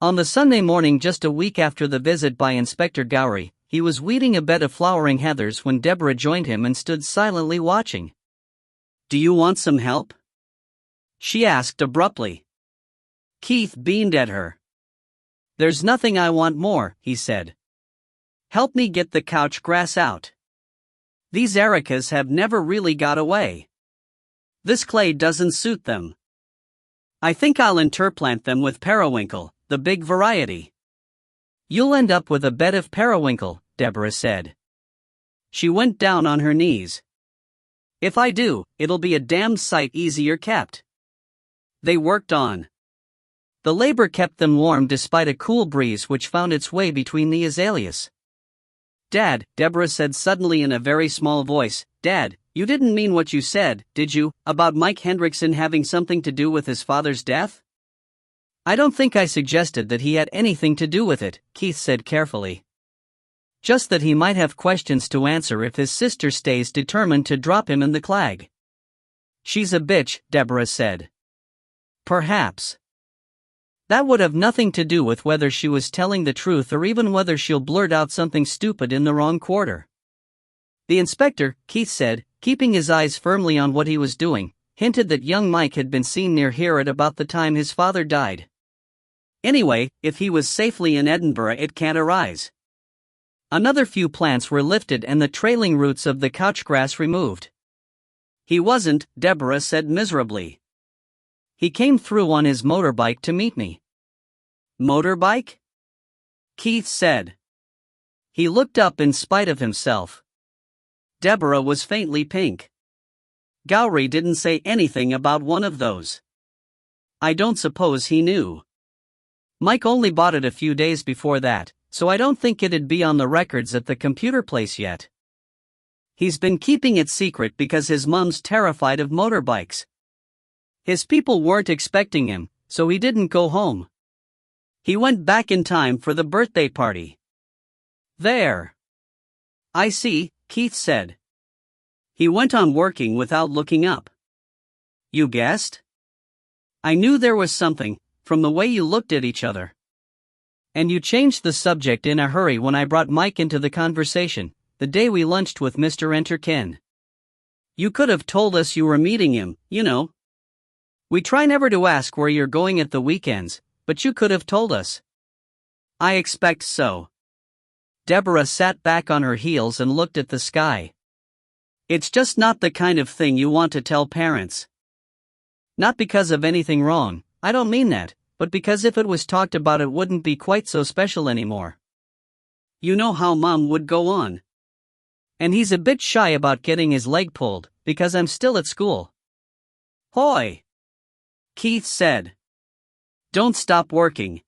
On the Sunday morning just a week after the visit by Inspector Gowrie, he was weeding a bed of flowering heathers when Deborah joined him and stood silently watching. "Do you want some help?" she asked abruptly. Keith beamed at her. "There's nothing I want more," he said. "Help me get the couch grass out. These ericas have never really got away. This clay doesn't suit them. I think I'll interplant them with periwinkle, the big variety." "You'll end up with a bed of periwinkle," Deborah said. She went down on her knees. "If I do, it'll be a damned sight easier kept." They worked on. The labor kept them warm despite a cool breeze which found its way between the azaleas. Dad, Deborah said suddenly in a very small voice. Dad, you didn't mean what you said, did you, about Mike Hendrickson having something to do with his father's death? I don't think I suggested that he had anything to do with it, Keith said carefully. Just that he might have questions to answer if his sister stays determined to drop him in the clag. She's a bitch, Deborah said. Perhaps. That would have nothing to do with whether she was telling the truth or even whether she'll blurt out something stupid in the wrong quarter. The inspector, Keith said, keeping his eyes firmly on what he was doing, hinted that young Mike had been seen near here at about the time his father died. Anyway, if he was safely in Edinburgh, it can't arise. Another few plants were lifted and the trailing roots of the couchgrass removed. He wasn't, Deborah said miserably. He came through on his motorbike to meet me. Motorbike? Keith said. He looked up in spite of himself. Deborah was faintly pink. Gowrie didn't say anything about one of those. I don't suppose he knew. Mike only bought it a few days before that, so I don't think it'd be on the records at the computer place yet. He's been keeping it secret because his mom's terrified of motorbikes. His people weren't expecting him, so he didn't go home. He went back in time for the birthday party. There. I see, Keith said. He went on working without looking up. You guessed? I knew there was something, from the way you looked at each other. And you changed the subject in a hurry when I brought Mike into the conversation, the day we lunched with Mr. Enterkin. You could have told us you were meeting him, you know. We try never to ask where you're going at the weekends, but you could have told us. I expect so. Deborah sat back on her heels and looked at the sky. It's just not the kind of thing you want to tell parents. Not because of anything wrong, I don't mean that, but because if it was talked about it wouldn't be quite so special anymore. You know how Mom would go on. And he's a bit shy about getting his leg pulled, because I'm still at school. Hoy! Keith said. Don't stop working.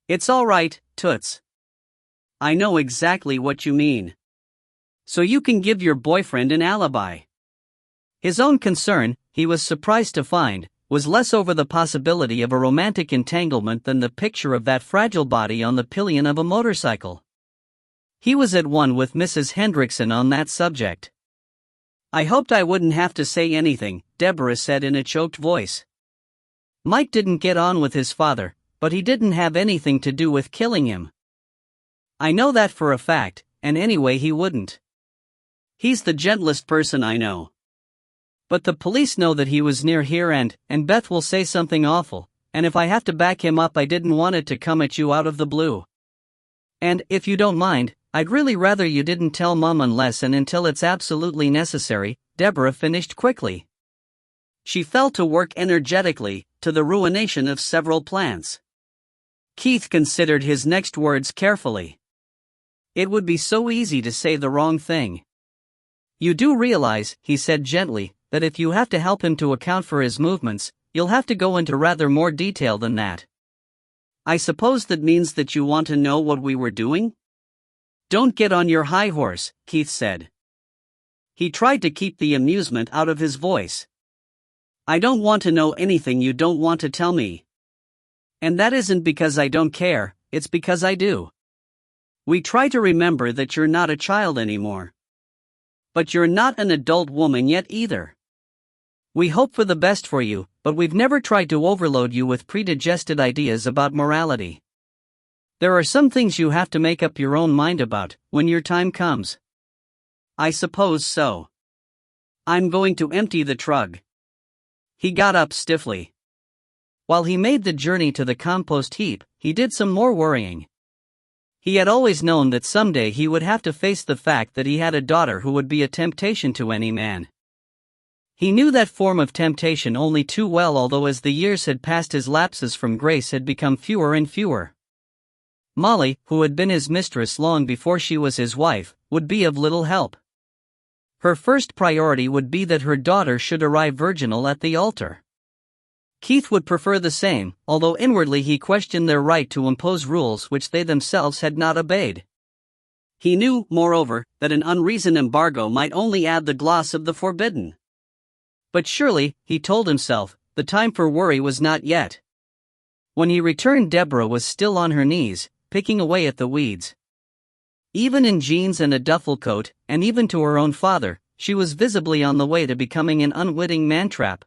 It's all right, Toots. I know exactly what you mean. So you can give your boyfriend an alibi. His own concern, he was surprised to find, was less over the possibility of a romantic entanglement than the picture of that fragile body on the pillion of a motorcycle. He was at one with Mrs. Hendrickson on that subject. I hoped I wouldn't have to say anything, Deborah said in a choked voice. Mike didn't get on with his father, but he didn't have anything to do with killing him. I know that for a fact, and anyway he wouldn't. He's the gentlest person I know. But the police know that he was near here and Beth will say something awful, and if I have to back him up I didn't want it to come at you out of the blue. And, if you don't mind, I'd really rather you didn't tell Mom unless and until it's absolutely necessary, Deborah finished quickly. She fell to work energetically, to the ruination of several plants. Keith considered his next words carefully. It would be so easy to say the wrong thing. You do realize, he said gently, that if you have to help him to account for his movements, you'll have to go into rather more detail than that. I suppose that means that you want to know what we were doing? Don't get on your high horse, Keith said. He tried to keep the amusement out of his voice. I don't want to know anything you don't want to tell me. And that isn't because I don't care, it's because I do. We try to remember that you're not a child anymore. But you're not an adult woman yet either. We hope for the best for you, but we've never tried to overload you with predigested ideas about morality. There are some things you have to make up your own mind about, when your time comes. I suppose so. I'm going to empty the truck. He got up stiffly. While he made the journey to the compost heap, he did some more worrying. He had always known that someday he would have to face the fact that he had a daughter who would be a temptation to any man. He knew that form of temptation only too well, although as the years had passed his lapses from grace had become fewer and fewer. Molly, who had been his mistress long before she was his wife, would be of little help. Her first priority would be that her daughter should arrive virginal at the altar. Keith would prefer the same, although inwardly he questioned their right to impose rules which they themselves had not obeyed. He knew, moreover, that an unreasoned embargo might only add the gloss of the forbidden. But surely, he told himself, the time for worry was not yet. When he returned, Deborah was still on her knees, picking away at the weeds. Even in jeans and a duffel coat, and even to her own father, she was visibly on the way to becoming an unwitting man-trap.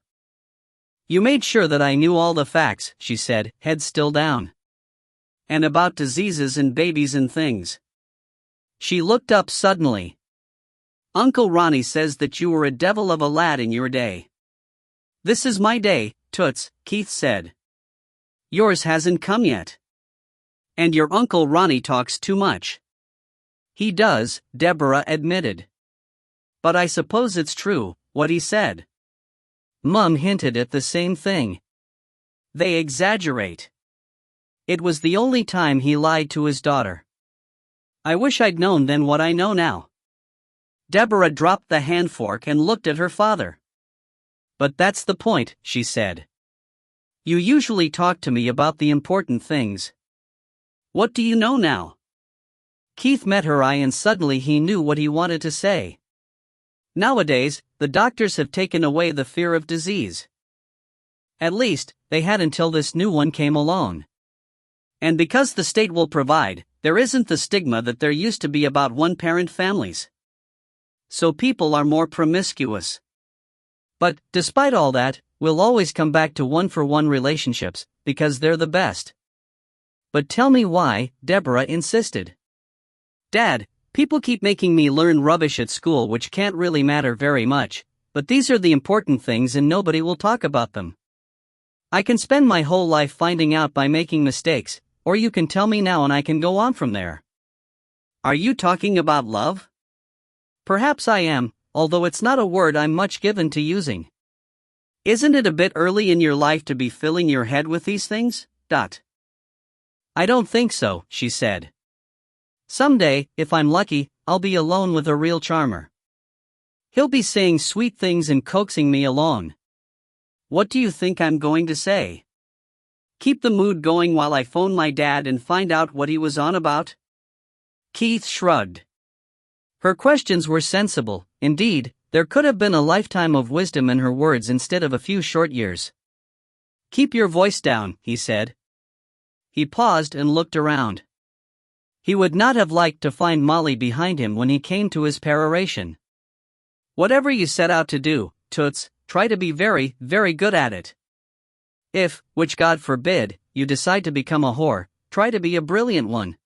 "You made sure that I knew all the facts," she said, head still down. "And about diseases and babies and things." She looked up suddenly. "Uncle Ronnie says that you were a devil of a lad in your day." "This is my day, Toots," Keith said. "Yours hasn't come yet. And your Uncle Ronnie talks too much." "He does," Deborah admitted. "But I suppose it's true, what he said." Mum hinted at the same thing. "They exaggerate." It was the only time he lied to his daughter. "I wish I'd known then what I know now." Deborah dropped the hand fork and looked at her father. "But that's the point," she said. "You usually talk to me about the important things. What do you know now?" Keith met her eye and suddenly he knew what he wanted to say. "Nowadays, the doctors have taken away the fear of disease. At least, they had until this new one came along. And because the state will provide, there isn't the stigma that there used to be about one-parent families. So people are more promiscuous. But, despite all that, we'll always come back to one-for-one relationships, because they're the best." "But tell me why," Deborah insisted. "Dad, people keep making me learn rubbish at school which can't really matter very much, but these are the important things and nobody will talk about them. I can spend my whole life finding out by making mistakes, or you can tell me now and I can go on from there." "Are you talking about love?" "Perhaps I am, although it's not a word I'm much given to using." "Isn't it a bit early in your life to be filling your head with these things?" "I don't think so," she said. "Someday, if I'm lucky, I'll be alone with a real charmer. He'll be saying sweet things and coaxing me along." "What do you think I'm going to say? Keep the mood going while I phone my dad and find out what he was on about?" Keith shrugged. Her questions were sensible. Indeed, there could have been a lifetime of wisdom in her words instead of a few short years. "Keep your voice down," he said. He paused and looked around. He would not have liked to find Molly behind him when he came to his peroration. "Whatever you set out to do, Toots, try to be very, very good at it. If, which God forbid, you decide to become a whore, try to be a brilliant one.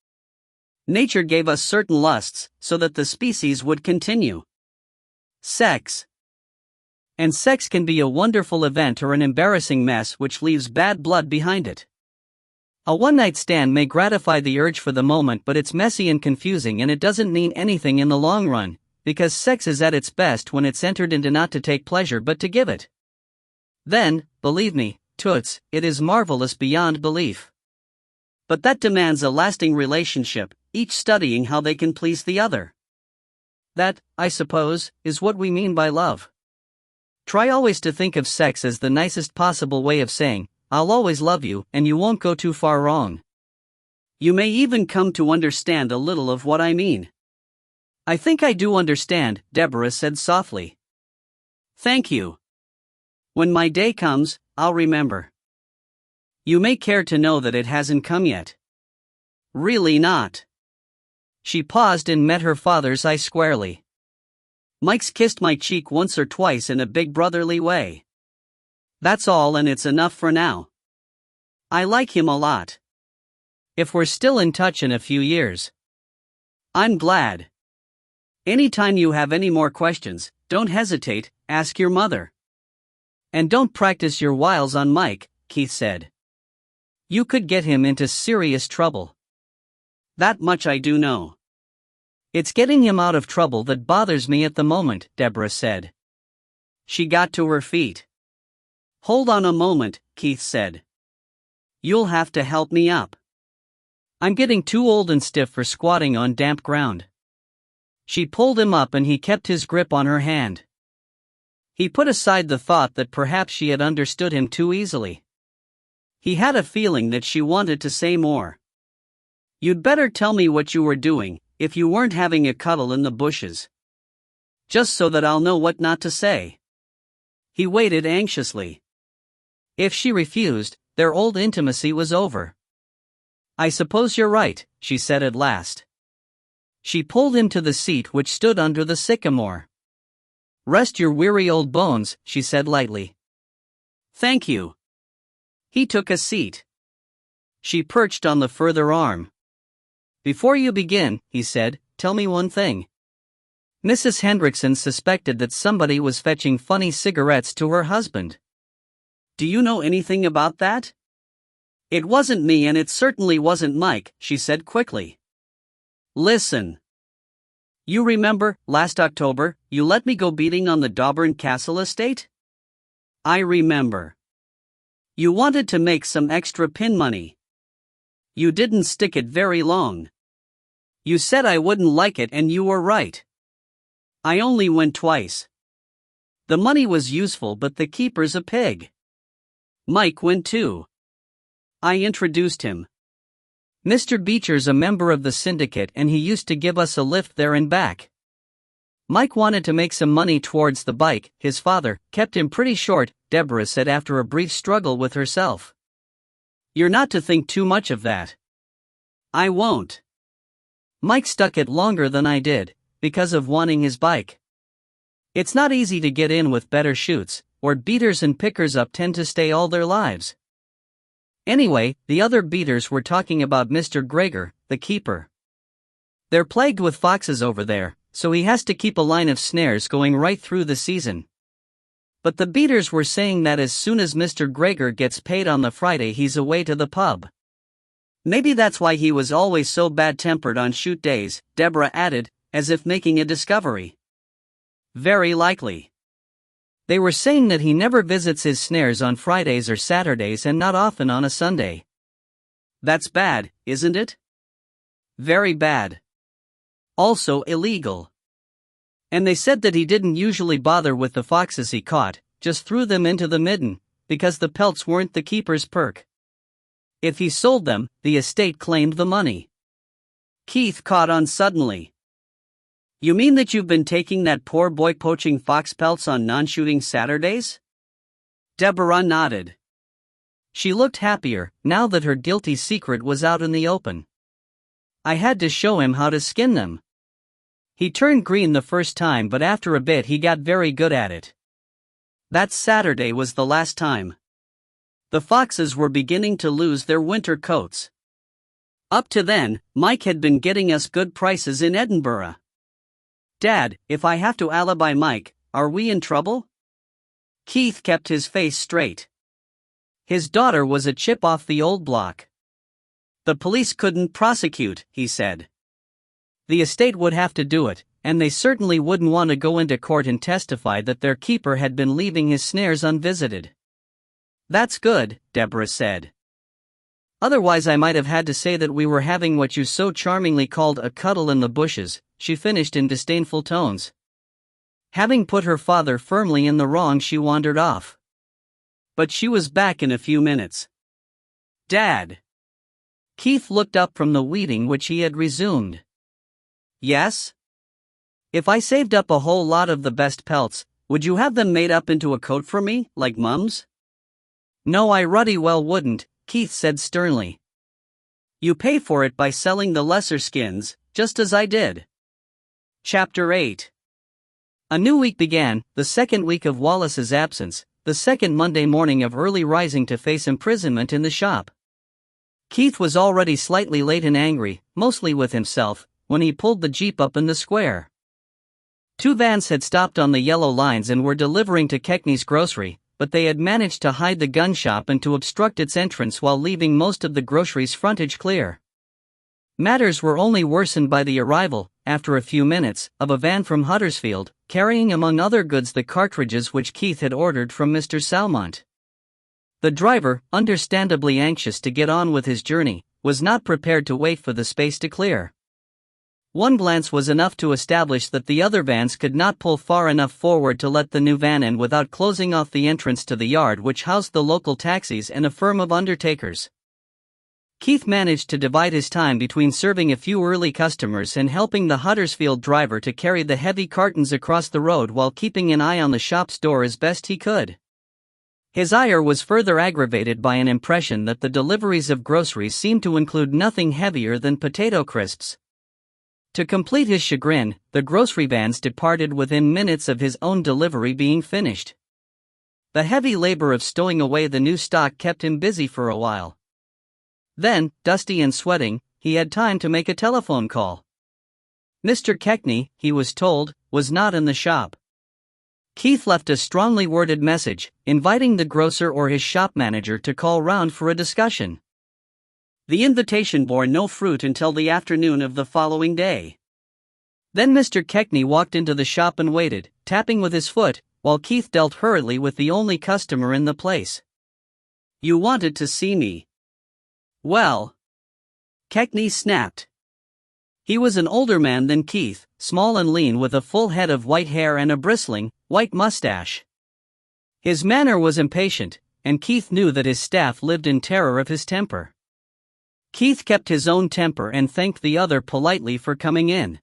Nature gave us certain lusts, so that the species would continue. Sex. And sex can be a wonderful event or an embarrassing mess which leaves bad blood behind it. A one-night stand may gratify the urge for the moment, but it's messy and confusing and it doesn't mean anything in the long run, because sex is at its best when it's entered into not to take pleasure but to give it. Then, believe me, Toots, it is marvelous beyond belief. But that demands a lasting relationship, each studying how they can please the other. That, I suppose, is what we mean by love. Try always to think of sex as the nicest possible way of saying, I'll always love you, and you won't go too far wrong. You may even come to understand a little of what I mean." "I think I do understand," Deborah said softly. "Thank you. When my day comes, I'll remember." "You may care to know that it hasn't come yet." "Really not." She paused and met her father's eye squarely. "Mike's kissed my cheek once or twice in a big brotherly way. That's all, and it's enough for now. I like him a lot. If we're still in touch in a few years." "I'm glad. Anytime you have any more questions, don't hesitate, ask your mother. And don't practice your wiles on Mike," Keith said. "You could get him into serious trouble. That much I do know." "It's getting him out of trouble that bothers me at the moment," Deborah said. She got to her feet. "Hold on a moment," Keith said. "You'll have to help me up. I'm getting too old and stiff for squatting on damp ground." She pulled him up and he kept his grip on her hand. He put aside the thought that perhaps she had understood him too easily. He had a feeling that she wanted to say more. "You'd better tell me what you were doing, if you weren't having a cuddle in the bushes? Just so that I'll know what not to say. He waited anxiously. If she refused, their old intimacy was over. I suppose you're right, she said at last. She pulled him to the seat which stood under the sycamore. Rest your weary old bones, she said lightly. Thank you. He took a seat. She perched on the further arm. Before you begin, he said, tell me one thing. Mrs. Hendrickson suspected that somebody was fetching funny cigarettes to her husband. Do you know anything about that? It wasn't me and it certainly wasn't Mike, she said quickly. Listen. You remember, last October, you let me go beating on the Dauburn Castle estate? I remember. You wanted to make some extra pin money. You didn't stick it very long. You said I wouldn't like it and you were right. I only went twice. The money was useful but the keeper's a pig. Mike went too. I introduced him. Mr. Beecher's a member of the syndicate and he used to give us a lift there and back. Mike wanted to make some money towards the bike. His father kept him pretty short, Deborah said after a brief struggle with herself. You're not to think too much of that. I won't. Mike stuck it longer than I did, because of wanting his bike. It's not easy to get in with better shoots, or beaters and pickers up tend to stay all their lives. Anyway, the other beaters were talking about Mr. Gregor, the keeper. They're plagued with foxes over there, so he has to keep a line of snares going right through the season. But the beaters were saying that as soon as Mr. Gregor gets paid on the Friday he's away to the pub. Maybe that's why he was always so bad-tempered on shoot days, Deborah added, as if making a discovery. Very likely. They were saying that he never visits his snares on Fridays or Saturdays and not often on a Sunday. That's bad, isn't it? Very bad. Also illegal. And they said that he didn't usually bother with the foxes he caught, just threw them into the midden, because the pelts weren't the keeper's perk. If he sold them, the estate claimed the money. Keith caught on suddenly. You mean that you've been taking that poor boy poaching fox pelts on non-shooting Saturdays? Deborah nodded. She looked happier, now that her guilty secret was out in the open. I had to show him how to skin them. He turned green the first time but after a bit he got very good at it. That Saturday was the last time. The foxes were beginning to lose their winter coats. Up to then, Mike had been getting us good prices in Edinburgh. Dad, if I have to alibi Mike, are we in trouble? Keith kept his face straight. His daughter was a chip off the old block. The police couldn't prosecute, he said. The estate would have to do it, and they certainly wouldn't want to go into court and testify that their keeper had been leaving his snares unvisited. That's good, Deborah said. Otherwise I might have had to say that we were having what you so charmingly called a cuddle in the bushes, she finished in disdainful tones. Having put her father firmly in the wrong, she wandered off. But she was back in a few minutes. Dad! Keith looked up from the weeding which he had resumed. Yes? If I saved up a whole lot of the best pelts, would you have them made up into a coat for me, like Mum's? No, I ruddy well wouldn't, Keith said sternly. You pay for it by selling the lesser skins, just as I did. Chapter 8. A new week began, the second week of Wallace's absence, the second Monday morning of early rising to face imprisonment in the shop. Keith was already slightly late and angry, mostly with himself, when he pulled the jeep up in the square. 2 vans had stopped on the yellow lines and were delivering to Keckney's grocery, but they had managed to hide the gun shop and to obstruct its entrance while leaving most of the grocery's frontage clear. Matters were only worsened by the arrival, after a few minutes, of a van from Huddersfield, carrying among other goods the cartridges which Keith had ordered from Mr. Salmont. The driver, understandably anxious to get on with his journey, was not prepared to wait for the space to clear. One glance was enough to establish that the other vans could not pull far enough forward to let the new van in without closing off the entrance to the yard which housed the local taxis and a firm of undertakers. Keith managed to divide his time between serving a few early customers and helping the Huddersfield driver to carry the heavy cartons across the road while keeping an eye on the shop's door as best he could. His ire was further aggravated by an impression that the deliveries of groceries seemed to include nothing heavier than potato crisps. To complete his chagrin, the grocery vans departed within minutes of his own delivery being finished. The heavy labor of stowing away the new stock kept him busy for a while. Then, dusty and sweating, he had time to make a telephone call. Mr. Keckney, he was told, was not in the shop. Keith left a strongly worded message, inviting the grocer or his shop manager to call round for a discussion. The invitation bore no fruit until the afternoon of the following day. Then Mr. Keckney walked into the shop and waited, tapping with his foot, while Keith dealt hurriedly with the only customer in the place. "You wanted to see me." "Well," Keckney snapped. He was an older man than Keith, small and lean with a full head of white hair and a bristling, white mustache. His manner was impatient, and Keith knew that his staff lived in terror of his temper. Keith kept his own temper and thanked the other politely for coming in.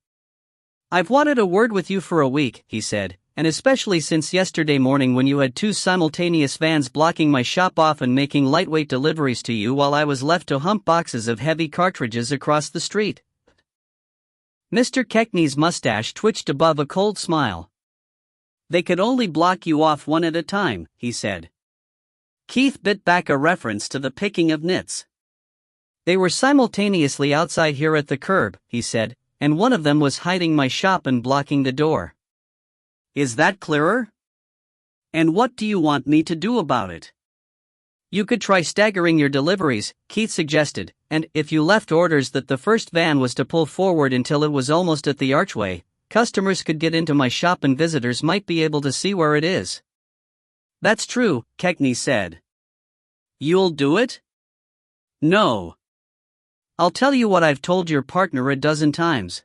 "I've wanted a word with you for a week," he said, "and especially since yesterday morning when you had two simultaneous vans blocking my shop off and making lightweight deliveries to you while I was left to hump boxes of heavy cartridges across the street." Mr. Keckney's mustache twitched above a cold smile. "They could only block you off one at a time," he said. Keith bit back a reference to the picking of nits. "They were simultaneously outside here at the curb," he said, "and one of them was hiding my shop and blocking the door." "Is that clearer? And what do you want me to do about it?" "You could try staggering your deliveries," Keith suggested, "and if you left orders that the first van was to pull forward until it was almost at the archway, customers could get into my shop and visitors might be able to see where it is." "That's true," Keckney said. "You'll do it?" "No. I'll tell you what I've told your partner a dozen times.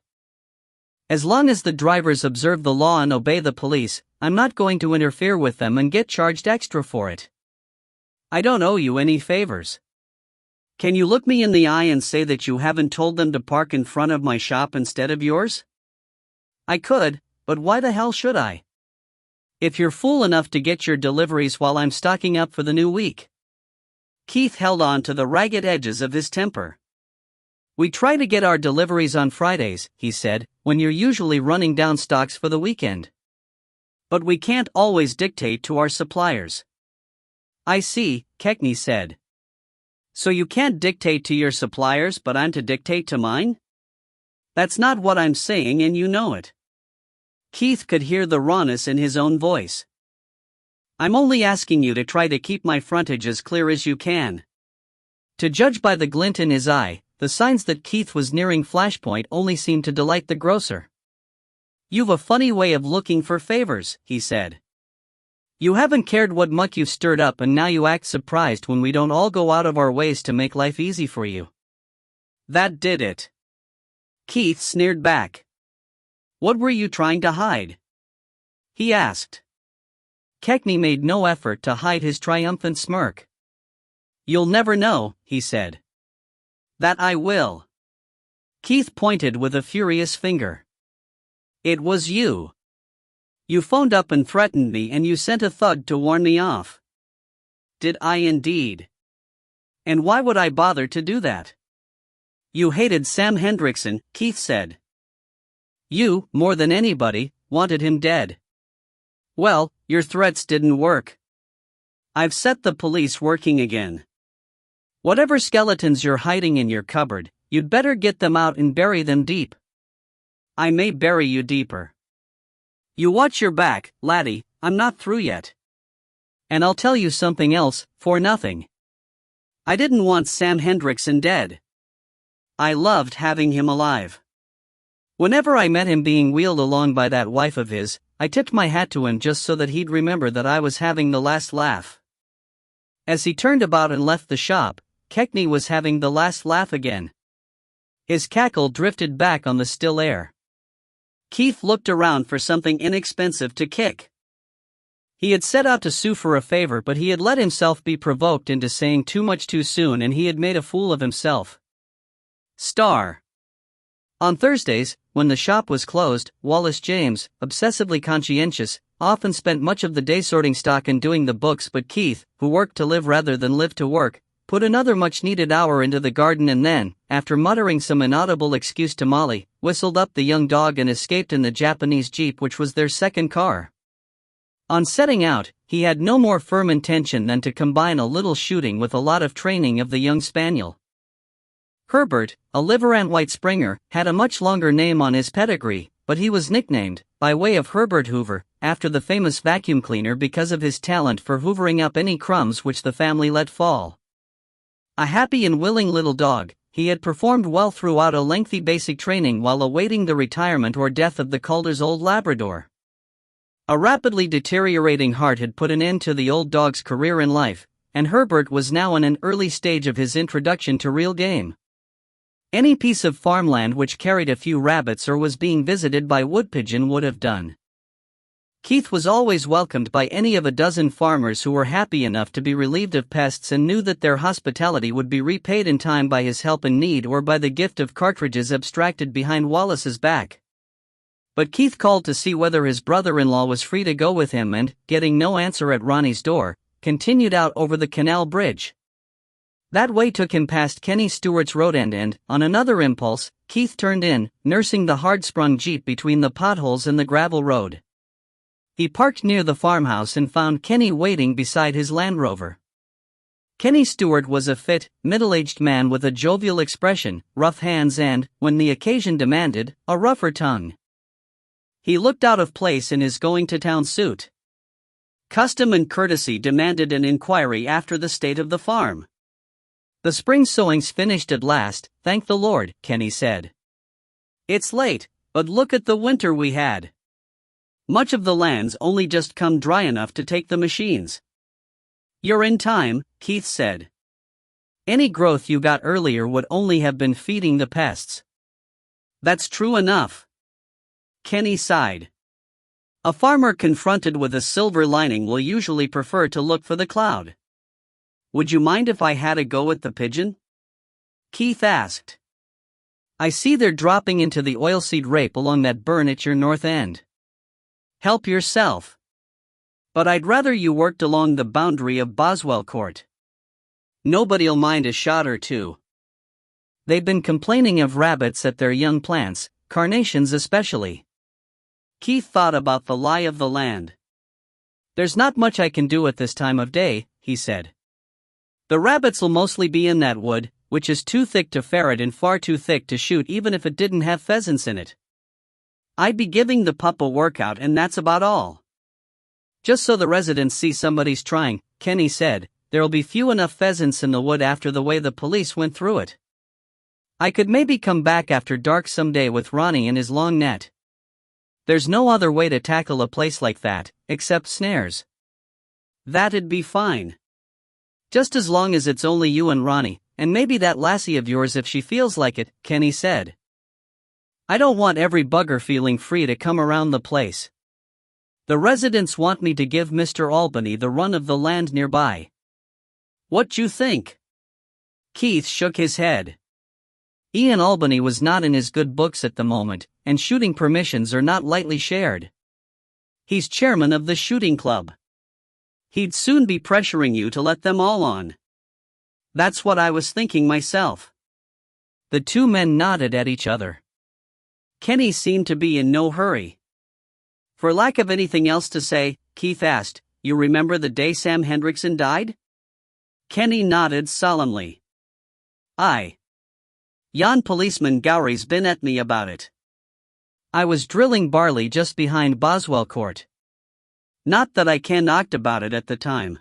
As long as the drivers observe the law and obey the police, I'm not going to interfere with them and get charged extra for it. I don't owe you any favors. Can you look me in the eye and say that you haven't told them to park in front of my shop instead of yours?" "I could, but why the hell should I? If you're fool enough to get your deliveries while I'm stocking up for the new week." Keith held on to the ragged edges of his temper. "We try to get our deliveries on Fridays," he said, "when you're usually running down stocks for the weekend. But we can't always dictate to our suppliers." "I see," Keckney said. "So you can't dictate to your suppliers but I'm to dictate to mine? That's not what I'm saying and you know it." Keith could hear the rawness in his own voice. "I'm only asking you to try to keep my frontage as clear as you can." To judge by the glint in his eye, the signs that Keith was nearing flashpoint only seemed to delight the grocer. "You've a funny way of looking for favors," he said. "You haven't cared what muck you've stirred up and now you act surprised when we don't all go out of our ways to make life easy for you." "That did it." Keith sneered back. "What were you trying to hide?" he asked. Keckney made no effort to hide his triumphant smirk. "You'll never know," he said. "That I will." Keith pointed with a furious finger. "It was you. You phoned up and threatened me and you sent a thug to warn me off." "Did I indeed? And why would I bother to do that?" "You hated Sam Hendrickson," Keith said. "You, more than anybody, wanted him dead. Well, your threats didn't work. I've set the police working again. Whatever skeletons you're hiding in your cupboard, you'd better get them out and bury them deep. I may bury you deeper. You watch your back, laddie, I'm not through yet. And I'll tell you something else, for nothing. I didn't want Sam Hendrickson dead. I loved having him alive. Whenever I met him being wheeled along by that wife of his, I tipped my hat to him just so that he'd remember that I was having the last laugh." As he turned about and left the shop, Keckney was having the last laugh again. His cackle drifted back on the still air. Keith looked around for something inexpensive to kick. He had set out to sue for a favor, but he had let himself be provoked into saying too much too soon, and he had made a fool of himself. Star. On Thursdays, when the shop was closed, Wallace James, obsessively conscientious, often spent much of the day sorting stock and doing the books, but Keith, who worked to live rather than live to work, put another much-needed hour into the garden and then, after muttering some inaudible excuse to Molly, whistled up the young dog and escaped in the Japanese Jeep, which was their second car. On setting out, he had no more firm intention than to combine a little shooting with a lot of training of the young spaniel. Herbert, a Liverant White Springer, had a much longer name on his pedigree, but he was nicknamed, by way of Herbert Hoover, after the famous vacuum cleaner because of his talent for hoovering up any crumbs which the family let fall. A happy and willing little dog, he had performed well throughout a lengthy basic training while awaiting the retirement or death of the Calder's old Labrador. A rapidly deteriorating heart had put an end to the old dog's career in life, and Herbert was now in an early stage of his introduction to real game. Any piece of farmland which carried a few rabbits or was being visited by woodpigeon would have done. Keith was always welcomed by any of a dozen farmers who were happy enough to be relieved of pests and knew that their hospitality would be repaid in time by his help in need or by the gift of cartridges abstracted behind Wallace's back. But Keith called to see whether his brother-in-law was free to go with him and, getting no answer at Ronnie's door, continued out over the canal bridge. That way took him past Kenny Stewart's road and, on another impulse, Keith turned in, nursing the hard-sprung Jeep between the potholes in the gravel road. He parked near the farmhouse and found Kenny waiting beside his Land Rover. Kenny Stewart was a fit, middle-aged man with a jovial expression, rough hands and, when the occasion demanded, a rougher tongue. He looked out of place in his going-to-town suit. Custom and courtesy demanded an inquiry after the state of the farm. "The spring sowing's finished at last, thank the Lord," Kenny said. "It's late, but look at the winter we had. Much of the land's only just come dry enough to take the machines." "You're in time," Keith said. "Any growth you got earlier would only have been feeding the pests." "That's true enough." Kenny sighed. "A farmer confronted with a silver lining will usually prefer to look for the cloud." "Would you mind if I had a go at the pigeon?" Keith asked. "I see they're dropping into the oilseed rape along that burn at your north end." "Help yourself. But I'd rather you worked along the boundary of Boswell Court. Nobody'll mind a shot or two." They'd been complaining of rabbits at their young plants, carnations especially. Keith thought about the lie of the land. "There's not much I can do at this time of day," he said. "The rabbits'll mostly be in that wood, which is too thick to ferret and far too thick to shoot even if it didn't have pheasants in it. I'd be giving the pup a workout and that's about all." "Just so the residents see somebody's trying," Kenny said, "there'll be few enough pheasants in the wood after the way the police went through it. I could maybe come back after dark someday with Ronnie and his long net. There's no other way to tackle a place like that, except snares." "That'd be fine. Just as long as it's only you and Ronnie, and maybe that lassie of yours if she feels like it," Kenny said. "I don't want every bugger feeling free to come around the place. The residents want me to give Mr. Albany the run of the land nearby." "What you think?" Keith shook his head. Ian Albany was not in his good books at the moment, and shooting permissions are not lightly shared. He's chairman of the shooting club. He'd soon be pressuring you to let them all on." "That's what I was thinking myself." The two men nodded at each other. Kenny seemed to be in no hurry. "For lack of anything else to say," Keith asked, "you remember the day Sam Hendrickson died?" Kenny nodded solemnly. "Aye. Yon policeman Gowry's been at me about it. I was drilling barley just behind Boswell Court. Not that I knocked about it at the time.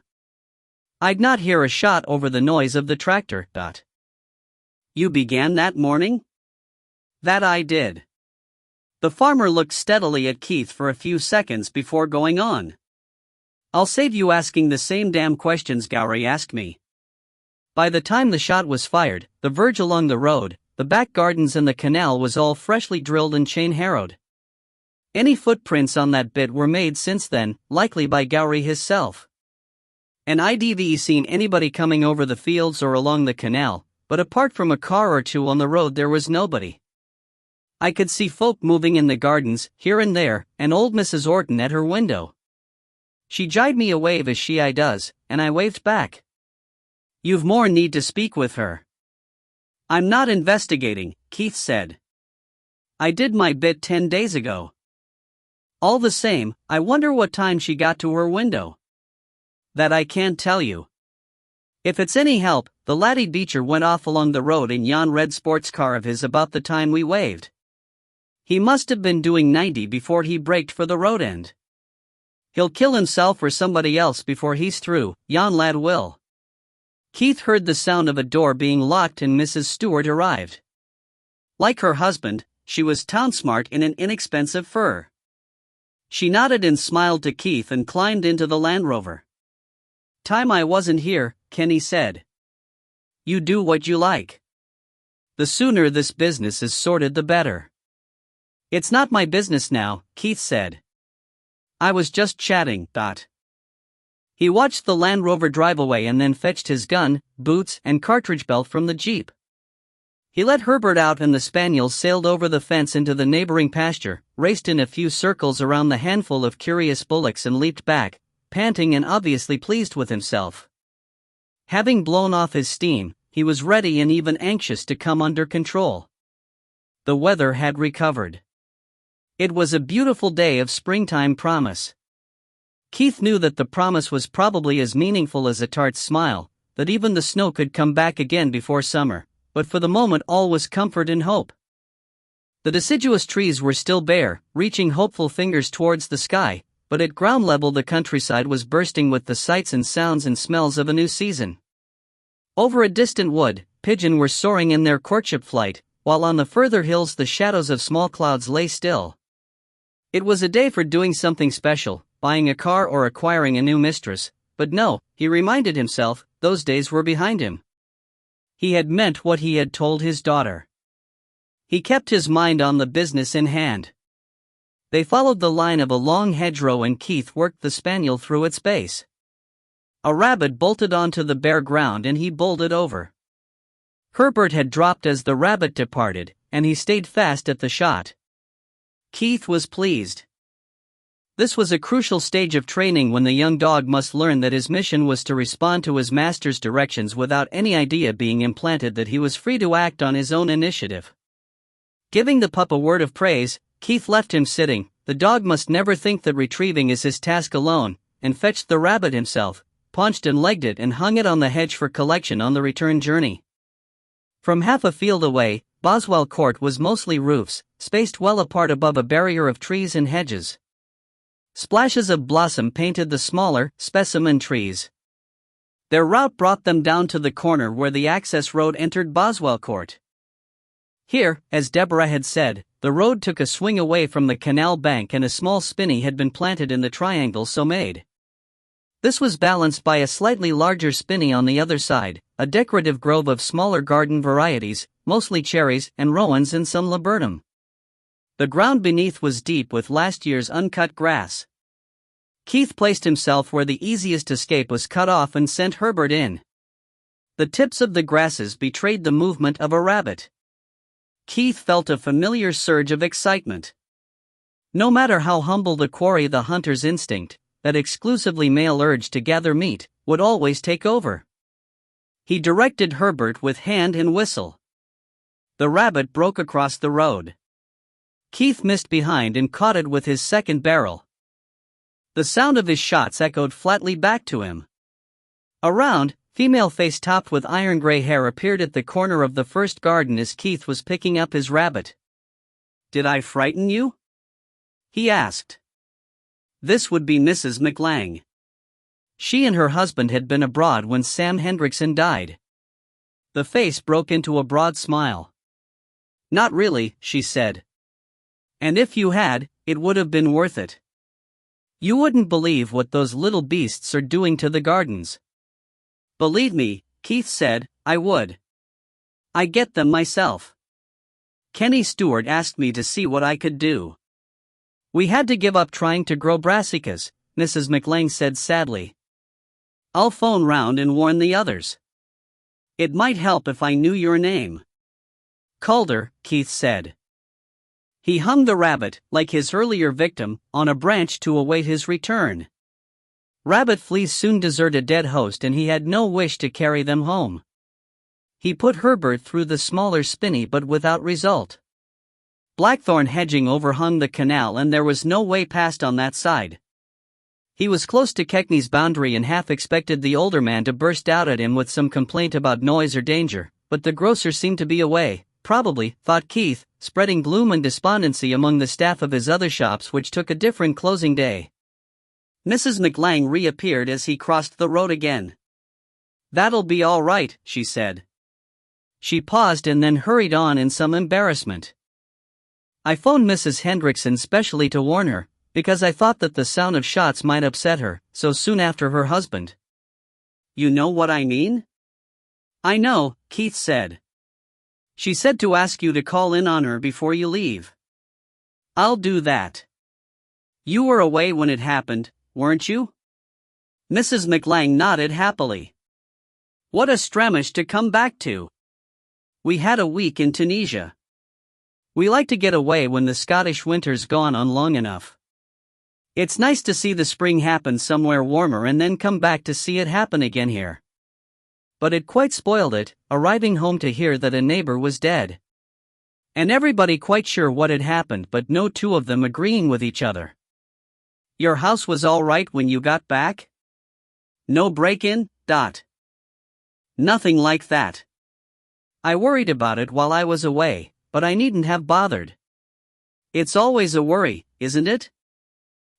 I'd not hear a shot over the noise of the tractor. You began that morning?" "That I did." The farmer looked steadily at Keith for a few seconds before going on. "I'll save you asking the same damn questions Gowry asked me. By the time the shot was fired, the verge along the road, the back gardens and the canal was all freshly drilled and chain-harrowed. Any footprints on that bit were made since then, likely by Gowrie himself. And I'd seen anybody coming over the fields or along the canal, but apart from a car or two on the road there was nobody. I could see folk moving in the gardens, here and there, and old Mrs. Orton at her window. She jied me a wave as I does, and I waved back. You've more need to speak with her. I'm not investigating, Keith said. I did my bit 10 days ago. All the same, I wonder what time she got to her window. That I can't tell you. If it's any help, the laddie Beecher went off along the road in yon red sports car of his about the time we waved. He must have been doing 90 before he braked for the road end. He'll kill himself or somebody else before he's through, yon lad will. Keith heard the sound of a door being locked and Mrs. Stewart arrived. Like her husband, she was town-smart in an inexpensive fur. She nodded and smiled to Keith and climbed into the Land Rover. Time I wasn't here, Kenny said. You do what you like. The sooner this business is sorted the better. It's not my business now, Keith said. I was just chatting, Dot. He watched the Land Rover drive away and then fetched his gun, boots, and cartridge belt from the Jeep. He let Herbert out and the spaniel sailed over the fence into the neighboring pasture, raced in a few circles around the handful of curious bullocks and leaped back, panting and obviously pleased with himself. Having blown off his steam, he was ready and even anxious to come under control. The weather had recovered. It was a beautiful day of springtime promise. Keith knew that the promise was probably as meaningful as a tart smile, that even the snow could come back again before summer, but for the moment all was comfort and hope. The deciduous trees were still bare, reaching hopeful fingers towards the sky, but at ground level the countryside was bursting with the sights and sounds and smells of a new season. Over a distant wood, pigeon were soaring in their courtship flight, while on the further hills the shadows of small clouds lay still. It was a day for doing something special, buying a car or acquiring a new mistress, but no, he reminded himself, those days were behind him. He had meant what he had told his daughter. He kept his mind on the business in hand. They followed the line of a long hedgerow and Keith worked the spaniel through its base. A rabbit bolted onto the bare ground and he bolted over. Herbert had dropped as the rabbit departed, and he stayed fast at the shot. Keith was pleased. This was a crucial stage of training when the young dog must learn that his mission was to respond to his master's directions without any idea being implanted that he was free to act on his own initiative. Giving the pup a word of praise, Keith left him sitting. The dog must never think that retrieving is his task alone, and fetched the rabbit himself, paunched and legged it and hung it on the hedge for collection on the return journey. From half a field away, Boswell Court was mostly roofs, spaced well apart above a barrier of trees and hedges. Splashes of blossom painted the smaller, specimen trees. Their route brought them down to the corner where the access road entered Boswell Court. Here, as Deborah had said, the road took a swing away from the canal bank and a small spinney had been planted in the triangle so made. This was balanced by a slightly larger spinney on the other side, a decorative grove of smaller garden varieties, mostly cherries and rowans and some laburnum. The ground beneath was deep with last year's uncut grass. Keith placed himself where the easiest escape was cut off and sent Herbert in. The tips of the grasses betrayed the movement of a rabbit. Keith felt a familiar surge of excitement. No matter how humble the quarry, the hunter's instinct, that exclusively male urge to gather meat, would always take over. He directed Herbert with hand and whistle. The rabbit broke across the road. Keith missed behind and caught it with his second barrel. The sound of his shots echoed flatly back to him. A round, female face topped with iron gray hair appeared at the corner of the first garden as Keith was picking up his rabbit. "Did I frighten you?" he asked. This would be Mrs. McLang. She and her husband had been abroad when Sam Hendrickson died. The face broke into a broad smile. "Not really," she said. "And if you had, it would have been worth it. You wouldn't believe what those little beasts are doing to the gardens." "Believe me," Keith said, "I would. I get them myself. Kenny Stewart asked me to see what I could do." We had to give up trying to grow brassicas, Mrs. McLang said sadly. I'll phone round and warn the others. It might help if I knew your name. Calder, Keith said. He hung the rabbit, like his earlier victim, on a branch to await his return. Rabbit fleas soon desert a dead host, and he had no wish to carry them home. He put Herbert through the smaller spinney, but without result. Blackthorn hedging overhung the canal, and there was no way past on that side. He was close to Keckney's boundary and half expected the older man to burst out at him with some complaint about noise or danger, but the grocer seemed to be away, probably, thought Keith, spreading gloom and despondency among the staff of his other shops, which took a different closing day. Mrs. McLang reappeared as he crossed the road again. That'll be all right, she said. She paused and then hurried on in some embarrassment. I phoned Mrs. Hendrickson specially to warn her, because I thought that the sound of shots might upset her, so soon after her husband. You know what I mean? I know, Keith said. She said to ask you to call in on her before you leave. I'll do that. You were away when it happened, weren't you? Mrs. McLang nodded happily. What a stramish to come back to. We had a week in Tunisia. We like to get away when the Scottish winter's gone on long enough. It's nice to see the spring happen somewhere warmer and then come back to see it happen again here. But it quite spoiled it, arriving home to hear that a neighbor was dead. And everybody quite sure what had happened, but no two of them agreeing with each other. Your house was all right when you got back? No break-in, Dot? Nothing like that. I worried about it while I was away, but I needn't have bothered. It's always a worry, isn't it?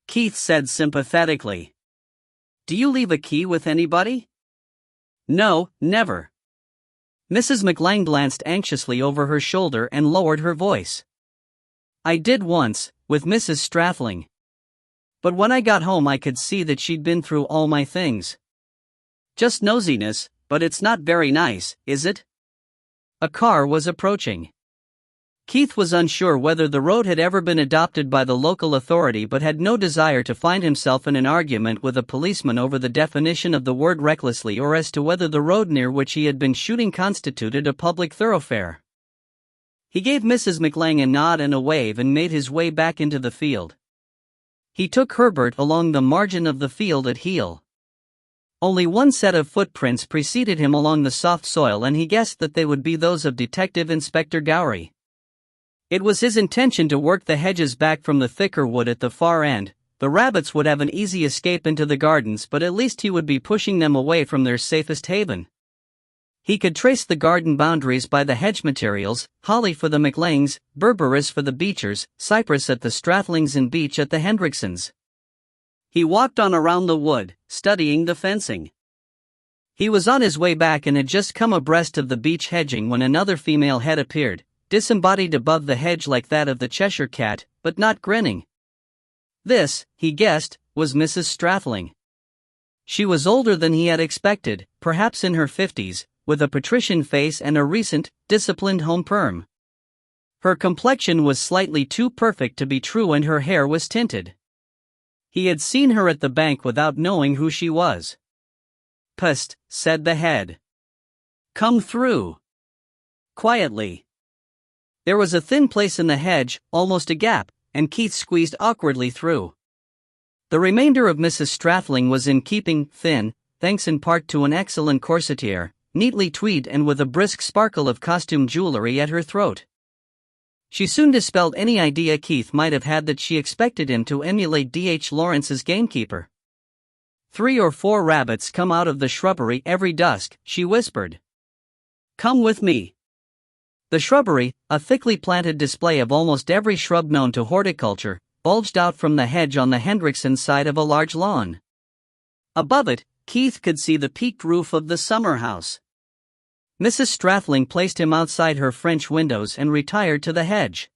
Keith said sympathetically. Do you leave a key with anybody? No, never. Mrs. McLang glanced anxiously over her shoulder and lowered her voice. I did once, with Mrs. Strathling. But when I got home I could see that she'd been through all my things. Just nosiness, but it's not very nice, is it? A car was approaching. Keith was unsure whether the road had ever been adopted by the local authority, but had no desire to find himself in an argument with a policeman over the definition of the word recklessly, or as to whether the road near which he had been shooting constituted a public thoroughfare. He gave Mrs. McLang a nod and a wave and made his way back into the field. He took Herbert along the margin of the field at heel. Only one set of footprints preceded him along the soft soil, and he guessed that they would be those of Detective Inspector Gowrie. It was his intention to work the hedges back from the thicker wood at the far end. The rabbits would have an easy escape into the gardens, but at least he would be pushing them away from their safest haven. He could trace the garden boundaries by the hedge materials: holly for the McLangs, berberis for the Beechers, cypress at the Strathlings and beech at the Hendricksons. He walked on around the wood, studying the fencing. He was on his way back and had just come abreast of the beech hedging when another female head appeared, disembodied above the hedge like that of the Cheshire cat, but not grinning. This, he guessed, was Mrs. Strathling. She was older than he had expected, perhaps in her 50s, with a patrician face and a recent, disciplined home perm. Her complexion was slightly too perfect to be true, and her hair was tinted. He had seen her at the bank without knowing who she was. "Psst," said the head. "Come through." Quietly. There was a thin place in the hedge, almost a gap, and Keith squeezed awkwardly through. The remainder of Mrs. Strathling was in keeping, thin, thanks in part to an excellent corsetiere, neatly tweed and with a brisk sparkle of costume jewelry at her throat. She soon dispelled any idea Keith might have had that she expected him to emulate D.H. Lawrence's gamekeeper. 3 or 4 rabbits come out of the shrubbery every dusk, she whispered. Come with me. The shrubbery, a thickly planted display of almost every shrub known to horticulture, bulged out from the hedge on the Hendrickson side of a large lawn. Above it, Keith could see the peaked roof of the summer house. Mrs. Strathling placed him outside her French windows and retired to the hedge.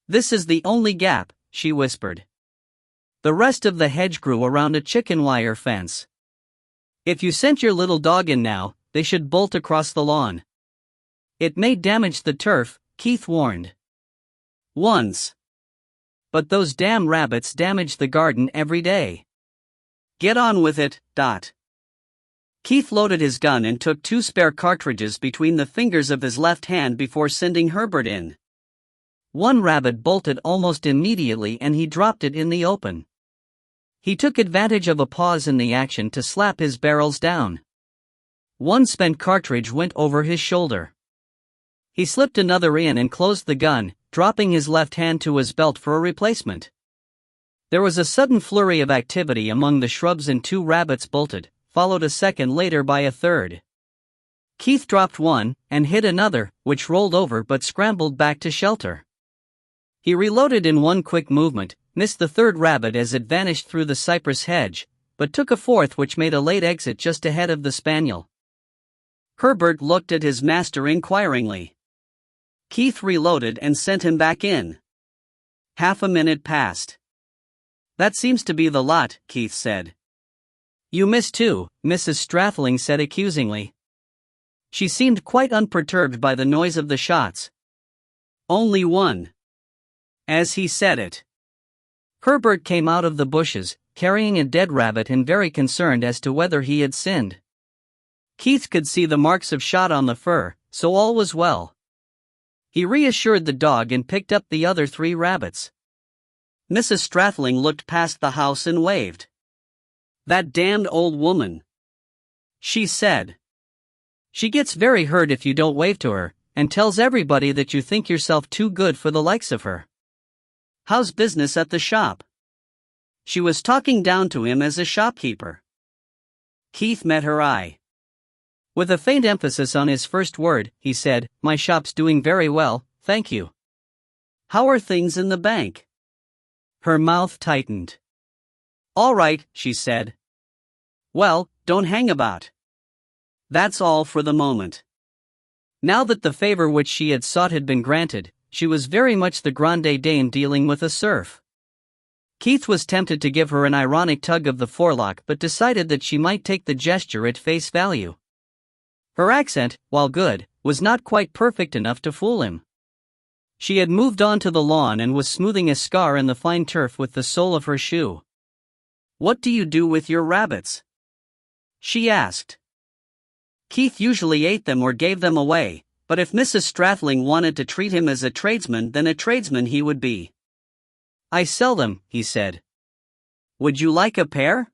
This is the only gap, she whispered. The rest of the hedge grew around a chicken wire fence. If you sent your little dog in now, they should bolt across the lawn. It may damage the turf, Keith warned. Once. But those damn rabbits damage the garden every day. Get on with it. Keith loaded his gun and took 2 spare cartridges between the fingers of his left hand before sending Herbert in. One rabbit bolted almost immediately and he dropped it in the open. He took advantage of a pause in the action to slap his barrels down. One spent cartridge went over his shoulder. He slipped another in and closed the gun, dropping his left hand to his belt for a replacement. There was a sudden flurry of activity among the shrubs and 2 rabbits bolted, followed a second later by a third. Keith dropped one, and hit another, which rolled over but scrambled back to shelter. He reloaded in one quick movement, missed the third rabbit as it vanished through the cypress hedge, but took a fourth which made a late exit just ahead of the spaniel. Herbert looked at his master inquiringly. Keith reloaded and sent him back in. Half a minute passed. That seems to be the lot, Keith said. You missed 2, Mrs. Strathling said accusingly. She seemed quite unperturbed by the noise of the shots. Only 1. As he said it, Herbert came out of the bushes, carrying a dead rabbit and very concerned as to whether he had sinned. Keith could see the marks of shot on the fur, so all was well. He reassured the dog and picked up the other 3 rabbits. Mrs. Strathling looked past the house and waved. That damned old woman, she said. She gets very hurt if you don't wave to her, and tells everybody that you think yourself too good for the likes of her. How's business at the shop? She was talking down to him as a shopkeeper. Keith met her eye. With a faint emphasis on his first word, he said, My shop's doing very well, thank you. How are things in the bank? Her mouth tightened. All right, she said. Well, don't hang about. That's all for the moment. Now that the favor which she had sought had been granted, she was very much the grande dame dealing with a serf. Keith was tempted to give her an ironic tug of the forelock but decided that she might take the gesture at face value. Her accent, while good, was not quite perfect enough to fool him. She had moved on to the lawn and was smoothing a scar in the fine turf with the sole of her shoe. What do you do with your rabbits? She asked. Keith usually ate them or gave them away, but if Mrs. Strathling wanted to treat him as a tradesman, then a tradesman he would be. I sell them, he said. Would you like a pair?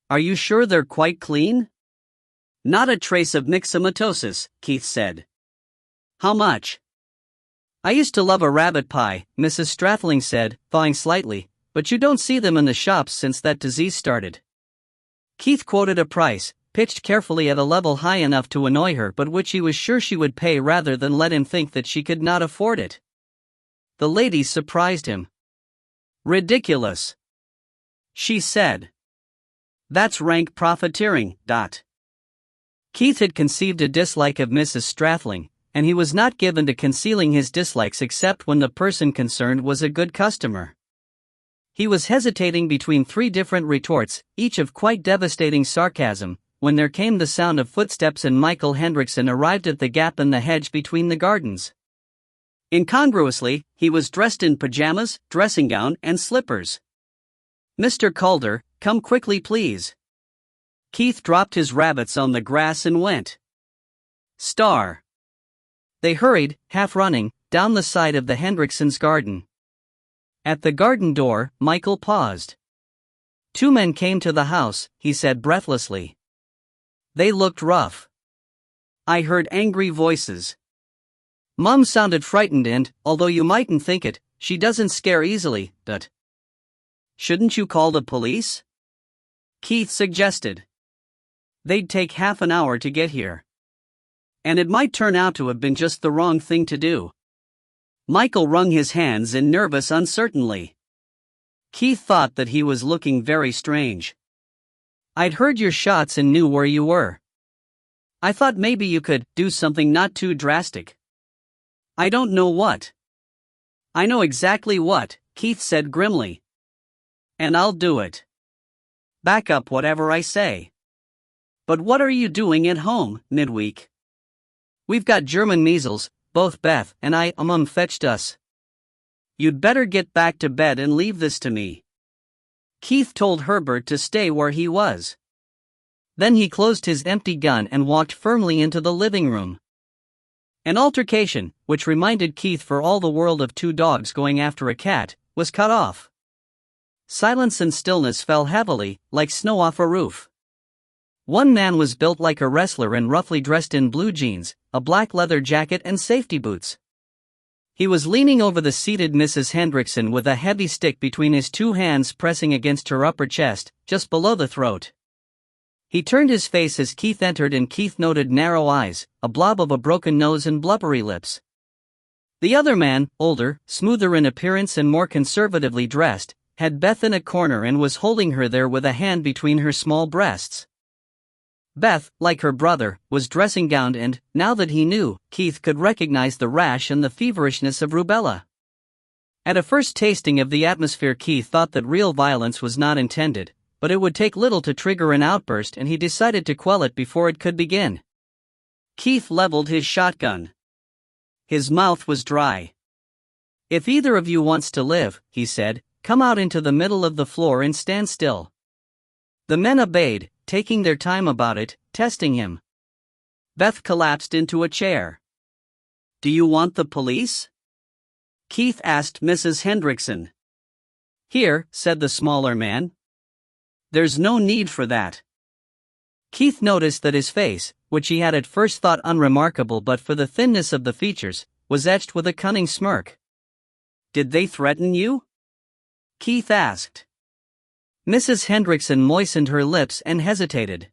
Are you sure they're quite clean? Not a trace of myxomatosis, Keith said. How much? I used to love a rabbit pie, Mrs. Strathling said, thawing slightly, but you don't see them in the shops since that disease started. Keith quoted a price, pitched carefully at a level high enough to annoy her but which he was sure she would pay rather than let him think that she could not afford it. The lady surprised him. Ridiculous, she said. That's rank profiteering. Keith had conceived a dislike of Mrs. Strathling, and he was not given to concealing his dislikes except when the person concerned was a good customer. He was hesitating between 3 different retorts, each of quite devastating sarcasm, when there came the sound of footsteps and Michael Hendrickson arrived at the gap in the hedge between the gardens. Incongruously, he was dressed in pajamas, dressing gown, and slippers. Mr. Calder, come quickly please. Keith dropped his rabbits on the grass and went. Star. They hurried, half running, down the side of the Hendricksons' garden. At the garden door, Michael paused. 2 men came to the house, he said breathlessly. They looked rough. I heard angry voices. Mum sounded frightened and, although you mightn't think it, she doesn't scare easily, but. Shouldn't you call the police? Keith suggested. They'd take half an hour to get here. And it might turn out to have been just the wrong thing to do. Michael wrung his hands in nervous uncertainty. Keith thought that he was looking very strange. I'd heard your shots and knew where you were. I thought maybe you could do something not too drastic. I don't know what. I know exactly what, Keith said grimly. And I'll do it. Back up whatever I say. But what are you doing at home, midweek? We've got German measles, both Beth and I fetched us. You'd better get back to bed and leave this to me. Keith told Herbert to stay where he was. Then he closed his empty gun and walked firmly into the living room. An altercation, which reminded Keith for all the world of two dogs going after a cat, was cut off. Silence and stillness fell heavily, like snow off a roof. One man was built like a wrestler and roughly dressed in blue jeans, a black leather jacket and safety boots. He was leaning over the seated Mrs. Hendrickson with a heavy stick between his two hands pressing against her upper chest, just below the throat. He turned his face as Keith entered and Keith noted narrow eyes, a blob of a broken nose and blubbery lips. The other man, older, smoother in appearance and more conservatively dressed, had Beth in a corner and was holding her there with a hand between her small breasts. Beth, like her brother, was dressing gowned and, now that he knew, Keith could recognize the rash and the feverishness of rubella. At a first tasting of the atmosphere, Keith thought that real violence was not intended, but it would take little to trigger an outburst and he decided to quell it before it could begin. Keith leveled his shotgun. His mouth was dry. "If either of you wants to live," he said, "come out into the middle of the floor and stand still." The men obeyed, taking their time about it, testing him. Beth collapsed into a chair. "Do you want the police?" Keith asked Mrs. Hendrickson. "Here," said the smaller man. "There's no need for that." Keith noticed that his face, which he had at first thought unremarkable but for the thinness of the features, was etched with a cunning smirk. "Did they threaten you?" Keith asked. Mrs. Hendrickson moistened her lips and hesitated.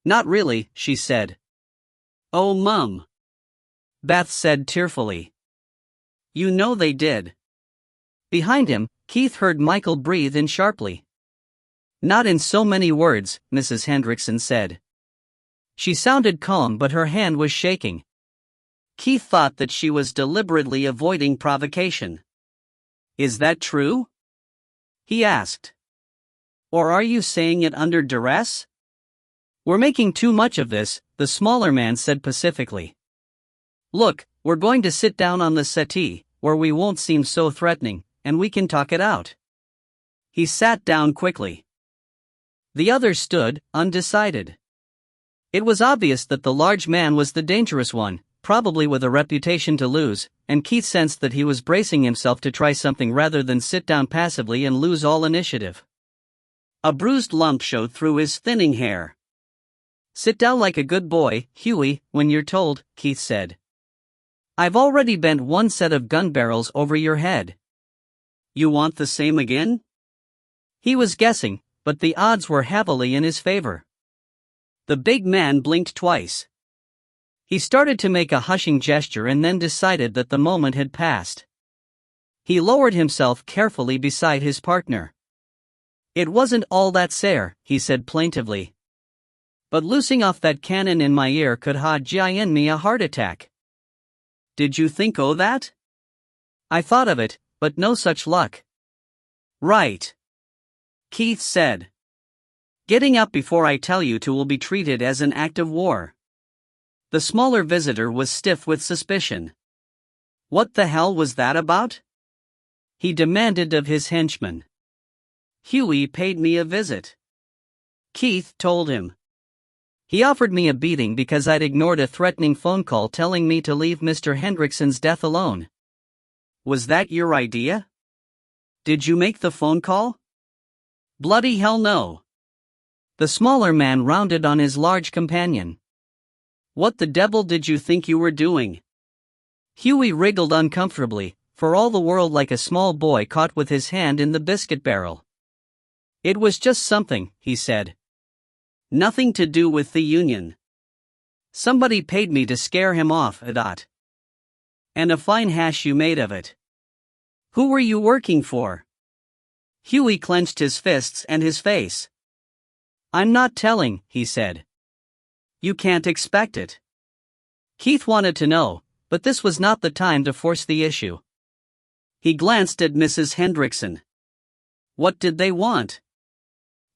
"Not really," she said. "Oh, Mum," Beth said tearfully. "You know they did." Behind him, Keith heard Michael breathe in sharply. "Not in so many words," Mrs. Hendrickson said. She sounded calm but her hand was shaking. Keith thought that she was deliberately avoiding provocation. "Is that true?" he asked. "Or are you saying it under duress?" "We're making too much of this," the smaller man said pacifically. "Look, we're going to sit down on the settee, where we won't seem so threatening, and we can talk it out." He sat down quickly. The others stood, undecided. It was obvious that the large man was the dangerous one, probably with a reputation to lose, and Keith sensed that he was bracing himself to try something rather than sit down passively and lose all initiative. A bruised lump showed through his thinning hair. "Sit down like a good boy, Huey, when you're told," Keith said. "I've already bent one set of gun barrels over your head. You want the same again?" He was guessing, but the odds were heavily in his favor. The big man blinked twice. He started to make a hushing gesture and then decided that the moment had passed. He lowered himself carefully beside his partner. "It wasn't all that sare," he said plaintively. "But loosing off that cannon in my ear could ha given me a heart attack." "Did you think o' that?" "I thought of it, but no such luck." "Right," Keith said. "Getting up before I tell you to will be treated as an act of war." The smaller visitor was stiff with suspicion. "What the hell was that about?" he demanded of his henchman. "Huey paid me a visit," Keith told him. "He offered me a beating because I'd ignored a threatening phone call telling me to leave Mr. Hendrickson's death alone." "Was that your idea? Did you make the phone call?" "Bloody hell no." The smaller man rounded on his large companion. "What the devil did you think you were doing?" Huey wriggled uncomfortably, for all the world like a small boy caught with his hand in the biscuit barrel. "It was just something," he said. "Nothing to do with the union. Somebody paid me to scare him off, Adot. And a fine hash you made of it." "Who were you working for?" Huey clenched his fists and his face. "I'm not telling," he said. "You can't expect it." Keith wanted to know, but this was not the time to force the issue. He glanced at Mrs. Hendrickson. "What did they want?"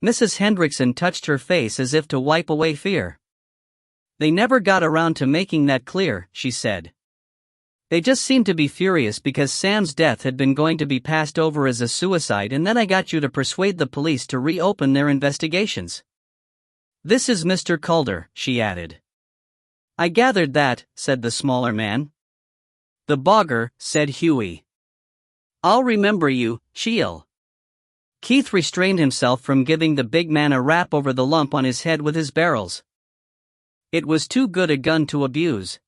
Mrs. Hendrickson touched her face as if to wipe away fear. "They never got around to making that clear," she said. They just seemed to be furious because Sam's death had been going to be passed over as a suicide, and then I got you to persuade the police to reopen their investigations. This is Mr. Calder, she added. I gathered that, said the smaller man. The bogger, said Huey. I'll remember you, she'll. Keith restrained himself from giving the big man a rap over the lump on his head with his barrels. It was too good a gun to abuse.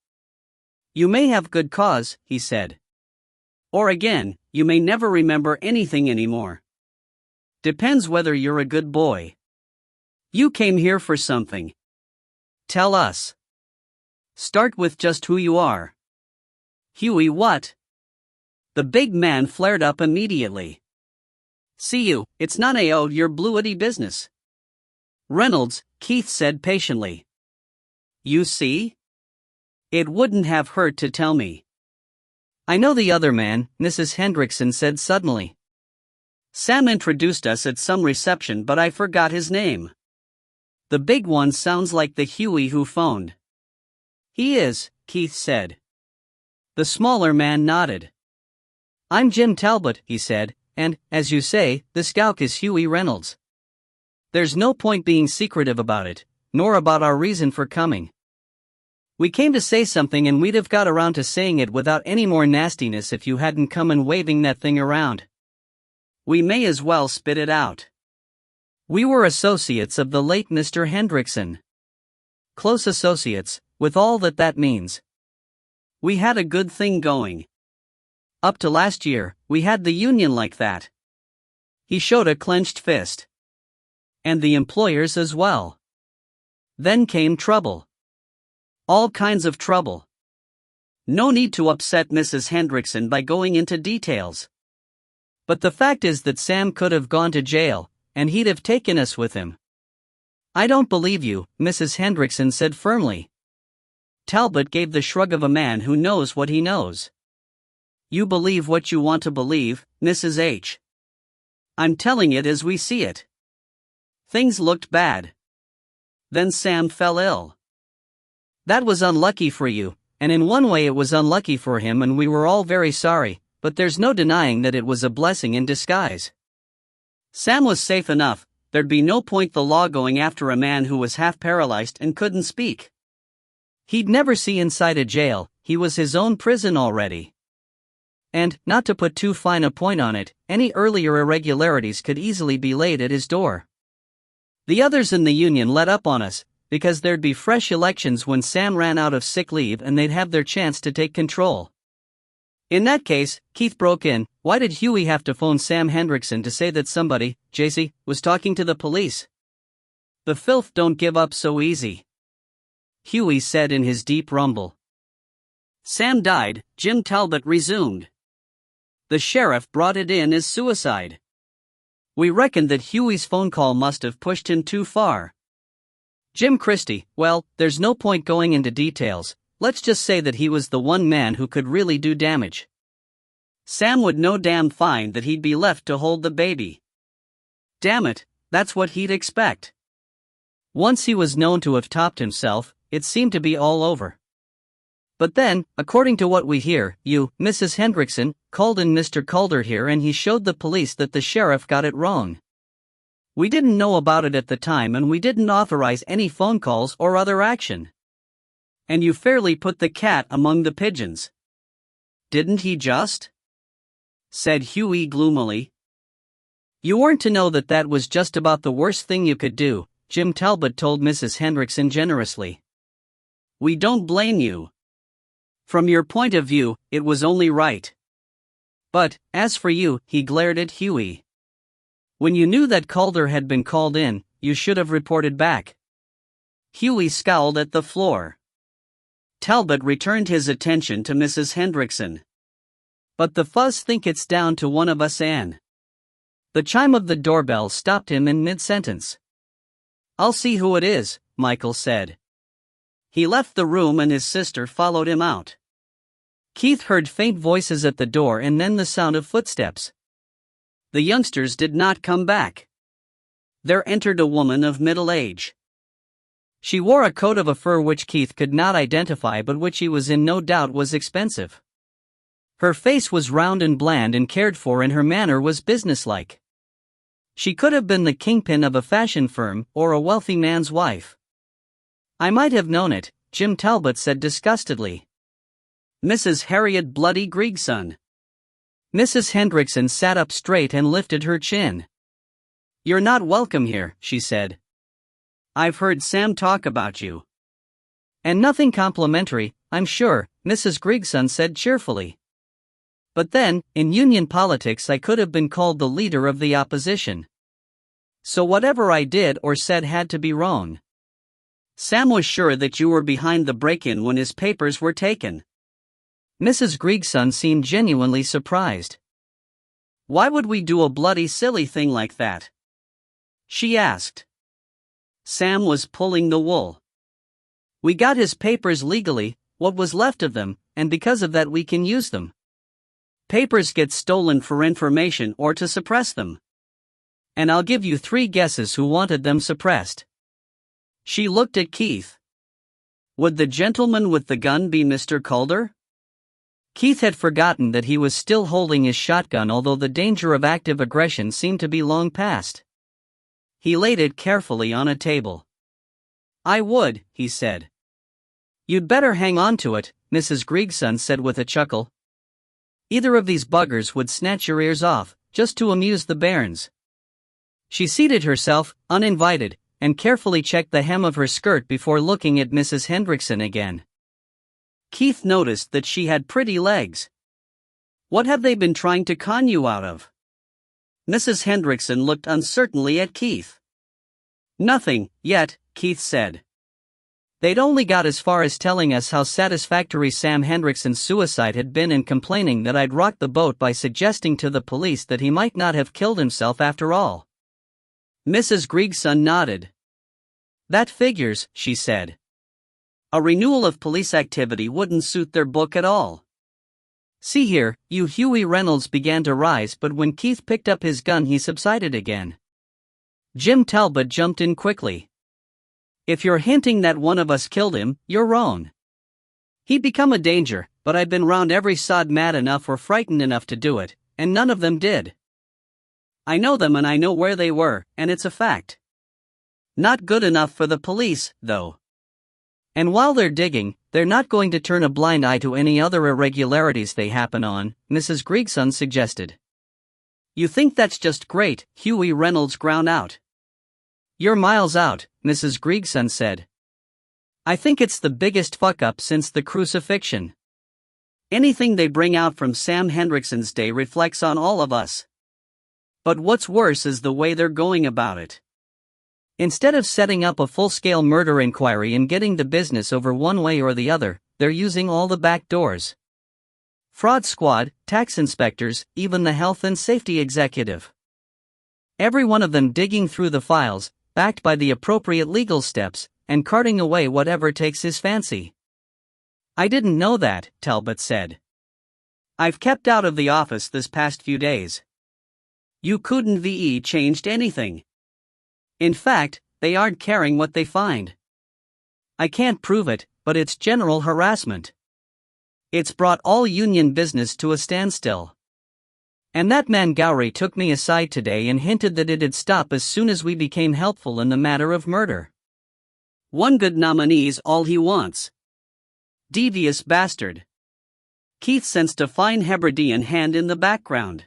You may have good cause, he said. Or again, you may never remember anything anymore. Depends whether you're a good boy. You came here for something. Tell us. Start with just who you are. Huey, what? The big man flared up immediately. See you, it's none of your bluety business. Reynolds, Keith said patiently. You see? It wouldn't have hurt to tell me. I know the other man, Mrs. Hendrickson said suddenly. Sam introduced us at some reception, but I forgot his name. The big one sounds like the Huey who phoned. He is, Keith said. The smaller man nodded. I'm Jim Talbot, he said, and, as you say, the scout is Huey Reynolds. There's no point being secretive about it, nor about our reason for coming. We came to say something, and we'd have got around to saying it without any more nastiness if you hadn't come and waving that thing around. We may as well spit it out. We were associates of the late Mr. Hendrickson. Close associates, with all that means. We had a good thing going. Up to last year, we had the union like that. He showed a clenched fist. And the employers as well. Then came trouble. All kinds of trouble. No need to upset Mrs. Hendrickson by going into details. But the fact is that Sam could have gone to jail, and he'd have taken us with him. I don't believe you, Mrs. Hendrickson said firmly. Talbot gave the shrug of a man who knows what he knows. You believe what you want to believe, Mrs. H. I'm telling it as we see it. Things looked bad. Then Sam fell ill. That was unlucky for you, and in one way it was unlucky for him, and we were all very sorry, but there's no denying that it was a blessing in disguise. Sam was safe enough, there'd be no point the law going after a man who was half paralyzed and couldn't speak. He'd never see inside a jail, he was his own prison already. And, not to put too fine a point on it, any earlier irregularities could easily be laid at his door. The others in the union let up on us, because there'd be fresh elections when Sam ran out of sick leave and they'd have their chance to take control. In that case, Keith broke in, why did Huey have to phone Sam Hendrickson to say that somebody, JC, was talking to the police? The filth don't give up so easy. Huey said in his deep rumble. Sam died, Jim Talbot resumed. The sheriff brought it in as suicide. We reckoned that Huey's phone call must have pushed him too far. Jim Christie, well, there's no point going into details, let's just say that he was the one man who could really do damage. Sam would no damn find that he'd be left to hold the baby. Damn it, that's what he'd expect. Once he was known to have topped himself, it seemed to be all over. But then, according to what we hear, you, Mrs. Hendrickson, called in Mr. Calder here and he showed the police that the sheriff got it wrong. We didn't know about it at the time and we didn't authorize any phone calls or other action. And you fairly put the cat among the pigeons. Didn't he just? Said Huey gloomily. You weren't to know that was just about the worst thing you could do, Jim Talbot told Mrs. Hendrickson generously. We don't blame you. From your point of view, it was only right. But, as for you, he glared at Huey. When you knew that Calder had been called in, you should have reported back. Huey scowled at the floor. Talbot returned his attention to Mrs. Hendrickson. But the fuzz think it's down to one of us, Anne. The chime of the doorbell stopped him in mid-sentence. I'll see who it is, Michael said. He left the room and his sister followed him out. Keith heard faint voices at the door and then the sound of footsteps. The youngsters did not come back. There entered a woman of middle age. She wore a coat of a fur which Keith could not identify but which he was in no doubt was expensive. Her face was round and bland and cared for, and her manner was businesslike. She could have been the kingpin of a fashion firm or a wealthy man's wife. I might have known it, Jim Talbot said disgustedly. Mrs. Harriet Bloody Gregson. Mrs. Hendrickson sat up straight and lifted her chin. You're not welcome here, she said. I've heard Sam talk about you. And nothing complimentary, I'm sure, Mrs. Gregson said cheerfully. But then, in union politics, I could have been called the leader of the opposition. So whatever I did or said had to be wrong. Sam was sure that you were behind the break-in when his papers were taken. Mrs. Gregson seemed genuinely surprised. Why would we do a bloody silly thing like that? She asked. Sam was pulling the wool. We got his papers legally, what was left of them, and because of that we can use them. Papers get stolen for information or to suppress them. And I'll give you 3 guesses who wanted them suppressed. She looked at Keith. Would the gentleman with the gun be Mr. Calder? Keith had forgotten that he was still holding his shotgun, although the danger of active aggression seemed to be long past. He laid it carefully on a table. I would, he said. You'd better hang on to it, Mrs. Gregson said with a chuckle. Either of these buggers would snatch your ears off, just to amuse the bairns. She seated herself, uninvited, and carefully checked the hem of her skirt before looking at Mrs. Hendrickson again. Keith noticed that she had pretty legs. What have they been trying to con you out of? Mrs. Hendrickson looked uncertainly at Keith. Nothing, yet, Keith said. They'd only got as far as telling us how satisfactory Sam Hendrickson's suicide had been and complaining that I'd rocked the boat by suggesting to the police that he might not have killed himself after all. Mrs. Gregson nodded. That figures, she said. A renewal of police activity wouldn't suit their book at all. See here, you Huey Reynolds began to rise, but when Keith picked up his gun he subsided again. Jim Talbot jumped in quickly. If you're hinting that one of us killed him, you're wrong. He'd become a danger, but I'd been round every sod mad enough or frightened enough to do it, and none of them did. I know them and I know where they were, and it's a fact. Not good enough for the police, though. And while they're digging, they're not going to turn a blind eye to any other irregularities they happen on, Mrs. Gregson suggested. You think that's just great, Huey Reynolds ground out. You're miles out, Mrs. Gregson said. I think it's the biggest fuck-up since the crucifixion. Anything they bring out from Sam Hendrickson's day reflects on all of us. But what's worse is the way they're going about it. Instead of setting up a full-scale murder inquiry and getting the business over one way or the other, they're using all the back doors. Fraud squad, tax inspectors, even the health and safety executive. Every one of them digging through the files, backed by the appropriate legal steps, and carting away whatever takes his fancy. I didn't know that, Talbot said. I've kept out of the office this past few days. You couldn't VE changed anything. In fact, they aren't caring what they find. I can't prove it, but it's general harassment. It's brought all union business to a standstill. And that man Gowrie took me aside today and hinted that it'd stop as soon as we became helpful in the matter of murder. One good nominee's all he wants. Devious bastard. Keith sensed a fine Hebridean hand in the background.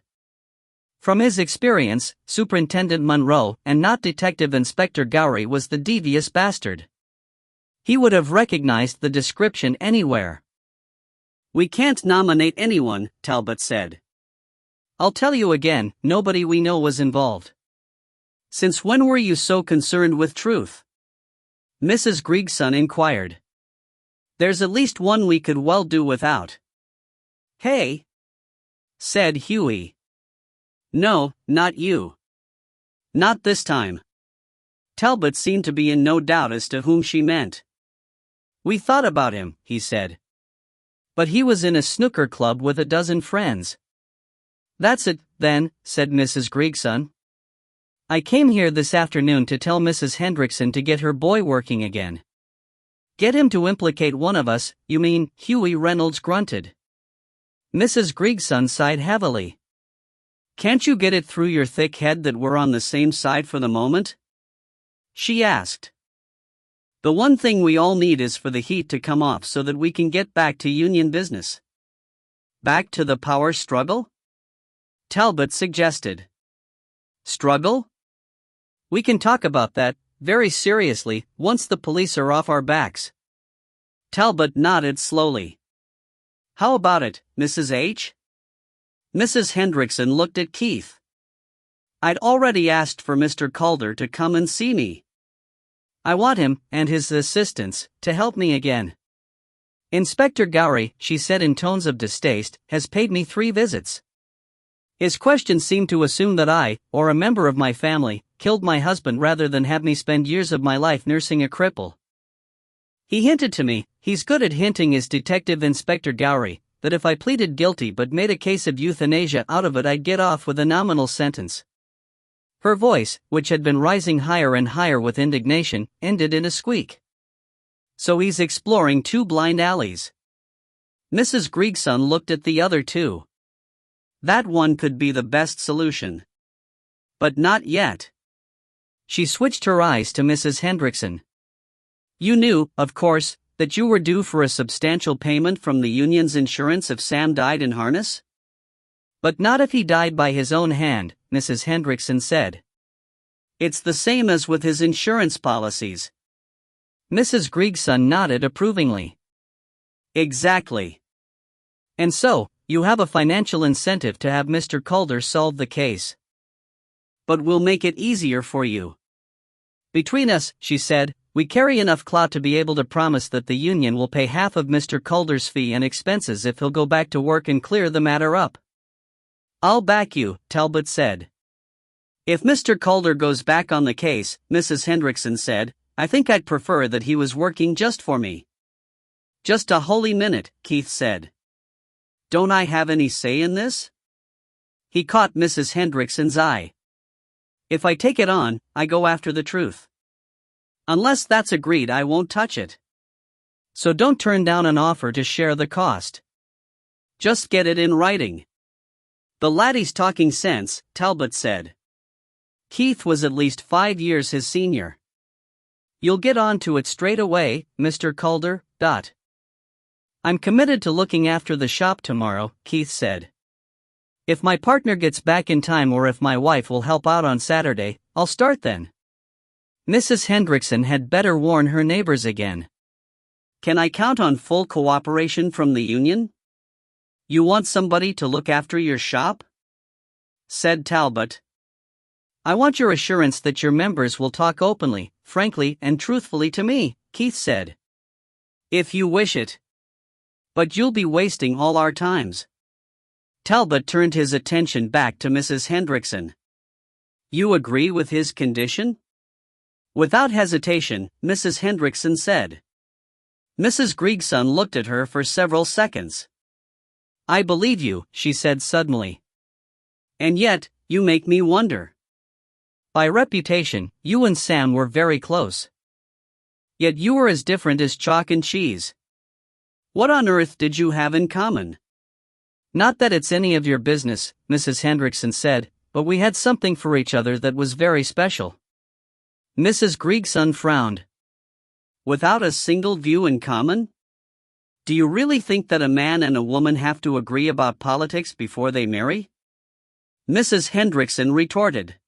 From his experience, Superintendent Monroe, and not Detective Inspector Gowrie, was the devious bastard. He would have recognized the description anywhere. We can't nominate anyone, Talbot said. I'll tell you again, nobody we know was involved. Since when were you so concerned with truth? Mrs. Gregson inquired. There's at least one we could well do without. Hey, said Huey. No, not you. Not this time. Talbot seemed to be in no doubt as to whom she meant. We thought about him, he said. But he was in a snooker club with a dozen friends. That's it, then, said Mrs. Gregson. I came here this afternoon to tell Mrs. Hendrickson to get her boy working again. Get him to implicate one of us, you mean, Huey Reynolds grunted. Mrs. Gregson sighed heavily. "Can't you get it through your thick head that we're on the same side for the moment?" she asked. "The one thing we all need is for the heat to come off so that we can get back to union business." "Back to the power struggle?" Talbot suggested. "Struggle? We can talk about that, very seriously, once the police are off our backs." Talbot nodded slowly. "How about it, Mrs. H?" Mrs. Hendrickson looked at Keith. "I'd already asked for Mr. Calder to come and see me. I want him, and his assistants, to help me again. Inspector Gowrie," she said in tones of distaste, "has paid me 3 visits. His questions seem to assume that I, or a member of my family, killed my husband rather than have me spend years of my life nursing a cripple. He hinted to me, he's good at hinting, is Detective Inspector Gowrie, that if I pleaded guilty but made a case of euthanasia out of it I'd get off with a nominal sentence." Her voice, which had been rising higher and higher with indignation, ended in a squeak. "So he's exploring 2 blind alleys." Mrs. Gregson looked at the other 2. "That one could be the best solution. But not yet." She switched her eyes to Mrs. Hendrickson. "You knew, of course, that you were due for a substantial payment from the union's insurance if Sam died in harness?" "But not if he died by his own hand," Mrs. Hendrickson said. "It's the same as with his insurance policies." Mrs. Gregson nodded approvingly. "Exactly. And so, you have a financial incentive to have Mr. Calder solve the case. But we'll make it easier for you. Between us," she said, "we carry enough clout to be able to promise that the union will pay half of Mr. Calder's fee and expenses if he'll go back to work and clear the matter up." "I'll back you," Talbot said. "If Mr. Calder goes back on the case," Mrs. Hendrickson said, "I think I'd prefer that he was working just for me." "Just a holy minute," Keith said. "Don't I have any say in this?" He caught Mrs. Hendrickson's eye. "If I take it on, I go after the truth. Unless that's agreed, I won't touch it. So don't turn down an offer to share the cost. Just get it in writing." "The laddie's talking sense," Talbot said. Keith was at least 5 years his senior. "You'll get on to it straight away, Mr. Calder, . I'm committed to looking after the shop tomorrow," Keith said. "If my partner gets back in time or if my wife will help out on Saturday, I'll start then." Mrs. Hendrickson had better warn her neighbors again. "Can I count on full cooperation from the union? You want somebody to look after your shop?" said Talbot. "I want your assurance that your members will talk openly, frankly, and truthfully to me," Keith said. "If you wish it. But you'll be wasting all our times." Talbot turned his attention back to Mrs. Hendrickson. "You agree with his condition?" Without hesitation, Mrs. Hendrickson said. Mrs. Gregson looked at her for several seconds. "I believe you," she said suddenly. "And yet, you make me wonder. By reputation, you and Sam were very close. Yet you were as different as chalk and cheese. What on earth did you have in common?" "Not that it's any of your business," Mrs. Hendrickson said, "but we had something for each other that was very special." Mrs. Gregson frowned. "Without a single view in common? Do you really think that a man and a woman have to agree about politics before they marry?" Mrs. Hendrickson retorted.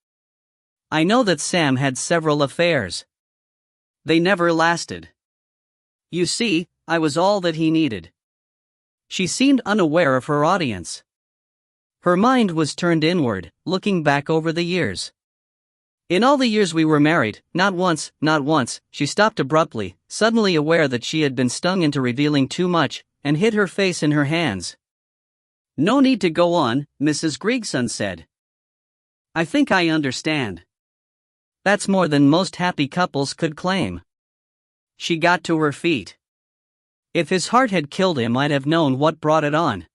"I know that Sam had several affairs. They never lasted. You see, I was all that he needed." She seemed unaware of her audience. Her mind was turned inward, looking back over the years. "In all the years we were married, not once," she stopped abruptly, suddenly aware that she had been stung into revealing too much, and hid her face in her hands. "No need to go on," Mrs. Gregson said. "I think I understand. That's more than most happy couples could claim." She got to her feet. "If his heart had killed him, I'd have known what brought it on.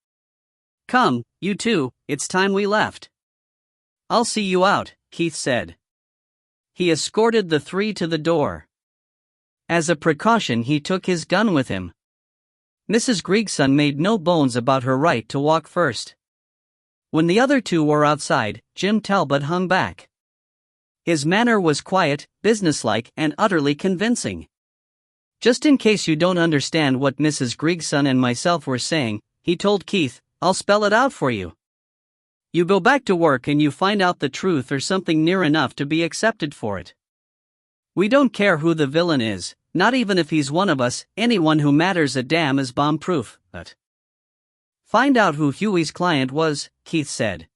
Come, you two, it's time we left." "I'll see you out," Keith said. He escorted the 3 to the door. As a precaution, he took his gun with him. Mrs. Gregson made no bones about her right to walk first. When the other two were outside, Jim Talbot hung back. His manner was quiet, businesslike, and utterly convincing. "Just in case you don't understand what Mrs. Gregson and myself were saying," he told Keith, "I'll spell it out for you. You go back to work and you find out the truth or something near enough to be accepted for it. We don't care who the villain is, not even if he's one of us. Anyone who matters a damn is bomb-proof, but find out who Huey's client was," Keith said.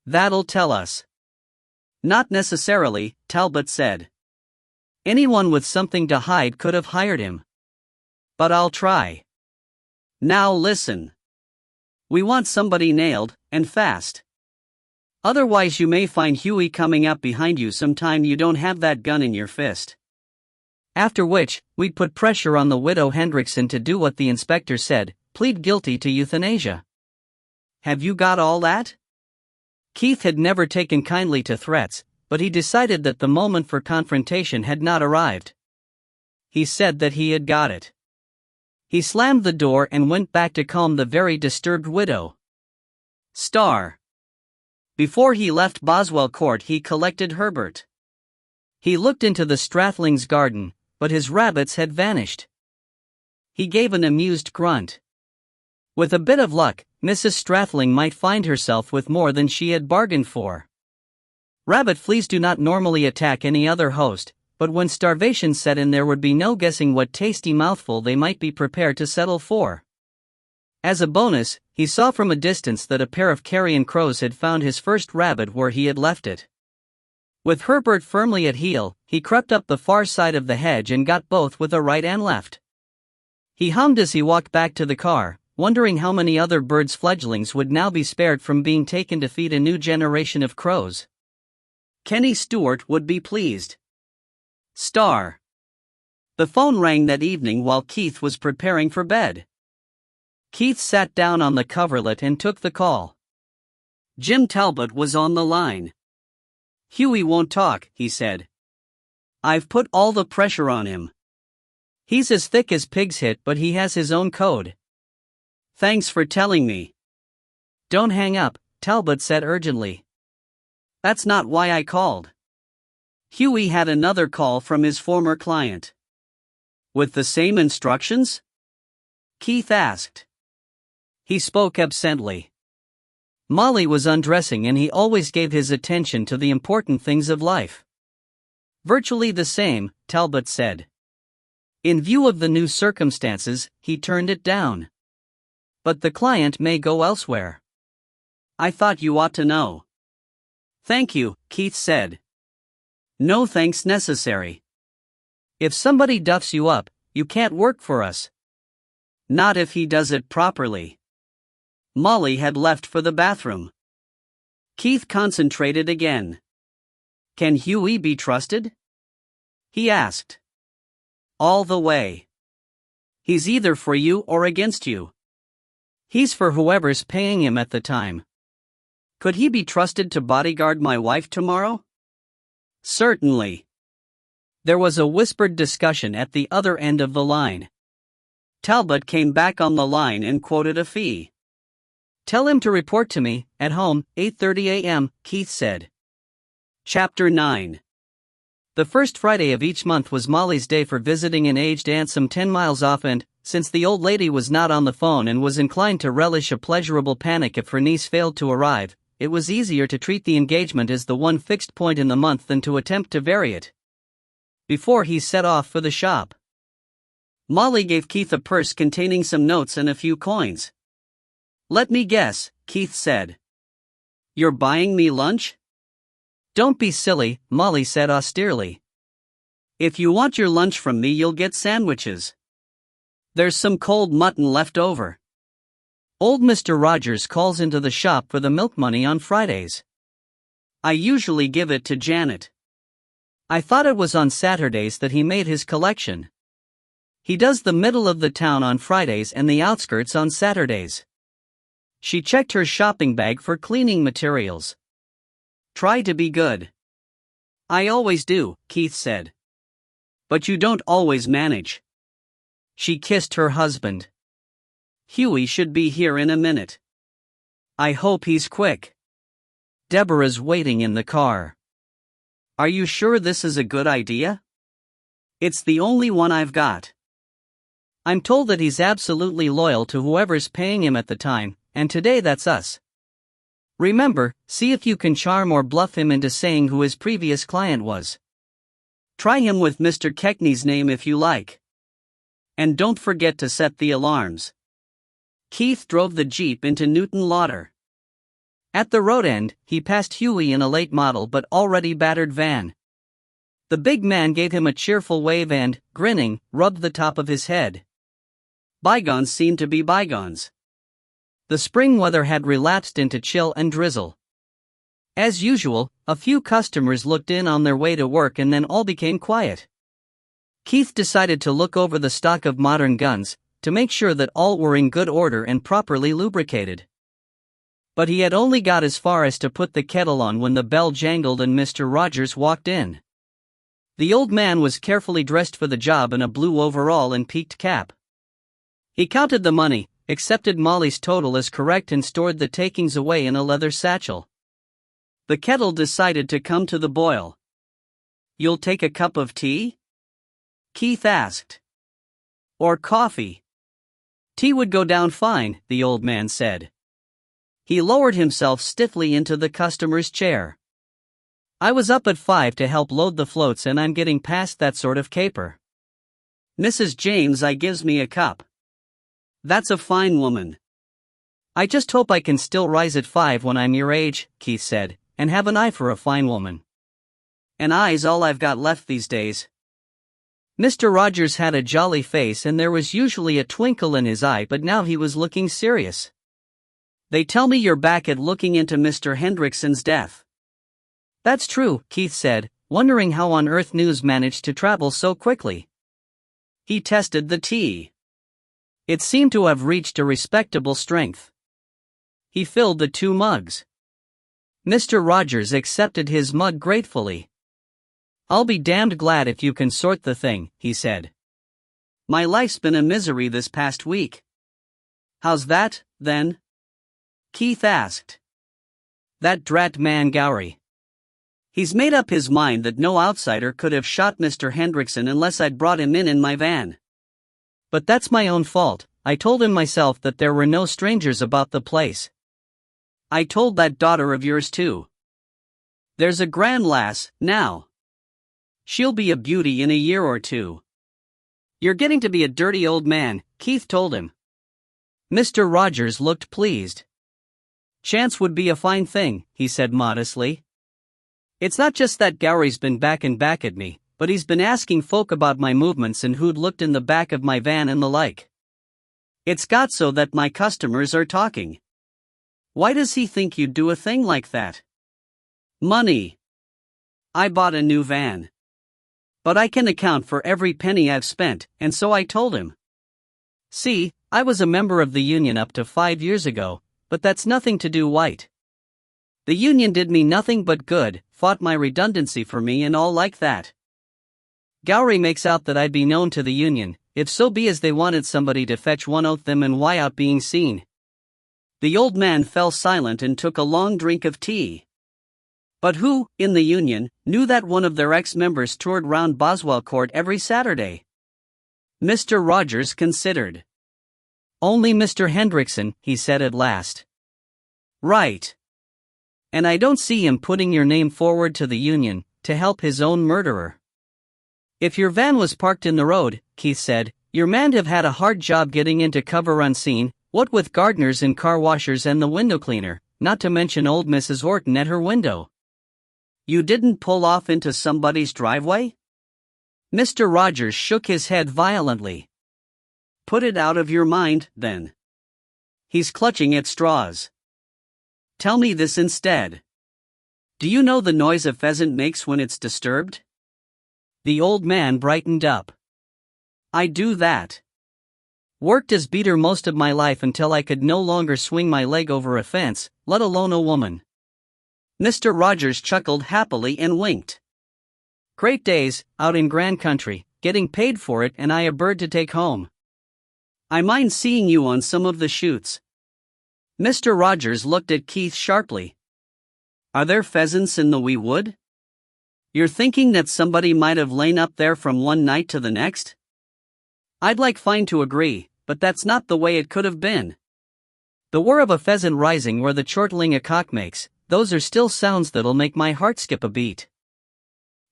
"That'll tell us." "Not necessarily," Talbot said. "Anyone with something to hide could have hired him. But I'll try. Now listen. We want somebody nailed, and fast. Otherwise you may find Huey coming up behind you sometime you don't have that gun in your fist. After which, we'd put pressure on the widow Hendrickson to do what the inspector said, plead guilty to euthanasia. Have you got all that?" Keith had never taken kindly to threats, but he decided that the moment for confrontation had not arrived. He said that he had got it. He slammed the door and went back to calm the very disturbed widow. Star. Before he left Boswell Court he collected Herbert. He looked into the Strathlings' garden, but his rabbits had vanished. He gave an amused grunt. With a bit of luck, Mrs. Strathling might find herself with more than she had bargained for. Rabbit fleas do not normally attack any other host, but when starvation set in there would be no guessing what tasty mouthful they might be prepared to settle for. As a bonus, he saw from a distance that a pair of carrion crows had found his first rabbit where he had left it. With Herbert firmly at heel, he crept up the far side of the hedge and got both with a right and left. He hummed as he walked back to the car, wondering how many other birds' fledglings would now be spared from being taken to feed a new generation of crows. Kenny Stewart would be pleased. Star. The phone rang that evening while Keith was preparing for bed. Keith sat down on the coverlet and took the call. Jim Talbot was on the line. "Huey won't talk," he said. "I've put all the pressure on him. He's as thick as pig's hit, but he has his own code." "Thanks for telling me." "Don't hang up," Talbot said urgently. "That's not why I called." Huey had another call from his former client. "With the same instructions?" Keith asked. He spoke absently. Molly was undressing and he always gave his attention to the important things of life. "Virtually the same," Talbot said. In view of the new circumstances, he turned it down. "But the client may go elsewhere." "I thought you ought to know." "Thank you," Keith said. "No thanks necessary. If somebody duffs you up, you can't work for us." "Not if he does it properly." Molly had left for the bathroom. Keith concentrated again. "Can Huey be trusted?" he asked. "All the way. He's either for you or against you. He's for whoever's paying him at the time. Could he be trusted to bodyguard my wife tomorrow?" "Certainly." There was a whispered discussion at the other end of the line. Talbot came back on the line and quoted a fee. "Tell him to report to me, at home, 8:30 a.m., Keith said. Chapter 9. The first Friday of each month was Molly's day for visiting an aged aunt some 10 miles off and, since the old lady was not on the phone and was inclined to relish a pleasurable panic if her niece failed to arrive, it was easier to treat the engagement as the one fixed point in the month than to attempt to vary it. Before he set off for the shop, Molly gave Keith a purse containing some notes and a few coins. "Let me guess," Keith said. "You're buying me lunch?" "Don't be silly," Molly said austerely. "If you want your lunch from me, you'll get sandwiches. There's some cold mutton left over. Old Mr. Rogers calls into the shop for the milk money on Fridays. I usually give it to Janet. I thought it was on Saturdays that he made his collection. He does the middle of the town on Fridays and the outskirts on Saturdays." She checked her shopping bag for cleaning materials. "Try to be good." "I always do," Keith said. "But you don't always manage." She kissed her husband. Huey should be here in a minute. I hope he's quick. Deborah's waiting in the car. Are you sure this is a good idea? It's the only one I've got. I'm told that he's absolutely loyal to whoever's paying him at the time, and today that's us. Remember, see if you can charm or bluff him into saying who his previous client was. Try him with Mr. Keckney's name if you like. And don't forget to set the alarms. Keith drove the Jeep into Newton Lauder. At the road end, he passed Huey in a late model but already battered van. The big man gave him a cheerful wave and, grinning, rubbed the top of his head. Bygones seemed to be bygones. The spring weather had relapsed into chill and drizzle. As usual, a few customers looked in on their way to work and then all became quiet. Keith decided to look over the stock of modern guns, to make sure that all were in good order and properly lubricated. But he had only got as far as to put the kettle on when the bell jangled and Mr. Rogers walked in. The old man was carefully dressed for the job in a blue overall and peaked cap. He counted the money, accepted Molly's total as correct and stored the takings away in a leather satchel. The kettle decided to come to the boil. "You'll take a cup of tea?" Keith asked. "Or coffee?" "Tea would go down fine," the old man said. He lowered himself stiffly into the customer's chair. "I was up at 5 to help load the floats and I'm getting past that sort of caper. Mrs. James I gives me a cup. That's a fine woman. I just hope I can still rise at 5 when I'm your age," Keith said, "and have an eye for a fine woman. An eye's all I've got left these days." Mr. Rogers had a jolly face and there was usually a twinkle in his eye, but now he was looking serious. "They tell me you're back at looking into Mr. Hendrickson's death." "That's true," Keith said, wondering how on earth news managed to travel so quickly. He tested the tea. It seemed to have reached a respectable strength. He filled the 2 mugs. Mr. Rogers accepted his mug gratefully. "I'll be damned glad if you can sort the thing," he said. "My life's been a misery this past week." "How's that, then?" Keith asked. "That drat man Gowrie. He's made up his mind that no outsider could have shot Mr. Hendrickson unless I'd brought him in my van. But that's my own fault. I told him myself that there were no strangers about the place. I told that daughter of yours too. There's a grand lass, now. She'll be a beauty in a year or 2. You're getting to be a dirty old man," Keith told him. Mr. Rogers looked pleased. "Chance would be a fine thing," he said modestly. "It's not just that Gowrie's been back at me, but he's been asking folk about my movements and who'd looked in the back of my van and the like. It's got so that my customers are talking. Why does he think you'd do a thing like that?" "Money. I bought a new van. But I can account for every penny I've spent, and so I told him. See, I was a member of the union up to 5 years ago, but that's nothing to do white. The union did me nothing but good, fought my redundancy for me and all like that. Gowrie makes out that I'd be known to the union, if so be as they wanted somebody to fetch one out them and why out being seen." The old man fell silent and took a long drink of tea. But who, in the union, knew that one of their ex-members toured round Boswell Court every Saturday? Mr. Rogers considered. "Only Mr. Hendrickson," he said at last. "Right. And I don't see him putting your name forward to the union, to help his own murderer. If your van was parked in the road," Keith said, "your man'd have had a hard job getting into cover unseen, what with gardeners and car washers and the window cleaner, not to mention old Mrs. Orton at her window." "You didn't pull off into somebody's driveway?" Mr. Rogers shook his head violently. "Put it out of your mind, then. He's clutching at straws. Tell me this instead. Do you know the noise a pheasant makes when it's disturbed?" The old man brightened up. "I do that. Worked as beater most of my life until I could no longer swing my leg over a fence, let alone a woman." Mr. Rogers chuckled happily and winked. "Great days, out in grand country, getting paid for it and I a bird to take home. I mind seeing you on some of the shoots. Mr. Rogers looked at Keith sharply. Are there pheasants in the wee wood? You're thinking that somebody might have lain up there from one night to the next? I'd like fine to agree, but that's not the way it could have been. The whir of a pheasant rising or the chortling a cock makes, those are still sounds that'll make my heart skip a beat.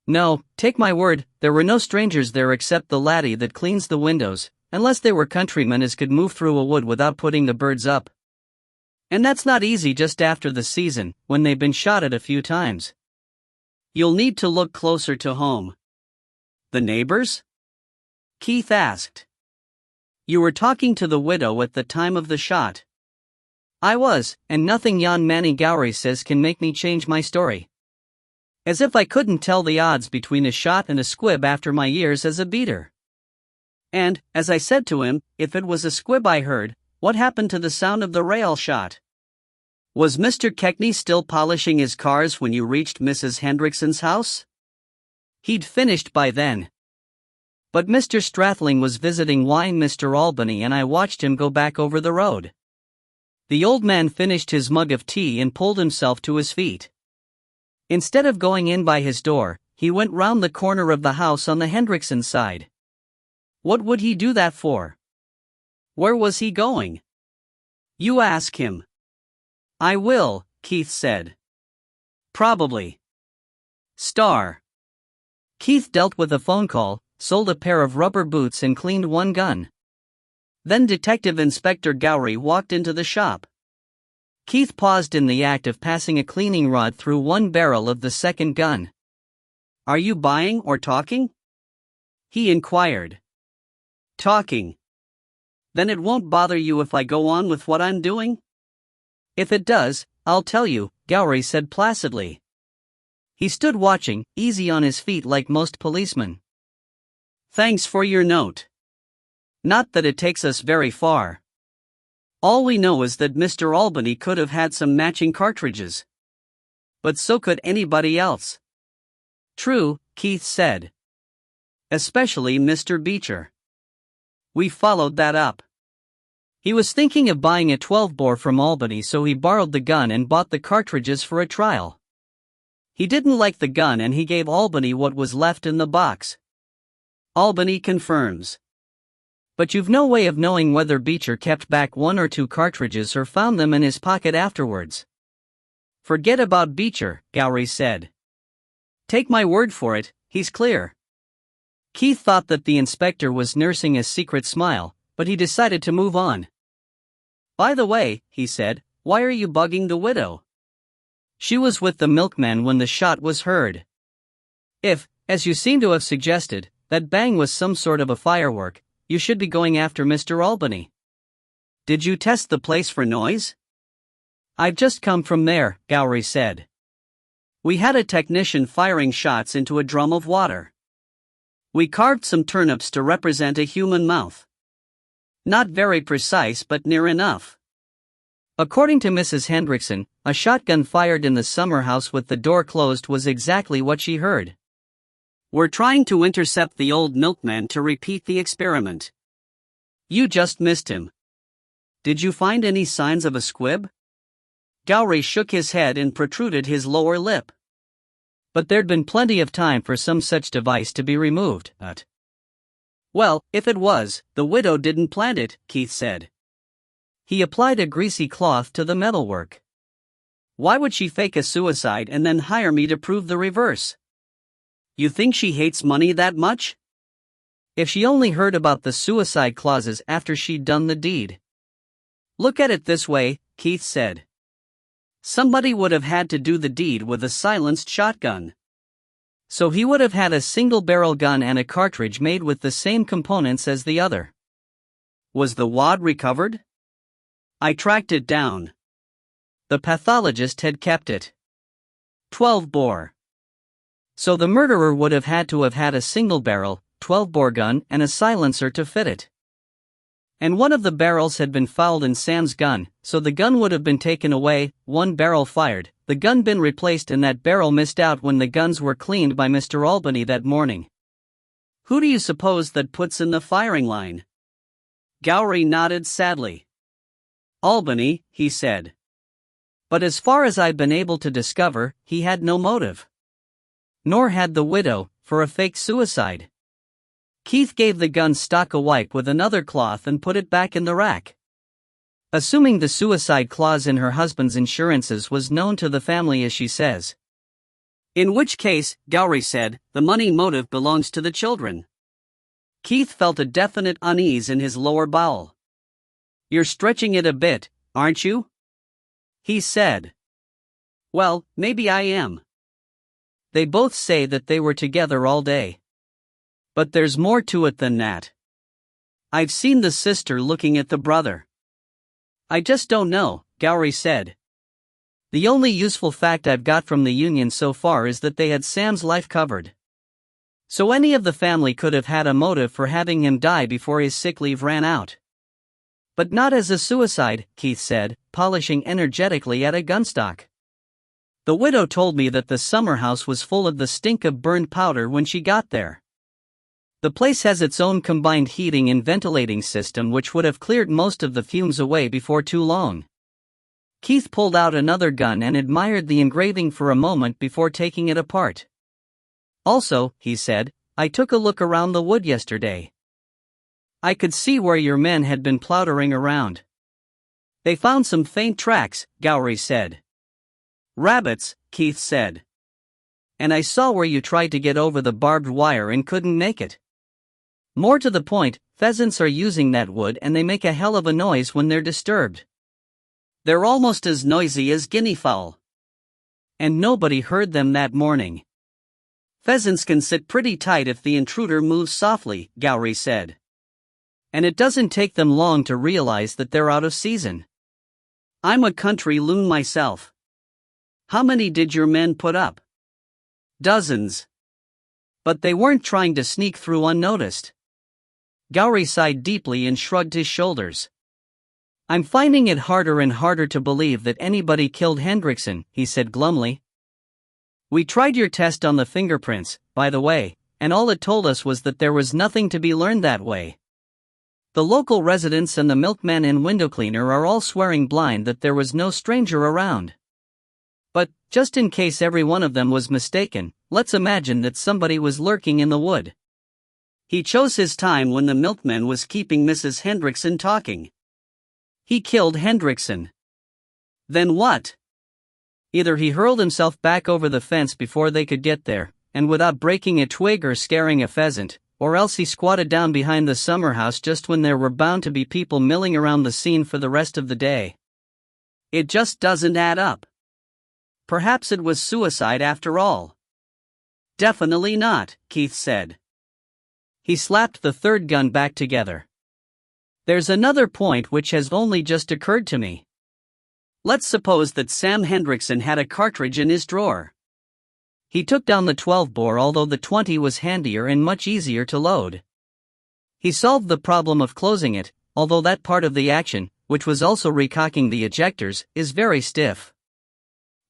No, take my word, there were no strangers there except the laddie that cleans the windows, unless they were countrymen as could move through a wood without putting the birds up. And that's not easy just after the season, when they've been shot at a few times. You'll need to look closer to home. The neighbors? Keith asked. You were talking to the widow at the time of the shot. I was, and nothing yon Manny Gowrie says can make me change my story. As if I couldn't tell the odds between a shot and a squib after my years as a beater. And, as I said to him, if it was a squib I heard, what happened to the sound of the rail shot? Was Mr. Keckney still polishing his cars when you reached Mrs. Hendrickson's house? He'd finished by then. But Mr. Strathling was visiting wine Mr. Albany and I watched him go back over the road. The old man finished his mug of tea and pulled himself to his feet. Instead of going in by his door, he went round the corner of the house on the Hendrickson side. What would he do that for? Where was he going? You ask him. I will, Keith said. Probably. Star. Keith dealt with a phone call, sold a pair of rubber boots and cleaned one gun. Then Detective Inspector Gowrie walked into the shop. Keith paused in the act of passing a cleaning rod through one barrel of the second gun. Are you buying or talking? He inquired. Talking. Then it won't bother you if I go on with what I'm doing? If it does, I'll tell you, Gowrie said placidly. He stood watching, easy on his feet like most policemen. Thanks for your note. Not that it takes us very far. All we know is that Mr. Albany could have had some matching cartridges. But so could anybody else. True, Keith said. Especially Mr. Beecher. We followed that up. He was thinking of buying a 12-bore from Albany, so he borrowed the gun and bought the cartridges for a trial. He didn't like the gun and he gave Albany what was left in the box. Albany confirms. But you've no way of knowing whether Beecher kept back one or two cartridges or found them in his pocket afterwards. Forget about Beecher, Gowrie said. Take my word for it, he's clear. Keith thought that the inspector was nursing a secret smile, but he decided to move on. By the way, he said, why are you bugging the widow? She was with the milkman when the shot was heard. If, as you seem to have suggested, that bang was some sort of a firework, you should be going after Mr. Albany. Did you test the place for noise? I've just come from there, Gowrie said. We had a technician firing shots into a drum of water. We carved some turnips to represent a human mouth. Not very precise but near enough. According to Mrs. Hendrickson, a shotgun fired in the summer house with the door closed was exactly what she heard. We're trying to intercept the old milkman to repeat the experiment. You just missed him. Did you find any signs of a squib? Gowrie shook his head and protruded his lower lip. But there'd been plenty of time for some such device to be removed. Well, if it was, the widow didn't plant it, Keith said. He applied a greasy cloth to the metalwork. Why would she fake a suicide and then hire me to prove the reverse? You think she hates money that much? If she only heard about the suicide clauses after she'd done the deed. Look at it this way, Keith said. Somebody would have had to do the deed with a silenced shotgun. So he would have had a single-barrel gun and a cartridge made with the same components as the other. Was the wad recovered? I tracked it down. The pathologist had kept it. 12-bore. So the murderer would have had a single-barrel, 12-bore gun and a silencer to fit it. And one of the barrels had been fouled in Sam's gun, so the gun would have been taken away, one barrel fired, the gun bin replaced and that barrel missed out when the guns were cleaned by Mr. Albany that morning. Who do you suppose that puts in the firing line? Gowrie nodded sadly. Albany, he said. But as far as I've been able to discover, he had no motive. Nor had the widow, for a fake suicide. Keith gave the gun stock a wipe with another cloth and put it back in the rack. Assuming the suicide clause in her husband's insurances was known to the family as she says. In which case, Gowrie said, the money motive belongs to the children. Keith felt a definite unease in his lower bowel. You're stretching it a bit, aren't you? He said. Well, maybe I am. They both say that they were together all day. But there's more to it than that. I've seen the sister looking at the brother. I just don't know, Gowrie said. The only useful fact I've got from the union so far is that they had Sam's life covered. So any of the family could have had a motive for having him die before his sick leave ran out. But not as a suicide, Keith said, polishing energetically at a gunstock. The widow told me that the summer house was full of the stink of burned powder when she got there. The place has its own combined heating and ventilating system which would have cleared most of the fumes away before too long. Keith pulled out another gun and admired the engraving for a moment before taking it apart. Also, he said, I took a look around the wood yesterday. I could see where your men had been plottering around. They found some faint tracks, Gowrie said. Rabbits, Keith said. And I saw where you tried to get over the barbed wire and couldn't make it. More to the point, pheasants are using that wood and they make a hell of a noise when they're disturbed. They're almost as noisy as guinea fowl. And nobody heard them that morning. Pheasants can sit pretty tight if the intruder moves softly, Gowrie said. And it doesn't take them long to realize that they're out of season. I'm a country loon myself. How many did your men put up? Dozens. But they weren't trying to sneak through unnoticed. Gowrie sighed deeply and shrugged his shoulders. I'm finding it harder and harder to believe that anybody killed Hendrickson, he said glumly. We tried your test on the fingerprints, by the way, and all it told us was that there was nothing to be learned that way. The local residents and the milkman and window cleaner are all swearing blind that there was no stranger around. But, just in case every one of them was mistaken, let's imagine that somebody was lurking in the wood. He chose his time when the milkman was keeping Mrs. Hendrickson talking. He killed Hendrickson. Then what? Either he hurled himself back over the fence before they could get there, and without breaking a twig or scaring a pheasant, or else he squatted down behind the summer house just when there were bound to be people milling around the scene for the rest of the day. It just doesn't add up. Perhaps it was suicide after all. Definitely not, Keith said. He slapped the third gun back together. There's another point which has only just occurred to me. Let's suppose that Sam Hendrickson had a cartridge in his drawer. He took down the 12-bore, although the 20 was handier and much easier to load. He solved the problem of closing it, although that part of the action, which was also recocking the ejectors, is very stiff.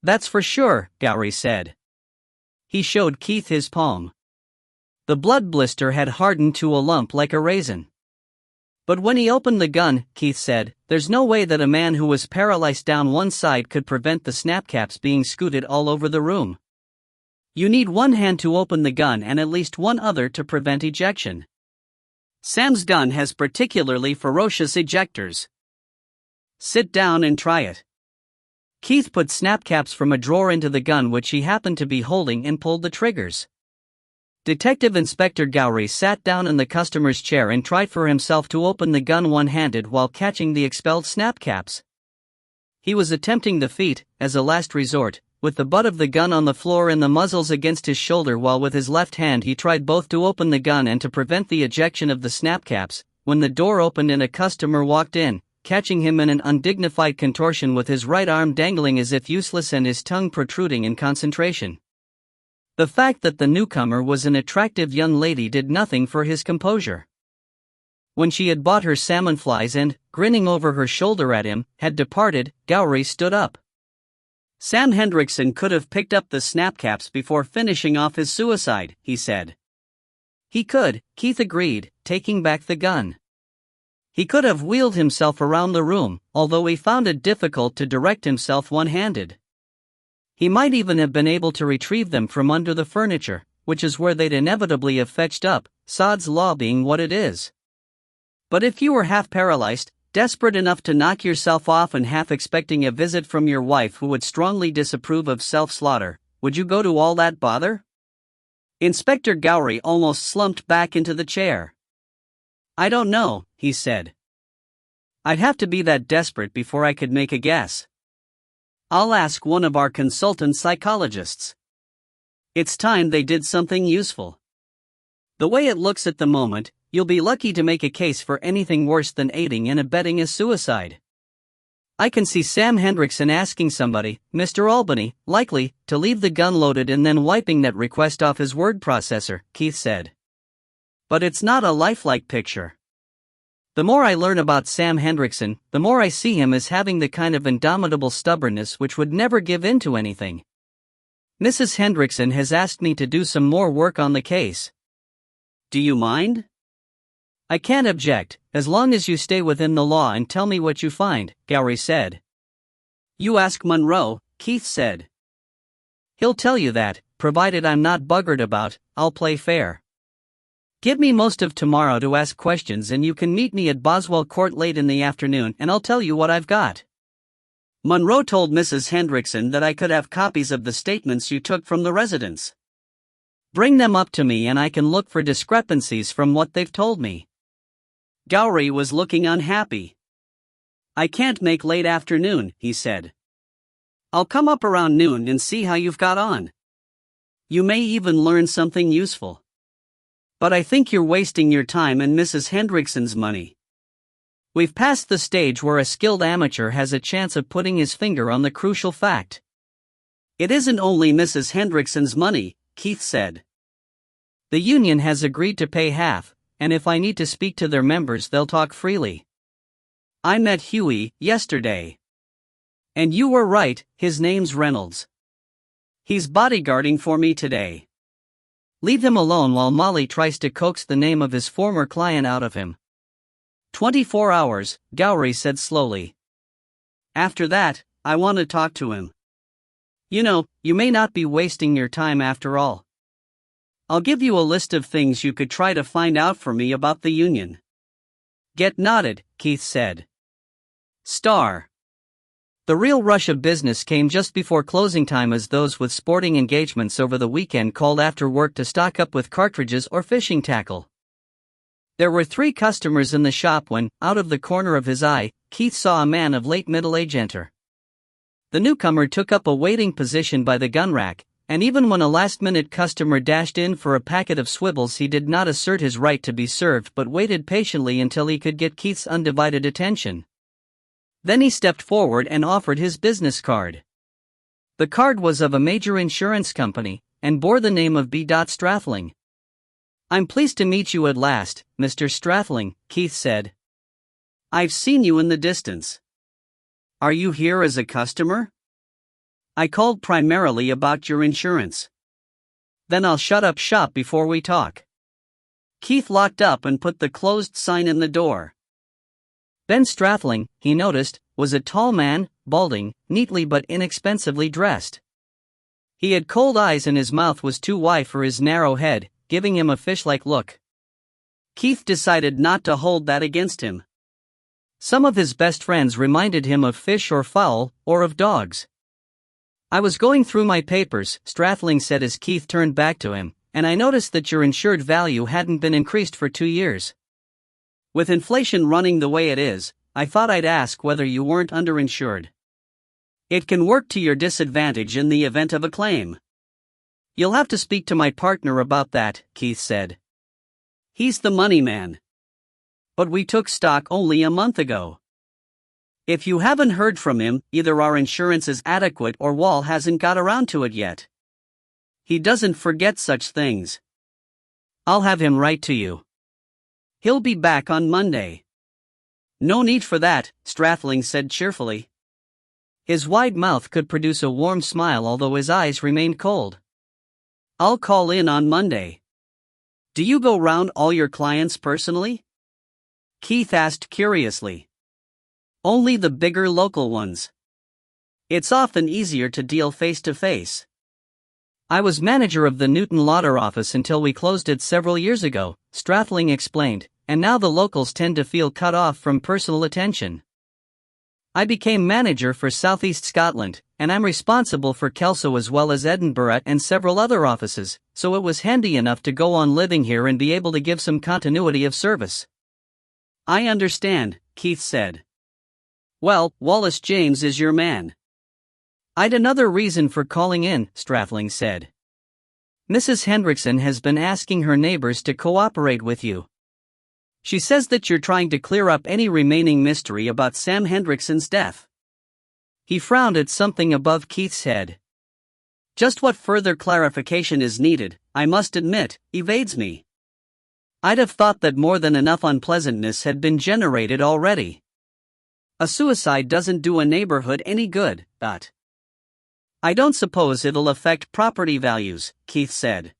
That's for sure, Gowrie said. He showed Keith his palm. The blood blister had hardened to a lump like a raisin. But when he opened the gun, Keith said, there's no way that a man who was paralyzed down one side could prevent the snapcaps being scooted all over the room. You need one hand to open the gun and at least one other to prevent ejection. Sam's gun has particularly ferocious ejectors. Sit down and try it. Keith put snapcaps from a drawer into the gun which he happened to be holding and pulled the triggers. Detective Inspector Gowrie sat down in the customer's chair and tried for himself to open the gun one-handed while catching the expelled snapcaps. He was attempting the feat, as a last resort, with the butt of the gun on the floor and the muzzles against his shoulder, while with his left hand he tried both to open the gun and to prevent the ejection of the snapcaps, when the door opened and a customer walked in, catching him in an undignified contortion with his right arm dangling as if useless and his tongue protruding in concentration. The fact that the newcomer was an attractive young lady did nothing for his composure. When she had bought her salmon flies and, grinning over her shoulder at him, had departed, Gowrie stood up. Sam Hendrickson could have picked up the snapcaps before finishing off his suicide, he said. He could, Keith agreed, taking back the gun. He could have wheeled himself around the room, although he found it difficult to direct himself one-handed. He might even have been able to retrieve them from under the furniture, which is where they'd inevitably have fetched up, Sod's law being what it is. But if you were half paralyzed, desperate enough to knock yourself off and half expecting a visit from your wife who would strongly disapprove of self-slaughter, would you go to all that bother? Inspector Gowrie almost slumped back into the chair. I don't know, he said. I'd have to be that desperate before I could make a guess. I'll ask one of our consultant psychologists. It's time they did something useful. The way it looks at the moment, you'll be lucky to make a case for anything worse than aiding and abetting a suicide. I can see Sam Hendrickson asking somebody, Mr. Albany, likely, to leave the gun loaded and then wiping that request off his word processor, Keith said. But it's not a lifelike picture. The more I learn about Sam Hendrickson, the more I see him as having the kind of indomitable stubbornness which would never give in to anything. Mrs. Hendrickson has asked me to do some more work on the case. Do you mind? I can't object, as long as you stay within the law and tell me what you find, Gowrie said. You ask Monroe, Keith said. He'll tell you that, provided I'm not buggered about, I'll play fair. Give me most of tomorrow to ask questions and you can meet me at Boswell Court late in the afternoon and I'll tell you what I've got. Monroe told Mrs. Hendrickson that I could have copies of the statements you took from the residents. Bring them up to me and I can look for discrepancies from what they've told me. Gowrie was looking unhappy. I can't make late afternoon, he said. I'll come up around noon and see how you've got on. You may even learn something useful. But I think you're wasting your time and Mrs. Hendrickson's money. We've passed the stage where a skilled amateur has a chance of putting his finger on the crucial fact. It isn't only Mrs. Hendrickson's money, Keith said. The union has agreed to pay half, and if I need to speak to their members they'll talk freely. I met Huey yesterday. And you were right, his name's Reynolds. He's bodyguarding for me today. Leave him alone while Molly tries to coax the name of his former client out of him. 24 hours, Gowrie said slowly. After that, I want to talk to him. You know, you may not be wasting your time after all. I'll give you a list of things you could try to find out for me about the union. Get nodded, Keith said. Star. The real rush of business came just before closing time as those with sporting engagements over the weekend called after work to stock up with cartridges or fishing tackle. There were 3 customers in the shop when, out of the corner of his eye, Keith saw a man of late middle age enter. The newcomer took up a waiting position by the gun rack, and even when a last-minute customer dashed in for a packet of swivels he did not assert his right to be served but waited patiently until he could get Keith's undivided attention. Then he stepped forward and offered his business card. The card was of a major insurance company, and bore the name of B. Strathling. I'm pleased to meet you at last, Mr. Strathling, Keith said. I've seen you in the distance. Are you here as a customer? I called primarily about your insurance. Then I'll shut up shop before we talk. Keith locked up and put the closed sign in the door. Ben Strathling, he noticed, was a tall man, balding, neatly but inexpensively dressed. He had cold eyes and his mouth was too wide for his narrow head, giving him a fish-like look. Keith decided not to hold that against him. Some of his best friends reminded him of fish or fowl, or of dogs. I was going through my papers, Strathling said as Keith turned back to him, and I noticed that your insured value hadn't been increased for 2 years. With inflation running the way it is, I thought I'd ask whether you weren't underinsured. It can work to your disadvantage in the event of a claim. You'll have to speak to my partner about that, Keith said. He's the money man. But we took stock only a month ago. If you haven't heard from him, either our insurance is adequate or Wall hasn't got around to it yet. He doesn't forget such things. I'll have him write to you. He'll be back on Monday. No need for that, Strathling said cheerfully. His wide mouth could produce a warm smile although his eyes remained cold. I'll call in on Monday. Do you go round all your clients personally? Keith asked curiously. Only the bigger local ones. It's often easier to deal face to face. I was manager of the Newton Lauder office until we closed it several years ago, Strathling explained, and now the locals tend to feel cut off from personal attention. I became manager for Southeast Scotland, and I'm responsible for Kelso as well as Edinburgh and several other offices, so it was handy enough to go on living here and be able to give some continuity of service. I understand, Keith said. Well, Wallace James is your man. I'd another reason for calling in, Strathling said. Mrs. Hendrickson has been asking her neighbors to cooperate with you. She says that you're trying to clear up any remaining mystery about Sam Hendrickson's death. He frowned at something above Keith's head. Just what further clarification is needed, I must admit, evades me. I'd have thought that more than enough unpleasantness had been generated already. A suicide doesn't do a neighborhood any good, but I don't suppose it'll affect property values, Keith said.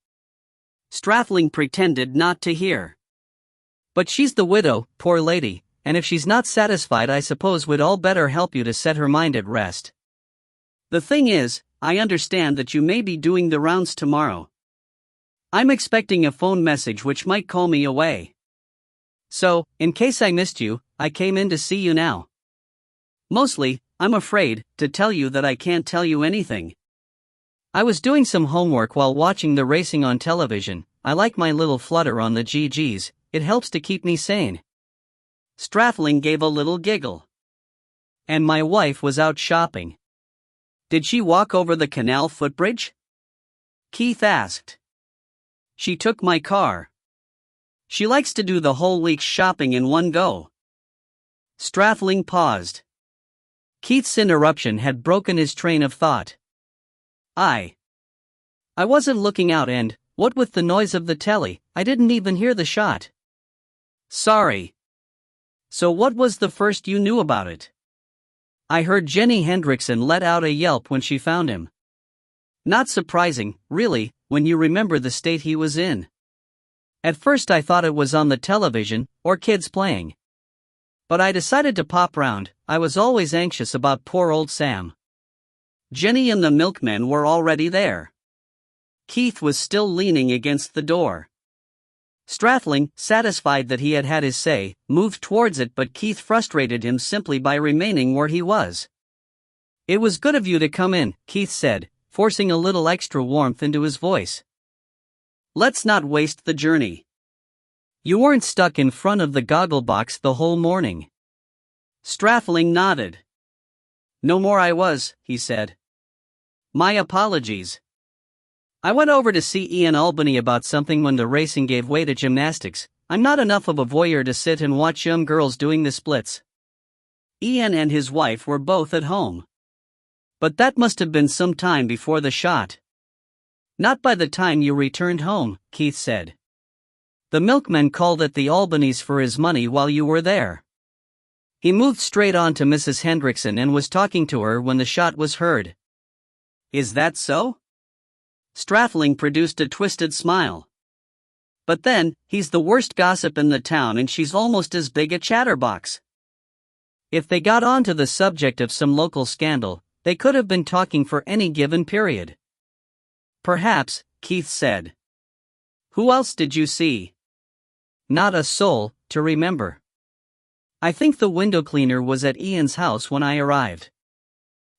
Strathling pretended not to hear. But she's the widow, poor lady, and if she's not satisfied I suppose we'd all better help you to set her mind at rest. The thing is, I understand that you may be doing the rounds tomorrow. I'm expecting a phone message which might call me away. So, in case I missed you, I came in to see you now. Mostly, I'm afraid to tell you that I can't tell you anything. I was doing some homework while watching the racing on television. I like my little flutter on the GGs, it helps to keep me sane. Strathling gave a little giggle. And my wife was out shopping. Did she walk over the canal footbridge? Keith asked. She took my car. She likes to do the whole week's shopping in one go. Strathling paused. Keith's interruption had broken his train of thought. I wasn't looking out and, what with the noise of the telly, I didn't even hear the shot. Sorry. So what was the first you knew about it? I heard Jenny Hendrickson let out a yelp when she found him. Not surprising, really, when you remember the state he was in. At first I thought it was on the television, or kids playing. But I decided to pop round. I was always anxious about poor old Sam. Jenny and the milkmen were already there. Keith was still leaning against the door. Strathling, satisfied that he had had his say, moved towards it, but Keith frustrated him simply by remaining where he was. It was good of you to come in, Keith said, forcing a little extra warmth into his voice. Let's not waste the journey. You weren't stuck in front of the goggle box the whole morning. Strathling nodded. No more I was, he said. My apologies. I went over to see Ian Albany about something when the racing gave way to gymnastics. I'm not enough of a voyeur to sit and watch young girls doing the splits. Ian and his wife were both at home. But that must have been some time before the shot. Not by the time you returned home, Keith said. The milkman called at the Albanys for his money while you were there. He moved straight on to Mrs. Hendrickson and was talking to her when the shot was heard. Is that so? Strathling produced a twisted smile. But then, he's the worst gossip in the town and she's almost as big a chatterbox. If they got on to the subject of some local scandal, they could have been talking for any given period. Perhaps, Keith said. Who else did you see? Not a soul, to remember. I think the window cleaner was at Ian's house when I arrived.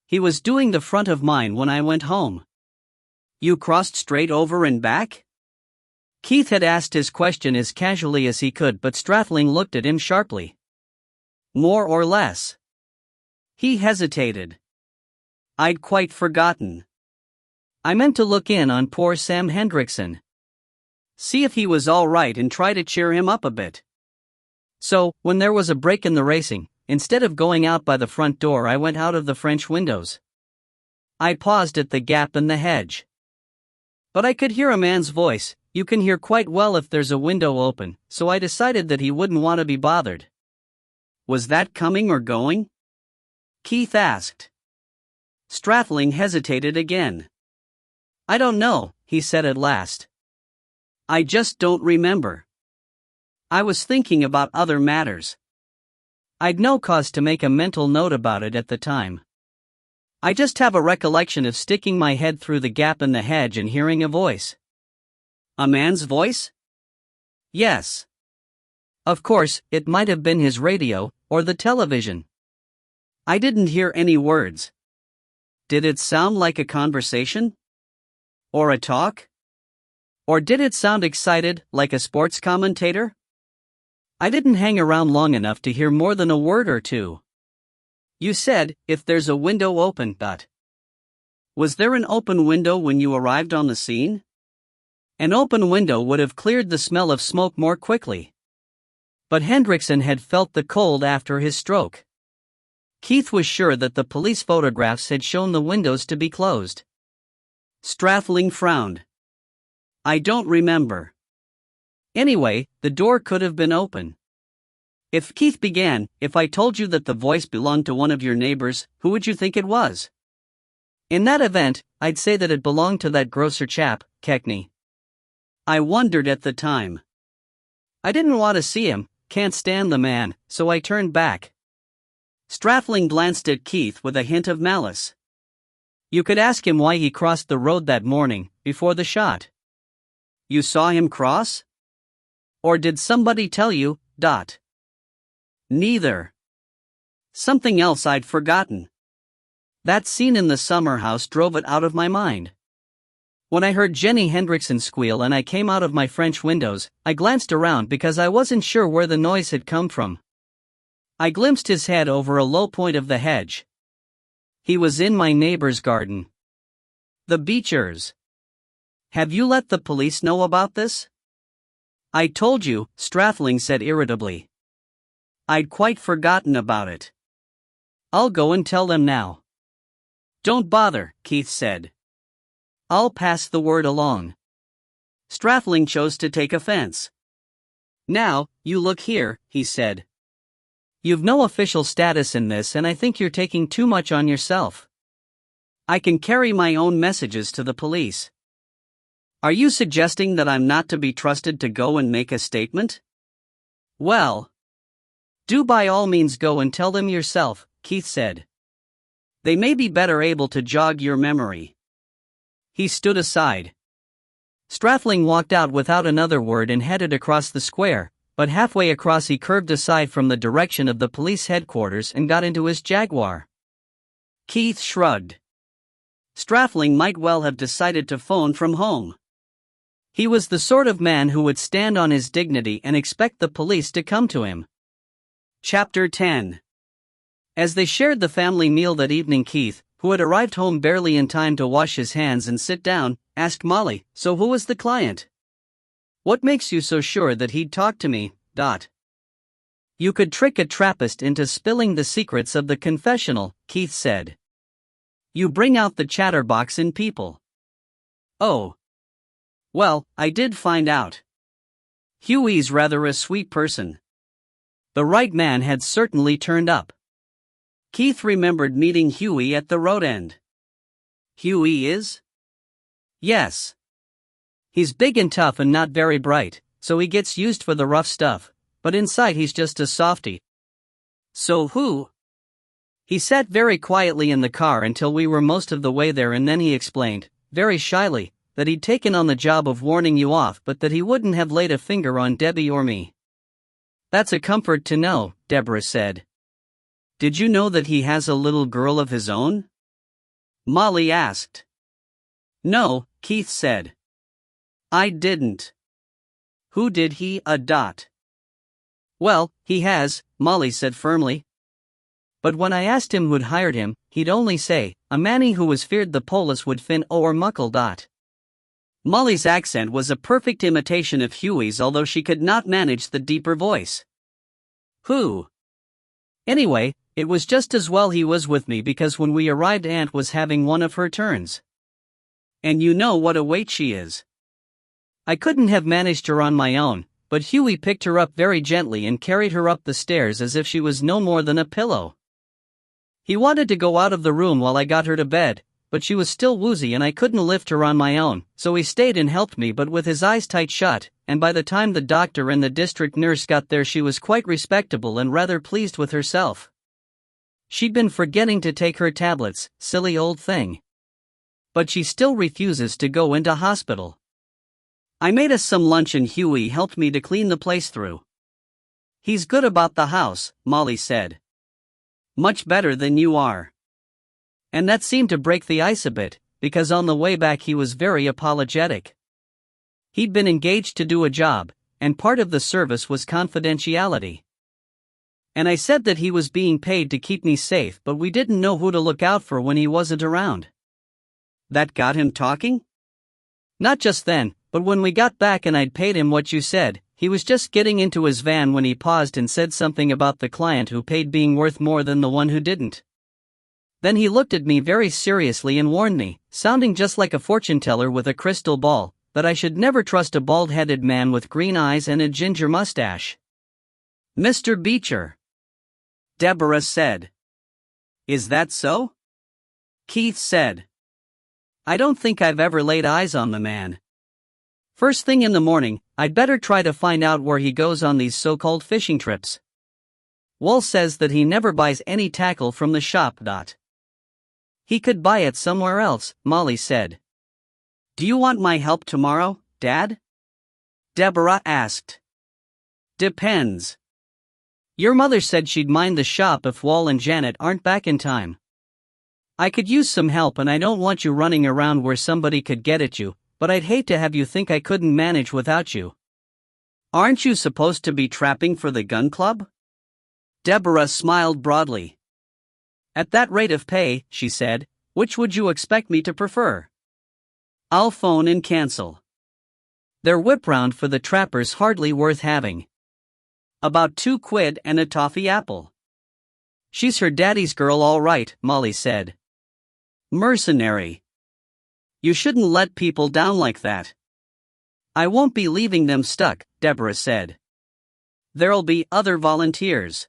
He was doing the front of mine when I went home. You crossed straight over and back? Keith had asked his question as casually as he could, but Strathling looked at him sharply. More or less. He hesitated. I'd quite forgotten. I meant to look in on poor Sam Hendrickson. See if he was all right and try to cheer him up a bit. So, when there was a break in the racing, instead of going out by the front door I went out of the French windows. I paused at the gap in the hedge. But I could hear a man's voice. You can hear quite well if there's a window open, so I decided that he wouldn't want to be bothered. Was that coming or going? Keith asked. Strathling hesitated again. I don't know, he said at last. I just don't remember. I was thinking about other matters. I'd no cause to make a mental note about it at the time. I just have a recollection of sticking my head through the gap in the hedge and hearing a voice. A man's voice? Yes. Of course, it might have been his radio, or the television. I didn't hear any words. Did it sound like a conversation? Or a talk? Or did it sound excited, like a sports commentator? I didn't hang around long enough to hear more than a word or two. You said, if there's a window open, but was there an open window when you arrived on the scene? An open window would have cleared the smell of smoke more quickly. But Hendrickson had felt the cold after his stroke. Keith was sure that the police photographs had shown the windows to be closed. Strathling frowned. I don't remember. Anyway, the door could have been open. If Keith began, if I told you that the voice belonged to one of your neighbors, who would you think it was? In that event, I'd say that it belonged to that grocer chap, Keckney. I wondered at the time. I didn't want to see him, can't stand the man, so I turned back. Strathling glanced at Keith with a hint of malice. You could ask him why he crossed the road that morning, before the shot. You saw him cross? Or did somebody tell you, Dot? Neither. Something else I'd forgotten. That scene in the summer house drove it out of my mind. When I heard Jenny Hendrickson squeal and I came out of my French windows, I glanced around because I wasn't sure where the noise had come from. I glimpsed his head over a low point of the hedge. He was in my neighbor's garden. The Beechers. Have you let the police know about this? I told you, Strathling said irritably. I'd quite forgotten about it. I'll go and tell them now. Don't bother, Keith said. I'll pass the word along. Strathling chose to take offense. Now, you look here, he said. You've no official status in this and I think you're taking too much on yourself. I can carry my own messages to the police. Are you suggesting that I'm not to be trusted to go and make a statement? Well, do by all means go and tell them yourself, Keith said. They may be better able to jog your memory. He stood aside. Strathling walked out without another word and headed across the square, but halfway across he curved aside from the direction of the police headquarters and got into his Jaguar. Keith shrugged. Strathling might well have decided to phone from home. He was the sort of man who would stand on his dignity and expect the police to come to him. Chapter 10. As they shared the family meal that evening, Keith, who had arrived home barely in time to wash his hands and sit down, asked Molly, So who was the client? What makes you so sure that he'd talk to me, Dot? You could trick a Trappist into spilling the secrets of the confessional, Keith said. You bring out the chatterbox in people. Oh. Well, I did find out. Hughie's rather a sweet person. The right man had certainly turned up. Keith remembered meeting Hughie at the road end. Hughie is? Yes. He's big and tough and not very bright, so he gets used for the rough stuff, but inside he's just a softy. So who? He sat very quietly in the car until we were most of the way there and then he explained, very shyly, that he'd taken on the job of warning you off but that he wouldn't have laid a finger on Debbie or me. That's a comfort to know, Deborah said. Did you know that he has a little girl of his own? Molly asked. No, Keith said. I didn't. Who did he adopt? Well, he has, Molly said firmly. But when I asked him who'd hired him, he'd only say, a manny who was feared the polis would fin or muckle dot. Molly's accent was a perfect imitation of Hughie's, although she could not manage the deeper voice. Who? Anyway, it was just as well he was with me because when we arrived Aunt was having one of her turns. And you know what a weight she is. I couldn't have managed her on my own, but Hughie picked her up very gently and carried her up the stairs as if she was no more than a pillow. He wanted to go out of the room while I got her to bed, but she was still woozy and I couldn't lift her on my own, so he stayed and helped me, but with his eyes tight shut, and by the time the doctor and the district nurse got there she was quite respectable and rather pleased with herself. She'd been forgetting to take her tablets, silly old thing. But she still refuses to go into hospital. I made us some lunch and Huey helped me to clean the place through. He's good about the house, Molly said. Much better than you are. And that seemed to break the ice a bit, because on the way back he was very apologetic. He'd been engaged to do a job, and part of the service was confidentiality. And I said that he was being paid to keep me safe, but we didn't know who to look out for when he wasn't around. That got him talking? Not just then, but when we got back and I'd paid him what you said, he was just getting into his van when he paused and said something about the client who paid being worth more than the one who didn't. Then he looked at me very seriously and warned me, sounding just like a fortune teller with a crystal ball, that I should never trust a bald-headed man with green eyes and a ginger mustache. Mr. Beecher, Deborah said. Is that so? Keith said. I don't think I've ever laid eyes on the man. First thing in the morning, I'd better try to find out where he goes on these so-called fishing trips. Wall says that he never buys any tackle from the shop. He could buy it somewhere else, Molly said. Do you want my help tomorrow, Dad? Deborah asked. Depends. Your mother said she'd mind the shop if Wall and Janet aren't back in time. I could use some help and I don't want you running around where somebody could get at you, but I'd hate to have you think I couldn't manage without you. Aren't you supposed to be trapping for the gun club? Deborah smiled broadly. At that rate of pay, she said, which would you expect me to prefer? I'll phone and cancel. Their whip round for the trappers hardly worth having. About £2 and a toffee apple. She's her daddy's girl all right, Molly said. Mercenary. You shouldn't let people down like that. I won't be leaving them stuck, Deborah said. There'll be other volunteers.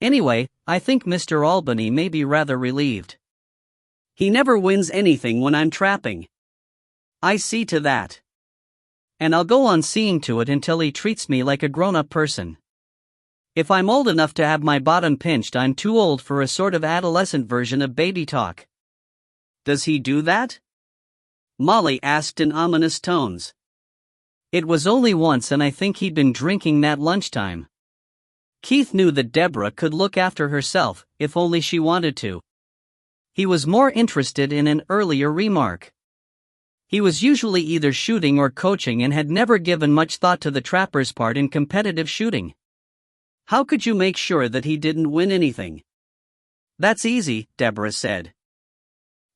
Anyway, I think Mr. Albany may be rather relieved. He never wins anything when I'm trapping. I see to that. And I'll go on seeing to it until he treats me like a grown-up person. If I'm old enough to have my bottom pinched, I'm too old for a sort of adolescent version of baby talk. Does he do that? Molly asked in ominous tones. It was only once and I think he'd been drinking that lunchtime. Keith knew that Deborah could look after herself, if only she wanted to. He was more interested in an earlier remark. He was usually either shooting or coaching and had never given much thought to the trapper's part in competitive shooting. How could you make sure that he didn't win anything? That's easy, Deborah said.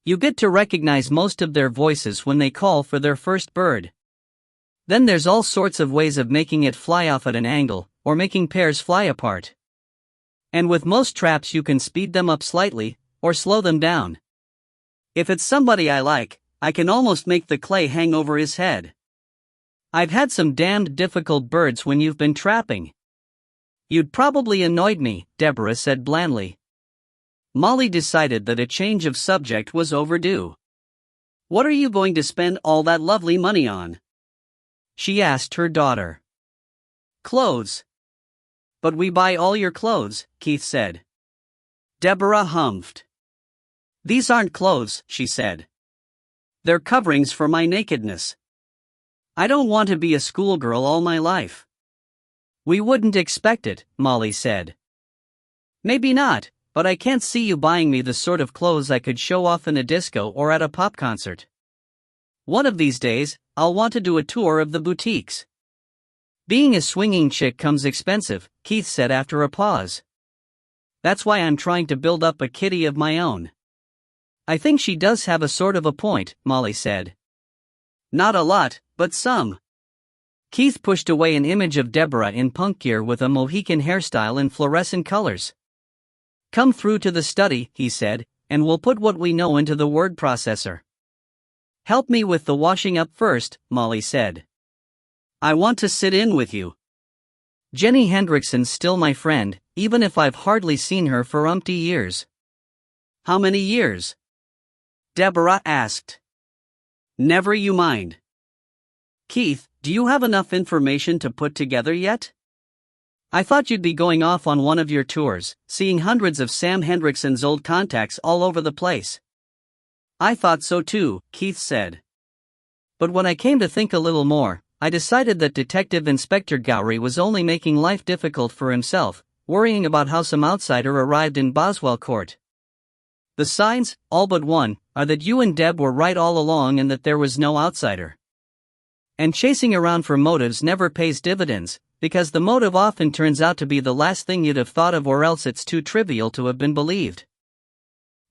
You get to recognize most of their voices when they call for their first bird. Then there's all sorts of ways of making it fly off at an angle, or making pairs fly apart. And with most traps you can speed them up slightly, or slow them down. If it's somebody I like, I can almost make the clay hang over his head. I've had some damned difficult birds when you've been trapping. You'd probably annoyed me, Deborah said blandly. Molly decided that a change of subject was overdue. What are you going to spend all that lovely money on? She asked her daughter. Clothes. But we buy all your clothes, Keith said. Deborah humphed. These aren't clothes, she said. They're coverings for my nakedness. I don't want to be a schoolgirl all my life. We wouldn't expect it, Molly said. Maybe not, but I can't see you buying me the sort of clothes I could show off in a disco or at a pop concert. One of these days, I'll want to do a tour of the boutiques. Being a swinging chick comes expensive, Keith said after a pause. That's why I'm trying to build up a kitty of my own. I think she does have a sort of a point, Molly said. Not a lot, but some. Keith pushed away an image of Deborah in punk gear with a Mohican hairstyle in fluorescent colors. Come through to the study, he said, and we'll put what we know into the word processor. Help me with the washing up first, Molly said. I want to sit in with you. Jenny Hendrickson's still my friend, even if I've hardly seen her for umpty years. How many years? Deborah asked. Never you mind. Keith, do you have enough information to put together yet? I thought you'd be going off on one of your tours, seeing hundreds of Sam Hendrickson's old contacts all over the place. I thought so too, Keith said. But when I came to think a little more, I decided that Detective Inspector Gowrie was only making life difficult for himself, worrying about how some outsider arrived in Boswell Court. The signs, all but one, are that you and Deb were right all along and that there was no outsider. And chasing around for motives never pays dividends, because the motive often turns out to be the last thing you'd have thought of, or else it's too trivial to have been believed.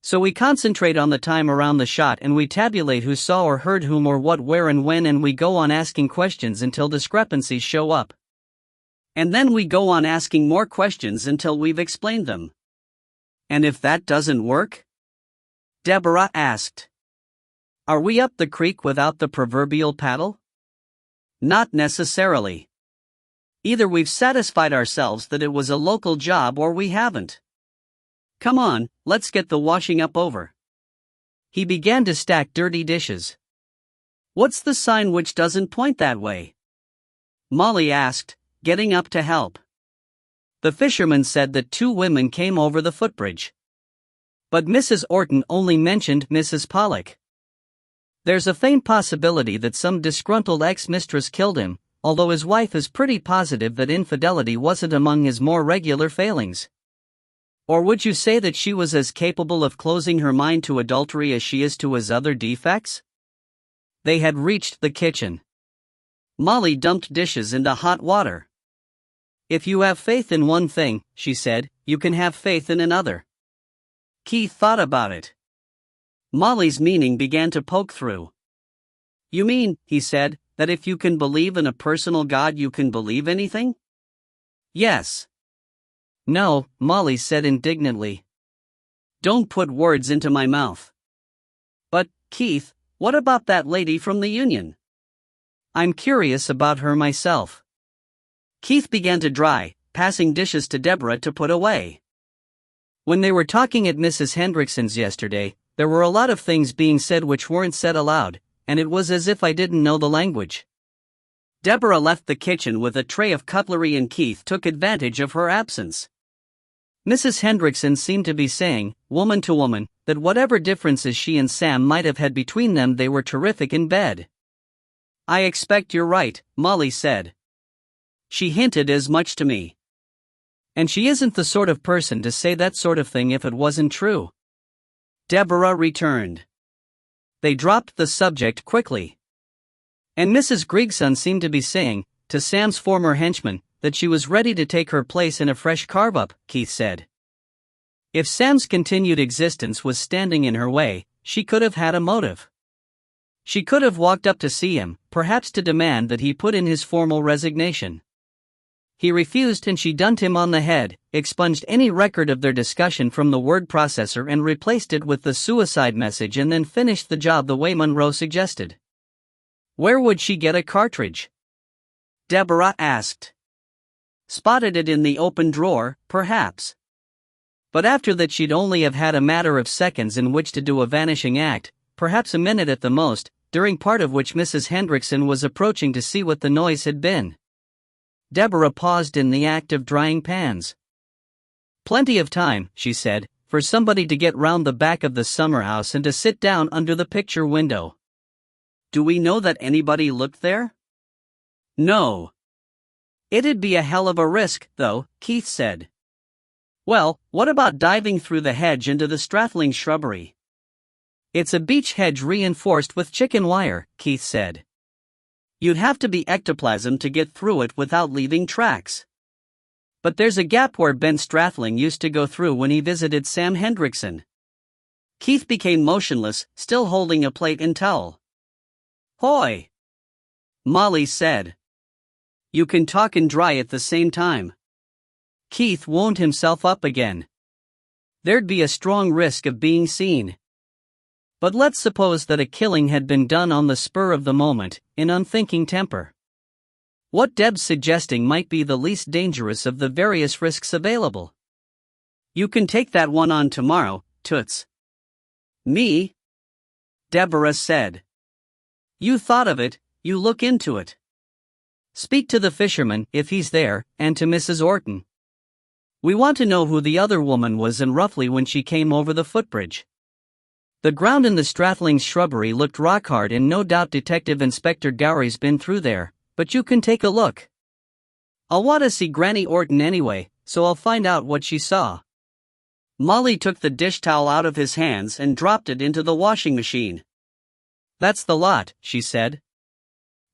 So we concentrate on the time around the shot and we tabulate who saw or heard whom or what, where and when, and we go on asking questions until discrepancies show up. And then we go on asking more questions until we've explained them. And if that doesn't work? Deborah asked. Are we up the creek without the proverbial paddle? Not necessarily. Either we've satisfied ourselves that it was a local job or we haven't. Come on, let's get the washing up over. He began to stack dirty dishes. What's the sign which doesn't point that way? Molly asked, getting up to help. The fisherman said that two women came over the footbridge. But Mrs. Orton only mentioned Mrs. Pollock. There's a faint possibility that some disgruntled ex-mistress killed him, although his wife is pretty positive that infidelity wasn't among his more regular failings. Or would you say that she was as capable of closing her mind to adultery as she is to his other defects? They had reached the kitchen. Molly dumped dishes into hot water. If you have faith in one thing, she said, you can have faith in another. Keith thought about it. Molly's meaning began to poke through. You mean, he said, that if you can believe in a personal God you can believe anything? Yes. No, Molly said indignantly. Don't put words into my mouth. But, Keith, what about that lady from the Union? I'm curious about her myself. Keith began to dry, passing dishes to Deborah to put away. When they were talking at Mrs. Hendrickson's yesterday, there were a lot of things being said which weren't said aloud, and it was as if I didn't know the language. Deborah left the kitchen with a tray of cutlery and Keith took advantage of her absence. Mrs. Hendrickson seemed to be saying, woman to woman, that whatever differences she and Sam might have had between them, they were terrific in bed. I expect you're right, Molly said. She hinted as much to me. And she isn't the sort of person to say that sort of thing if it wasn't true. Deborah returned. They dropped the subject quickly. And Mrs. Grigson seemed to be saying, to Sam's former henchman, that she was ready to take her place in a fresh carve-up, Keith said. If Sam's continued existence was standing in her way, she could have had a motive. She could have walked up to see him, perhaps to demand that he put in his formal resignation. He refused and she dunked him on the head, expunged any record of their discussion from the word processor and replaced it with the suicide message, and then finished the job the way Monroe suggested. Where would she get a cartridge? Deborah asked. Spotted it in the open drawer, perhaps. But after that she'd only have had a matter of seconds in which to do a vanishing act, perhaps a minute at the most, during part of which Mrs. Hendrickson was approaching to see what the noise had been. Deborah paused in the act of drying pans. Plenty of time, she said, for somebody to get round the back of the summer house and to sit down under the picture window. Do we know that anybody looked there? No. It'd be a hell of a risk, though, Keith said. Well, what about diving through the hedge into the strathling shrubbery? It's a beech hedge reinforced with chicken wire, Keith said. You'd have to be ectoplasm to get through it without leaving tracks. But there's a gap where Ben Strathling used to go through when he visited Sam Hendrickson. Keith became motionless, still holding a plate and towel. Hoy! Molly said. You can talk and dry at the same time. Keith wound himself up again. There'd be a strong risk of being seen. But let's suppose that a killing had been done on the spur of the moment, in unthinking temper. What Deb's suggesting might be the least dangerous of the various risks available. You can take that one on tomorrow, Toots. Me? Deborah said. You thought of it, you look into it. Speak to the fisherman, if he's there, and to Mrs. Orton. We want to know who the other woman was and roughly when she came over the footbridge. The ground in the Strathling's shrubbery looked rock hard and no doubt Detective Inspector Gowry's been through there, but you can take a look. I'll want to see Granny Orton anyway, so I'll find out what she saw. Molly took the dish towel out of his hands and dropped it into the washing machine. That's the lot, she said.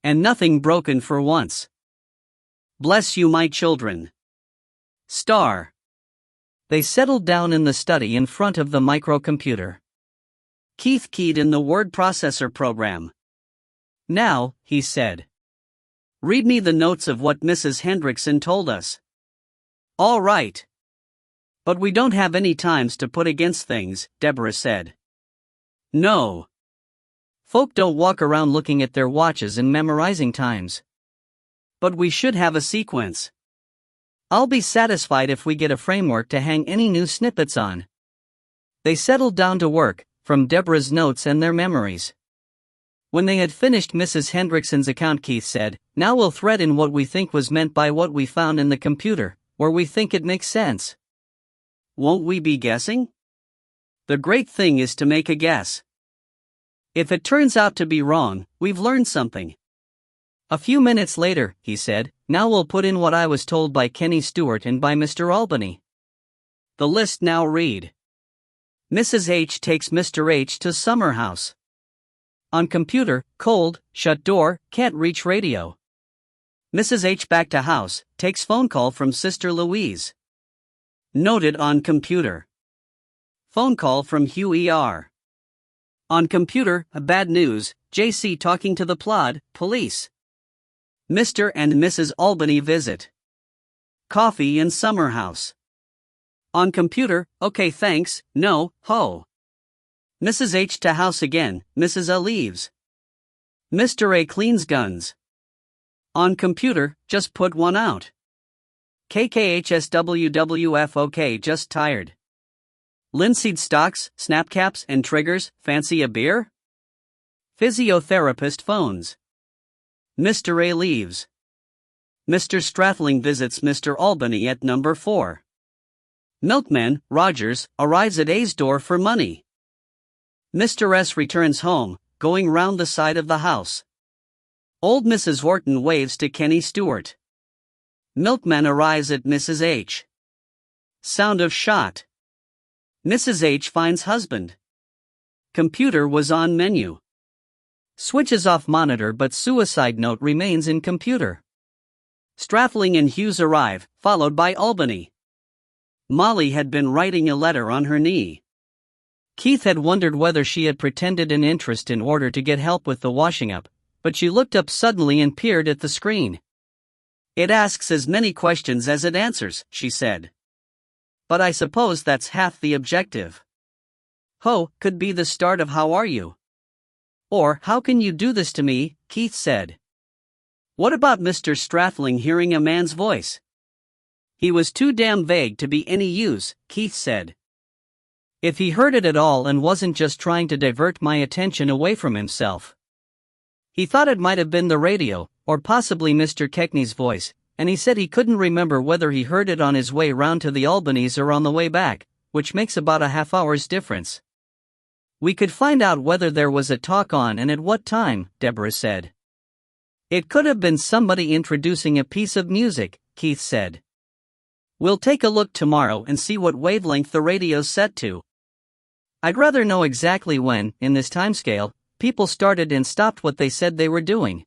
And nothing broken for once. Bless you, my children. Star. They settled down in the study in front of the microcomputer. Keith keyed in the word processor program. Now, he said. Read me the notes of what Mrs. Hendrickson told us. All right. But we don't have any times to put against things, Deborah said. No. Folk don't walk around looking at their watches and memorizing times. But we should have a sequence. I'll be satisfied if we get a framework to hang any new snippets on. They settled down to work, from Deborah's notes and their memories. When they had finished Mrs. Hendrickson's account, Keith said, Now we'll thread in what we think was meant by what we found in the computer, where we think it makes sense. Won't we be guessing? The great thing is to make a guess. If it turns out to be wrong, we've learned something. A few minutes later, he said, Now we'll put in what I was told by Kenny Stewart and by Mr. Albany. The list now read. Mrs. H takes Mr. H to summer house. On computer, cold, shut door, can't reach radio. Mrs. H back to house, takes phone call from Sister Louise. Noted on computer. Phone call from Hugh E.R. On computer, bad news, JC talking to the Plod, police. Mr. and Mrs. Albany visit. Coffee in summer house. On computer, okay thanks, no, ho. Mrs. H to house again, Mrs. A leaves. Mr. A cleans guns. On computer, just put one out. KKHSWWF okay just tired. Linseed stocks, snapcaps and triggers, fancy a beer? Physiotherapist phones. Mr. A leaves. Mr. Strathling visits Mr. Albany at number 4. Milkman, Rogers, arrives at A's door for money. Mr. S returns home, going round the side of the house. Old Mrs. Orton waves to Kenny Stewart. Milkman arrives at Mrs. H. Sound of shot. Mrs. H finds husband. Computer was on menu. Switches off monitor but suicide note remains in computer. Strathling and Hughes arrive, followed by Albany. Molly had been writing a letter on her knee. Keith had wondered whether she had pretended an interest in order to get help with the washing up, but she looked up suddenly and peered at the screen. It asks as many questions as it answers, she said. But I suppose that's half the objective. Ho could be the start of how are you? Or how can you do this to me, Keith said. What about Mr. Strathling hearing a man's voice? He was too damn vague to be any use, Keith said. If he heard it at all and wasn't just trying to divert my attention away from himself. He thought it might have been the radio, or possibly Mr. Keckney's voice, and he said he couldn't remember whether he heard it on his way round to the Albanys or on the way back, which makes about a half-hour's difference. We could find out whether there was a talk on and at what time, Deborah said. It could have been somebody introducing a piece of music, Keith said. We'll take a look tomorrow and see what wavelength the radio's set to. I'd rather know exactly when, in this timescale, people started and stopped what they said they were doing.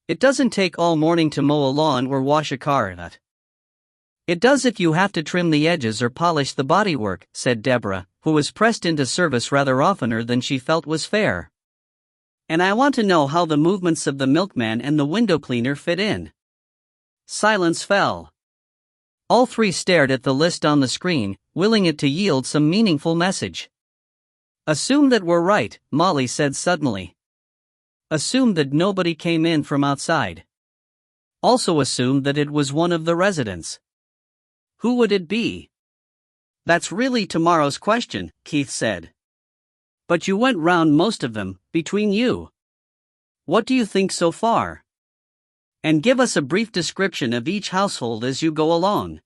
It doesn't take all morning to mow a lawn or wash a car. It does if you have to trim the edges or polish the bodywork, said Deborah, who was pressed into service rather oftener than she felt was fair. And I want to know how the movements of the milkman and the window cleaner fit in. Silence fell. All three stared at the list on the screen, willing it to yield some meaningful message. Assume that we're right, Molly said suddenly. Assume that nobody came in from outside. Also assume that it was one of the residents. Who would it be? That's really tomorrow's question, Keith said. But you went round most of them, between you. What do you think so far? And give us a brief description of each household as you go along.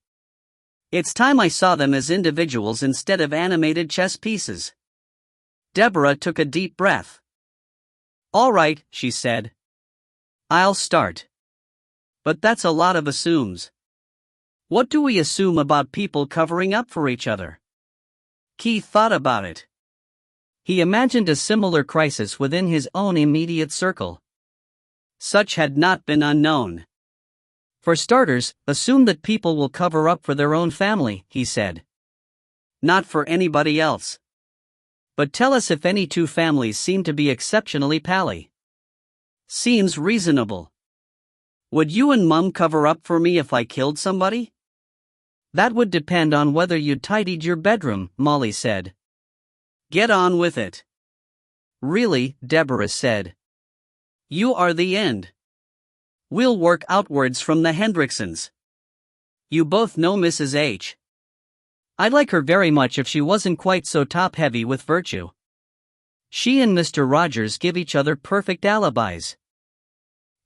It's time I saw them as individuals instead of animated chess pieces. Deborah took a deep breath. All right, she said. I'll start. But that's a lot of assumes. What do we assume about people covering up for each other? Keith thought about it. He imagined a similar crisis within his own immediate circle. Such had not been unknown. For starters, assume that people will cover up for their own family, he said. Not for anybody else. But tell us if any two families seem to be exceptionally pally. Seems reasonable. Would you and Mum cover up for me if I killed somebody? That would depend on whether you'd tidied your bedroom, Molly said. Get on with it. Really, Deborah said. You are the end. We'll work outwards from the Hendricksons. You both know Mrs. H. I'd like her very much if she wasn't quite so top-heavy with virtue. She and Mr. Rogers give each other perfect alibis.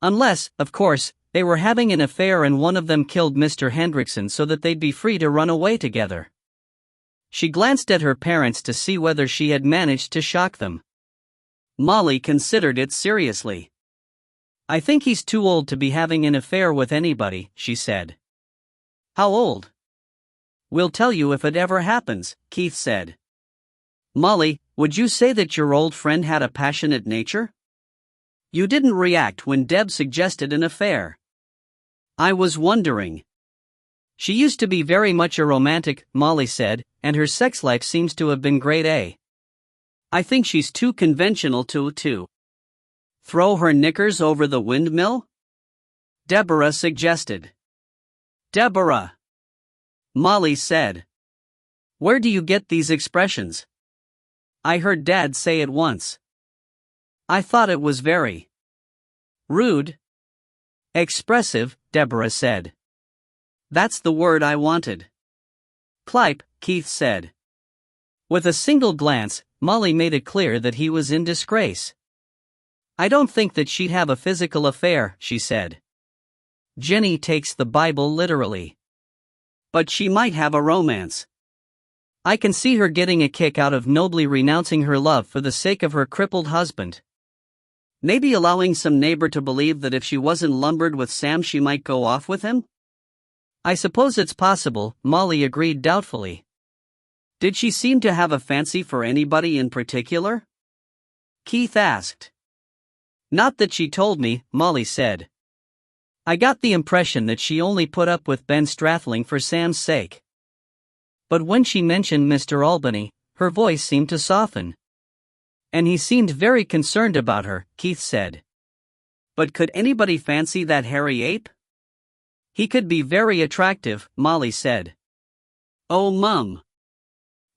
Unless, of course, they were having an affair and one of them killed Mr. Hendrickson so that they'd be free to run away together. She glanced at her parents to see whether she had managed to shock them. Molly considered it seriously. I think he's too old to be having an affair with anybody, she said. How old? We'll tell you if it ever happens, Keith said. Molly, would you say that your old friend had a passionate nature? You didn't react when Deb suggested an affair. I was wondering. She used to be very much a romantic, Molly said, and her sex life seems to have been grade A. I think she's too conventional to throw her knickers over the windmill? Deborah suggested. Deborah! Molly said. Where do you get these expressions? I heard Dad say it once. I thought it was very rude. Expressive, Deborah said. That's the word I wanted. Clipe, Keith said. With a single glance, Molly made it clear that he was in disgrace. I don't think that she'd have a physical affair, she said. Jenny takes the Bible literally. But she might have a romance. I can see her getting a kick out of nobly renouncing her love for the sake of her crippled husband. Maybe allowing some neighbor to believe that if she wasn't lumbered with Sam she might go off with him? I suppose it's possible, Molly agreed doubtfully. Did she seem to have a fancy for anybody in particular? Keith asked. Not that she told me, Molly said. I got the impression that she only put up with Ben Strathling for Sam's sake. But when she mentioned Mr. Albany, her voice seemed to soften. And he seemed very concerned about her, Keith said. But could anybody fancy that hairy ape? He could be very attractive, Molly said. Oh, Mum.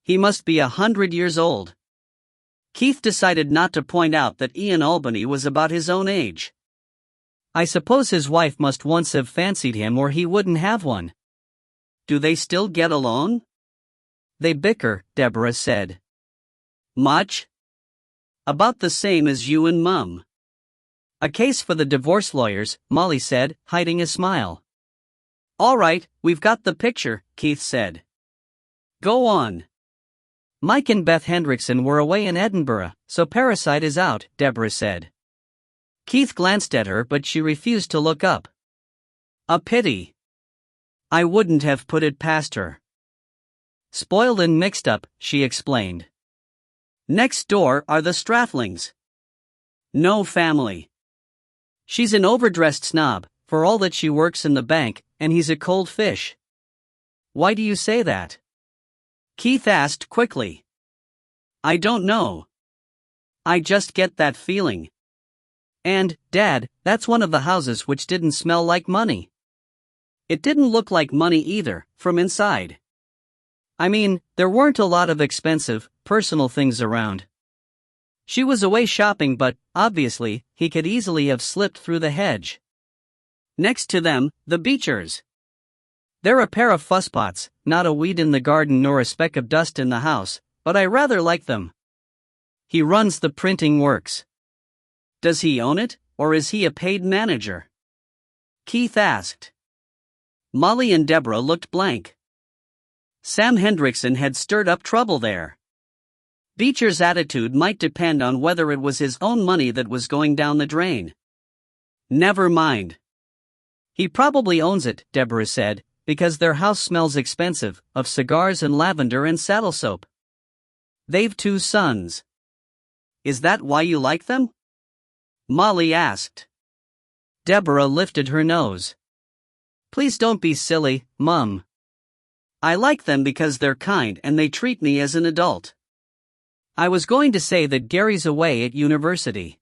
He must be 100 years old. Keith decided not to point out that Ian Albany was about his own age. I suppose his wife must once have fancied him or he wouldn't have one. Do they still get along? They bicker, Deborah said. Much? About the same as you and Mum. A case for the divorce lawyers, Molly said, hiding a smile. All right, we've got the picture, Keith said. Go on. Mike and Beth Hendrickson were away in Edinburgh, so Parasite is out, Deborah said. Keith glanced at her but she refused to look up. A pity. I wouldn't have put it past her. Spoiled and mixed up, she explained. Next door are the Strathlings. No family. She's an overdressed snob, for all that she works in the bank, and he's a cold fish. Why do you say that? Keith asked quickly. I don't know. I just get that feeling. And, Dad, that's one of the houses which didn't smell like money. It didn't look like money either, from inside. I mean, there weren't a lot of expensive, personal things around. She was away shopping but, obviously, he could easily have slipped through the hedge. Next to them, the Beechers. They're a pair of fusspots, not a weed in the garden nor a speck of dust in the house, but I rather like them. He runs the printing works. Does he own it, or is he a paid manager? Keith asked. Molly and Deborah looked blank. Sam Hendrickson had stirred up trouble there. Beecher's attitude might depend on whether it was his own money that was going down the drain. Never mind. He probably owns it, Deborah said, because their house smells expensive, of cigars and lavender and saddle soap. They've 2 sons. Is that why you like them? Molly asked. Deborah lifted her nose. Please don't be silly, Mum. I like them because they're kind and they treat me as an adult. I was going to say that Gary's away at university.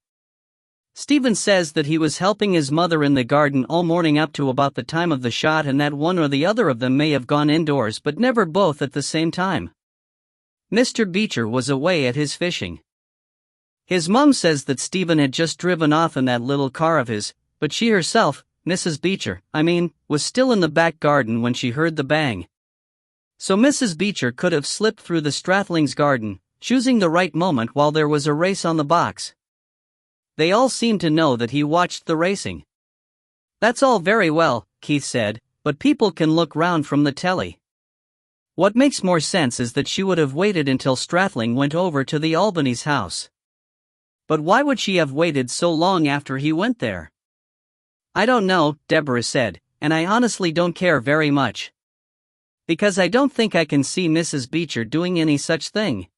Stephen says that he was helping his mother in the garden all morning up to about the time of the shot, and that one or the other of them may have gone indoors but never both at the same time. Mr. Beecher was away at his fishing. His mum says that Stephen had just driven off in that little car of his, but she herself, Mrs. Beecher, was still in the back garden when she heard the bang. So Mrs. Beecher could have slipped through the Strathlings' garden, choosing the right moment while there was a race on the box. They all seemed to know that he watched the racing. That's all very well, Keith said, but people can look round from the telly. What makes more sense is that she would have waited until Strathling went over to the Albany's house. But why would she have waited so long after he went there? I don't know, Deborah said, and I honestly don't care very much. Because I don't think I can see Mrs. Beecher doing any such thing.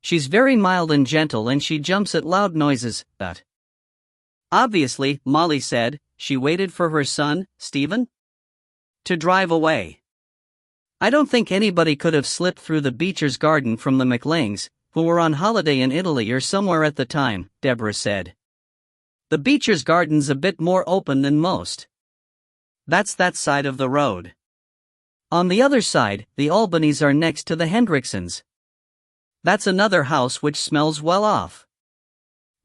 She's very mild and gentle and she jumps at loud noises, but... Obviously, Molly said, she waited for her son, Stephen, to drive away. I don't think anybody could have slipped through the Beecher's garden from the McLeans, who were on holiday in Italy or somewhere at the time, Deborah said. The Beecher's garden's a bit more open than most. That's that side of the road. On the other side, the Albanys are next to the Hendricksons. That's another house which smells well off.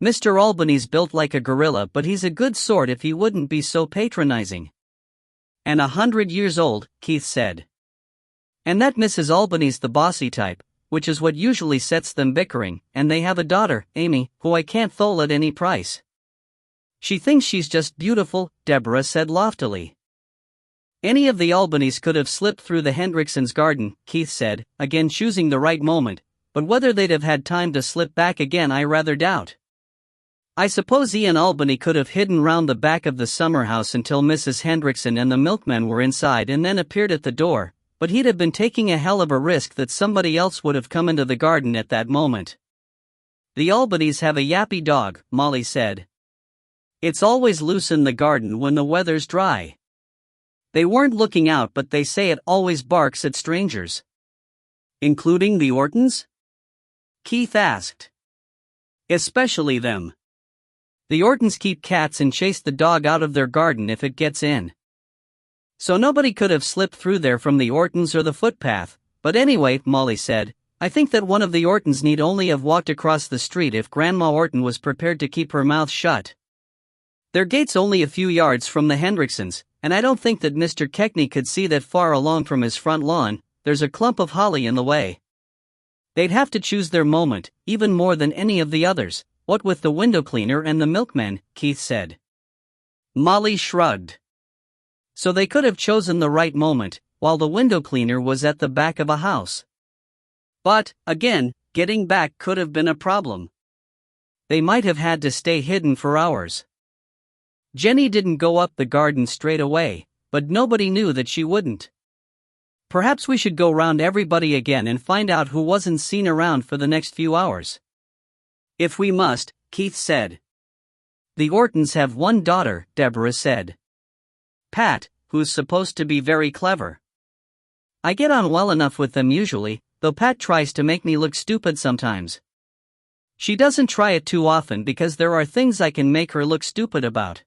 Mr. Albany's built like a gorilla, but he's a good sort if he wouldn't be so patronizing. And 100 years old, Keith said. And that Mrs. Albany's the bossy type, which is what usually sets them bickering, and they have a daughter, Amy, who I can't thole at any price. She thinks she's just beautiful, Deborah said loftily. Any of the Albanys could have slipped through the Hendricksons' garden, Keith said, again choosing the right moment, but whether they'd have had time to slip back again I rather doubt. I suppose Ian Albany could have hidden round the back of the summer house until Mrs. Hendrickson and the milkmen were inside and then appeared at the door, but he'd have been taking a hell of a risk that somebody else would have come into the garden at that moment. The Albanys have a yappy dog, Molly said. It's always loose in the garden when the weather's dry. They weren't looking out, but they say it always barks at strangers. Including the Ortons? Keith asked. Especially them. The Ortons keep cats and chase the dog out of their garden if it gets in. So nobody could have slipped through there from the Ortons or the footpath, but anyway, Molly said, I think that one of the Ortons need only have walked across the street if Grandma Orton was prepared to keep her mouth shut. Their gate's only a few yards from the Hendricksons, and I don't think that Mr. Keckney could see that far along from his front lawn. There's a clump of holly in the way. They'd have to choose their moment, even more than any of the others, what with the window cleaner and the milkman, Keith said. Molly shrugged. So they could have chosen the right moment, while the window cleaner was at the back of a house. But, again, getting back could have been a problem. They might have had to stay hidden for hours. Jenny didn't go up the garden straight away, but nobody knew that she wouldn't. Perhaps we should go round everybody again and find out who wasn't seen around for the next few hours. If we must, Keith said. The Ortons have one daughter, Deborah said. Pat, who's supposed to be very clever. I get on well enough with them usually, though Pat tries to make me look stupid sometimes. She doesn't try it too often because there are things I can make her look stupid about.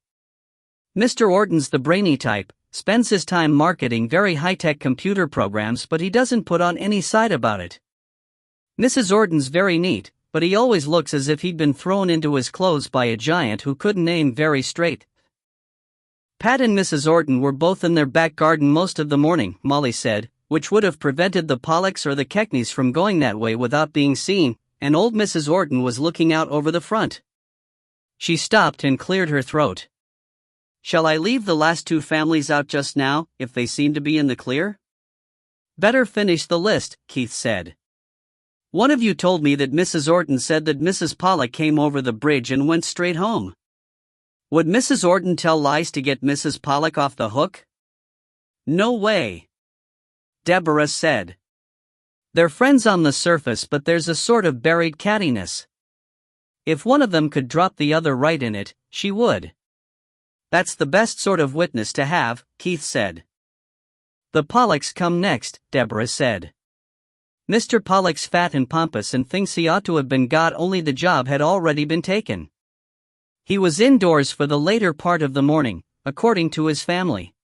Mr. Orton's the brainy type, spends his time marketing very high-tech computer programs, but he doesn't put on any side about it. Mrs. Orton's very neat, but he always looks as if he'd been thrown into his clothes by a giant who couldn't aim very straight. Pat and Mrs. Orton were both in their back garden most of the morning, Molly said, which would have prevented the Pollocks or the Keckneys from going that way without being seen, and old Mrs. Orton was looking out over the front. She stopped and cleared her throat. "Shall I leave the last two families out just now, if they seem to be in the clear?" "Better finish the list," Keith said. "One of you told me that Mrs. Orton said that Mrs. Pollock came over the bridge and went straight home. Would Mrs. Orton tell lies to get Mrs. Pollock off the hook?" "No way," Deborah said. "They're friends on the surface, but there's a sort of buried cattiness. If one of them could drop the other right in it, she would." "That's the best sort of witness to have," Keith said. "The Pollocks come next," Deborah said. "Mr. Pollock's fat and pompous and thinks he ought to have been got, only the job had already been taken. He was indoors for the later part of the morning, according to his family.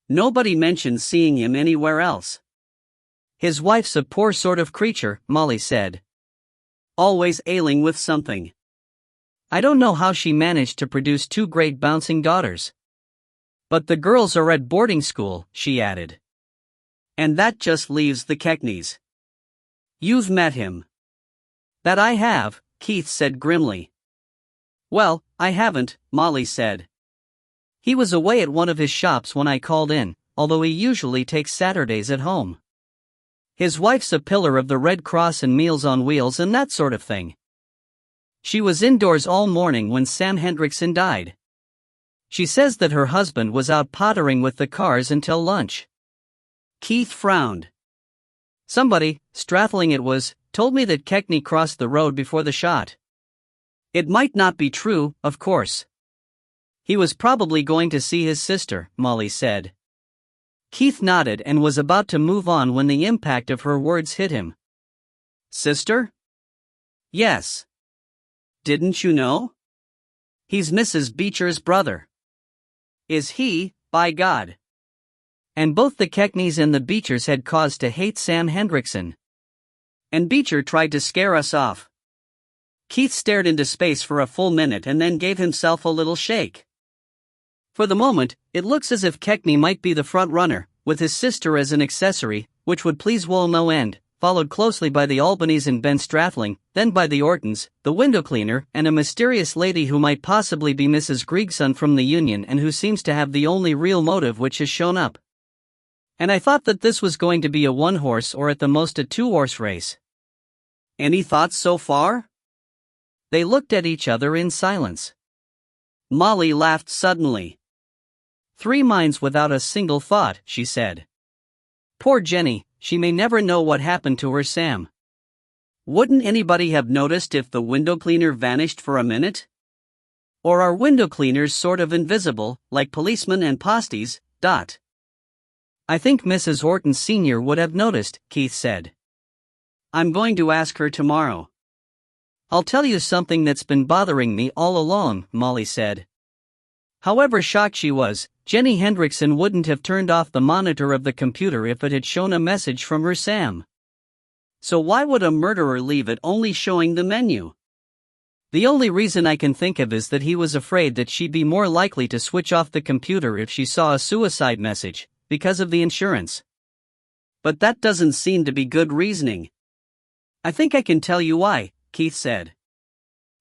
Nobody mentioned seeing him anywhere else. His wife's a poor sort of creature," Molly said. "Always ailing with something. I don't know how she managed to produce two great bouncing daughters. But the girls are at boarding school," she added. "And that just leaves the Keckneys." "You've met him." "That I have," Keith said grimly. "Well, I haven't," Molly said. "He was away at one of his shops when I called in, although he usually takes Saturdays at home. His wife's a pillar of the Red Cross and Meals on Wheels and that sort of thing. She was indoors all morning when Sam Hendrickson died. She says that her husband was out pottering with the cars until lunch." Keith frowned. "Somebody, Strathling it was, told me that Keckney crossed the road before the shot. It might not be true, of course. He was probably going to see his sister," Molly said. Keith nodded and was about to move on when the impact of her words hit him. "Sister?" "Yes. Didn't you know? He's Mrs. Beecher's brother." "Is he, by God?" And both the Keckneys and the Beechers had cause to hate Sam Hendrickson. "And Beecher tried to scare us off." Keith stared into space for a full minute and then gave himself a little shake. "For the moment, it looks as if Keckney might be the front runner, with his sister as an accessory, which would please Wool no end, followed closely by the Albanys and Ben Strathling, then by the Ortons, the window cleaner, and a mysterious lady who might possibly be Mrs. Griegson from the Union and who seems to have the only real motive which has shown up. And I thought that this was going to be a one-horse or at the most a two-horse race." "Any thoughts so far?" They looked at each other in silence. Molly laughed suddenly. "Three minds without a single thought," she said. "Poor Jenny, she may never know what happened to her Sam. Wouldn't anybody have noticed if the window cleaner vanished for a minute? Or are window cleaners sort of invisible, like policemen and posties, dot?" "I think Mrs. Orton Sr. would have noticed," Keith said. "I'm going to ask her tomorrow." "I'll tell you something that's been bothering me all along," Molly said. However shocked she was, Jenny Hendrickson wouldn't have turned off the monitor of the computer if it had shown a message from her Sam. So why would a murderer leave it only showing the menu? The only reason I can think of is that he was afraid that she'd be more likely to switch off the computer if she saw a suicide message, because of the insurance. But that doesn't seem to be good reasoning. "I think I can tell you why," Keith said.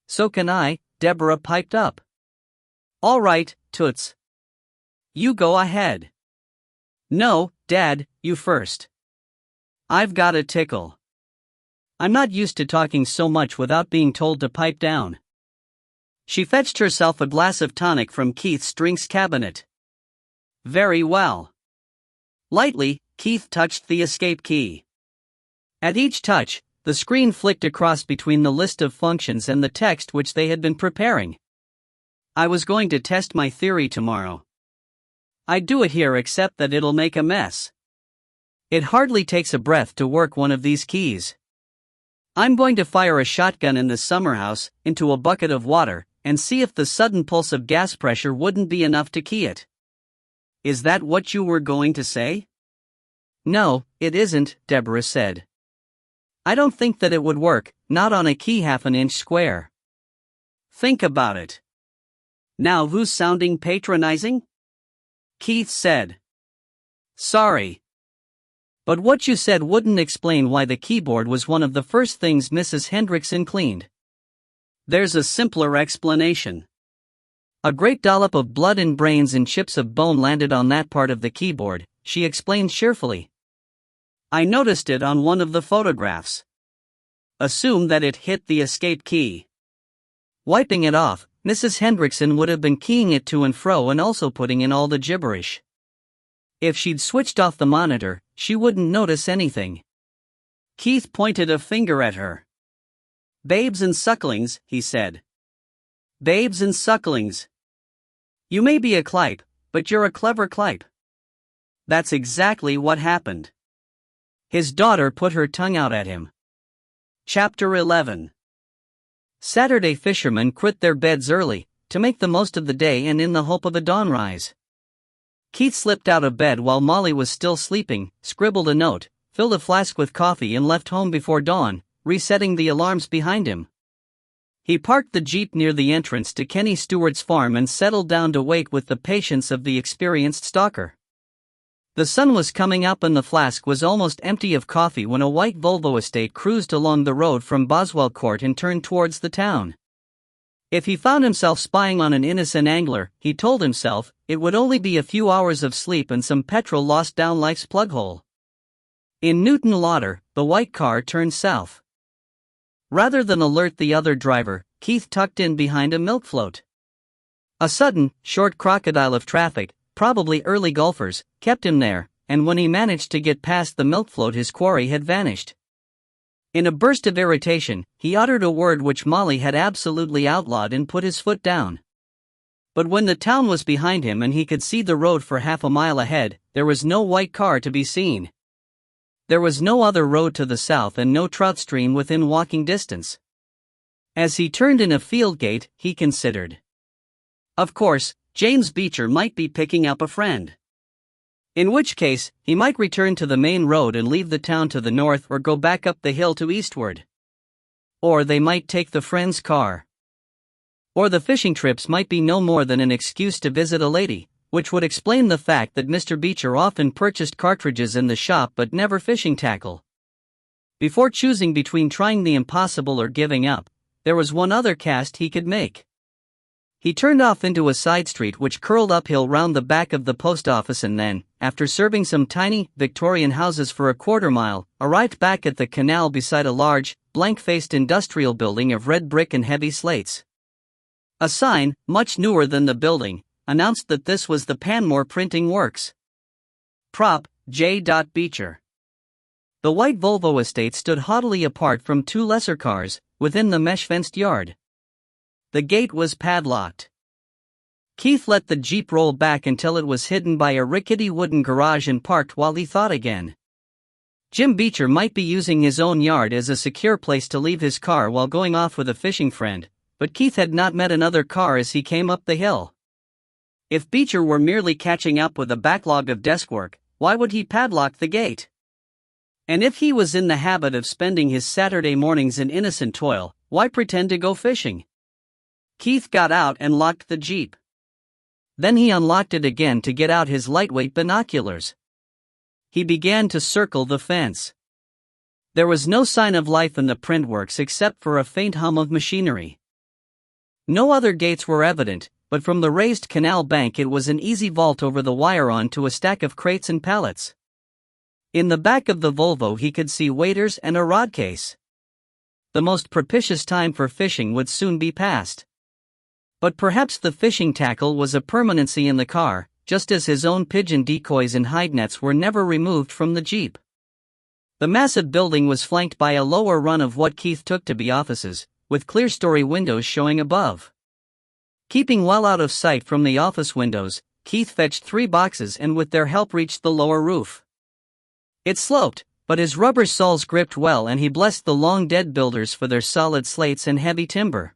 "So can I," Deborah piped up. "All right, Toots. You go ahead." "No, Dad, you first. I've got a tickle. I'm not used to talking so much without being told to pipe down." She fetched herself a glass of tonic from Keith's drinks cabinet. "Very well." Lightly, Keith touched the escape key. At each touch, the screen flicked across between the list of functions and the text which they had been preparing. "I was going to test my theory tomorrow. I'd do it here except that it'll make a mess. It hardly takes a breath to work one of these keys. I'm going to fire a shotgun in the summer house, into a bucket of water, and see if the sudden pulse of gas pressure wouldn't be enough to key it." "Is that what you were going to say?" "No, it isn't," Deborah said. "I don't think that it would work, not on a key half an inch square." "Think about it." "Now who's sounding patronizing?" Keith said. "Sorry." But what you said wouldn't explain why the keyboard was one of the first things Mrs. Hendrickson cleaned. There's a simpler explanation. A great dollop of blood and brains and chips of bone landed on that part of the keyboard, she explained cheerfully. I noticed it on one of the photographs. Assume that it hit the escape key. Wiping it off, Mrs. Hendrickson would have been keying it to and fro and also putting in all the gibberish. If she'd switched off the monitor, she wouldn't notice anything. Keith pointed a finger at her. Babes and sucklings, he said. Babes and sucklings. You may be a clype, but you're a clever clype. That's exactly what happened. His daughter put her tongue out at him. Chapter 11. Saturday fishermen quit their beds early, to make the most of the day and in the hope of a dawnrise. Keith slipped out of bed while Molly was still sleeping, scribbled a note, filled a flask with coffee and left home before dawn, resetting the alarms behind him. He parked the Jeep near the entrance to Kenny Stewart's farm and settled down to wait with the patience of the experienced stalker. The sun was coming up and the flask was almost empty of coffee when a white Volvo estate cruised along the road from Boswell Court and turned towards the town. If he found himself spying on an innocent angler, he told himself, it would only be a few hours of sleep and some petrol lost down life's plug hole. In Newton Lauder, the white car turned south. Rather than alert the other driver, Keith tucked in behind a milk float. A sudden, short crocodile of traffic, probably early golfers, kept him there, and when he managed to get past the milk float his quarry had vanished. In a burst of irritation, he uttered a word which Molly had absolutely outlawed and put his foot down. But when the town was behind him and he could see the road for half a mile ahead, there was no white car to be seen. There was no other road to the south and no trout stream within walking distance. As he turned in a field gate, he considered. Of course, James Beecher might be picking up a friend. In which case, he might return to the main road and leave the town to the north or go back up the hill to eastward. Or they might take the friend's car. Or the fishing trips might be no more than an excuse to visit a lady, which would explain the fact that Mr. Beecher often purchased cartridges in the shop but never fishing tackle. Before choosing between trying the impossible or giving up, there was one other cast he could make. He turned off into a side street which curled uphill round the back of the post office and then, after serving some tiny, Victorian houses for a quarter mile, arrived back at the canal beside a large, blank-faced industrial building of red brick and heavy slates. A sign, much newer than the building, announced that this was the Panmure Printing Works. Prop. J. Beecher. The white Volvo estate stood haughtily apart from two lesser cars, within the mesh-fenced yard. The gate was padlocked. Keith let the Jeep roll back until it was hidden by a rickety wooden garage and parked while he thought again. Jim Beecher might be using his own yard as a secure place to leave his car while going off with a fishing friend, but Keith had not met another car as he came up the hill. If Beecher were merely catching up with a backlog of desk work, why would he padlock the gate? And if he was in the habit of spending his Saturday mornings in innocent toil, why pretend to go fishing? Keith got out and locked the Jeep. Then he unlocked it again to get out his lightweight binoculars. He began to circle the fence. There was no sign of life in the printworks except for a faint hum of machinery. No other gates were evident, but from the raised canal bank it was an easy vault over the wire onto a stack of crates and pallets. In the back of the Volvo he could see waders and a rod case. The most propitious time for fishing would soon be past. But perhaps the fishing tackle was a permanency in the car, just as his own pigeon decoys and hide nets were never removed from the Jeep. The massive building was flanked by a lower run of what Keith took to be offices, with clear-story windows showing above. Keeping well out of sight from the office windows, Keith fetched 3 boxes and with their help reached the lower roof. It sloped, but his rubber soles gripped well and he blessed the long-dead builders for their solid slates and heavy timber.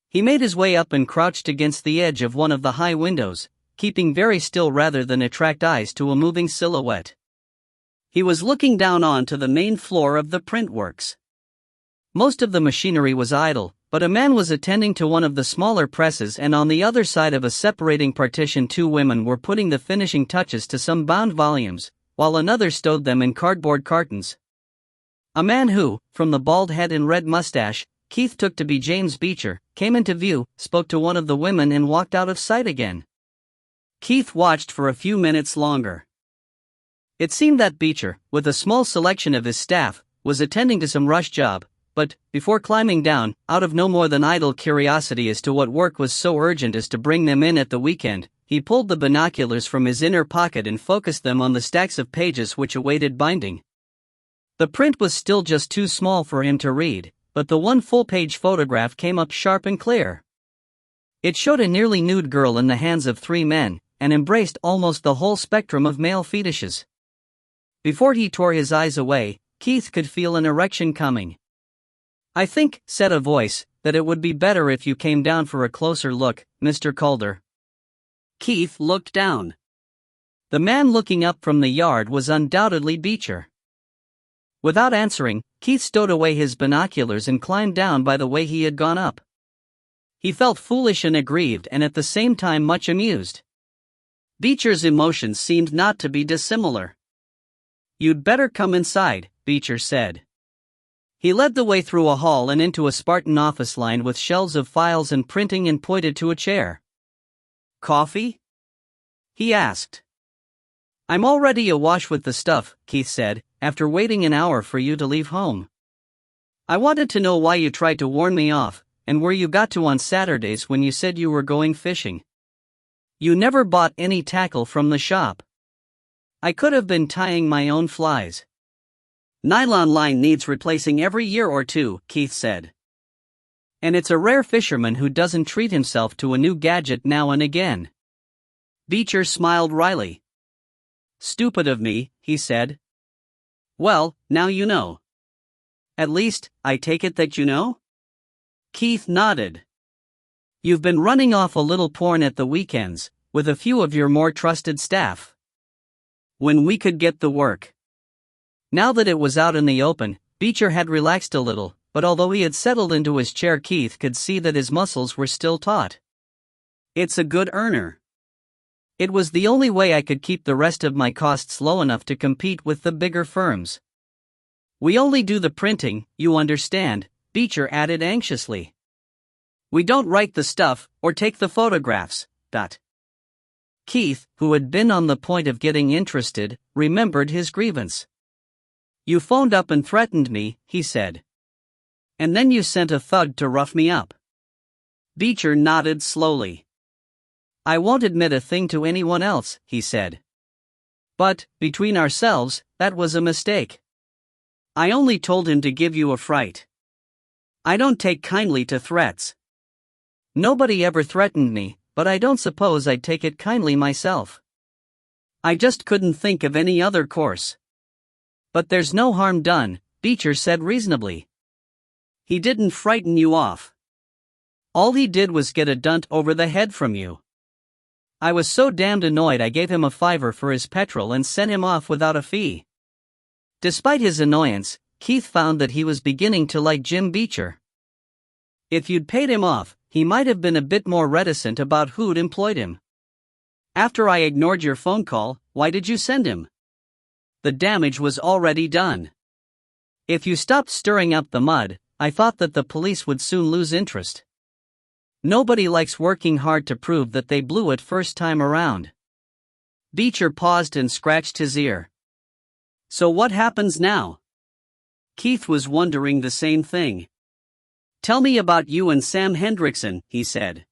He made his way up and crouched against the edge of one of the high windows, keeping very still rather than attract eyes to a moving silhouette. He was looking down onto the main floor of the printworks. Most of the machinery was idle, but a man was attending to one of the smaller presses and on the other side of a separating partition 2 women were putting the finishing touches to some bound volumes, while another stowed them in cardboard cartons. A man who, from the bald head and red mustache, Keith took to be James Beecher, came into view, spoke to one of the women and walked out of sight again. Keith watched for a few minutes longer. It seemed that Beecher, with a small selection of his staff, was attending to some rush job, but, before climbing down, out of no more than idle curiosity as to what work was so urgent as to bring them in at the weekend, he pulled the binoculars from his inner pocket and focused them on the stacks of pages which awaited binding. The print was still just too small for him to read, but the one full-page photograph came up sharp and clear. It showed a nearly nude girl in the hands of three men, and embraced almost the whole spectrum of male fetishes. Before he tore his eyes away, Keith could feel an erection coming. "I think," said a voice, "that it would be better if you came down for a closer look, Mr. Calder." Keith looked down. The man looking up from the yard was undoubtedly Beecher. Without answering, Keith stowed away his binoculars and climbed down by the way he had gone up. He felt foolish and aggrieved and at the same time much amused. Beecher's emotions seemed not to be dissimilar. "You'd better come inside," Beecher said. He led the way through a hall and into a Spartan office lined with shelves of files and printing and pointed to a chair. "Coffee?" he asked. "I'm already awash with the stuff," Keith said, "after waiting an hour for you to leave home. I wanted to know why you tried to warn me off, and where you got to on Saturdays when you said you were going fishing. You never bought any tackle from the shop. I could have been tying my own flies." "Nylon line needs replacing every year or two," Keith said. "And it's a rare fisherman who doesn't treat himself to a new gadget now and again." Beecher smiled wryly. "Stupid of me," he said. "Well, now you know. At least, I take it that you know?" Keith nodded. "You've been running off a little porn at the weekends, with a few of your more trusted staff. When we could get the work." Now that it was out in the open, Beecher had relaxed a little, but although he had settled into his chair, Keith could see that his muscles were still taut. "It's a good earner. It was the only way I could keep the rest of my costs low enough to compete with the bigger firms. We only do the printing, you understand," Beecher added anxiously. "We don't write the stuff, or take the photographs." Keith, who had been on the point of getting interested, remembered his grievance. "You phoned up and threatened me," he said. "And then you sent a thug to rough me up." Beecher nodded slowly. "I won't admit a thing to anyone else," he said. "But, between ourselves, that was a mistake. I only told him to give you a fright. I don't take kindly to threats. Nobody ever threatened me, but I don't suppose I'd take it kindly myself. I just couldn't think of any other course." "But there's no harm done," Beecher said reasonably. "He didn't frighten you off. All he did was get a dunt over the head from you. I was so damned annoyed I gave him a $5 for his petrol and sent him off without a fee." Despite his annoyance, Keith found that he was beginning to like Jim Beecher. If you'd paid him off, he might have been a bit more reticent about who'd employed him. "After I ignored your phone call, why did you send him? The damage was already done. If you stopped stirring up the mud, I thought that the police would soon lose interest. Nobody likes working hard to prove that they blew it first time around." Beecher paused and scratched his ear. "So what happens now?" Keith was wondering the same thing. "Tell me about you and Sam Hendrickson," he said.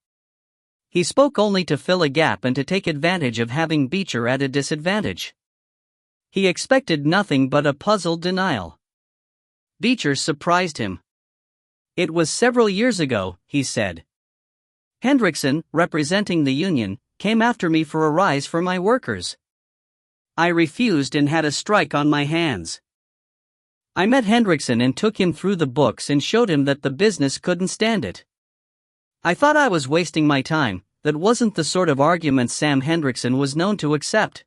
He spoke only to fill a gap and to take advantage of having Beecher at a disadvantage. He expected nothing but a puzzled denial. Beecher surprised him. "It was several years ago," he said. "Hendrickson, representing the union, came after me for a rise for my workers. I refused and had a strike on my hands. I met Hendrickson and took him through the books and showed him that the business couldn't stand it. I thought I was wasting my time, that wasn't the sort of argument Sam Hendrickson was known to accept.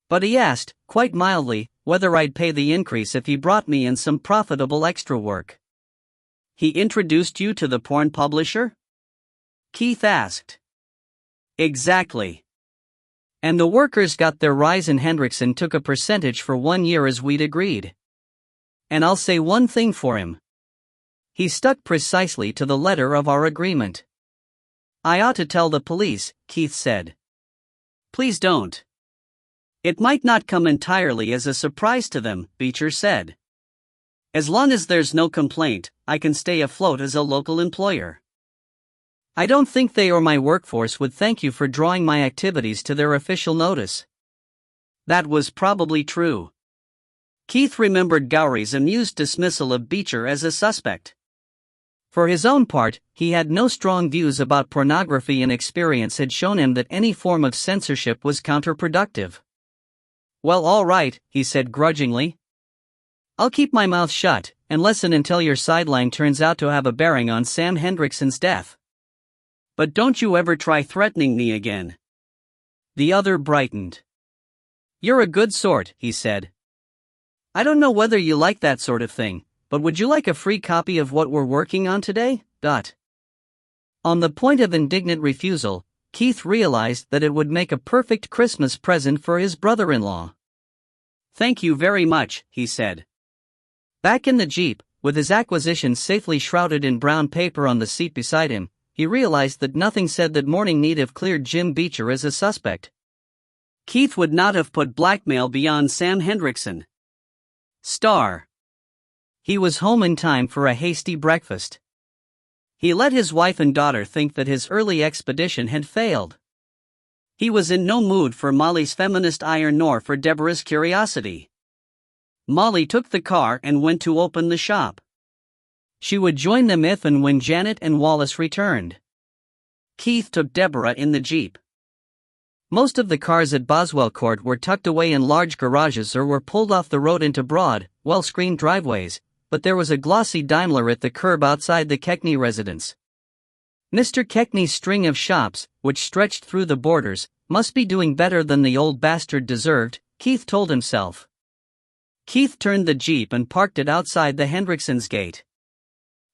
But he asked, quite mildly, whether I'd pay the increase if he brought me in some profitable extra work." "He introduced you to the porn publisher?" Keith asked. "Exactly. And the workers got their rise and Hendrickson took a percentage for 1 year as we'd agreed. And I'll say one thing for him. He stuck precisely to the letter of our agreement. I ought to tell the police, Keith said. Please don't. It might not come entirely as a surprise to them, Beecher said. As long as there's no complaint, I can stay afloat as a local employer. I don't think they or my workforce would thank you for drawing my activities to their official notice. That was probably true. Keith remembered Gowry's amused dismissal of Beecher as a suspect. For his own part, he had no strong views about pornography, and experience had shown him that any form of censorship was counterproductive. Well, all right, he said grudgingly. I'll keep my mouth shut, and listen until your sideline turns out to have a bearing on Sam Hendrickson's death. But don't you ever try threatening me again. The other brightened. You're a good sort, he said. I don't know whether you like that sort of thing, but would you like a free copy of what we're working on today? On the point of indignant refusal, Keith realized that it would make a perfect Christmas present for his brother-in-law. Thank you very much, he said. Back in the Jeep, with his acquisitions safely shrouded in brown paper on the seat beside him, he realized that nothing said that morning need have cleared Jim Beecher as a suspect. Keith would not have put blackmail beyond Sam Hendrickson. He was home in time for a hasty breakfast. He let his wife and daughter think that his early expedition had failed. He was in no mood for Molly's feminist ire nor for Deborah's curiosity. Molly took the car and went to open the shop. She would join them if and when Janet and Wallace returned. Keith took Deborah in the Jeep. Most of the cars at Boswell Court were tucked away in large garages or were pulled off the road into broad, well-screened driveways, but there was a glossy Daimler at the curb outside the Keckney residence. Mr. Keckney's string of shops, which stretched through the borders, must be doing better than the old bastard deserved, Keith told himself. Keith turned the Jeep and parked it outside the Hendricksons' gate.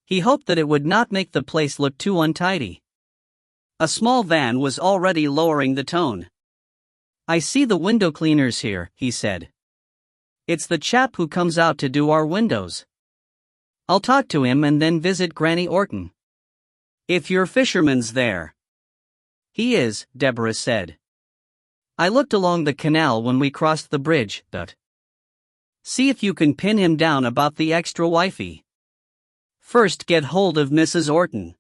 He hoped that it would not make the place look too untidy. A small van was already lowering the tone. I see the window cleaners here, he said. It's the chap who comes out to do our windows. I'll talk to him and then visit Granny Orton. If your fisherman's there. He is, Deborah said. I looked along the canal when we crossed the bridge, See if you can pin him down about the extra wifey. First get hold of Mrs. Orton.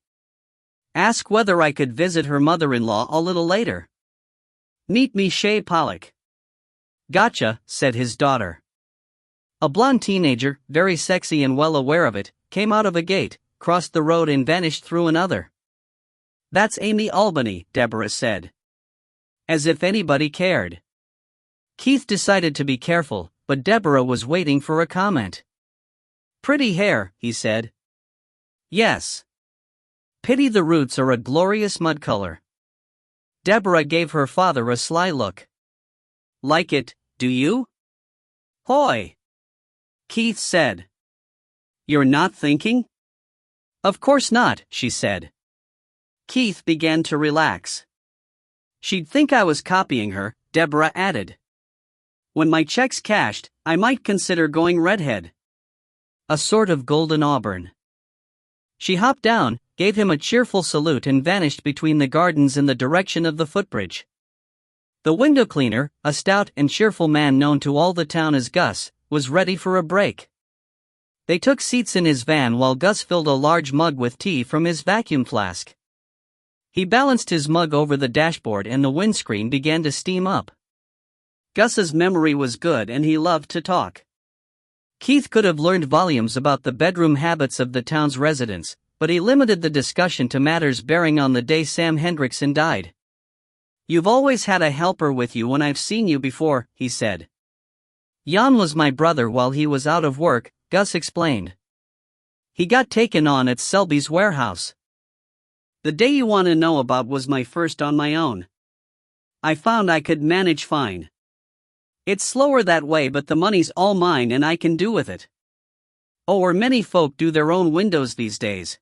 Ask whether I could visit her mother-in-law a little later. Meet me Shea Pollock. Gotcha, said his daughter. A blonde teenager, very sexy and well aware of it, came out of a gate, crossed the road and vanished through another. That's Amy Albany, Deborah said. As if anybody cared. Keith decided to be careful, but Deborah was waiting for a comment. Pretty hair, he said. Yes. Pity the roots are a glorious mud color. Deborah gave her father a sly look. Like it, do you? Hoy! Keith said. You're not thinking? Of course not, she said. Keith began to relax. She'd think I was copying her, Deborah added. When my check's cashed, I might consider going redhead. A sort of golden auburn. She hopped down, gave him a cheerful salute and vanished between the gardens in the direction of the footbridge. The window cleaner, a stout and cheerful man known to all the town as Gus, was ready for a break. They took seats in his van while Gus filled a large mug with tea from his vacuum flask. He balanced his mug over the dashboard and the windscreen began to steam up. Gus's memory was good and he loved to talk. Keith could have learned volumes about the bedroom habits of the town's residents, but he limited the discussion to matters bearing on the day Sam Hendrickson died. You've always had a helper with you when I've seen you before, he said. Jan was my brother while he was out of work, Gus explained. He got taken on at Selby's warehouse. The day you want to know about was my first on my own. I found I could manage fine. It's slower that way, but the money's all mine and I can do with it. Or many folk do their own windows these days.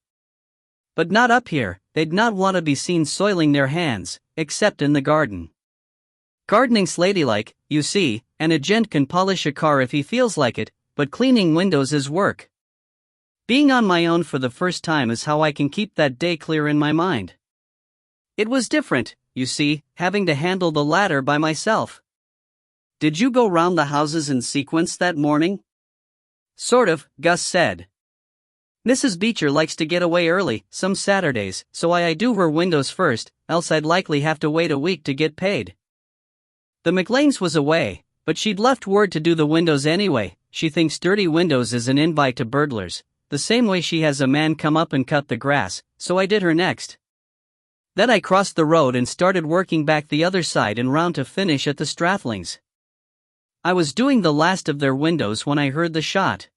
But not up here, they'd not want to be seen soiling their hands, except in the garden. Gardening's ladylike, you see, and a gent can polish a car if he feels like it, but cleaning windows is work. Being on my own for the first time is how I can keep that day clear in my mind. It was different, you see, having to handle the latter by myself. Did you go round the houses in sequence that morning? Sort of, Gus said. Mrs. Beecher likes to get away early, some Saturdays, so I do her windows first, else I'd likely have to wait a week to get paid. The McLean's was away, but she'd left word to do the windows anyway. She thinks dirty windows is an invite to burglars, the same way she has a man come up and cut the grass, so I did her next. Then I crossed the road and started working back the other side and round to finish at the Strathlings. I was doing the last of their windows when I heard the shot.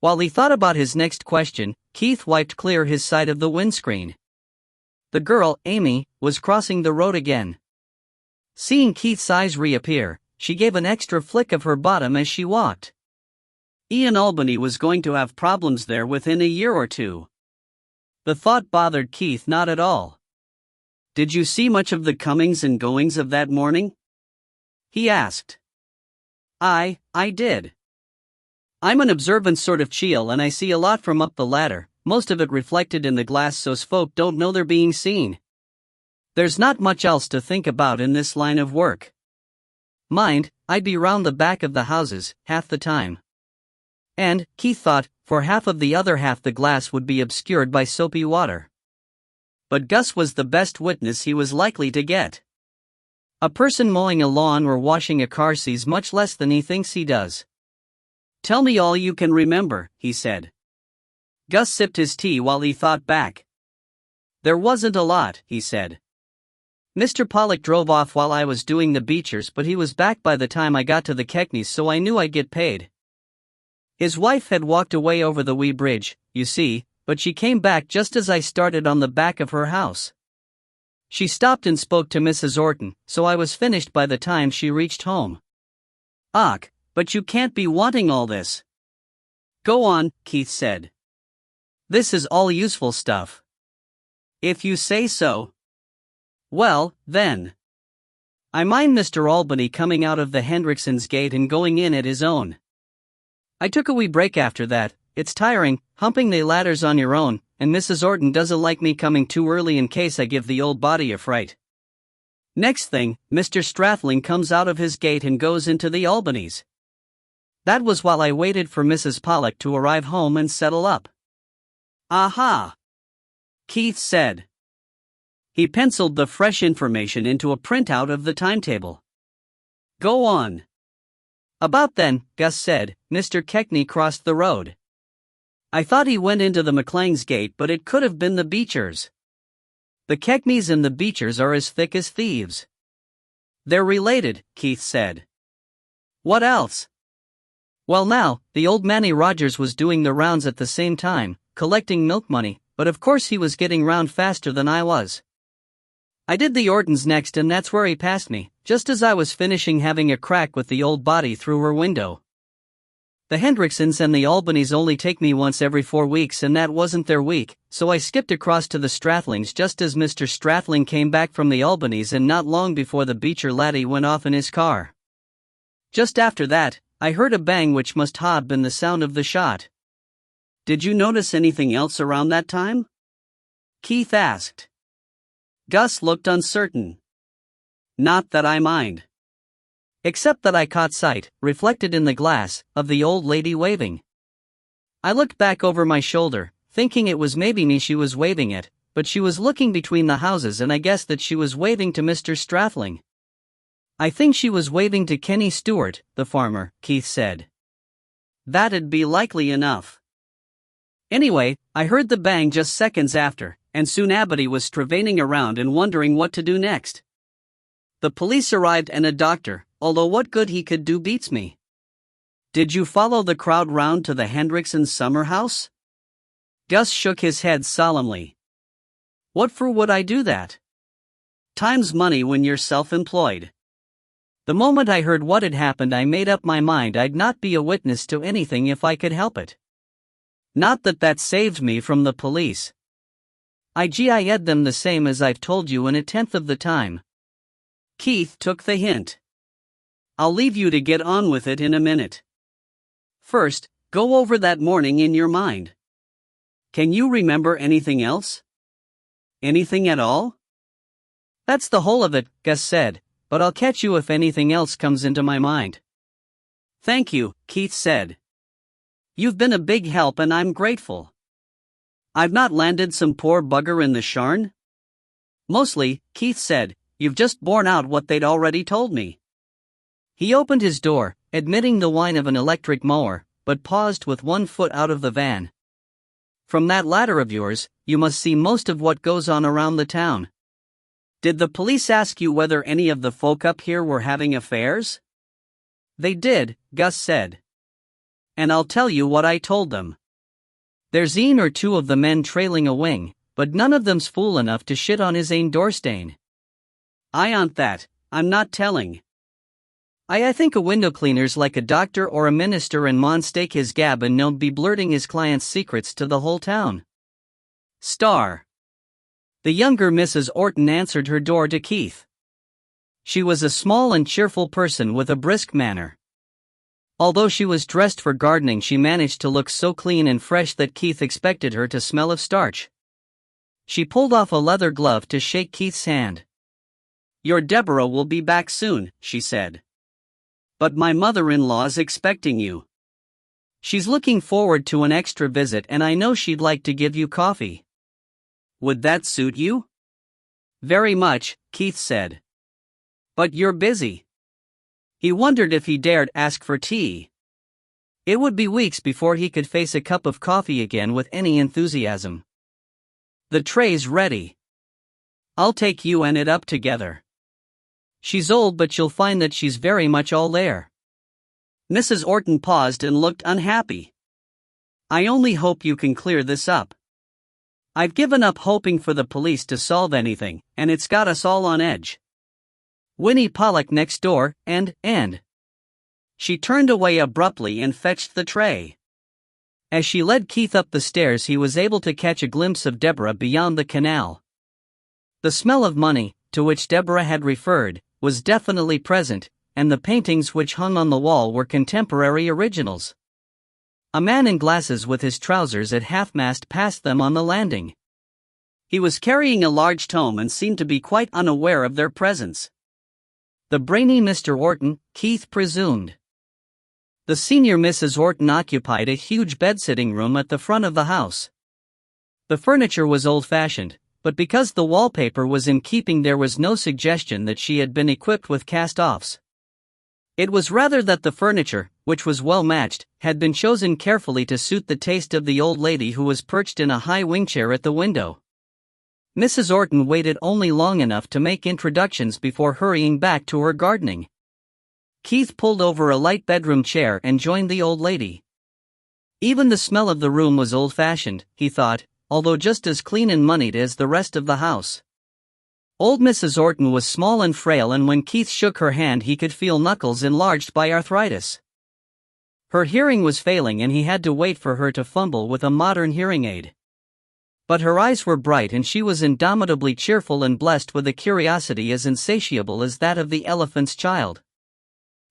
While he thought about his next question, Keith wiped clear his side of the windscreen. The girl, Amy, was crossing the road again. Seeing Keith's eyes reappear, she gave an extra flick of her bottom as she walked. Ian Albany was going to have problems there within a year or two. The thought bothered Keith not at all. Did you see much of the comings and goings of that morning? He asked. I did. I'm an observant sort of cheel and I see a lot from up the ladder, most of it reflected in the glass so's folk don't know they're being seen. There's not much else to think about in this line of work. Mind, I'd be round the back of the houses, half the time. And, Keith thought, for half of the other half the glass would be obscured by soapy water. But Gus was the best witness he was likely to get. A person mowing a lawn or washing a car sees much less than he thinks he does. Tell me all you can remember, he said. Gus sipped his tea while he thought back. There wasn't a lot, he said. Mr. Pollock drove off while I was doing the Beechers, but he was back by the time I got to the Keckneys, so I knew I'd get paid. His wife had walked away over the wee bridge, you see, but she came back just as I started on the back of her house. She stopped and spoke to Mrs. Orton, so I was finished by the time she reached home. Och, but you can't be wanting all this. Go on, Keith said. This is all useful stuff. If you say so. Well, then. I mind Mr. Albany coming out of the Hendrickson's gate and going in at his own. I took a wee break after that. It's tiring, humping the ladders on your own, and Mrs. Orton doesn't like me coming too early in case I give the old body a fright. Next thing, Mr. Strathling comes out of his gate and goes into the Albany's. That was while I waited for Mrs. Pollock to arrive home and settle up. Aha! Keith said. He penciled the fresh information into a printout of the timetable. Go on. About then, Gus said, Mr. Keckney crossed the road. I thought he went into the McLean's gate, but it could have been the Beechers. The Keckneys and the Beechers are as thick as thieves. They're related, Keith said. What else? Well now, the old Manny Rogers was doing the rounds at the same time, collecting milk money, but of course he was getting round faster than I was. I did the Ortons next, and that's where he passed me, just as I was finishing having a crack with the old body through her window. The Hendricksons and the Albanys only take me once every 4 weeks, and that wasn't their week, so I skipped across to the Strathlings just as Mr. Stratling came back from the Albanys, and not long before the Beecher laddie went off in his car. Just after that, I heard a bang which must have been the sound of the shot. Did you notice anything else around that time? Keith asked. Gus looked uncertain. Not that I mind. Except that I caught sight, reflected in the glass, of the old lady waving. I looked back over my shoulder, thinking it was maybe me she was waving at, but she was looking between the houses, and I guessed that she was waving to Mr. Strathling. I think she was waving to Kenny Stewart, the farmer, Keith said. That'd be likely enough. Anyway, I heard the bang just seconds after, and soon Abity was stravaning around and wondering what to do next. The police arrived and a doctor, although what good he could do beats me. Did you follow the crowd round to the Hendrickson summer house? Gus shook his head solemnly. What for would I do that? Time's money when you're self-employed. The moment I heard what had happened, I made up my mind I'd not be a witness to anything if I could help it. Not that saved me from the police. I'd them the same as I've told you in 1/10 of the time. Keith took the hint. I'll leave you to get on with it in a minute. First, go over that morning in your mind. Can you remember anything else? Anything at all? That's the whole of it, Gus said, but I'll catch you if anything else comes into my mind. Thank you, Keith said. You've been a big help and I'm grateful. I've not landed some poor bugger in the sharn? Mostly, Keith said, you've just borne out what they'd already told me. He opened his door, admitting the whine of an electric mower, but paused with one foot out of the van. From that ladder of yours, you must see most of what goes on around the town. Did the police ask you whether any of the folk up here were having affairs? They did, Gus said. And I'll tell you what I told them. There's een or two of the men trailing a wing, but none of them's fool enough to shit on his ain doorstain. I aren't that, I'm not telling. I think a window cleaner's like a doctor or a minister and maun stake his gab and no be blurting his client's secrets to the whole town. Star. The younger Mrs. Orton answered her door to Keith. She was a small and cheerful person with a brisk manner. Although she was dressed for gardening, she managed to look so clean and fresh that Keith expected her to smell of starch. She pulled off a leather glove to shake Keith's hand. Your Deborah will be back soon, she said. But my mother-in-law's expecting you. She's looking forward to an extra visit and I know she'd like to give you coffee. Would that suit you? Very much, Keith said. But you're busy. He wondered if he dared ask for tea. It would be weeks before he could face a cup of coffee again with any enthusiasm. The tray's ready. I'll take you and it up together. She's old but you'll find that she's very much all there. Mrs. Orton paused and looked unhappy. I only hope you can clear this up. I've given up hoping for the police to solve anything, and it's got us all on edge. Winnie Pollock next door, and. She turned away abruptly and fetched the tray. As she led Keith up the stairs, he was able to catch a glimpse of Deborah beyond the canal. The smell of money, to which Deborah had referred, was definitely present, and the paintings which hung on the wall were contemporary originals. A man in glasses with his trousers at half-mast passed them on the landing. He was carrying a large tome and seemed to be quite unaware of their presence. The brainy Mr. Orton, Keith presumed. The senior Mrs. Orton occupied a huge bed-sitting room at the front of the house. The furniture was old-fashioned, but because the wallpaper was in keeping there was no suggestion that she had been equipped with cast-offs. It was rather that the furniture, which was well matched, had been chosen carefully to suit the taste of the old lady who was perched in a high wing-chair at the window. Mrs. Orton waited only long enough to make introductions before hurrying back to her gardening. Keith pulled over a light bedroom chair and joined the old lady. Even the smell of the room was old-fashioned, he thought, although just as clean and moneyed as the rest of the house. Old Mrs. Orton was small and frail, and when Keith shook her hand he could feel knuckles enlarged by arthritis. Her hearing was failing and he had to wait for her to fumble with a modern hearing aid. But her eyes were bright and she was indomitably cheerful and blessed with a curiosity as insatiable as that of the elephant's child.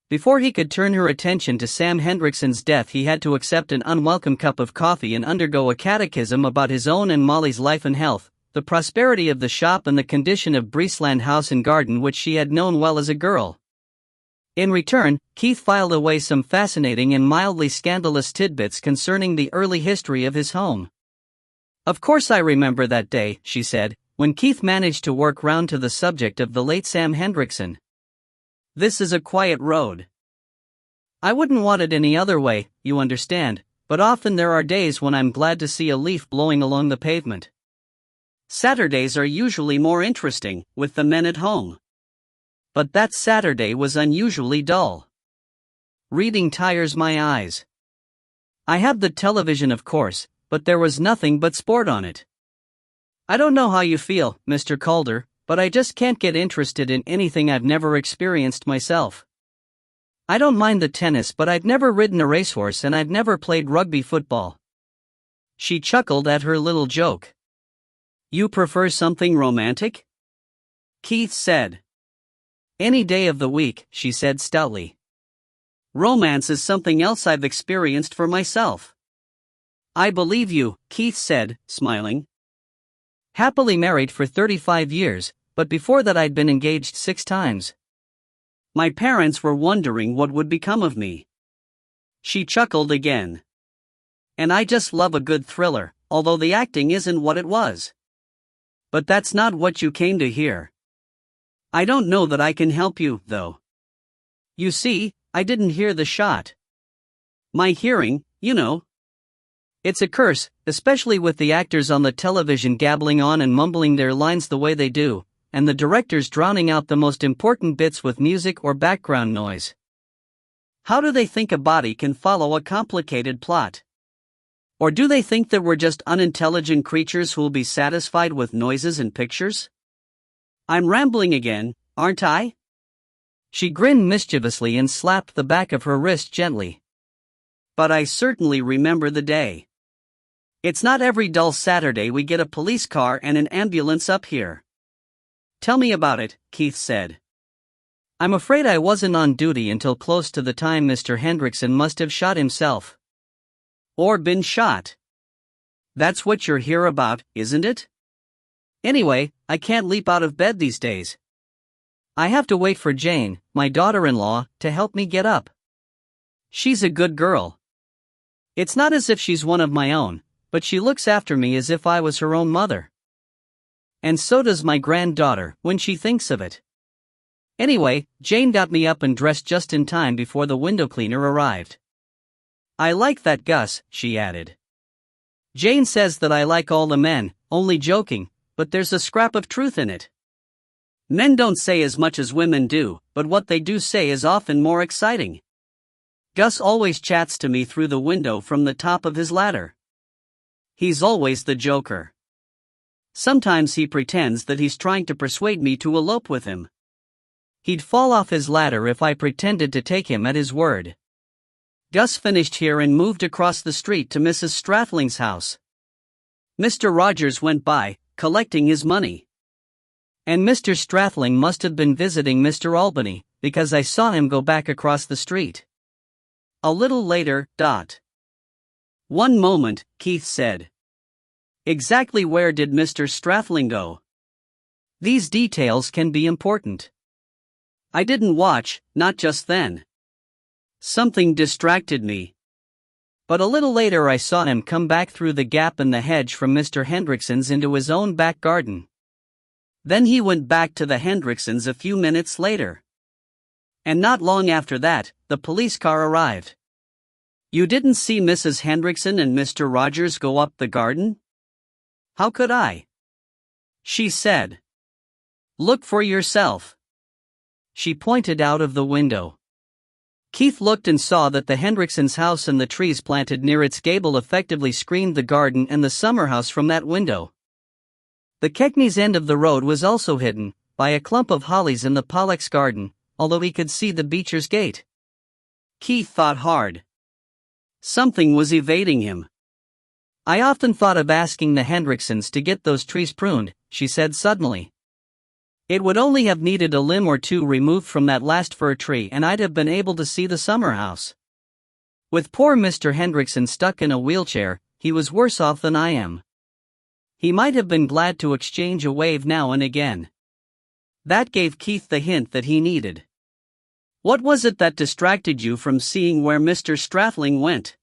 Before he could turn her attention to Sam Hendrickson's death, he had to accept an unwelcome cup of coffee and undergo a catechism about his own and Molly's life and health, the prosperity of the shop and the condition of Breesland house and garden, which she had known well as a girl. In return, Keith filed away some fascinating and mildly scandalous tidbits concerning the early history of his home. Of course I remember that day, she said, when Keith managed to work round to the subject of the late Sam Hendrickson. This is a quiet road. I wouldn't want it any other way, you understand, but often there are days when I'm glad to see a leaf blowing along the pavement. Saturdays are usually more interesting, with the men at home. But that Saturday was unusually dull. Reading tires my eyes. I have the television, of course, but there was nothing but sport on it. I don't know how you feel, Mr. Calder, but I just can't get interested in anything I've never experienced myself. I don't mind the tennis, but I've never ridden a racehorse and I've never played rugby football. She chuckled at her little joke. You prefer something romantic? Keith said. Any day of the week, she said stoutly. Romance is something else I've experienced for myself. I believe you, Keith said, smiling. Happily married for 35 years, but before that I'd been engaged 6 times. My parents were wondering what would become of me. She chuckled again. And I just love a good thriller, although the acting isn't what it was. But that's not what you came to hear. I don't know that I can help you, though. You see, I didn't hear the shot. My hearing, you know. It's a curse, especially with the actors on the television gabbling on and mumbling their lines the way they do, and the directors drowning out the most important bits with music or background noise. How do they think a body can follow a complicated plot? Or do they think that we're just unintelligent creatures who'll be satisfied with noises and pictures? I'm rambling again, aren't I? She grinned mischievously and slapped the back of her wrist gently. But I certainly remember the day. It's not every dull Saturday we get a police car and an ambulance up here. Tell me about it, Keith said. I'm afraid I wasn't on duty until close to the time Mr. Hendrickson must have shot himself. Or been shot. That's what you're here about, isn't it? Anyway, I can't leap out of bed these days. I have to wait for Jane, my daughter-in-law, to help me get up. She's a good girl. It's not as if she's one of my own, but she looks after me as if I was her own mother. And so does my granddaughter, when she thinks of it. Anyway, Jane got me up and dressed just in time before the window cleaner arrived. I like that Gus, she added. Jane says that I like all the men, only joking, but there's a scrap of truth in it. Men don't say as much as women do, but what they do say is often more exciting. Gus always chats to me through the window from the top of his ladder. He's always the joker. Sometimes he pretends that he's trying to persuade me to elope with him. He'd fall off his ladder if I pretended to take him at his word. Gus finished here and moved across the street to Mrs. Strathling's house. Mr. Rogers went by, collecting his money. And Mr. Strathling must have been visiting Mr. Albany, because I saw him go back across the street. A little later. One moment, Keith said. Exactly where did Mr. Strathling go? These details can be important. I didn't watch, not just then. Something distracted me. But a little later I saw him come back through the gap in the hedge from Mr. Hendrickson's into his own back garden. Then he went back to the Hendricksons a few minutes later. And not long after that, the police car arrived. You didn't see Mrs. Hendrickson and Mr. Rogers go up the garden? How could I? She said. Look for yourself. She pointed out of the window. Keith looked and saw that the Hendricksons' house and the trees planted near its gable effectively screened the garden and the summer house from that window. The Keckneys' end of the road was also hidden by a clump of hollies in the Pollocks' garden, although he could see the Beechers' gate. Keith thought hard. Something was evading him. I often thought of asking the Hendricksons to get those trees pruned, she said suddenly. It would only have needed a limb or two removed from that last fir tree and I'd have been able to see the summer house. With poor Mr. Hendrickson stuck in a wheelchair, he was worse off than I am. He might have been glad to exchange a wave now and again. That gave Keith the hint that he needed. What was it that distracted you from seeing where Mr. Strathling went?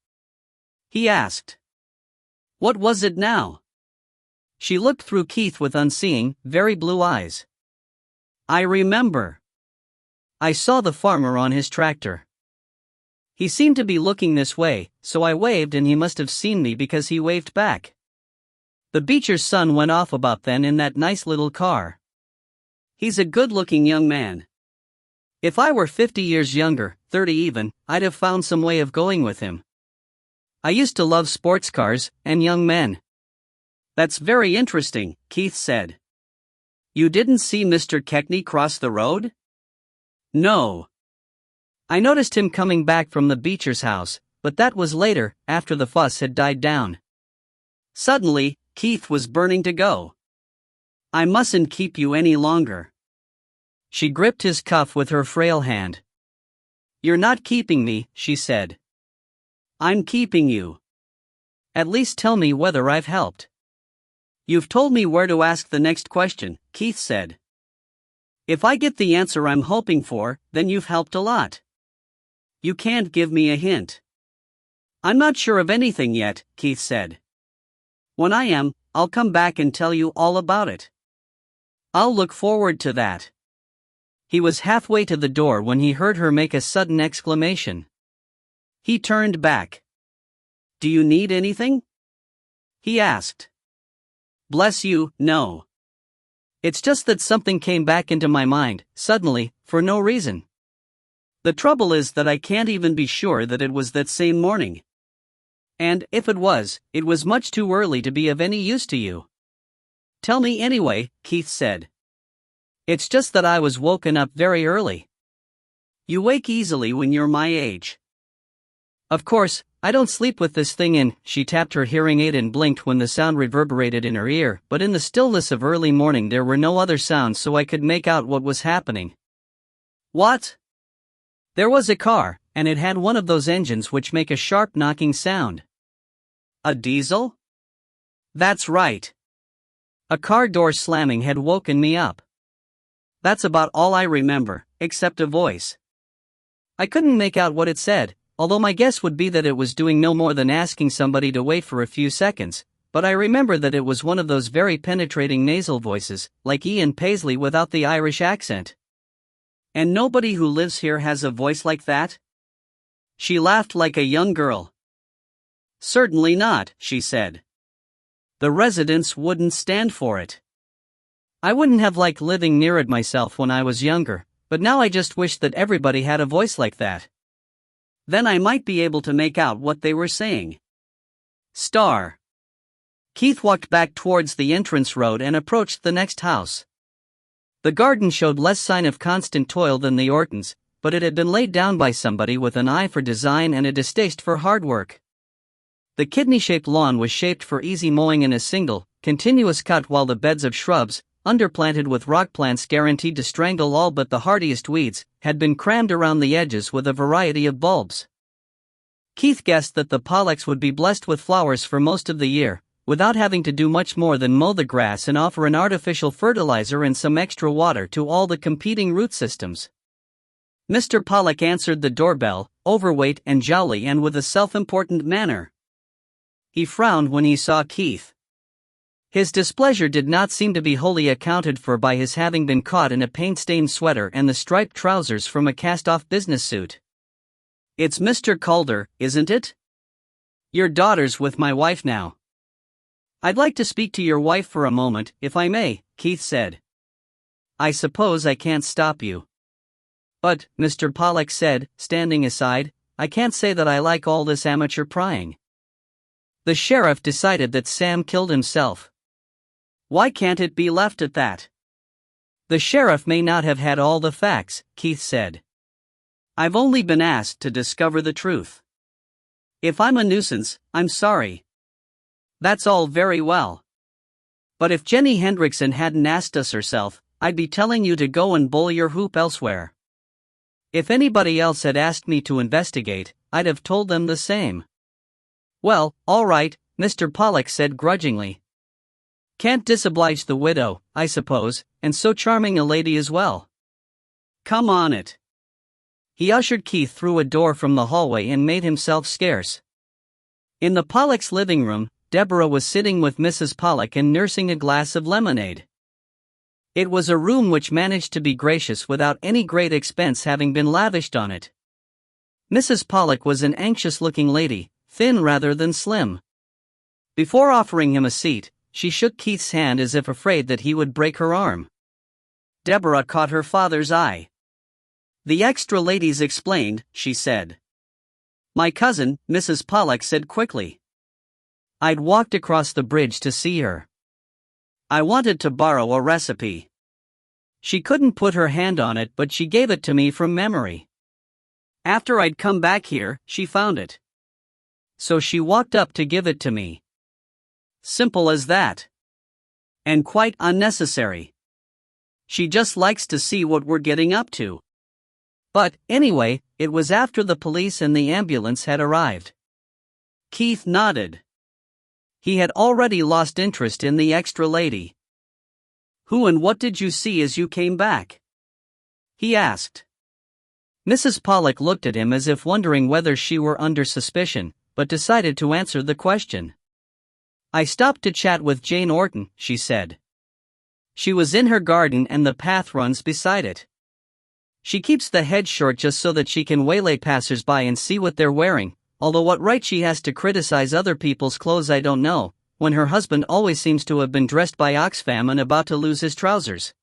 He asked. What was it now? She looked through Keith with unseeing, very blue eyes. I remember. I saw the farmer on his tractor. He seemed to be looking this way, so I waved and he must have seen me because he waved back. The Beecher's son went off about then in that nice little car. He's a good-looking young man. If I were 50 years younger, 30 even, I'd have found some way of going with him. I used to love sports cars and young men. That's very interesting, Keith said. You didn't see Mr. Keckney cross the road? No. I noticed him coming back from the Beecher's house, but that was later, after the fuss had died down. Suddenly, Keith was burning to go. I mustn't keep you any longer. She gripped his cuff with her frail hand. "You're not keeping me," she said. "I'm keeping you. At least tell me whether I've helped." "You've told me where to ask the next question," Keith said. "If I get the answer I'm hoping for, then you've helped a lot. You can't give me a hint." "I'm not sure of anything yet," Keith said. "When I am, I'll come back and tell you all about it." "I'll look forward to that." He was halfway to the door when he heard her make a sudden exclamation. He turned back. "Do you need anything?" he asked. "Bless you, no. It's just that something came back into my mind, suddenly, for no reason. The trouble is that I can't even be sure that it was that same morning. And, if it was much too early to be of any use to you." "Tell me anyway," Keith said. "It's just that I was woken up very early." "You wake easily when you're my age." "Of course, I don't sleep with this thing in." She tapped her hearing aid and blinked when the sound reverberated in her ear, but in the stillness of early morning there were no other sounds, so I could make out what was happening. "What?" "There was a car, and it had one of those engines which make a sharp knocking sound." "A diesel?" "That's right. A car door slamming had woken me up. That's about all I remember, except a voice. I couldn't make out what it said, although my guess would be that it was doing no more than asking somebody to wait for a few seconds, but I remember that it was one of those very penetrating nasal voices, like Ian Paisley without the Irish accent." "And nobody who lives here has a voice like that?" She laughed like a young girl. "Certainly not," she said. "The residents wouldn't stand for it. I wouldn't have liked living near it myself when I was younger, but now I just wish that everybody had a voice like that. Then I might be able to make out what they were saying." Star. Keith walked back towards the entrance road and approached the next house. The garden showed less sign of constant toil than the Ortons, but it had been laid down by somebody with an eye for design and a distaste for hard work. The kidney-shaped lawn was shaped for easy mowing in a single, continuous cut, while the beds of shrubs, underplanted with rock plants guaranteed to strangle all but the hardiest weeds, had been crammed around the edges with a variety of bulbs. Keith guessed that the Pollocks would be blessed with flowers for most of the year, without having to do much more than mow the grass and offer an artificial fertilizer and some extra water to all the competing root systems. Mr. Pollock answered the doorbell, overweight and jolly and with a self-important manner. He frowned when he saw Keith. His displeasure did not seem to be wholly accounted for by his having been caught in a paint-stained sweater and the striped trousers from a cast-off business suit. "It's Mr. Calder, isn't it? Your daughter's with my wife now." "I'd like to speak to your wife for a moment, if I may," Keith said. "I suppose I can't stop you." "But," Mr. Pollock said, standing aside, "I can't say that I like all this amateur prying. The sheriff decided that Sam killed himself. Why can't it be left at that?" "The sheriff may not have had all the facts," Keith said. "I've only been asked to discover the truth. If I'm a nuisance, I'm sorry. That's all very well. But if Jenny Hendrickson hadn't asked us herself, I'd be telling you to go and bowl your hoop elsewhere. If anybody else had asked me to investigate, I'd have told them the same." "Well, all right," Mr. Pollock said grudgingly. "Can't disoblige the widow, I suppose, and so charming a lady as well. Come on it." He ushered Keith through a door from the hallway and made himself scarce. In the Pollocks' living room, Deborah was sitting with Mrs. Pollock and nursing a glass of lemonade. It was a room which managed to be gracious without any great expense having been lavished on it. Mrs. Pollock was an anxious-looking lady, thin rather than slim. Before offering him a seat, she shook Keith's hand as if afraid that he would break her arm. Deborah caught her father's eye. "The extra ladies explained," she said. "My cousin," Mrs. Pollock said quickly. "I'd walked across the bridge to see her. I wanted to borrow a recipe. She couldn't put her hand on it, but she gave it to me from memory. After I'd come back here, she found it. So she walked up to give it to me. Simple as that. And quite unnecessary." She just likes to see what we're getting up to. But, anyway, it was after the police and the ambulance had arrived. Keith nodded. He had already lost interest in the extra lady. Who and what did you see as you came back? He asked. Mrs. Pollock looked at him as if wondering whether she were under suspicion, but decided to answer the question. I stopped to chat with Jane Orton, she said. She was in her garden and the path runs beside it. She keeps the hedge short just so that she can waylay passers-by and see what they're wearing, although what right she has to criticize other people's clothes I don't know, when her husband always seems to have been dressed by Oxfam and about to lose his trousers.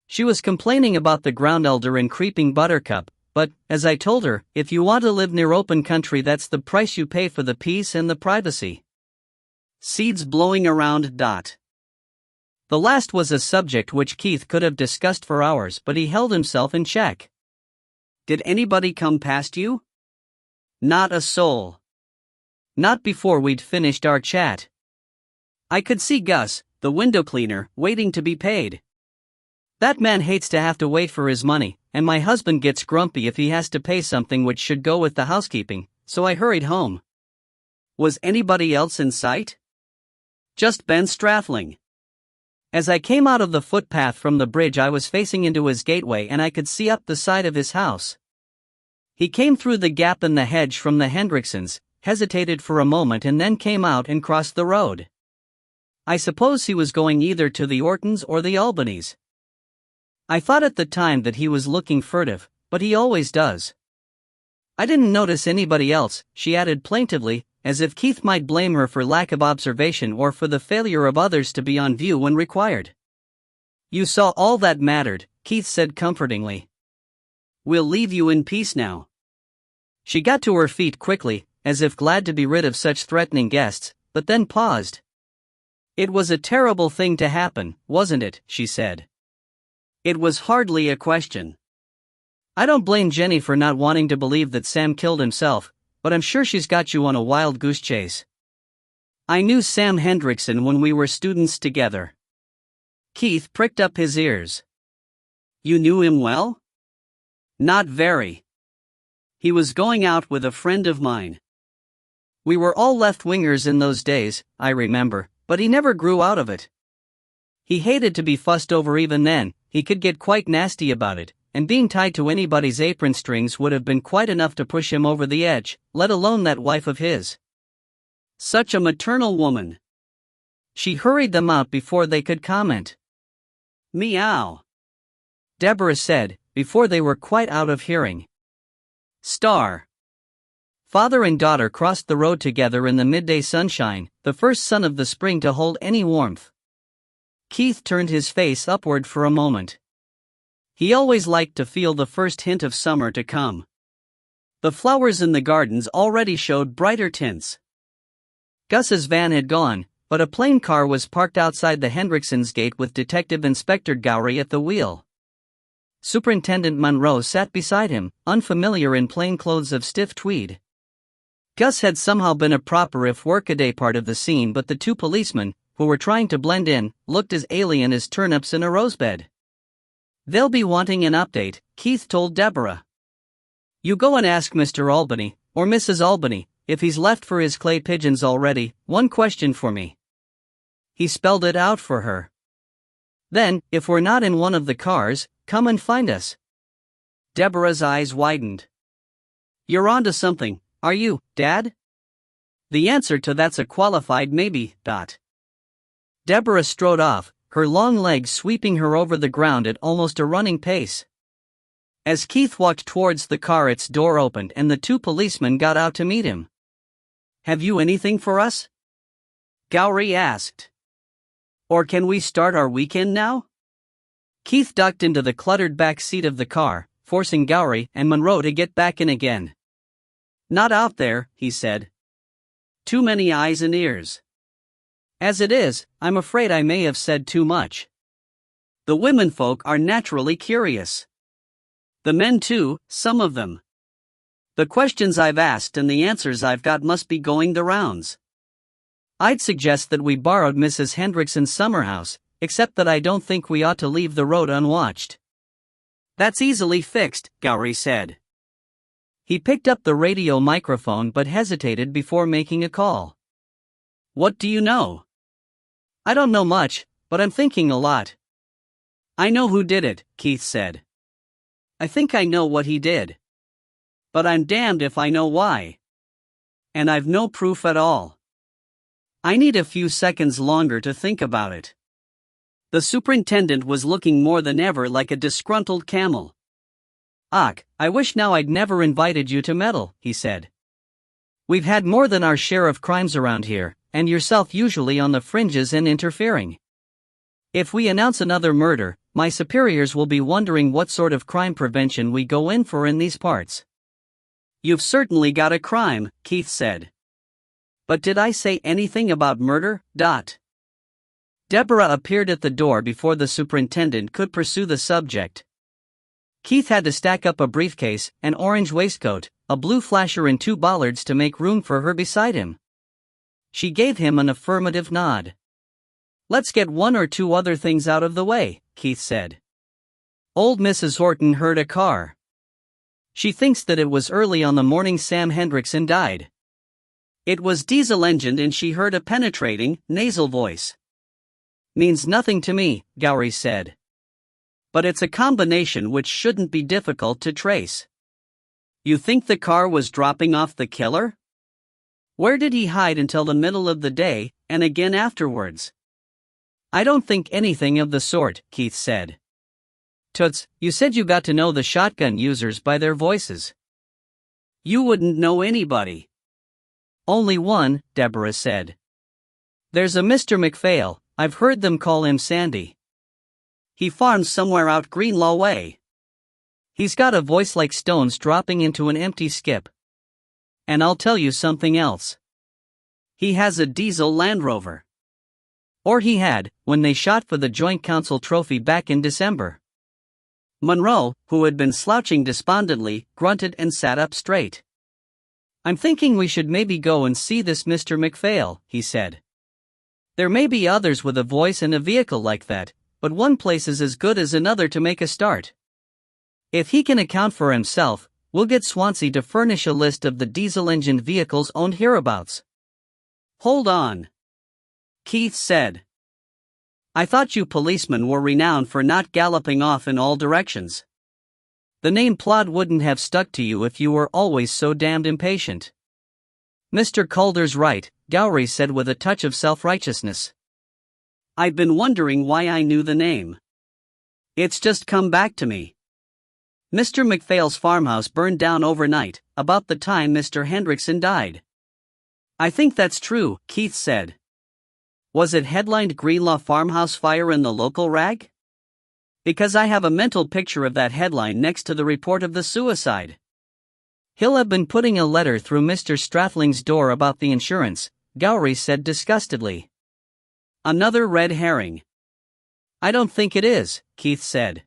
She was complaining about the ground elder and creeping buttercup, but, as I told her, if you want to live near open country that's the price you pay for the peace and the privacy. Seeds blowing around. The last was a subject which Keith could have discussed for hours, but he held himself in check. Did anybody come past you? Not a soul. Not before we'd finished our chat. I could see Gus, the window cleaner, waiting to be paid. That man hates to have to wait for his money, and my husband gets grumpy if he has to pay something which should go with the housekeeping, so I hurried home. Was anybody else in sight? Just Ben Straffling. As I came out of the footpath from the bridge I was facing into his gateway and I could see up the side of his house. He came through the gap in the hedge from the Hendricksons, hesitated for a moment and then came out and crossed the road. I suppose he was going either to the Ortons or the Albanys. I thought at the time that he was looking furtive, but he always does. I didn't notice anybody else, she added plaintively, as if Keith might blame her for lack of observation or for the failure of others to be on view when required. You saw all that mattered, Keith said comfortingly. We'll leave you in peace now. She got to her feet quickly, as if glad to be rid of such threatening guests, but then paused. It was a terrible thing to happen, wasn't it, she said. It was hardly a question. I don't blame Jenny for not wanting to believe that Sam killed himself, but I'm sure she's got you on a wild goose chase. I knew Sam Hendrickson when we were students together. Keith pricked up his ears. You knew him well? Not very. He was going out with a friend of mine. We were all left-wingers in those days, I remember, but he never grew out of it. He hated to be fussed over even then, he could get quite nasty about it, and being tied to anybody's apron strings would have been quite enough to push him over the edge, let alone that wife of his. Such a maternal woman. She hurried them out before they could comment. Meow. Deborah said, before they were quite out of hearing. Star. Father and daughter crossed the road together in the midday sunshine, the first sun of the spring to hold any warmth. Keith turned his face upward for a moment. He always liked to feel the first hint of summer to come. The flowers in the gardens already showed brighter tints. Gus's van had gone, but a plain car was parked outside the Hendricksons' gate with Detective Inspector Gowrie at the wheel. Superintendent Monroe sat beside him, unfamiliar in plain clothes of stiff tweed. Gus had somehow been a proper if workaday part of the scene, but the two policemen, who were trying to blend in, looked as alien as turnips in a rosebed. They'll be wanting an update, Keith told Deborah. You go and ask Mr. Albany, or Mrs. Albany, if he's left for his clay pigeons already, one question for me. He spelled it out for her. Then, if we're not in one of the cars, come and find us. Deborah's eyes widened. You're onto something, are you, Dad? The answer to that's a qualified maybe, Deborah strode off, her long legs sweeping her over the ground at almost a running pace. As Keith walked towards the car, its door opened and the two policemen got out to meet him. Have you anything for us? Gowrie asked. Or can we start our weekend now? Keith ducked into the cluttered back seat of the car, forcing Gowrie and Monroe to get back in again. Not out there, he said. Too many eyes and ears. As it is, I'm afraid I may have said too much. The womenfolk are naturally curious. The men too, some of them. The questions I've asked and the answers I've got must be going the rounds. I'd suggest that we borrowed Mrs. Hendrickson's summer house, except that I don't think we ought to leave the road unwatched. That's easily fixed, Gowrie said. He picked up the radio microphone but hesitated before making a call. What do you know? I don't know much, but I'm thinking a lot. I know who did it, Keith said. I think I know what he did. But I'm damned if I know why. And I've no proof at all. I need a few seconds longer to think about it. The superintendent was looking more than ever like a disgruntled camel. "Ach, I wish now I'd never invited you to meddle," he said. "We've had more than our share of crimes around here, and yourself usually on the fringes and interfering. If we announce another murder, my superiors will be wondering what sort of crime prevention we go in for in these parts." "You've certainly got a crime," Keith said. "But did I say anything about murder?" Deborah appeared at the door before the superintendent could pursue the subject. Keith had to stack up a briefcase, an orange waistcoat, a blue flasher and 2 bollards to make room for her beside him. She gave him an affirmative nod. "Let's get 1 or 2 other things out of the way," Keith said. Old Mrs. Horton heard a car. She thinks that it was early on the morning Sam Hendrickson died. It was diesel-engined and she heard a penetrating, nasal voice. "Means nothing to me," Gowrie said. "But it's a combination which shouldn't be difficult to trace." "You think the car was dropping off the killer? Where did he hide until the middle of the day, and again afterwards?" "I don't think anything of the sort," Keith said. "Toots, you said you got to know the shotgun users by their voices." "You wouldn't know anybody." "Only one," Deborah said. "There's a Mr. McPhail, I've heard them call him Sandy. He farms somewhere out Greenlaw way. He's got a voice like stones dropping into an empty skip. And I'll tell you something else. He has a diesel Land Rover. Or he had, when they shot for the Joint Council Trophy back in December." Monroe, who had been slouching despondently, grunted and sat up straight. "I'm thinking we should maybe go and see this Mr. McPhail," he said. "There may be others with a voice and a vehicle like that, but one place is as good as another to make a start. If he can account for himself, we'll get Swansea to furnish a list of the diesel-engined vehicles owned hereabouts." "Hold on," Keith said. "I thought you policemen were renowned for not galloping off in all directions. The name Plod wouldn't have stuck to you if you were always so damned impatient." "Mr. Calder's right," Gowrie said with a touch of self-righteousness. "I've been wondering why I knew the name. It's just come back to me. Mr. McPhail's farmhouse burned down overnight, about the time Mr. Hendrickson died." "I think that's true," Keith said. "Was it headlined Greenlaw Farmhouse Fire in the local rag? Because I have a mental picture of that headline next to the report of the suicide." "He'll have been putting a letter through Mr. Strathling's door about the insurance," Gowrie said disgustedly. "Another red herring." "I don't think it is," Keith said.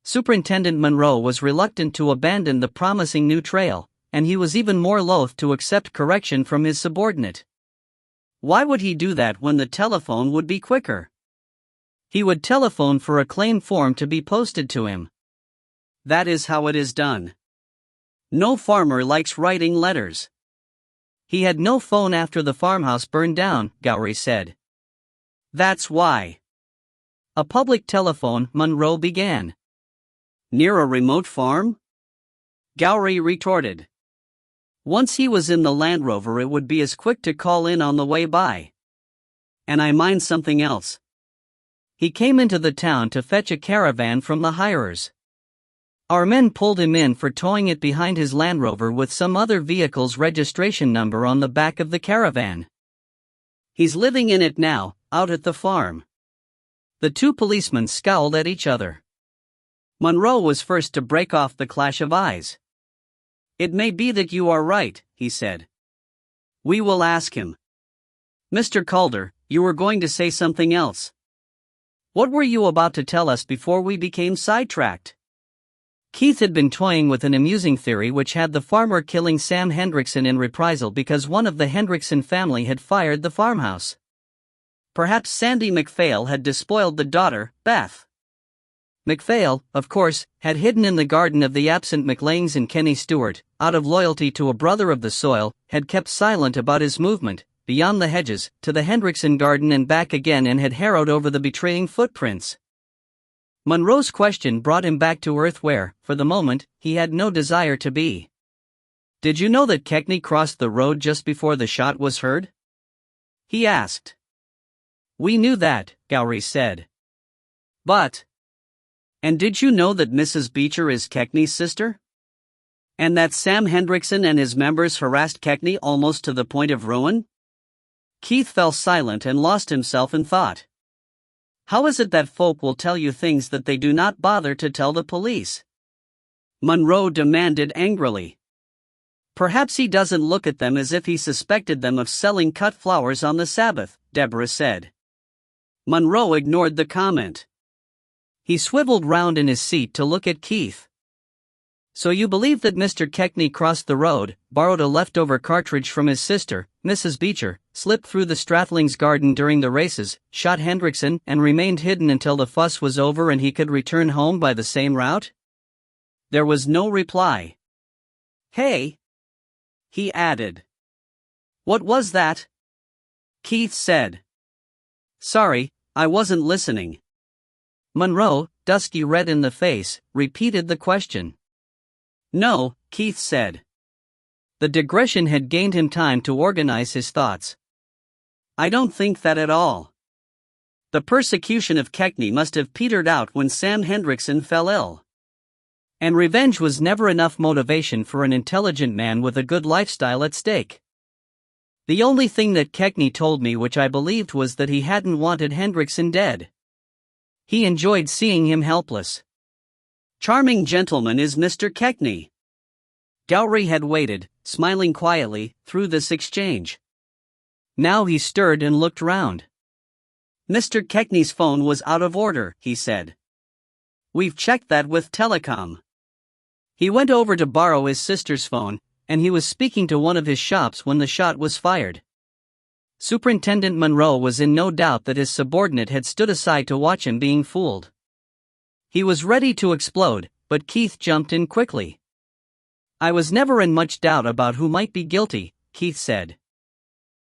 Superintendent Monroe was reluctant to abandon the promising new trail, and he was even more loath to accept correction from his subordinate. Why would he do that when the telephone would be quicker? He would telephone for a claim form to be posted to him. That is how it is done. No farmer likes writing letters. He had no phone after the farmhouse burned down, Gowrie said. That's why. A public telephone, Monroe began. Near a remote farm? Gowrie retorted. Once he was in the Land Rover, it would be as quick to call in on the way by. And I mind something else. He came into the town to fetch a caravan from the hirers. Our men pulled him in for towing it behind his Land Rover with some other vehicle's registration number on the back of the caravan. He's living in it now, out at the farm. The two policemen scowled at each other. Monroe was first to break off the clash of eyes. It may be that you are right, he said. We will ask him. Mr. Calder, you were going to say something else. What were you about to tell us before we became sidetracked? Keith had been toying with an amusing theory which had the farmer killing Sam Hendrickson in reprisal because one of the Hendrickson family had fired the farmhouse. Perhaps Sandy MacPhail had despoiled the daughter, Beth. MacPhail, of course, had hidden in the garden of the absent MacLangs, and Kenny Stewart, out of loyalty to a brother of the soil, had kept silent about his movement, beyond the hedges, to the Hendrickson garden and back again, and had harrowed over the betraying footprints. Monroe's question brought him back to earth where, for the moment, he had no desire to be. "Did you know that Keckney crossed the road just before the shot was heard?" he asked. "We knew that," Gowrie said. "But... And did you know that Mrs. Beecher is Keckney's sister? And that Sam Hendrickson and his members harassed Keckney almost to the point of ruin?" Keith fell silent and lost himself in thought. How is it that folk will tell you things that they do not bother to tell the police? Monroe demanded angrily. Perhaps he doesn't look at them as if he suspected them of selling cut flowers on the Sabbath, Deborah said. Monroe ignored the comment. He swiveled round in his seat to look at Keith. "So you believe that Mr. Keckney crossed the road, borrowed a leftover cartridge from his sister, Mrs. Beecher, slipped through the Strathlings' garden during the races, shot Hendrickson, and remained hidden until the fuss was over and he could return home by the same route?" There was no reply. "Hey," he added. "What was that?" Keith said. "Sorry, I wasn't listening." Monroe, dusky red in the face, repeated the question. "No," Keith said. The digression had gained him time to organize his thoughts. "I don't think that at all. The persecution of Keckney must have petered out when Sam Hendrickson fell ill. And revenge was never enough motivation for an intelligent man with a good lifestyle at stake. The only thing that Keckney told me which I believed was that he hadn't wanted Hendrickson dead. He enjoyed seeing him helpless. Charming gentleman is Mr. Keckney." Gowrie had waited, smiling quietly, through this exchange. Now he stirred and looked round. "Mr. Keckney's phone was out of order," he said. "We've checked that with Telecom. He went over to borrow his sister's phone, and he was speaking to one of his shops when the shot was fired." Superintendent Monroe was in no doubt that his subordinate had stood aside to watch him being fooled. He was ready to explode, but Keith jumped in quickly. "I was never in much doubt about who might be guilty," Keith said.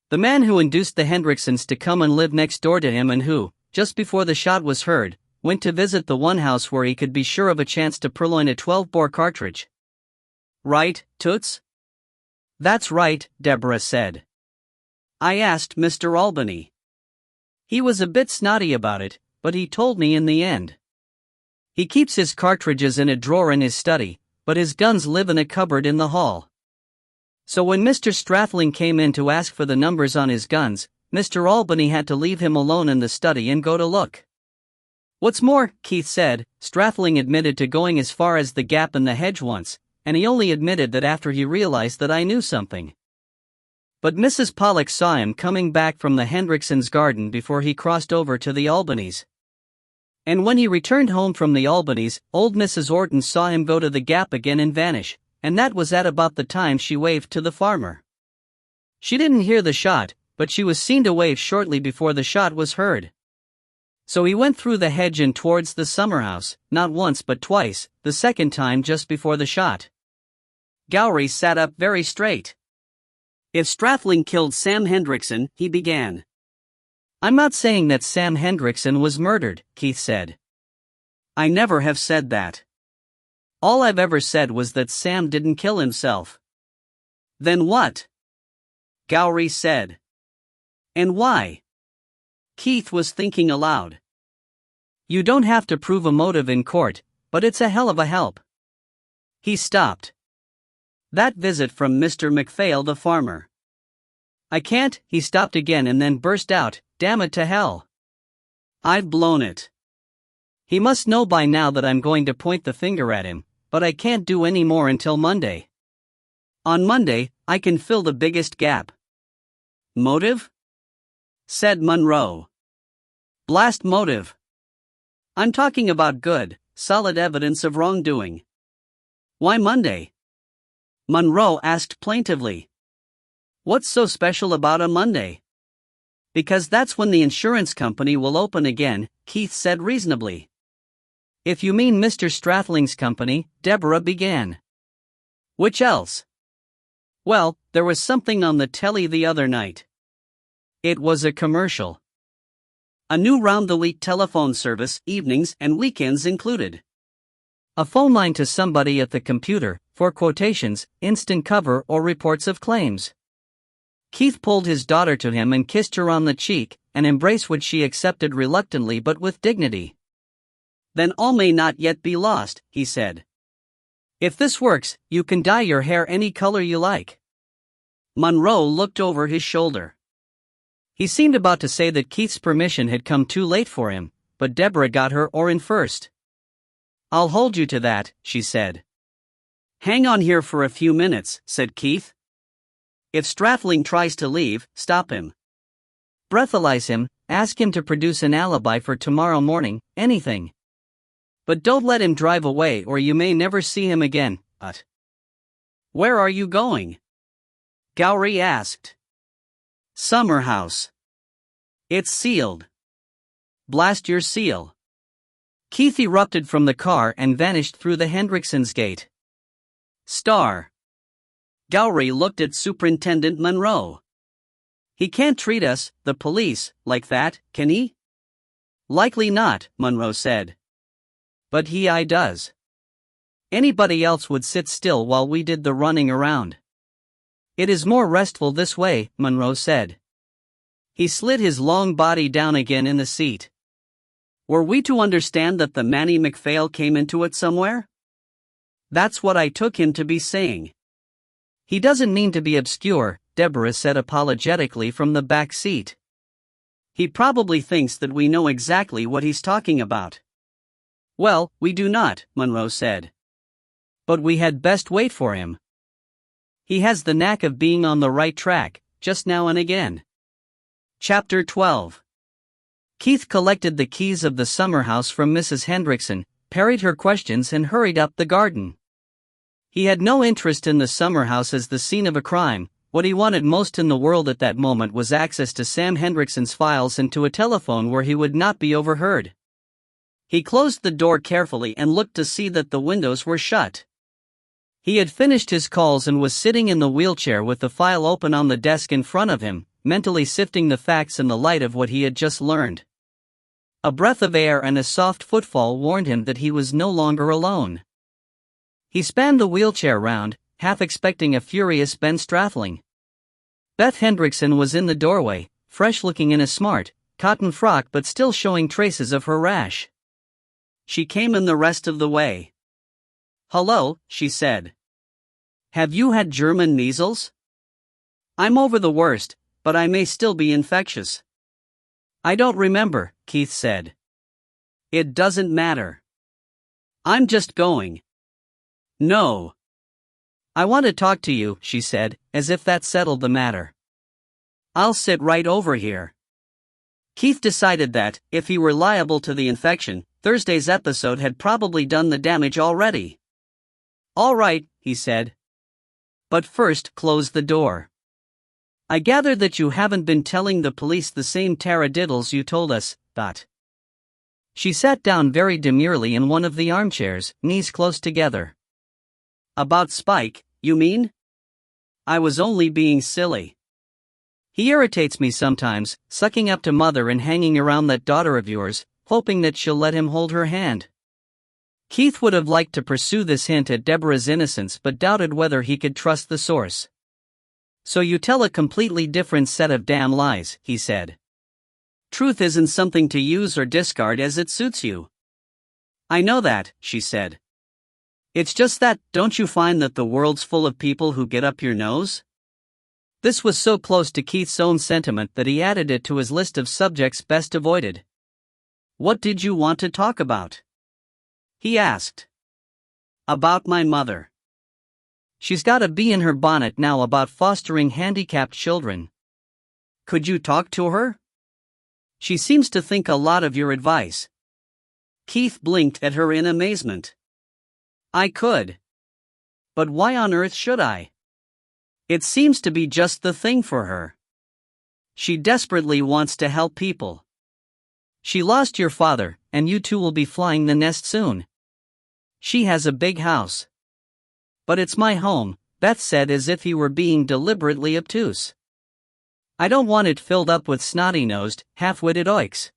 "The man who induced the Hendricksons to come and live next door to him and who, just before the shot was heard, went to visit the one house where he could be sure of a chance to purloin a 12-bore cartridge." "Right, Toots?" "That's right," Deborah said. "I asked Mr. Albany. He was a bit snotty about it, but he told me in the end. He keeps his cartridges in a drawer in his study, but his guns live in a cupboard in the hall. So when Mr. Strathling came in to ask for the numbers on his guns, Mr. Albany had to leave him alone in the study and go to look. What's more," Keith said, "Strathling admitted to going as far as the gap in the hedge once, and he only admitted that after he realized that I knew something. But Mrs. Pollock saw him coming back from the Hendricksons' garden before he crossed over to the Albanys. And when he returned home from the Albanys, old Mrs. Orton saw him go to the gap again and vanish, and that was at about the time she waved to the farmer. She didn't hear the shot, but she was seen to wave shortly before the shot was heard. So he went through the hedge and towards the summer house, not once but twice, the second time just before the shot." Gowrie sat up very straight. "If Strathling killed Sam Hendrickson," he began. "I'm not saying that Sam Hendrickson was murdered," Keith said. "I never have said that. All I've ever said was that Sam didn't kill himself." "Then what?" Gowrie said. "And why?" Keith was thinking aloud. "You don't have to prove a motive in court, but it's a hell of a help." He stopped. That visit from Mr. MacPhail the farmer. "I can't," he stopped again and then burst out, "Damn it to hell. I've blown it. He must know by now that I'm going to point the finger at him, but I can't do any more until Monday. On Monday, I can fill the biggest gap." "Motive?" said Monroe. "Blast motive. I'm talking about good, solid evidence of wrongdoing." "Why Monday?" Monroe asked plaintively. "What's so special about a Monday?" Because that's when the insurance company will open again, Keith said reasonably. If you mean Mr. Strathling's company, Deborah began. Which else? Well, there was something on the telly the other night. It was a commercial. A new round-the-week telephone service, evenings and weekends included. A phone line to somebody at the computer, for quotations, instant cover or reports of claims. Keith pulled his daughter to him and kissed her on the cheek, an embrace which she accepted reluctantly but with dignity. Then all may not yet be lost, he said. If this works, you can dye your hair any color you like. Monroe looked over his shoulder. He seemed about to say that Keith's permission had come too late for him, but Deborah got her oar in first. I'll hold you to that, she said. Hang on here for a few minutes, said Keith. If Strathling tries to leave, stop him. Breathalyze him, ask him to produce an alibi for tomorrow morning, anything. But don't let him drive away or you may never see him again. But where are you going? Gowrie asked. Summer house. It's sealed. Blast your seal. Keith erupted from the car and vanished through the Hendrickson's gate. Star. Gowrie looked at Superintendent Monroe. He can't treat us, the police, like that, can he? Likely not, Monroe said. But I does. Anybody else would sit still while we did the running around. It is more restful this way, Monroe said. He slid his long body down again in the seat. Were we to understand that the Manny MacPhail came into it somewhere? That's what I took him to be saying. He doesn't mean to be obscure, Deborah said apologetically from the back seat. He probably thinks that we know exactly what he's talking about. Well, we do not, Monroe said. But we had best wait for him. He has the knack of being on the right track, just now and again. Chapter 12. Keith collected the keys of the summer house from Mrs. Hendrickson, parried her questions and hurried up the garden. He had no interest in the summer house as the scene of a crime. What he wanted most in the world at that moment was access to Sam Hendrickson's files and to a telephone where he would not be overheard. He closed the door carefully and looked to see that the windows were shut. He had finished his calls and was sitting in the wheelchair with the file open on the desk in front of him, mentally sifting the facts in the light of what he had just learned. A breath of air and a soft footfall warned him that he was no longer alone. He spanned the wheelchair round, half expecting a furious Ben Strathling. Beth Hendrickson was in the doorway, fresh-looking in a smart, cotton frock but still showing traces of her rash. She came in the rest of the way. "Hello," she said. "Have you had German measles?" "I'm over the worst, but I may still be infectious." "I don't remember," Keith said. "It doesn't matter. I'm just going." "No. I want to talk to you," she said, as if that settled the matter. "I'll sit right over here." Keith decided that, if he were liable to the infection, Thursday's episode had probably done the damage already. "All right," he said. "But first, close the door. I gather that you haven't been telling the police the same taradiddles you told us, Dot." She sat down very demurely in one of the armchairs, knees close together. "About Spike, you mean? I was only being silly. He irritates me sometimes, sucking up to Mother and hanging around that daughter of yours, hoping that she'll let him hold her hand." Keith would have liked to pursue this hint at Deborah's innocence but doubted whether he could trust the source. "So you tell a completely different set of damn lies," he said. "Truth isn't something to use or discard as it suits you." "I know that," she said. "It's just that, don't you find that the world's full of people who get up your nose?" This was so close to Keith's own sentiment that he added it to his list of subjects best avoided. "What did you want to talk about?" he asked. "About my mother. She's got a bee in her bonnet now about fostering handicapped children. Could you talk to her? She seems to think a lot of your advice." Keith blinked at her in amazement. "I could. But why on earth should I? It seems to be just the thing for her. She desperately wants to help people. She lost your father, and you two will be flying the nest soon. She has a big house. But it's my home, Beth said as if he were being deliberately obtuse. I don't want it filled up with snotty-nosed, half-witted oiks.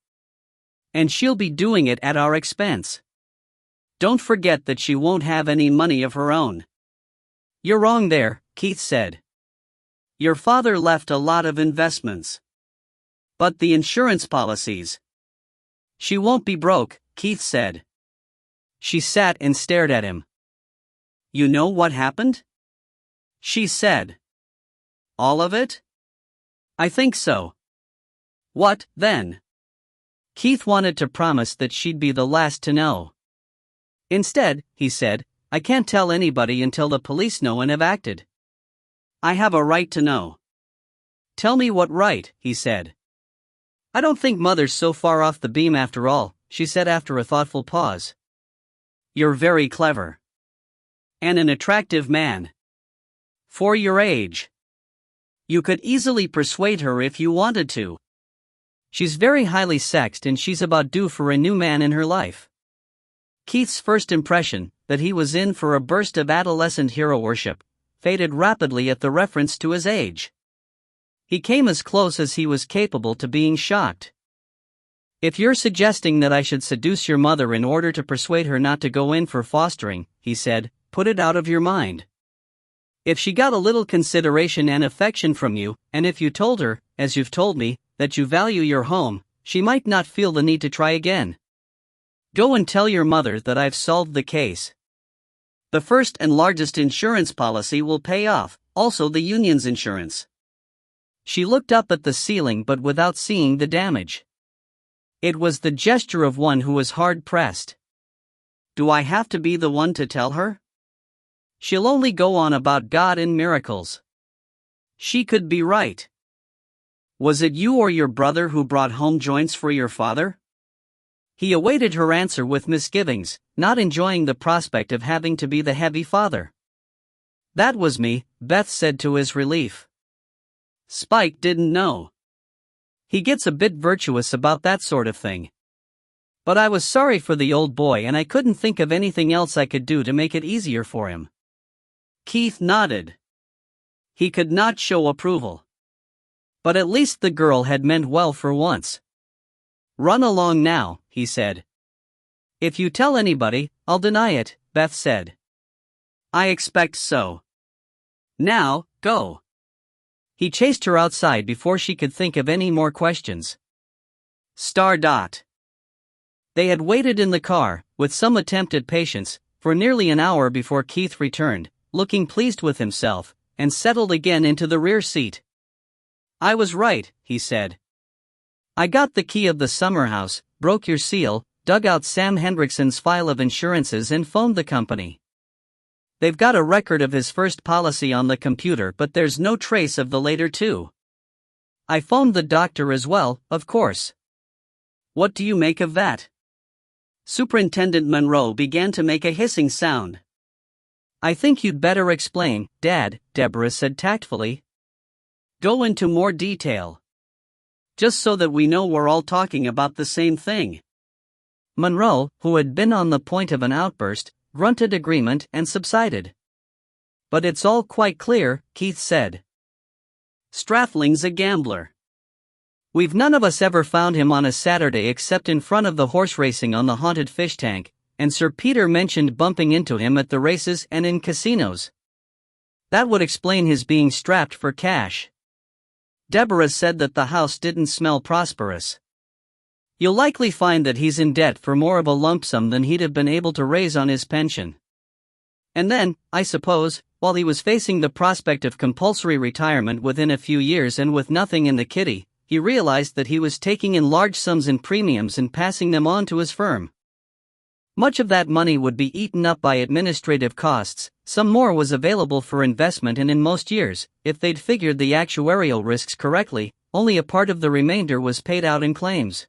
And she'll be doing it at our expense. Don't forget that she won't have any money of her own. You're wrong there, Keith said. Your father left a lot of investments. But the insurance policies. She won't be broke, Keith said. She sat and stared at him. You know what happened? She said. All of it? I think so. What, then? Keith wanted to promise that she'd be the last to know. Instead, he said, I can't tell anybody until the police know and have acted. I have a right to know. Tell me what right, he said. I don't think Mother's so far off the beam after all, she said after a thoughtful pause. You're very clever. And an attractive man. For your age. You could easily persuade her if you wanted to. She's very highly sexed and she's about due for a new man in her life. Keith's first impression, that he was in for a burst of adolescent hero worship, faded rapidly at the reference to his age. He came as close as he was capable to being shocked. If you're suggesting that I should seduce your mother in order to persuade her not to go in for fostering, he said, put it out of your mind. If she got a little consideration and affection from you, and if you told her, as you've told me, that you value your home, she might not feel the need to try again. Go and tell your mother that I've solved the case. The first and largest insurance policy will pay off, also the union's insurance. She looked up at the ceiling but without seeing the damage. It was the gesture of one who was hard-pressed. Do I have to be the one to tell her? She'll only go on about God and miracles. She could be right. Was it you or your brother who brought home joints for your father? He awaited her answer with misgivings, not enjoying the prospect of having to be the heavy father. That was me, Beth said to his relief. Spike didn't know. He gets a bit virtuous about that sort of thing. But I was sorry for the old boy and I couldn't think of anything else I could do to make it easier for him. Keith nodded. He could not show approval. But at least the girl had meant well for once. Run along now, he said. If you tell anybody, I'll deny it, Beth said. I expect so. Now, go. He chased her outside before she could think of any more questions. Star dot. They had waited in the car, with some attempt at patience, for nearly an hour before Keith returned, looking pleased with himself, and settled again into the rear seat. I was right, he said. I got the key of the summer house, broke your seal, dug out Sam Hendrickson's file of insurances and phoned the company. They've got a record of his first policy on the computer but there's no trace of the later two. I phoned the doctor as well, of course. What do you make of that? Superintendent Monroe began to make a hissing sound. I think you'd better explain, Dad, Deborah said tactfully. Go into more detail. Just so that we know we're all talking about the same thing. Monroe, who had been on the point of an outburst, grunted agreement and subsided. But it's all quite clear, Keith said. Strathling's a gambler. We've none of us ever found him on a Saturday except in front of the horse racing on the haunted fish tank, and Sir Peter mentioned bumping into him at the races and in casinos. That would explain his being strapped for cash. Deborah said that the house didn't smell prosperous. You'll likely find that he's in debt for more of a lump sum than he'd have been able to raise on his pension. And then, I suppose, while he was facing the prospect of compulsory retirement within a few years and with nothing in the kitty, he realized that he was taking in large sums in premiums and passing them on to his firm. Much of that money would be eaten up by administrative costs, some more was available for investment, and in most years, if they'd figured the actuarial risks correctly, only a part of the remainder was paid out in claims.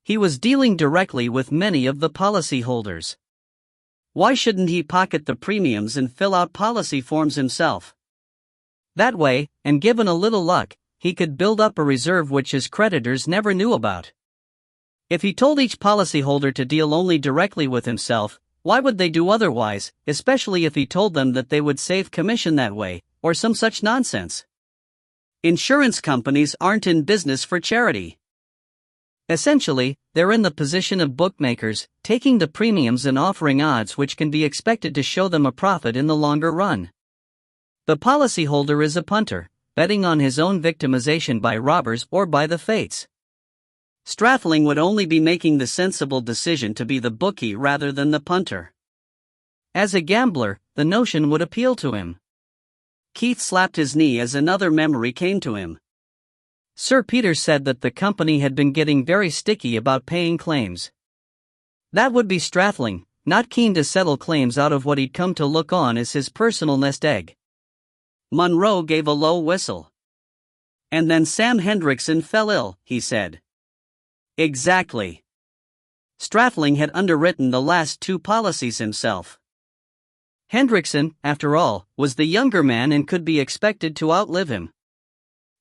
He was dealing directly with many of the policyholders. Why shouldn't he pocket the premiums and fill out policy forms himself? That way, and given a little luck, he could build up a reserve which his creditors never knew about. If he told each policyholder to deal only directly with himself, why would they do otherwise, especially if he told them that they would save commission that way, or some such nonsense? Insurance companies aren't in business for charity. Essentially, they're in the position of bookmakers, taking the premiums and offering odds which can be expected to show them a profit in the longer run. The policyholder is a punter, betting on his own victimization by robbers or by the fates. Stratling would only be making the sensible decision to be the bookie rather than the punter. As a gambler, the notion would appeal to him. Keith slapped his knee as another memory came to him. Sir Peter said that the company had been getting very sticky about paying claims. That would be Stratling, not keen to settle claims out of what he'd come to look on as his personal nest egg. Munro gave a low whistle. And then Sam Hendrickson fell ill, he said. Exactly. Stratling had underwritten the last 2 policies himself. Hendrickson, after all, was the younger man and could be expected to outlive him.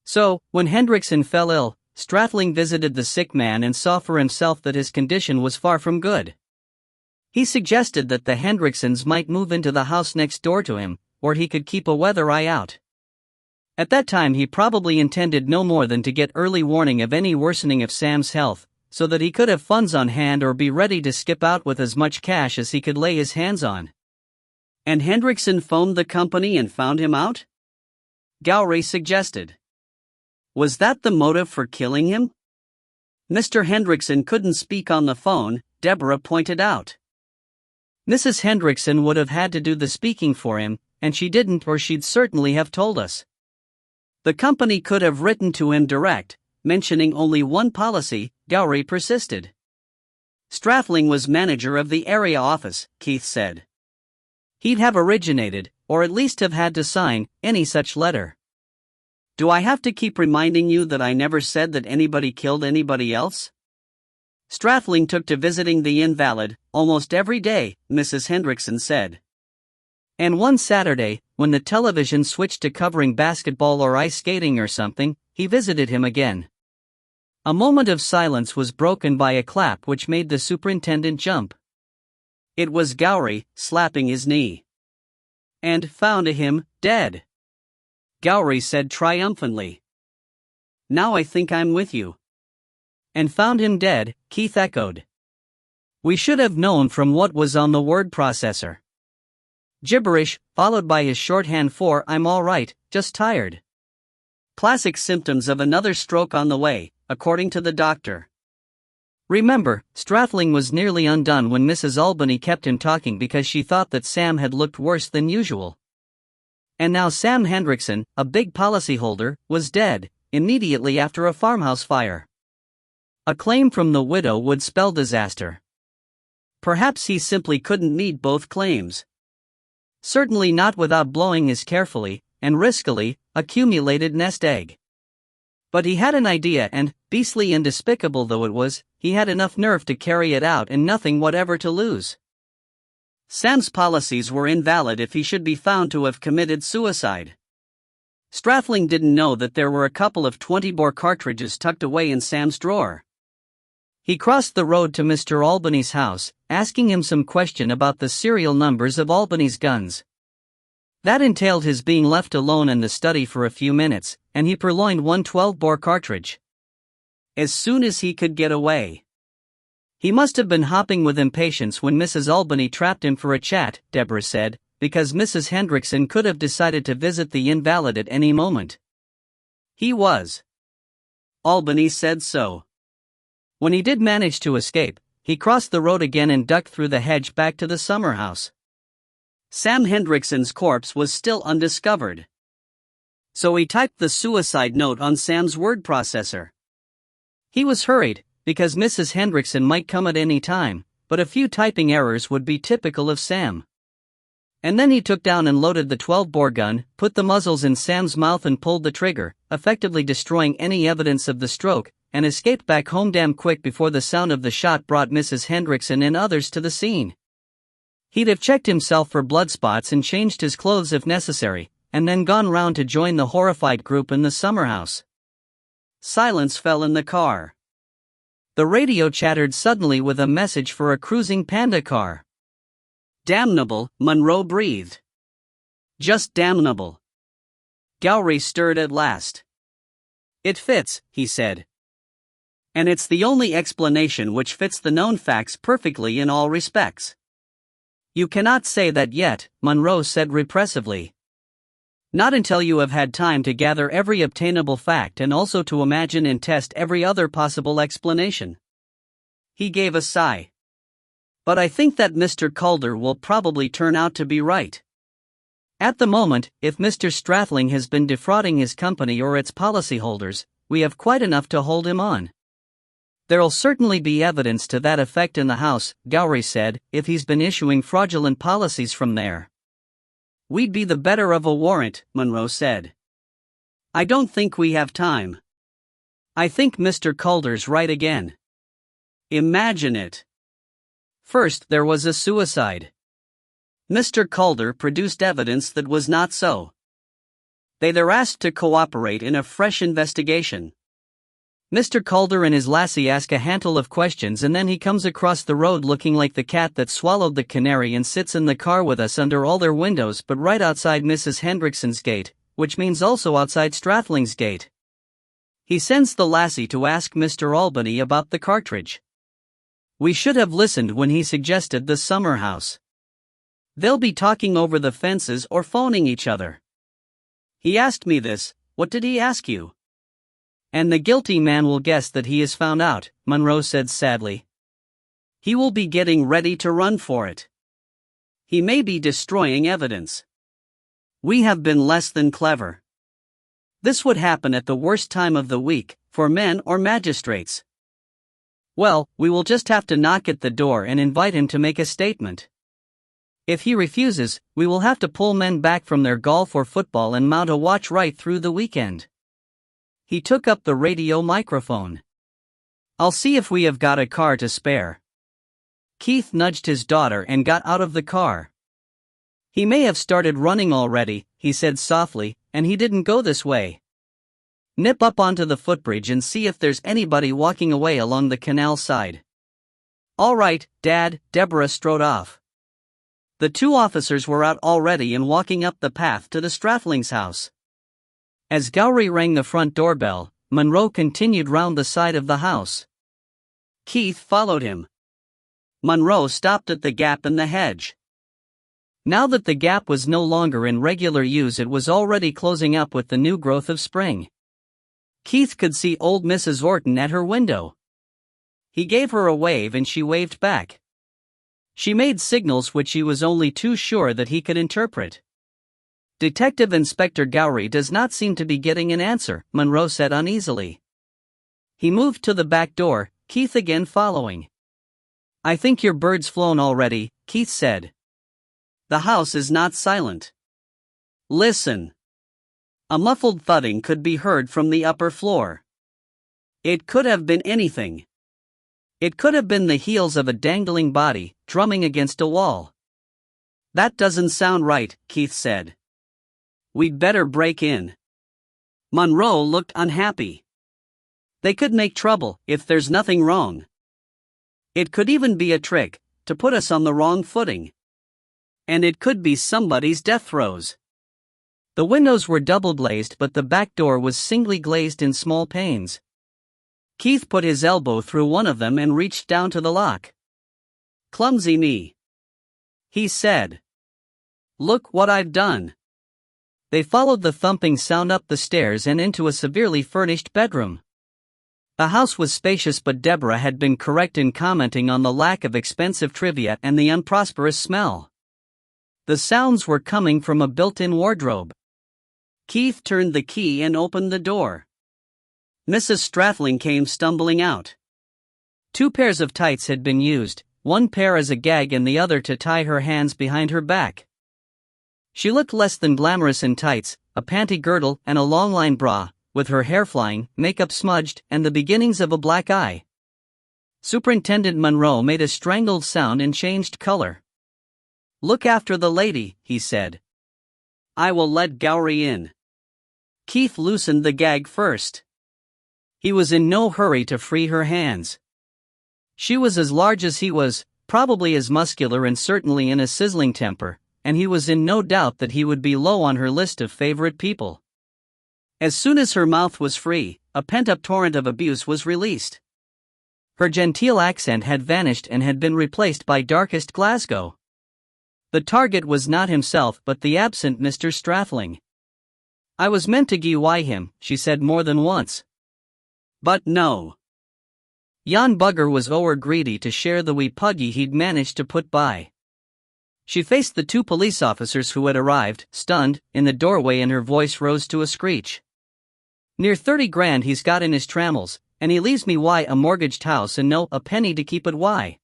So, when Hendrickson fell ill, Stratling visited the sick man and saw for himself that his condition was far from good. He suggested that the Hendricksons might move into the house next door to him, or he could keep a weather eye out. At that time he probably intended no more than to get early warning of any worsening of Sam's health, so that he could have funds on hand or be ready to skip out with as much cash as he could lay his hands on. And Hendrickson phoned the company and found him out? Gowrie suggested. Was that the motive for killing him? Mr. Hendrickson couldn't speak on the phone, Deborah pointed out. Mrs. Hendrickson would have had to do the speaking for him, and she didn't, or she'd certainly have told us. The company could have written to him direct, mentioning only one policy, Gowrie persisted. Stratling was manager of the area office, Keith said. He'd have originated, or at least have had to sign, any such letter. Do I have to keep reminding you that I never said that anybody killed anybody else? Stratling took to visiting the invalid, almost every day, Mrs. Hendrickson said. And one Saturday, when the television switched to covering basketball or ice skating or something, he visited him again. A moment of silence was broken by a clap which made the superintendent jump. It was Gowrie, slapping his knee. And found him dead. Gowrie said triumphantly. Now I think I'm with you. And found him dead, Keith echoed. We should have known from what was on the word processor. Gibberish, followed by his shorthand for I'm all right, just tired. Classic symptoms of another stroke on the way, according to the doctor. Remember, Stratling was nearly undone when Mrs. Albany kept him talking because she thought that Sam had looked worse than usual. And now Sam Hendrickson, a big policyholder, was dead, immediately after a farmhouse fire. A claim from the widow would spell disaster. Perhaps he simply couldn't meet both claims. Certainly not without blowing his carefully, and riskily, accumulated nest egg. But he had an idea and, beastly and despicable though it was, he had enough nerve to carry it out and nothing whatever to lose. Sam's policies were invalid if he should be found to have committed suicide. Stratling didn't know that there were a couple of 20-bore cartridges tucked away in Sam's drawer. He crossed the road to Mr. Albany's house, asking him some question about the serial numbers of Albany's guns. That entailed his being left alone in the study for a few minutes, and he purloined one 12-bore cartridge. As soon as he could get away. He must have been hopping with impatience when Mrs. Albany trapped him for a chat, Deborah said, because Mrs. Hendrickson could have decided to visit the invalid at any moment. He was. Albany said so. When he did manage to escape, he crossed the road again and ducked through the hedge back to the summer house. Sam Hendrickson's corpse was still undiscovered. So he typed the suicide note on Sam's word processor. He was hurried, because Mrs. Hendrickson might come at any time, but a few typing errors would be typical of Sam. And then he took down and loaded the 12-bore gun, put the muzzles in Sam's mouth and pulled the trigger, effectively destroying any evidence of the stroke, and escaped back home damn quick before the sound of the shot brought Mrs. Hendrickson and others to the scene. He'd have checked himself for blood spots and changed his clothes if necessary, and then gone round to join the horrified group in the summer house. Silence fell in the car. The radio chattered suddenly with a message for a cruising panda car. Damnable, Monroe breathed. Just damnable. Gowrie stirred at last. It fits, he said. And it's the only explanation which fits the known facts perfectly in all respects. You cannot say that yet, Monroe said repressively. Not until you have had time to gather every obtainable fact and also to imagine and test every other possible explanation. He gave a sigh. But I think that Mr. Calder will probably turn out to be right. At the moment, if Mr. Strathling has been defrauding his company or its policyholders, we have quite enough to hold him on. There'll certainly be evidence to that effect in the House, Gowrie said, if he's been issuing fraudulent policies from there. We'd be the better of a warrant, Monroe said. I don't think we have time. I think Mr. Calder's right again. Imagine it. First there was a suicide. Mr. Calder produced evidence that was not so. They're asked to cooperate in a fresh investigation. Mr. Calder and his lassie ask a handful of questions and then he comes across the road looking like the cat that swallowed the canary and sits in the car with us under all their windows but right outside Mrs. Hendrickson's gate, which means also outside Strathling's gate. He sends the lassie to ask Mr. Albany about the cartridge. We should have listened when he suggested the summer house. They'll be talking over the fences or phoning each other. He asked me this, what did he ask you? And the guilty man will guess that he is found out, Monroe said sadly. He will be getting ready to run for it. He may be destroying evidence. We have been less than clever. This would happen at the worst time of the week, for men or magistrates. Well, we will just have to knock at the door and invite him to make a statement. If he refuses, we will have to pull men back from their golf or football and mount a watch right through the weekend. He took up the radio microphone. I'll see if we have got a car to spare. Keith nudged his daughter and got out of the car. He may have started running already, he said softly, and he didn't go this way. Nip up onto the footbridge and see if there's anybody walking away along the canal side. All right, Dad, Deborah strode off. The two officers were out already and walking up the path to the Strathlings' house. As Gowrie rang the front doorbell, Monroe continued round the side of the house. Keith followed him. Monroe stopped at the gap in the hedge. Now that the gap was no longer in regular use, it was already closing up with the new growth of spring. Keith could see old Mrs. Orton at her window. He gave her a wave and she waved back. She made signals which he was only too sure that he could interpret. Detective Inspector Gowrie does not seem to be getting an answer, Monroe said uneasily. He moved to the back door, Keith again following. I think your bird's flown already, Keith said. The house is not silent. Listen. A muffled thudding could be heard from the upper floor. It could have been anything. It could have been the heels of a dangling body, drumming against a wall. That doesn't sound right, Keith said. We'd better break in. Monroe looked unhappy. They could make trouble if there's nothing wrong. It could even be a trick to put us on the wrong footing. And it could be somebody's death throes. The windows were double glazed, but the back door was singly glazed in small panes. Keith put his elbow through one of them and reached down to the lock. Clumsy me, he said. Look what I've done. They followed the thumping sound up the stairs and into a severely furnished bedroom. The house was spacious, but Deborah had been correct in commenting on the lack of expensive trivia and the unprosperous smell. The sounds were coming from a built-in wardrobe. Keith turned the key and opened the door. Mrs. Strathling came stumbling out. 2 pairs of tights had been used, one pair as a gag and the other to tie her hands behind her back. She looked less than glamorous in tights, a panty girdle and a long-line bra, with her hair flying, makeup smudged, and the beginnings of a black eye. Superintendent Monroe made a strangled sound and changed color. Look after the lady, he said. I will let Gowrie in. Keith loosened the gag first. He was in no hurry to free her hands. She was as large as he was, probably as muscular and certainly in a sizzling temper, and he was in no doubt that he would be low on her list of favorite people. As soon as her mouth was free, a pent-up torrent of abuse was released. Her genteel accent had vanished and had been replaced by darkest Glasgow. The target was not himself but the absent Mr. Strathling. "I was meant to gie wy him," she said more than once. But no. Yon bugger was ower greedy to share the wee puggy he'd managed to put by. She faced the two police officers who had arrived, stunned, in the doorway, and her voice rose to a screech. "Near 30 grand he's got in his trammels, and he leaves me a mortgaged house and no a penny to keep it why.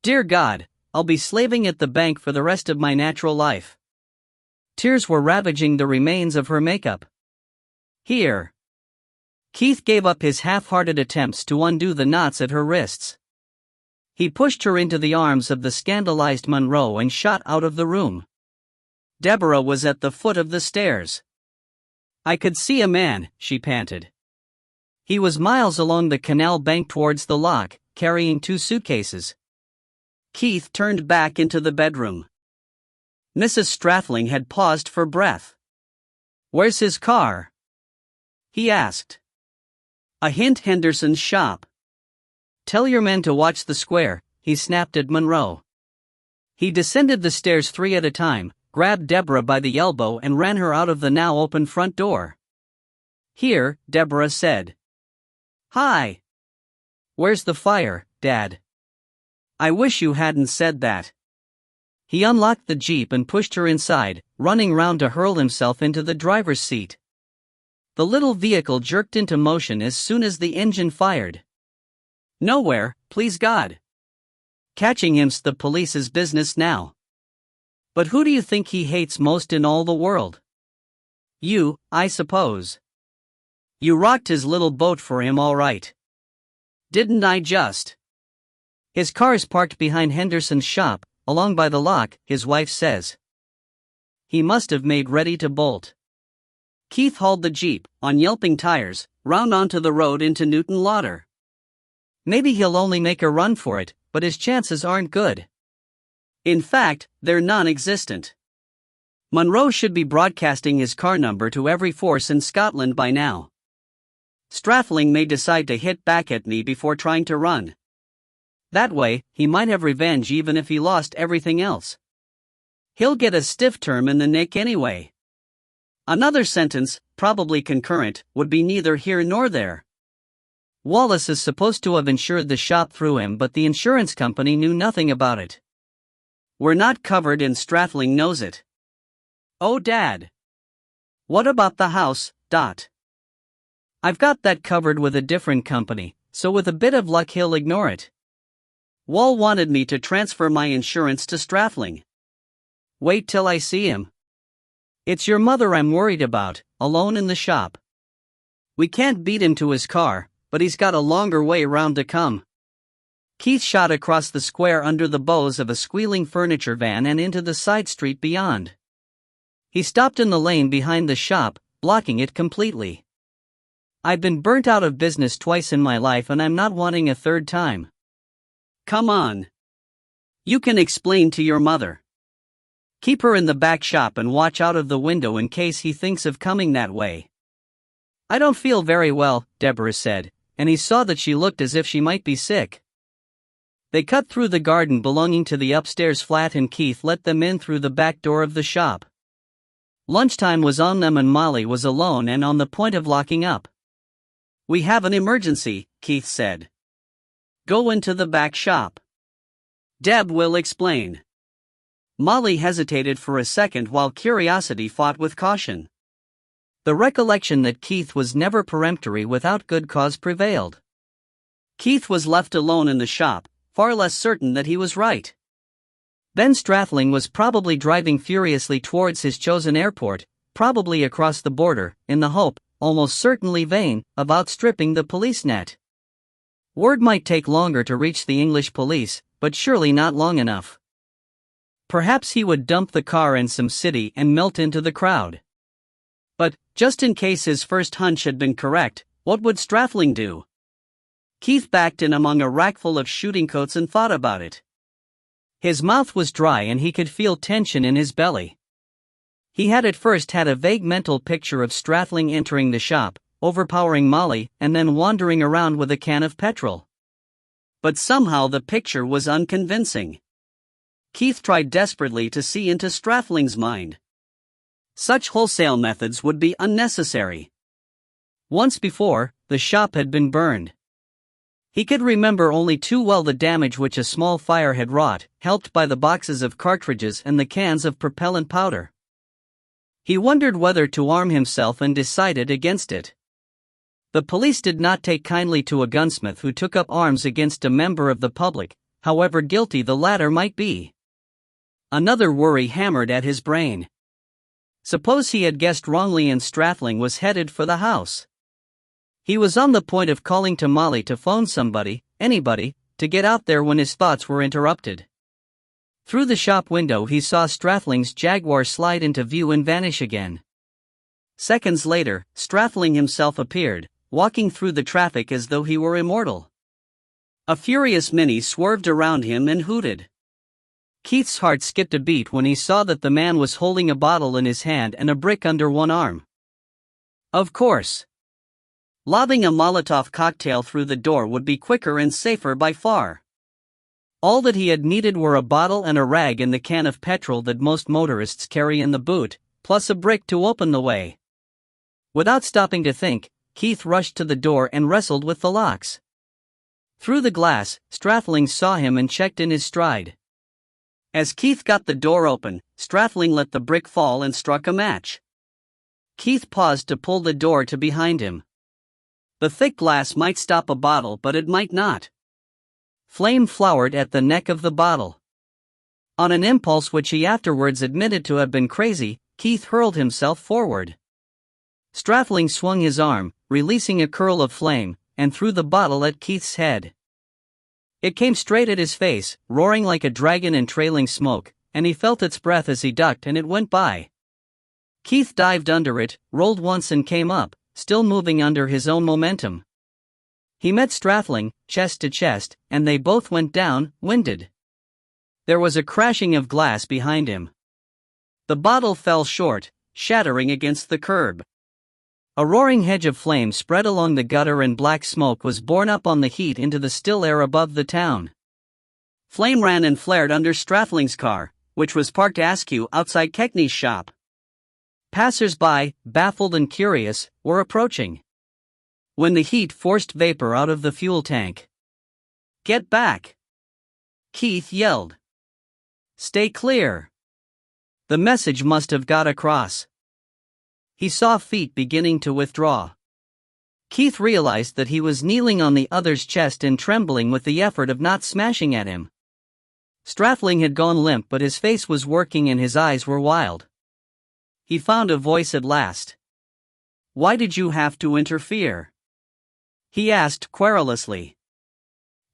Dear God, I'll be slaving at the bank for the rest of my natural life." Tears were ravaging the remains of her makeup. "Here." Keith gave up his half-hearted attempts to undo the knots at her wrists. He pushed her into the arms of the scandalized Monroe and shot out of the room. Deborah was at the foot of the stairs. "I could see a man," she panted. He was miles along the canal bank towards the lock, carrying 2 suitcases. Keith turned back into the bedroom. Mrs. Strathling had paused for breath. "Where's his car?" he asked. "A hint, Henderson's shop." "Tell your men to watch the square," he snapped at Monroe. He descended the stairs 3 at a time, grabbed Deborah by the elbow and ran her out of the now open front door. "Here," Deborah said. "Hi. Where's the fire, Dad?" "I wish you hadn't said that." He unlocked the Jeep and pushed her inside, running round to hurl himself into the driver's seat. The little vehicle jerked into motion as soon as the engine fired. "Nowhere, please God. Catching him's the police's business now. But who do you think he hates most in all the world? You, I suppose. You rocked his little boat for him all right. Didn't I just? His car's parked behind Henderson's shop, along by the lock, his wife says. He must have made ready to bolt." Keith hauled the Jeep, on yelping tires, round onto the road into Newton Lauder. "Maybe he'll only make a run for it, but his chances aren't good. In fact, they're non-existent. Monroe should be broadcasting his car number to every force in Scotland by now. Strathling may decide to hit back at me before trying to run. That way, he might have revenge even if he lost everything else. He'll get a stiff term in the nick anyway. Another sentence, probably concurrent, would be neither here nor there. Wallace is supposed to have insured the shop through him, but the insurance company knew nothing about it. We're not covered and Strathling knows it. Oh, Dad. What about the house, Dot? I've got that covered with a different company, so with a bit of luck he'll ignore it. Wall wanted me to transfer my insurance to Strathling. Wait till I see him. It's your mother I'm worried about, alone in the shop. We can't beat him to his car, but he's got a longer way round to come." Keith shot across the square under the bows of a squealing furniture van and into the side street beyond. He stopped in the lane behind the shop, blocking it completely. "I've been burnt out of business twice in my life and I'm not wanting a third time." "Come on. You can explain to your mother. Keep her in the back shop and watch out of the window in case he thinks of coming that way." "I don't feel very well," Deborah said, and he saw that she looked as if she might be sick. They cut through the garden belonging to the upstairs flat and Keith let them in through the back door of the shop. Lunchtime was on them and Molly was alone and on the point of locking up. "We have an emergency," Keith said. "Go into the back shop. Deb will explain." Molly hesitated for a second while curiosity fought with caution. The recollection that Keith was never peremptory without good cause prevailed. Keith was left alone in the shop, far less certain that he was right. Ben Strathling was probably driving furiously towards his chosen airport, probably across the border, in the hope, almost certainly vain, of outstripping the police net. Word might take longer to reach the English police, but surely not long enough. Perhaps he would dump the car in some city and melt into the crowd. But, just in case his first hunch had been correct, What would Strathling do? Keith backed in among a rack full of shooting coats and thought about it. His mouth was dry and he could feel tension in his belly. He had at first had a vague mental picture of Strathling entering the shop, overpowering Molly, and then wandering around with a can of petrol. But somehow the picture was unconvincing. Keith tried desperately to see into Strathling's mind. Such wholesale methods would be unnecessary. Once before, the shop had been burned. He could remember only too well the damage which a small fire had wrought, helped by the boxes of cartridges and the cans of propellant powder. He wondered whether to arm himself and decided against it. The police did not take kindly to a gunsmith who took up arms against a member of the public, however guilty the latter might be. Another worry hammered at his brain. Suppose he had guessed wrongly and Strathling was headed for the house. He was on the point of calling to Molly to phone somebody, anybody, to get out there when his thoughts were interrupted. Through the shop window he saw Strathling's Jaguar slide into view and vanish again. Seconds later, Strathling himself appeared, walking through the traffic as though he were immortal. A furious Mini swerved around him and hooted. Keith's heart skipped a beat when he saw that the man was holding a bottle in his hand and a brick under one arm. Of course. Lobbing a Molotov cocktail through the door would be quicker and safer by far. All that he had needed were a bottle and a rag and the can of petrol that most motorists carry in the boot, plus a brick to open the way. Without stopping to think, Keith rushed to the door and wrestled with the locks. Through the glass, Strathling saw him and checked in his stride. As Keith got the door open, Strathling let the brick fall and struck a match. Keith paused to pull the door to behind him. The thick glass might stop a bottle, but it might not. Flame flowered at the neck of the bottle. On an impulse which he afterwards admitted to have been crazy, Keith hurled himself forward. Strathling swung his arm, releasing a curl of flame, and threw the bottle at Keith's head. It came straight at his face, roaring like a dragon and trailing smoke, and he felt its breath as he ducked and it went by. Keith dived under it, rolled once and came up, still moving under his own momentum. He met Strathling, chest to chest, and they both went down, winded. There was a crashing of glass behind him. The bottle fell short, shattering against the curb. A roaring hedge of flame spread along the gutter and black smoke was borne up on the heat into the still air above the town. Flame ran and flared under Strathling's car, which was parked askew outside Keckney's shop. Passers-by, baffled and curious, were approaching. When the heat forced vapor out of the fuel tank. "Get back!" Keith yelled. "Stay clear!" The message must have got across. He saw feet beginning to withdraw. Keith realized that he was kneeling on the other's chest and trembling with the effort of not smashing at him. Strathling had gone limp, but his face was working and his eyes were wild. He found a voice at last. "Why did you have to interfere?" he asked querulously.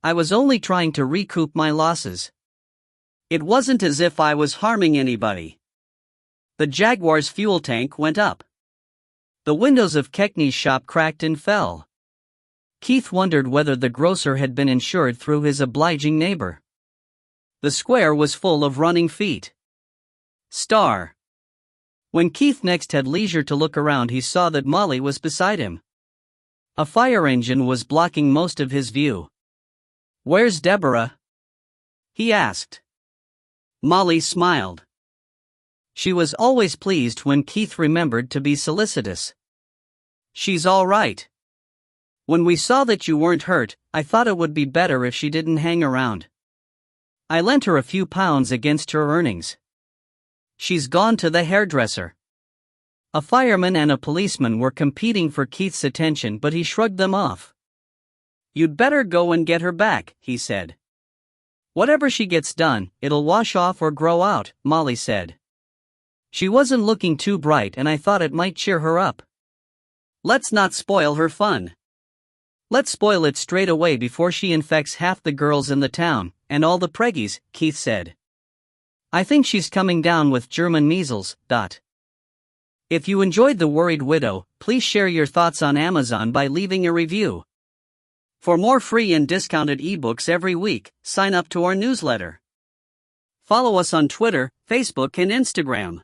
"I was only trying to recoup my losses. It wasn't as if I was harming anybody." The Jaguar's fuel tank went up. The windows of Keckney's shop cracked and fell. Keith wondered whether the grocer had been insured through his obliging neighbor. The square was full of running feet. Star. When Keith next had leisure to look around, he saw that Molly was beside him. A fire engine was blocking most of his view. "Where's Deborah?" he asked. Molly smiled. She was always pleased when Keith remembered to be solicitous. "She's all right. When we saw that you weren't hurt, I thought it would be better if she didn't hang around. I lent her a few pounds against her earnings. She's gone to the hairdresser." A fireman and a policeman were competing for Keith's attention, but he shrugged them off. "You'd better go and get her back," he said. "Whatever she gets done, it'll wash off or grow out," Molly said. "She wasn't looking too bright and I thought it might cheer her up." "Let's not spoil her fun. Let's spoil it straight away before she infects half the girls in the town, and all the preggies," Keith said. "I think she's coming down with German measles." If you enjoyed The Worried Widow, please share your thoughts on Amazon by leaving a review. For more free and discounted ebooks every week, sign up to our newsletter. Follow us on Twitter, Facebook, and Instagram.